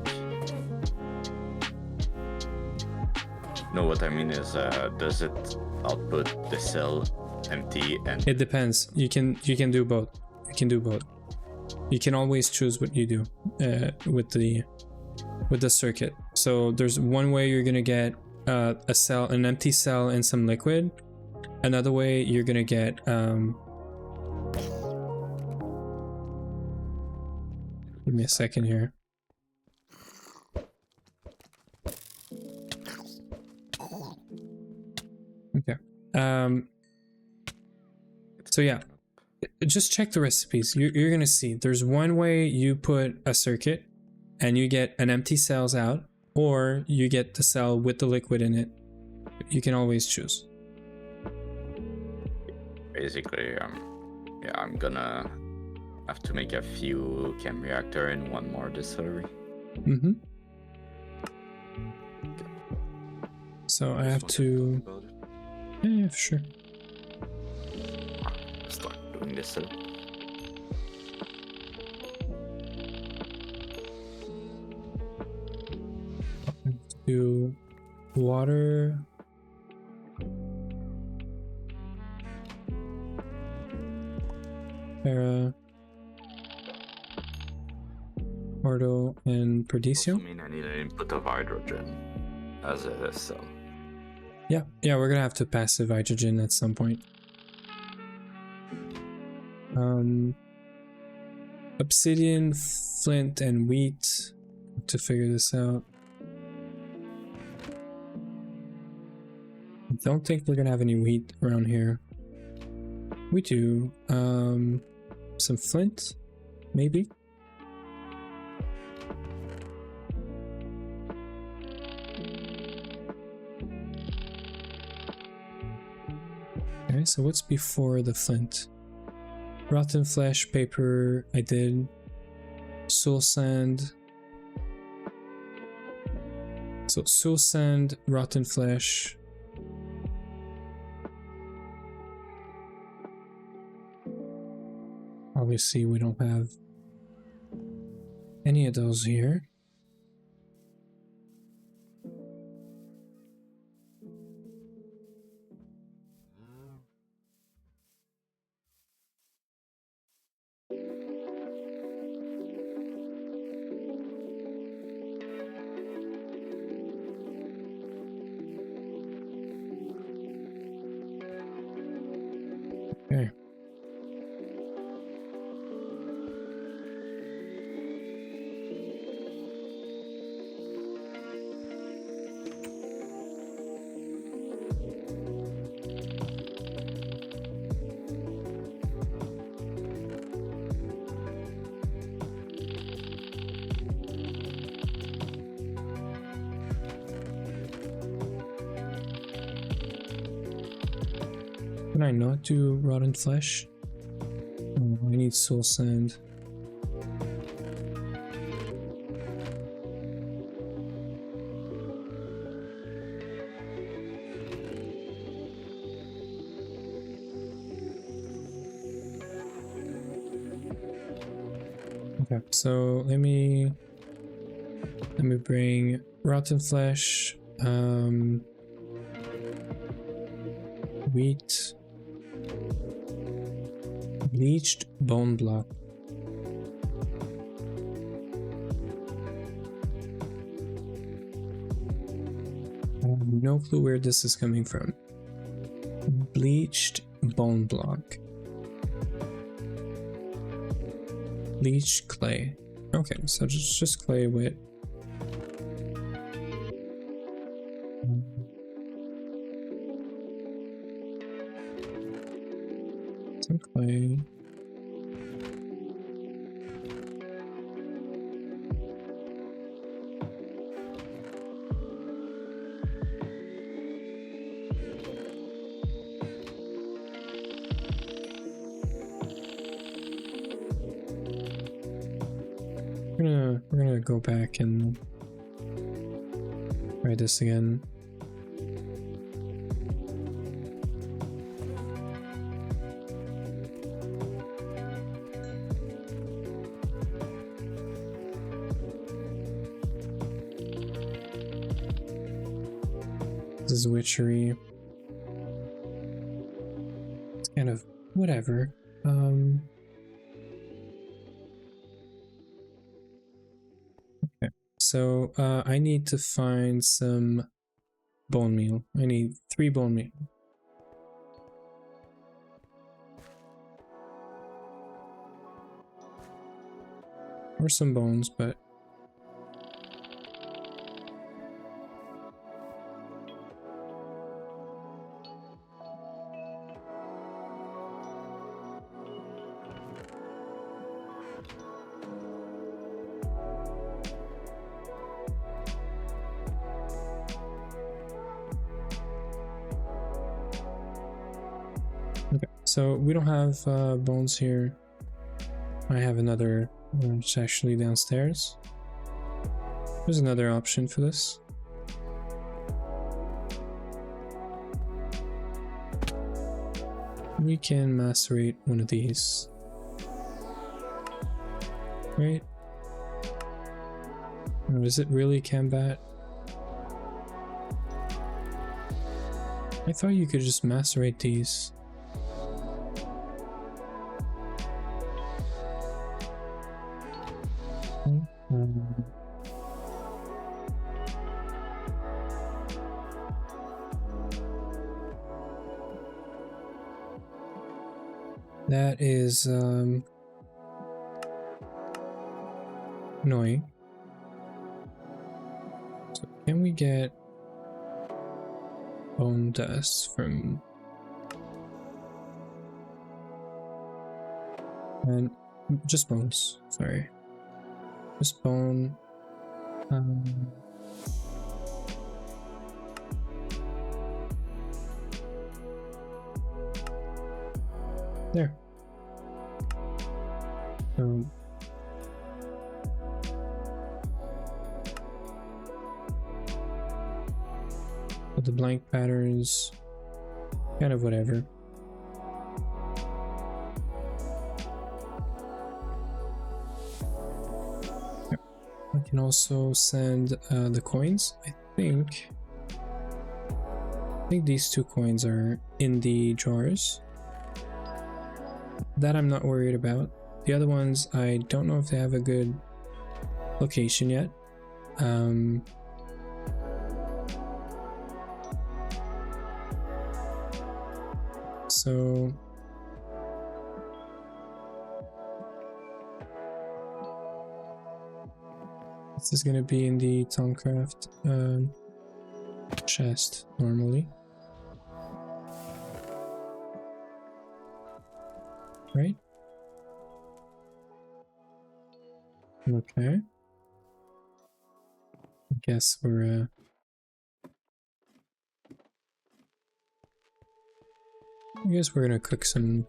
No, what I mean is, does it output the cell empty and? It depends. You can do both. You can do both. You can always choose what you do with the circuit. So there's one way you're gonna get a cell, an empty cell, and some liquid. Another way you're gonna get give me a second here. Okay. So yeah, just check the recipes. You're gonna see there's one way you put a circuit and you get an empty cells out, or you get the cell with the liquid in it. You can always choose. Basically, yeah, I'm gonna have to make a few chem reactor and one more distillery. Mm-hmm. So I have to. Yeah, for sure. Start doing this. Do water. Para, Ordo, and Perdicio. I mean, I need an input of hydrogen as a cell. Yeah, we're gonna have to passive hydrogen at some point. Obsidian, flint, and wheat to figure this out. I don't think we're gonna have any wheat around here. We do. Some flint, maybe. Okay, so what's before the flint? Rotten flesh, paper, I did. Soul sand. So soul sand, rotten flesh. Obviously, we don't have any of those here. Okay. Can I not do rotten flesh? Oh, I need soul sand. Okay, so let me bring rotten flesh, wheat, bleached bone block. I have no clue where this is coming from. Bleached bone block. Bleached clay. Okay, so just clay with some clay. We're gonna go back and try this again. This is witchery. It's kind of whatever. Okay, so I need to find some bone meal. I need 3 bone meal. Or some bones, but okay, so we don't have bones here. I have another, it's actually downstairs. There's another option for this. We can macerate one of these. Right? Or is it really combat? I thought you could just macerate these. That is annoying. So can we get bone dust from and just bones, sorry. Just bone. There. But the blank patterns, kind of whatever. I can also send the coins. I think these 2 coins are in the drawers. That I'm not worried about. The other ones, I don't know if they have a good location yet. So this is gonna be in the Thaumcraft chest normally. Right? Okay. I guess we're gonna cook some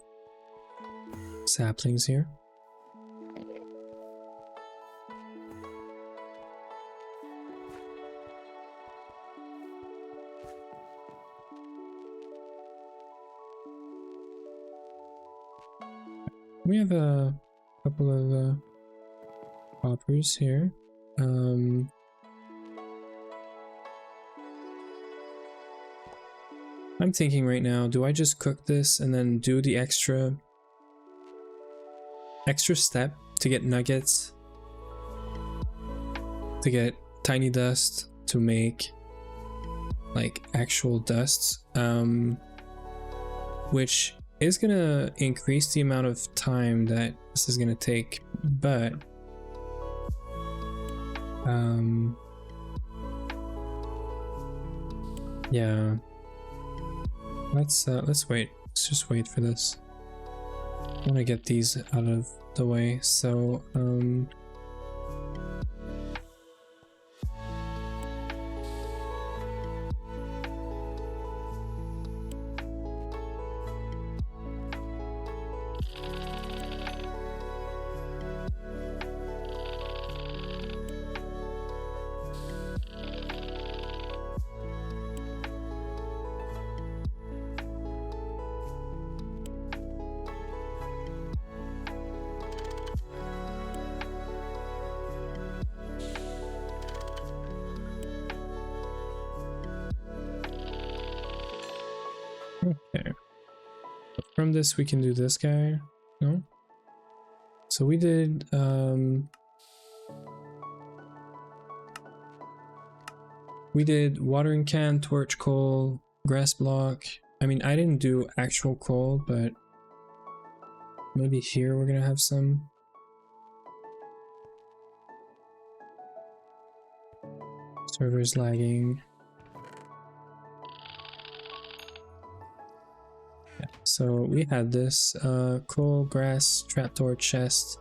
saplings here. We have a couple of poppers here. I'm thinking right now, do I just cook this and then do the extra step to get nuggets, to get tiny dust, to make like actual dusts, which is gonna increase the amount of time that this is gonna take, but Yeah. Let's wait. Let's just wait for this. I want to get these out of the way. So okay. From this we can do this guy. No? So we did watering can, torch, coal, grass block. I mean, I didn't do actual coal, but maybe here we're gonna have some. Server's lagging. Yeah, so we had this coal, grass, trapdoor, chest,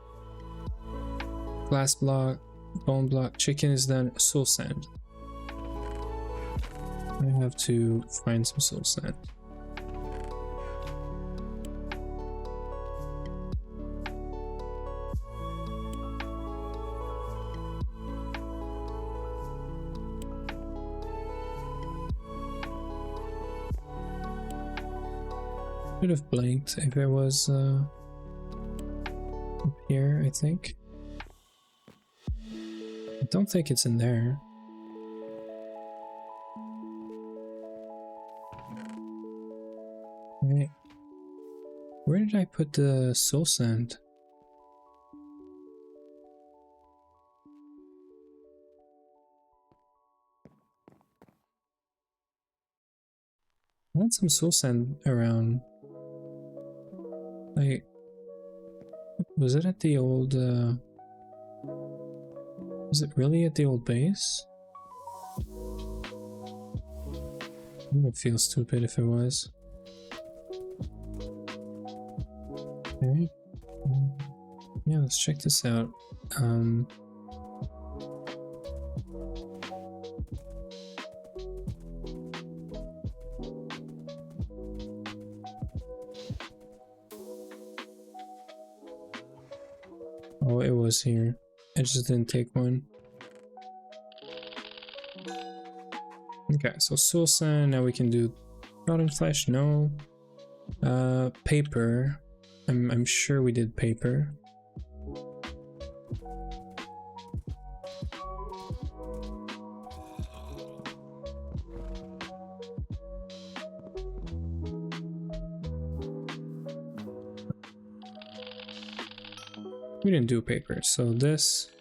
glass block, bone block, chicken is done, soul sand. I have to find some soul sand. Could have blanked if it was up here, I think. I don't think it's in there. Right. Where did I put the soul sand? I want some soul sand around. Like, was it at the old, was it really at the old base? I would feel stupid if it was. Okay. Yeah, let's check this out. Oh, it was here. I just didn't take one. Okay, so soul sand, now we can do rotten flesh, no. Paper. I'm sure we did paper. We didn't do paper, so this,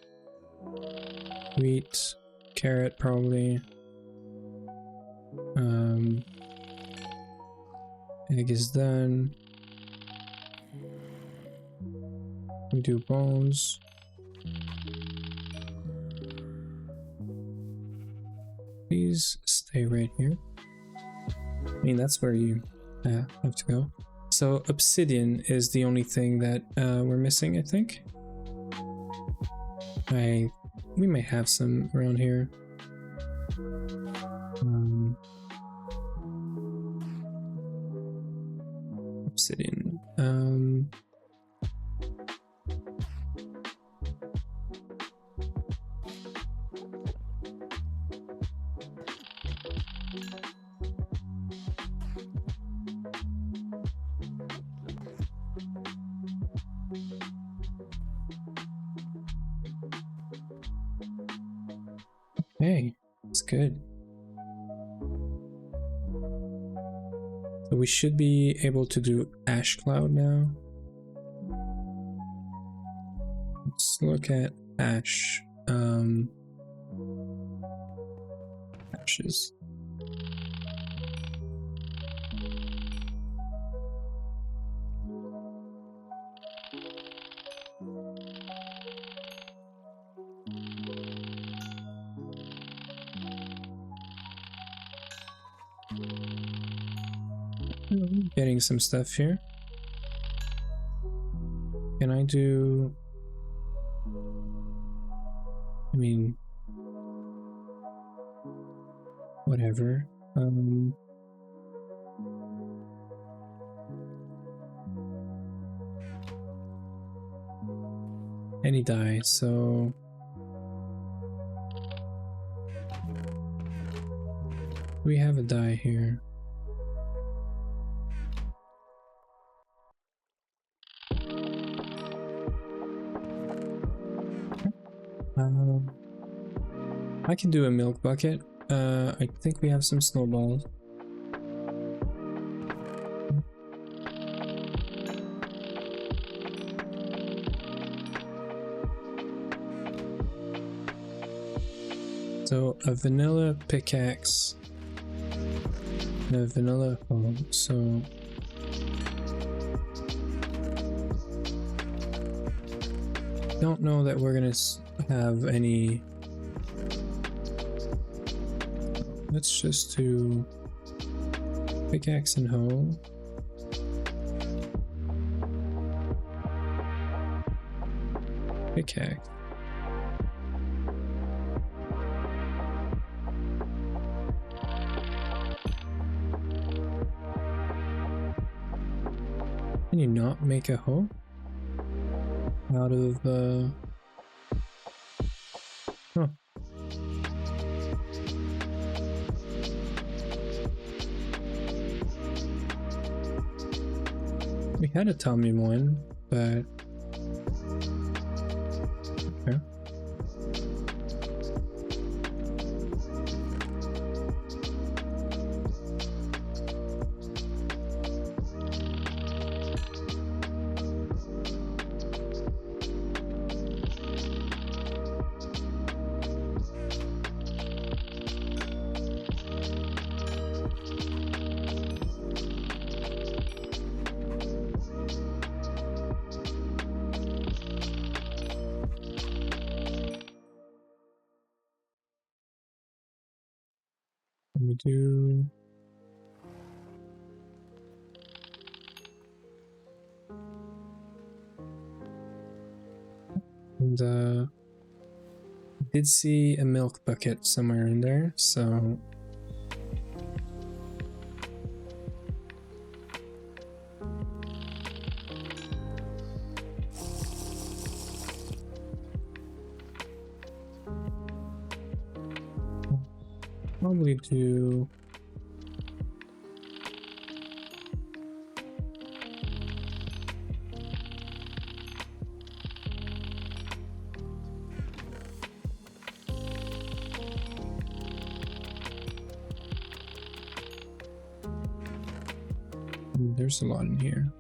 wheat, carrot probably, egg is done, we do bones, please stay right here. I mean, that's where you have to go. So obsidian is the only thing that we're missing, I think. We may have some around here. Obsidian. Hey, that's good. So we should be able to do ash cloud now. Let's look at ash. Ashes. Getting some stuff here. Can I do... I mean... Whatever. Any die, so... We have a die here. I can do a milk bucket. I think we have some snowballs. So a vanilla pickaxe and a vanilla hoe. So don't know that we're gonna have any. Let's just do pickaxe and hoe. Pickaxe. Can you not make a hoe out of huh. We had a Tommy one, but okay. Let me do and I did see a milk bucket somewhere in there, so probably do there's a lot in here.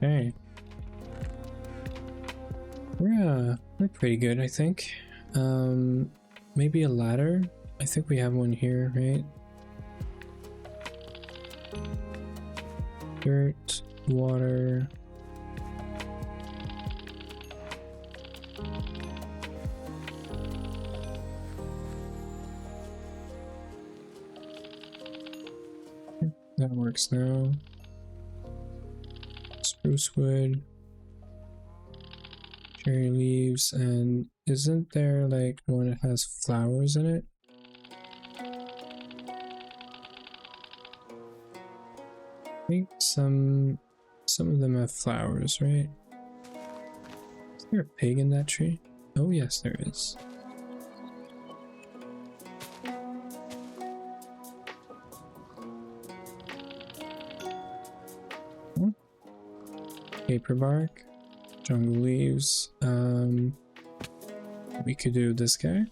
Okay. We're pretty good, I think. Maybe a ladder. I think we have one here, right? Dirt, water. That works now. Spruce wood, cherry leaves, and isn't there like one that has flowers in it? I think some of them have flowers, right? Is there a pig in that tree? Oh yes, there is. Paper bark, Jungle leaves. We could do this guy.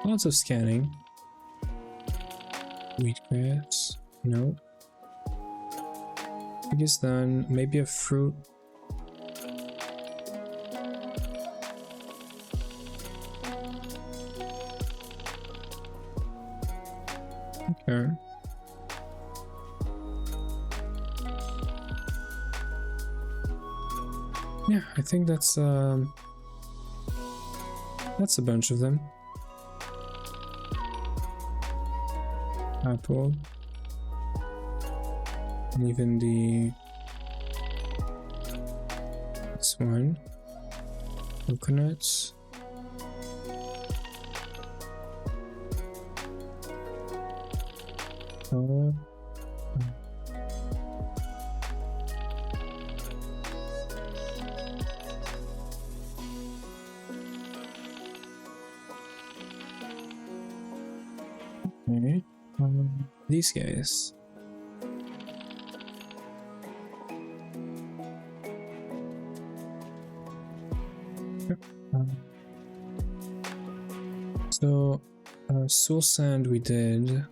Lots of scanning. Wheatgrass. No. I guess done. Maybe a fruit. Okay. Yeah, I think that's a bunch of them. Apple. And even this one. Coconuts. Oh. Okay. These guys. So, soul sand we did.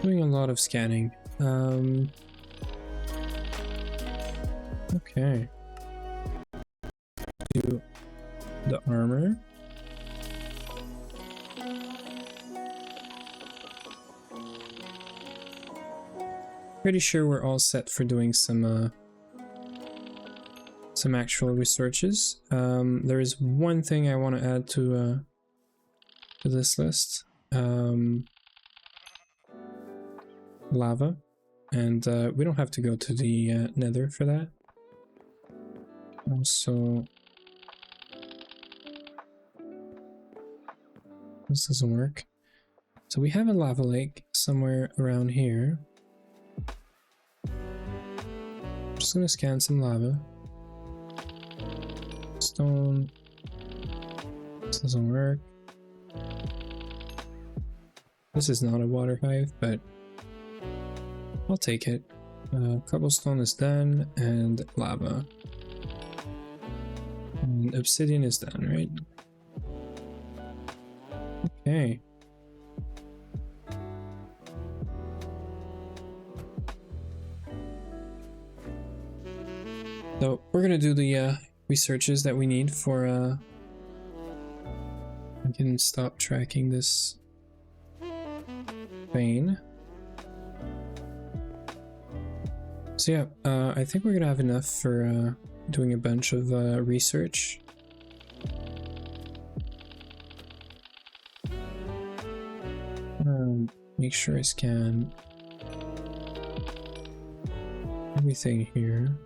Doing a lot of scanning. Okay. Do the armor. Pretty sure we're all set for doing some actual researches. There is one thing I want to add to this list. Lava, and we don't have to go to the nether for that. Also, this doesn't work. So we have a lava lake somewhere around here. I'm just gonna scan some lava. Stone. This doesn't work. This is not a water hive, but I'll take it. Cobblestone is done, and lava. And obsidian is done, right? Okay. So we're gonna do the researches that we need for I can stop tracking this vein. So yeah, I think we're gonna have enough for doing a bunch of research. Make sure I scan everything here.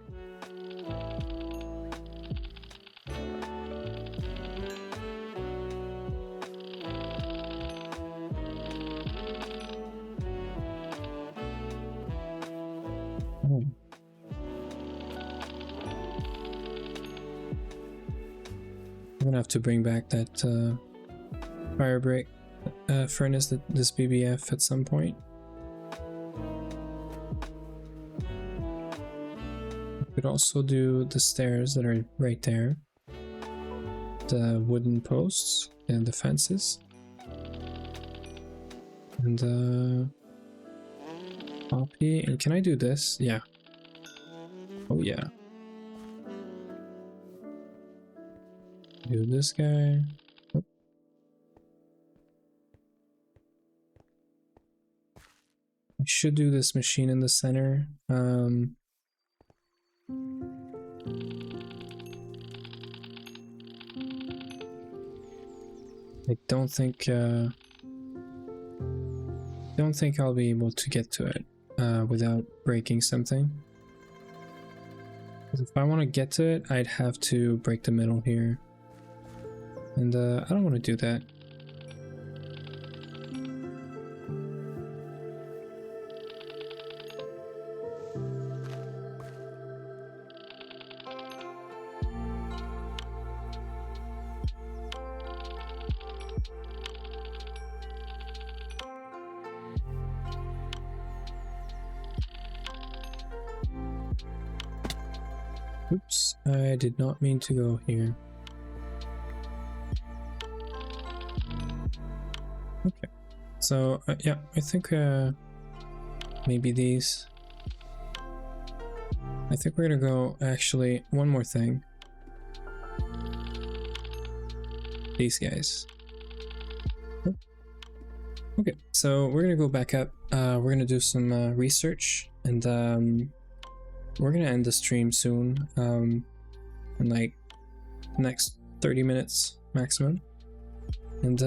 I'm gonna have to bring back that fire break furnace, this BBF at some point. We could also do the stairs that are right there, the wooden posts and the fences, and copy. And can I do this? Yeah. Oh yeah. Do this guy. Oh. We should do this machine in the center. I don't think I'll be able to get to it without breaking something. Because if I want to get to it, I'd have to break the middle here. And I don't want to do that. Oops, I did not mean to go here. Okay, so yeah, I think maybe these. I think we're gonna go, actually, one more thing. These guys. Oh. Okay, so we're gonna go back up. We're gonna do some research, and we're gonna end the stream soon, in like next 30 minutes maximum. And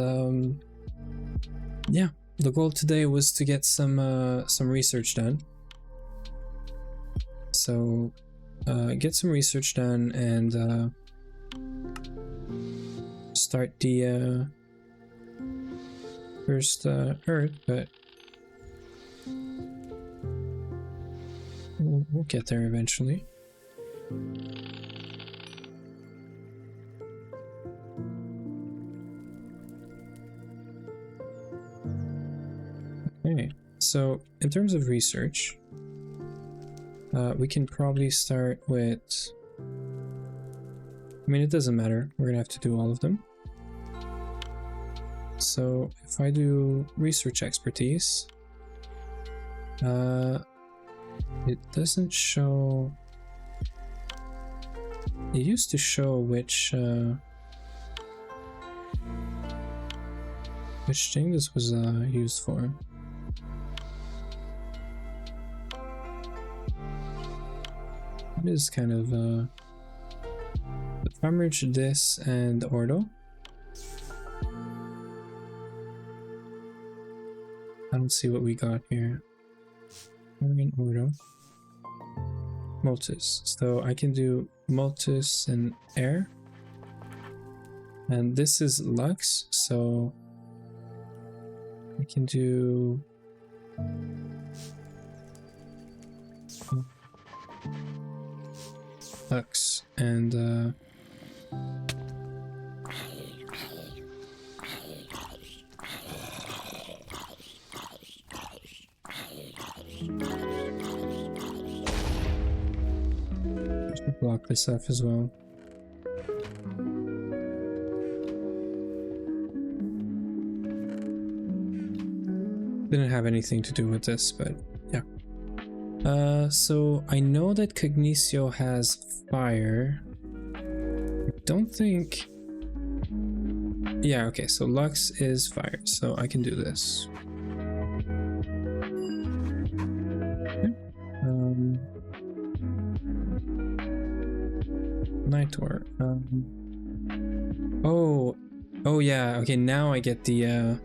yeah, the goal today was to get some research done. So get some research done and start the first Earth, but we'll get there eventually. Okay, so in terms of research, we can probably start with, I mean, it doesn't matter, we're gonna have to do all of them. So if I do research expertise, it doesn't show. It used to show which thing this was used for. It is kind of Farmerage, this, and Ordo. I don't see what we got here. In Ordo. Multis. So I can do Multis and air. And this is Lux, so I can do Lux and block this off as well. Didn't have anything to do with this, but yeah. So I know that Cognicio has fire. I don't think. Yeah, okay, so Lux is fire, so I can do this. Okay. Nitor. Oh yeah, okay, now I get the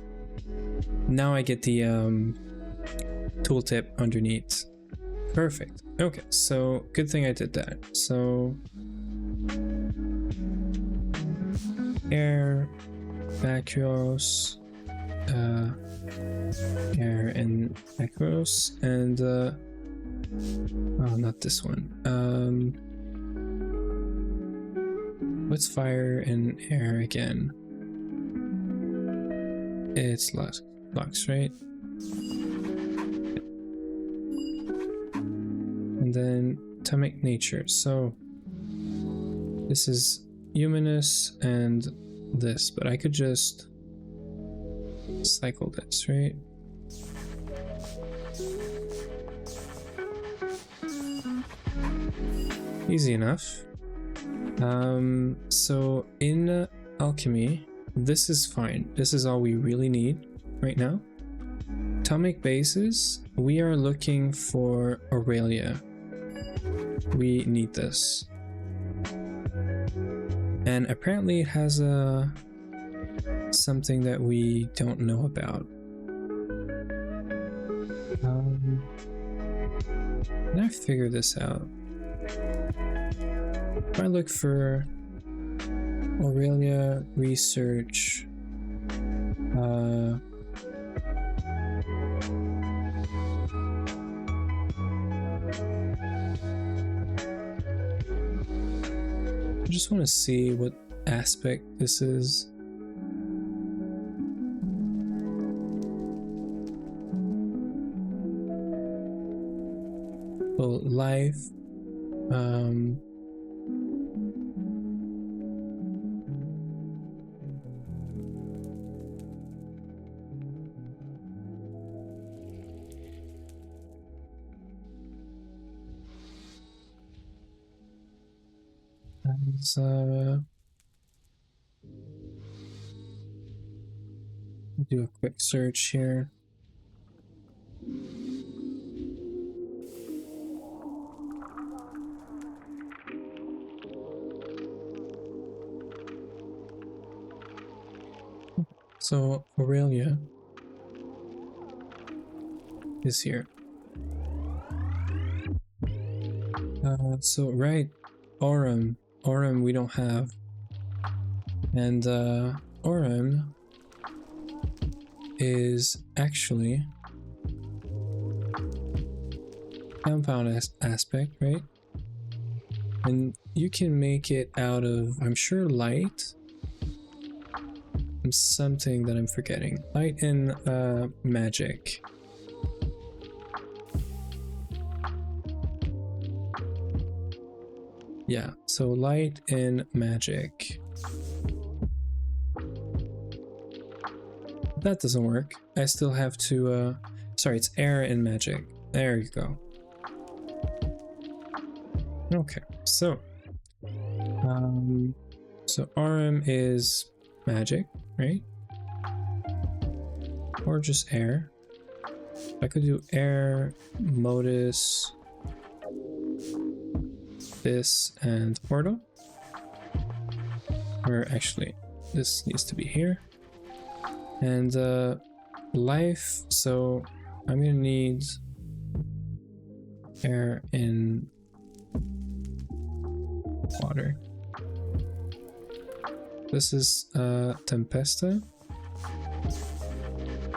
tooltip underneath. Perfect. Okay, so good thing I did that. So air, vacuos, air and vacuos, and oh, not this one. What's fire and air again? It's Lux, right? And then atomic nature. So this is humanus and this, but I could just cycle this, right? Easy enough. So in alchemy, this is fine. This is all we really need right now. Atomic bases, we are looking for Aurelia. We need this. And apparently it has something that we don't know about. Can I figure this out? If I look for Aurelia, research. I just want to see what aspect this is. So life. Let's do a quick search here. So Aurelia is here. So right, Aurum we don't have, and Aurum is actually compound aspect, right? And you can make it out of, I'm sure, light and something that I'm forgetting. Light and magic. Yeah, so light and magic. That doesn't work. I still have to, sorry, it's air and magic. There you go. Okay, so Aurum is magic, right? Or just air. I could do air, modus, this, and portal. Or actually, this needs to be here. And life, so I'm gonna need air in water. This is Tempesta.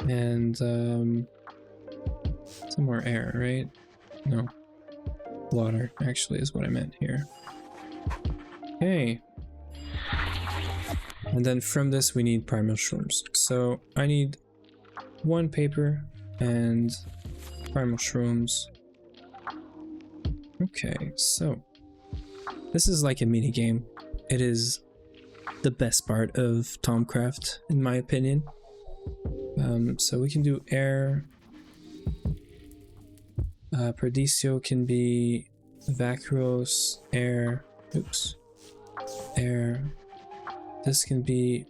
And some more air, right? No. Water, actually, is what I meant here. Okay. And then from this we need primal shrooms. So I need 1 paper and primal shrooms. Okay, so this is like a mini game. It is the best part of Thaumcraft, in my opinion. So we can do air. Perdicio can be Vacuos, air. Oops. Air. This can be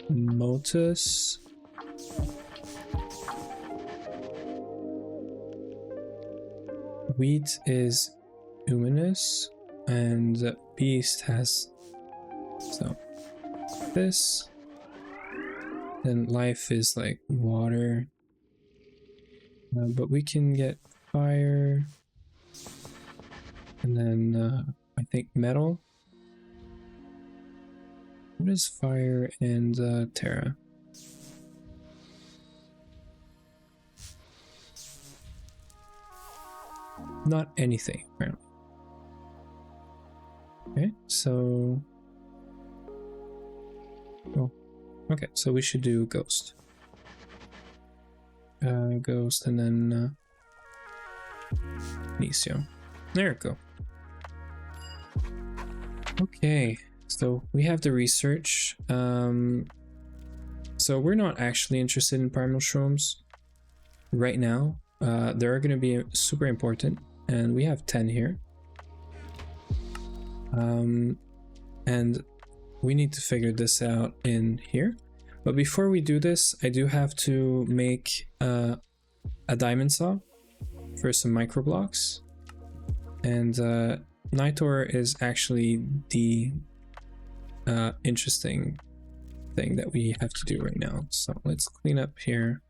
Motus. Wheat is Uminous, and Beast has, so this. Then life is like water. But we can get fire, and then I think metal. What is fire and Terra? Not anything, apparently. Okay, so... Oh, okay, so we should do ghost. Ghost, and then Nisio. There we go. Okay, so we have the research. So we're not actually interested in primal shrooms right now. They're going to be super important, and we have 10 here. And we need to figure this out in here. But before we do this, I do have to make a diamond saw for some micro blocks. And Nitor is actually the interesting thing that we have to do right now. So let's clean up here.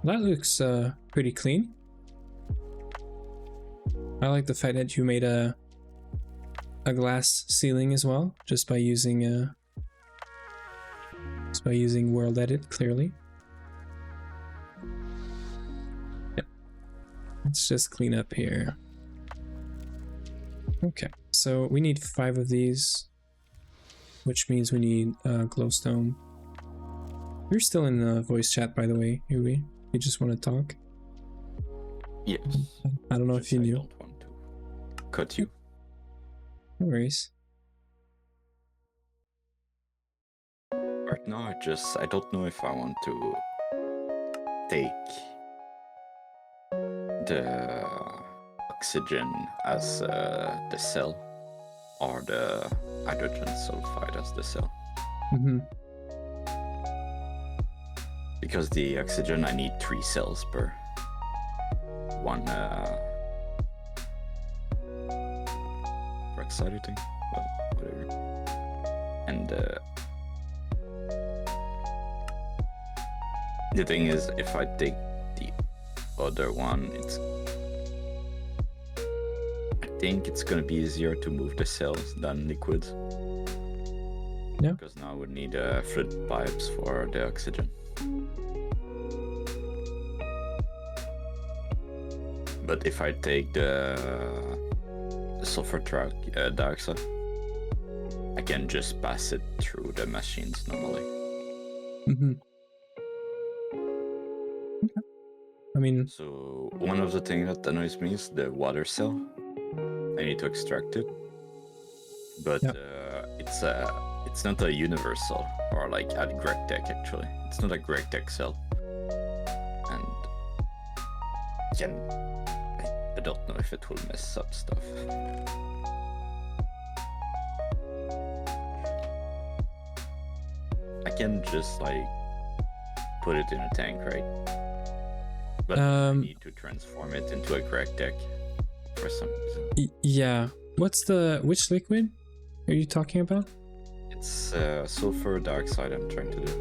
That looks pretty clean. I like the fact that you made a glass ceiling as well, just by using world edit clearly. Yep. Let's just clean up here. Okay, so we need 5 of these, which means we need glowstone. You're still in the voice chat, by the way, Yui. You just want to talk? Yes. I don't know if you I knew. don't want to cut you. No worries. Right now, I don't know if I want to take the oxygen as the cell or the hydrogen sulfide as the cell. Mm-hmm. Because the oxygen, I need 3 cells per one peroxide, I think. Well, whatever. And the thing is, if I take the other one, I think it's gonna be easier to move the cells than liquids. Yeah. Because now we need fluid pipes for the oxygen. But if I take the sulfur dioxide, I can just pass it through the machines normally. Mm-hmm. Okay. I mean, So one of the things that annoys me is the water cell. I need to extract it, but yep. it's not a universal or like at GregTech actually. It's not a GregTech cell, and again, I don't know if it will mess up stuff. I can just like put it in a tank, right? But I need to transform it into a GregTech for some reason. Yeah. Which liquid are you talking about? It's sulfur dioxide I'm trying to do.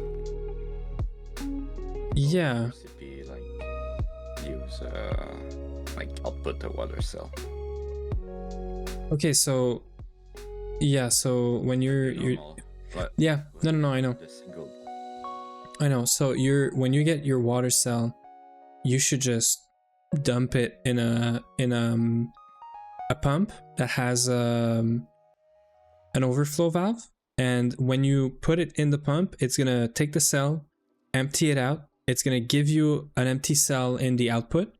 Yeah. Recipe, like use like output a water cell. Okay, so yeah, so when you're yeah, no, I know. I know. So when you get your water cell, you should just dump it in a pump that has an overflow valve, and when you put it in the pump, it's gonna take the cell, empty it out. It's gonna give you an empty cell in the output.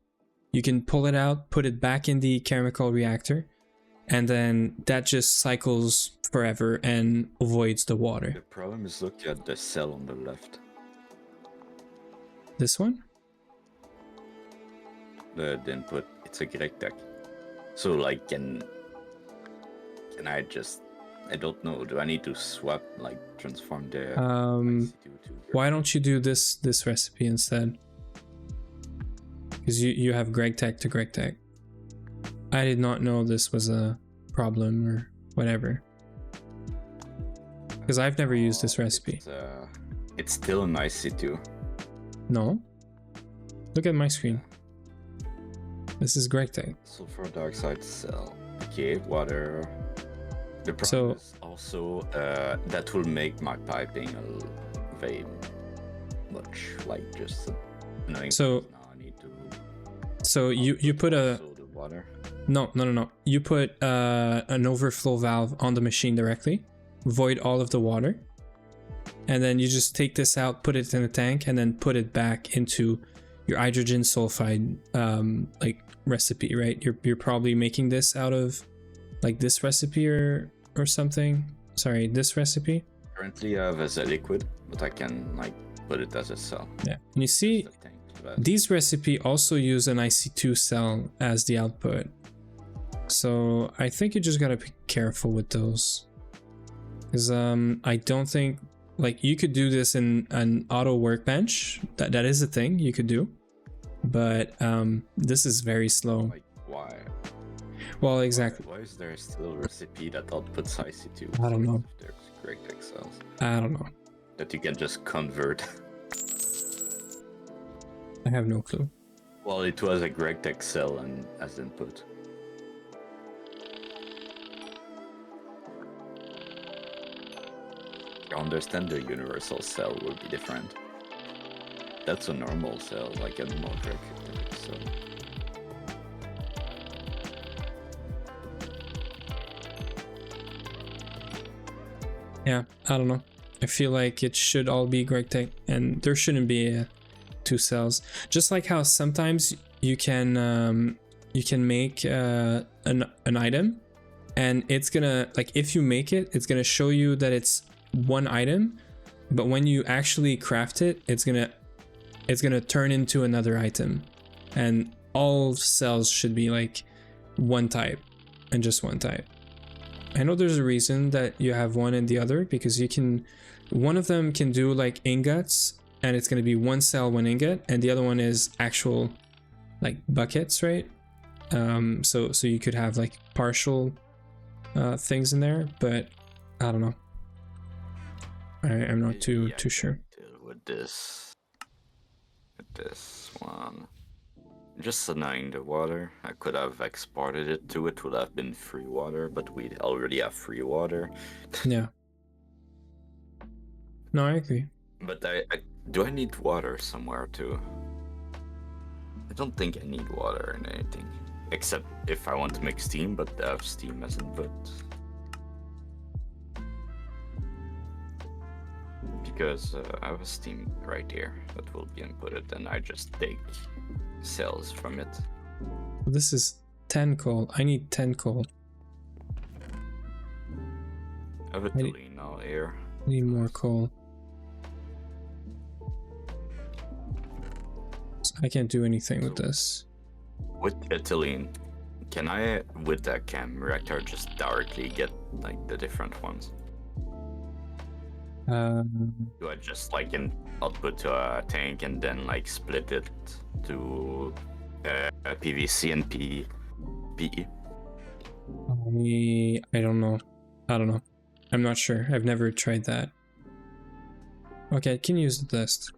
You can pull it out, put it back in the chemical reactor, and then that just cycles forever and avoids the water. The problem is, look at the cell on the left. This one? The input, it's a GregTech. So like, can I just, I don't know, do I need to swap, like transform the why don't you do this recipe instead? Because you have GregTech to GregTech. I did not know this was a problem or whatever. Because I've never used this recipe. It's still an IC2. No. Look at my screen. This is GregTech. Sulfur dioxide cell. Okay, water. The problem is also that will make my piping very much like just annoying. So now I need to. So you put a the water. No. You put an overflow valve on the machine directly, void all of the water, and then you just take this out, put it in a tank, and then put it back into your hydrogen sulfide like recipe, right? You're probably making this out of like this recipe or something. Sorry, this recipe. Currently I have as a liquid, but I can like put it as a cell. Yeah, and you see these recipe also use an IC2 cell as the output. So I think you just gotta be careful with those. Because I don't think, like, you could do this in an auto workbench. That is a thing you could do. But this is very slow. Like, why? Well, exactly. Why is there still a recipe that outputs IC2? I don't know. If there's GregTech cells. I don't know. That you can just convert. I have no clue. Well, it was a GregTech cell and as input. I understand the universal cell will be different. That's a normal cell, like a modric cell. Yeah, I don't know. I feel like it should all be Greg Tech, and there shouldn't be 2 cells. Just like how sometimes you can make an item, and it's gonna, like, if you make it, it's gonna show you that it's one item, but when you actually craft it, it's gonna turn into another item. And all cells should be like one type and just one type. I know there's a reason that you have one and the other, because you can, one of them can do like ingots, and it's going to be one cell, one ingot, and the other one is actual like buckets, right? So you could have like partial things in there, but I don't know. I'm not too sure. With this one. Just denying the water. I could have exported it to it, would have been free water, but we already have free water. Yeah. No, I agree. But do I need water somewhere too? I don't think I need water in anything. Except if I want to make steam, but I have steam as input. Because I have a steam right here that will be inputted, and I just take cells from it. This is 10 coal. I need 10 coal. I have a toluene now here. I need more coal. So I can't do anything with this. With ethylene, can I, with that chem reactor, just directly get like the different ones? Do I just like output to a tank and then like split it to PVC and PE? I don't know. I'm not sure. I've never tried that. Okay, I can use the dust.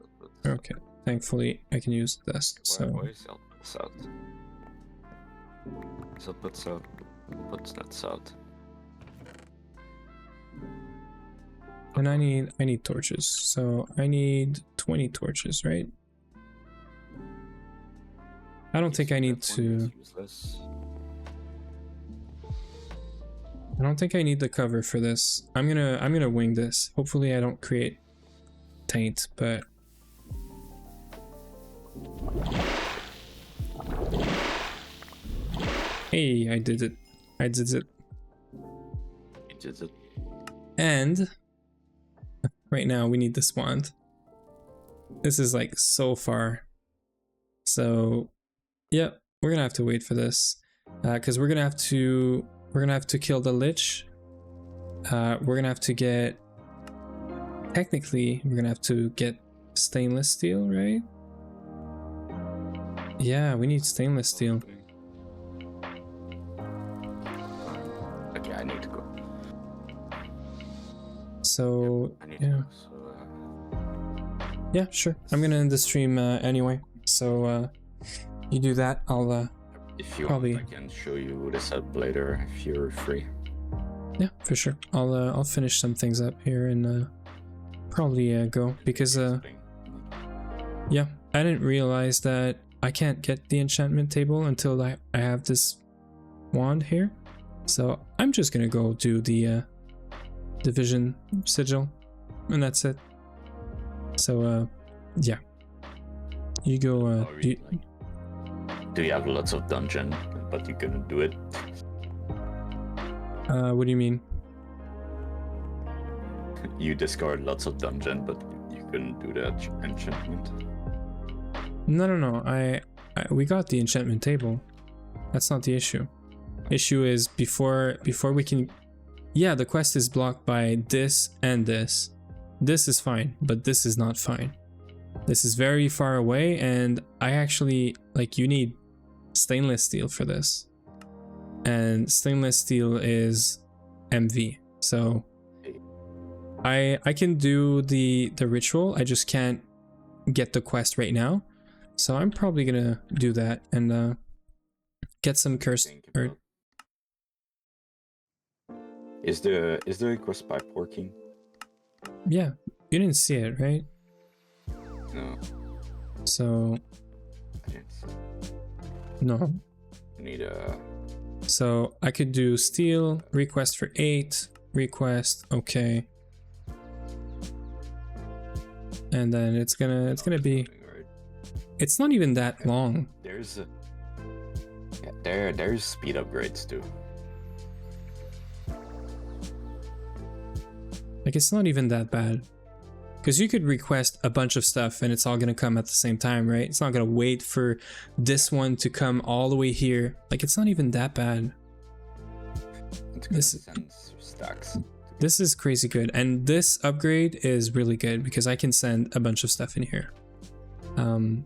Okay, thankfully I can use the dust. So why is outputs out? Is outputs out? Outputs not out. And I need torches. So I need 20 torches, right? I don't think I need to. I don't think I need the cover for this. I'm gonna wing this. Hopefully I don't create taint, but hey, I did it. I did it. You did it. And right now we need this wand. This is like so far. So yeah, we're gonna have to wait for this. Because we're gonna have to kill the lich. We're gonna have to get, technically we're gonna have to get stainless steel, right? Yeah, we need stainless steel. Okay, I need to go. So yeah. Yeah, sure. I'm gonna end the stream anyway. So you do that. I'll if you probably want, I can show you the setup later if you're free. Yeah, for sure. I'll finish some things up here and probably go, because yeah, I didn't realize that I can't get the enchantment table until I have this wand here. So I'm just gonna go do the division sigil, and that's it. So yeah, you go. Do you have lots of dungeon, but you couldn't do it? What do you mean? You discovered lots of dungeon, but you couldn't do the enchantment. No. We got the enchantment table. That's not the issue. Issue is before we can. Yeah, the quest is blocked by this and this. This is fine, but this is not fine. This is very far away, and I actually, like, you need stainless steel for this. And stainless steel is MV. So I can do the ritual, I just can't get the quest right now. So I'm probably gonna do that and get some cursed earth. Is the request pipe working? Yeah, you didn't see it, right? No, So, I didn't. no. I need a. So I could do steel, request for 8, request, okay. And then it's gonna be, Right. it's not even that long. There's a. Yeah, there's speed upgrades too. Like, it's not even that bad. Because you could request a bunch of stuff and it's all gonna come at the same time, right? It's not gonna wait for this one to come all the way here. Like, it's not even that bad. It's gonna send stacks. This is crazy good. And this upgrade is really good because I can send a bunch of stuff in here. You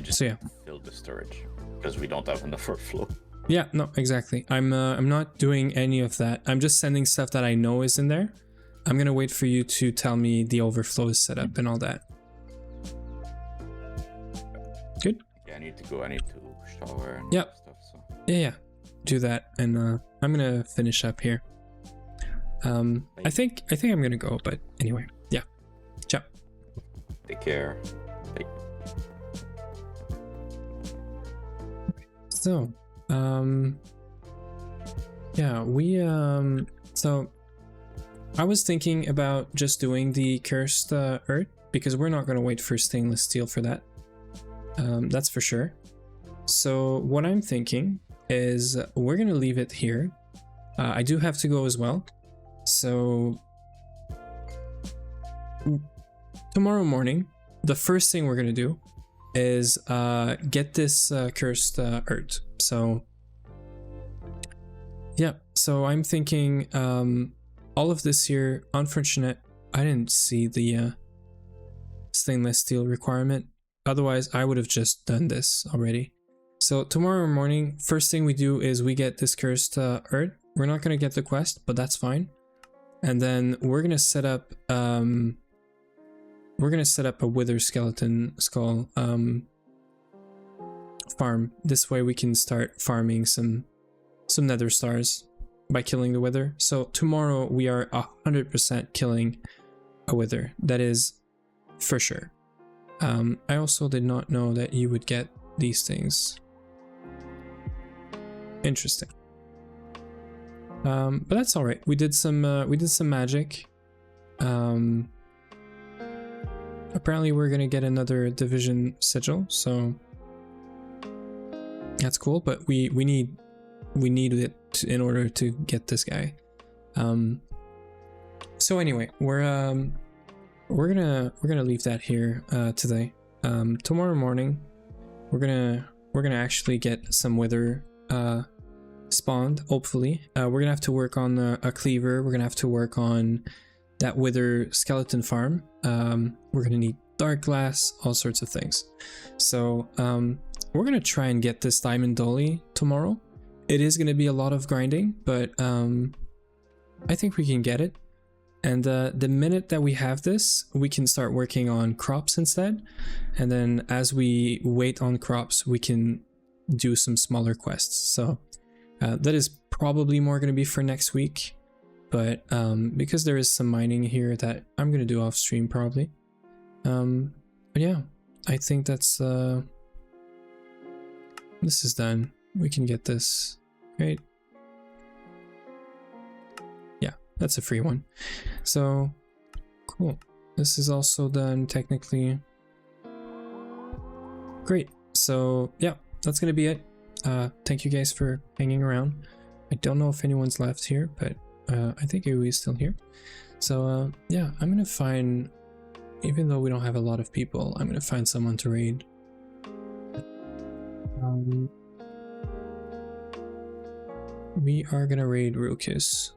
just So yeah. fill the storage because we don't have enough overflow. Yeah, no, exactly. I'm not doing any of that. I'm just sending stuff that I know is in there. I'm gonna wait for you to tell me the overflow is set up and all that. Good? Yeah, I need to go. I need to shower and Yep. stuff. So Yeah. Do that, and I'm gonna finish up here. I think I'm gonna go, but anyway, yeah. Ciao. take care. Bye. So, yeah, so I was thinking about just doing the cursed earth because we're not gonna wait for stainless steel for that. That's for sure. So what I'm thinking is we're gonna leave it here. I do have to go as well. So tomorrow morning, the first thing we're gonna do is get this cursed earth. So yeah, so I'm thinking all of this here, unfortunate, I didn't see the stainless steel requirement. Otherwise, I would have just done this already. So tomorrow morning, first thing we do is we get this cursed earth. We're not gonna get the quest, but that's fine. And then we're gonna set up a wither skeleton skull farm. This way we can start farming some nether stars by killing the wither. So tomorrow we are 100% killing a wither. That is for sure. I also did not know that you would get these things. Interesting. But that's all right. We did some magic. Apparently we're gonna get another division sigil, so that's cool. But we need it in order to get this guy. So anyway, we're gonna leave that here today. Tomorrow morning, we're gonna actually get some wither spawned. Hopefully, we're gonna have to work on a cleaver. We're gonna have to work on that wither skeleton farm. We're gonna need dark glass, all sorts of things. So we're gonna try and get this diamond dolly tomorrow. It is gonna be a lot of grinding, but I think we can get it. And the minute that we have this, we can start working on crops instead. And then as we wait on crops, we can do some smaller quests. So that is probably more going to be for next week. But because there is some mining here that I'm going to do off stream probably. But yeah, I think that's... this is done. We can get this. Great. That's a free one. So, cool. This is also done technically. Great. So, yeah, that's going to be it. Thank you guys for hanging around. I don't know if anyone's left here, but I think Ui is still here. So, yeah, I'm going to find, even though we don't have a lot of people, I'm going to find someone to raid. We are going to raid Rukus.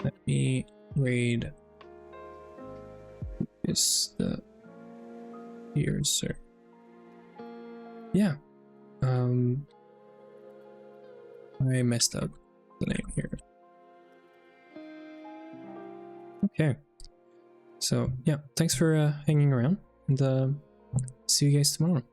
Let me raid this here, sir. Yeah. I messed up the name here. Okay. So yeah, thanks for hanging around, and see you guys tomorrow.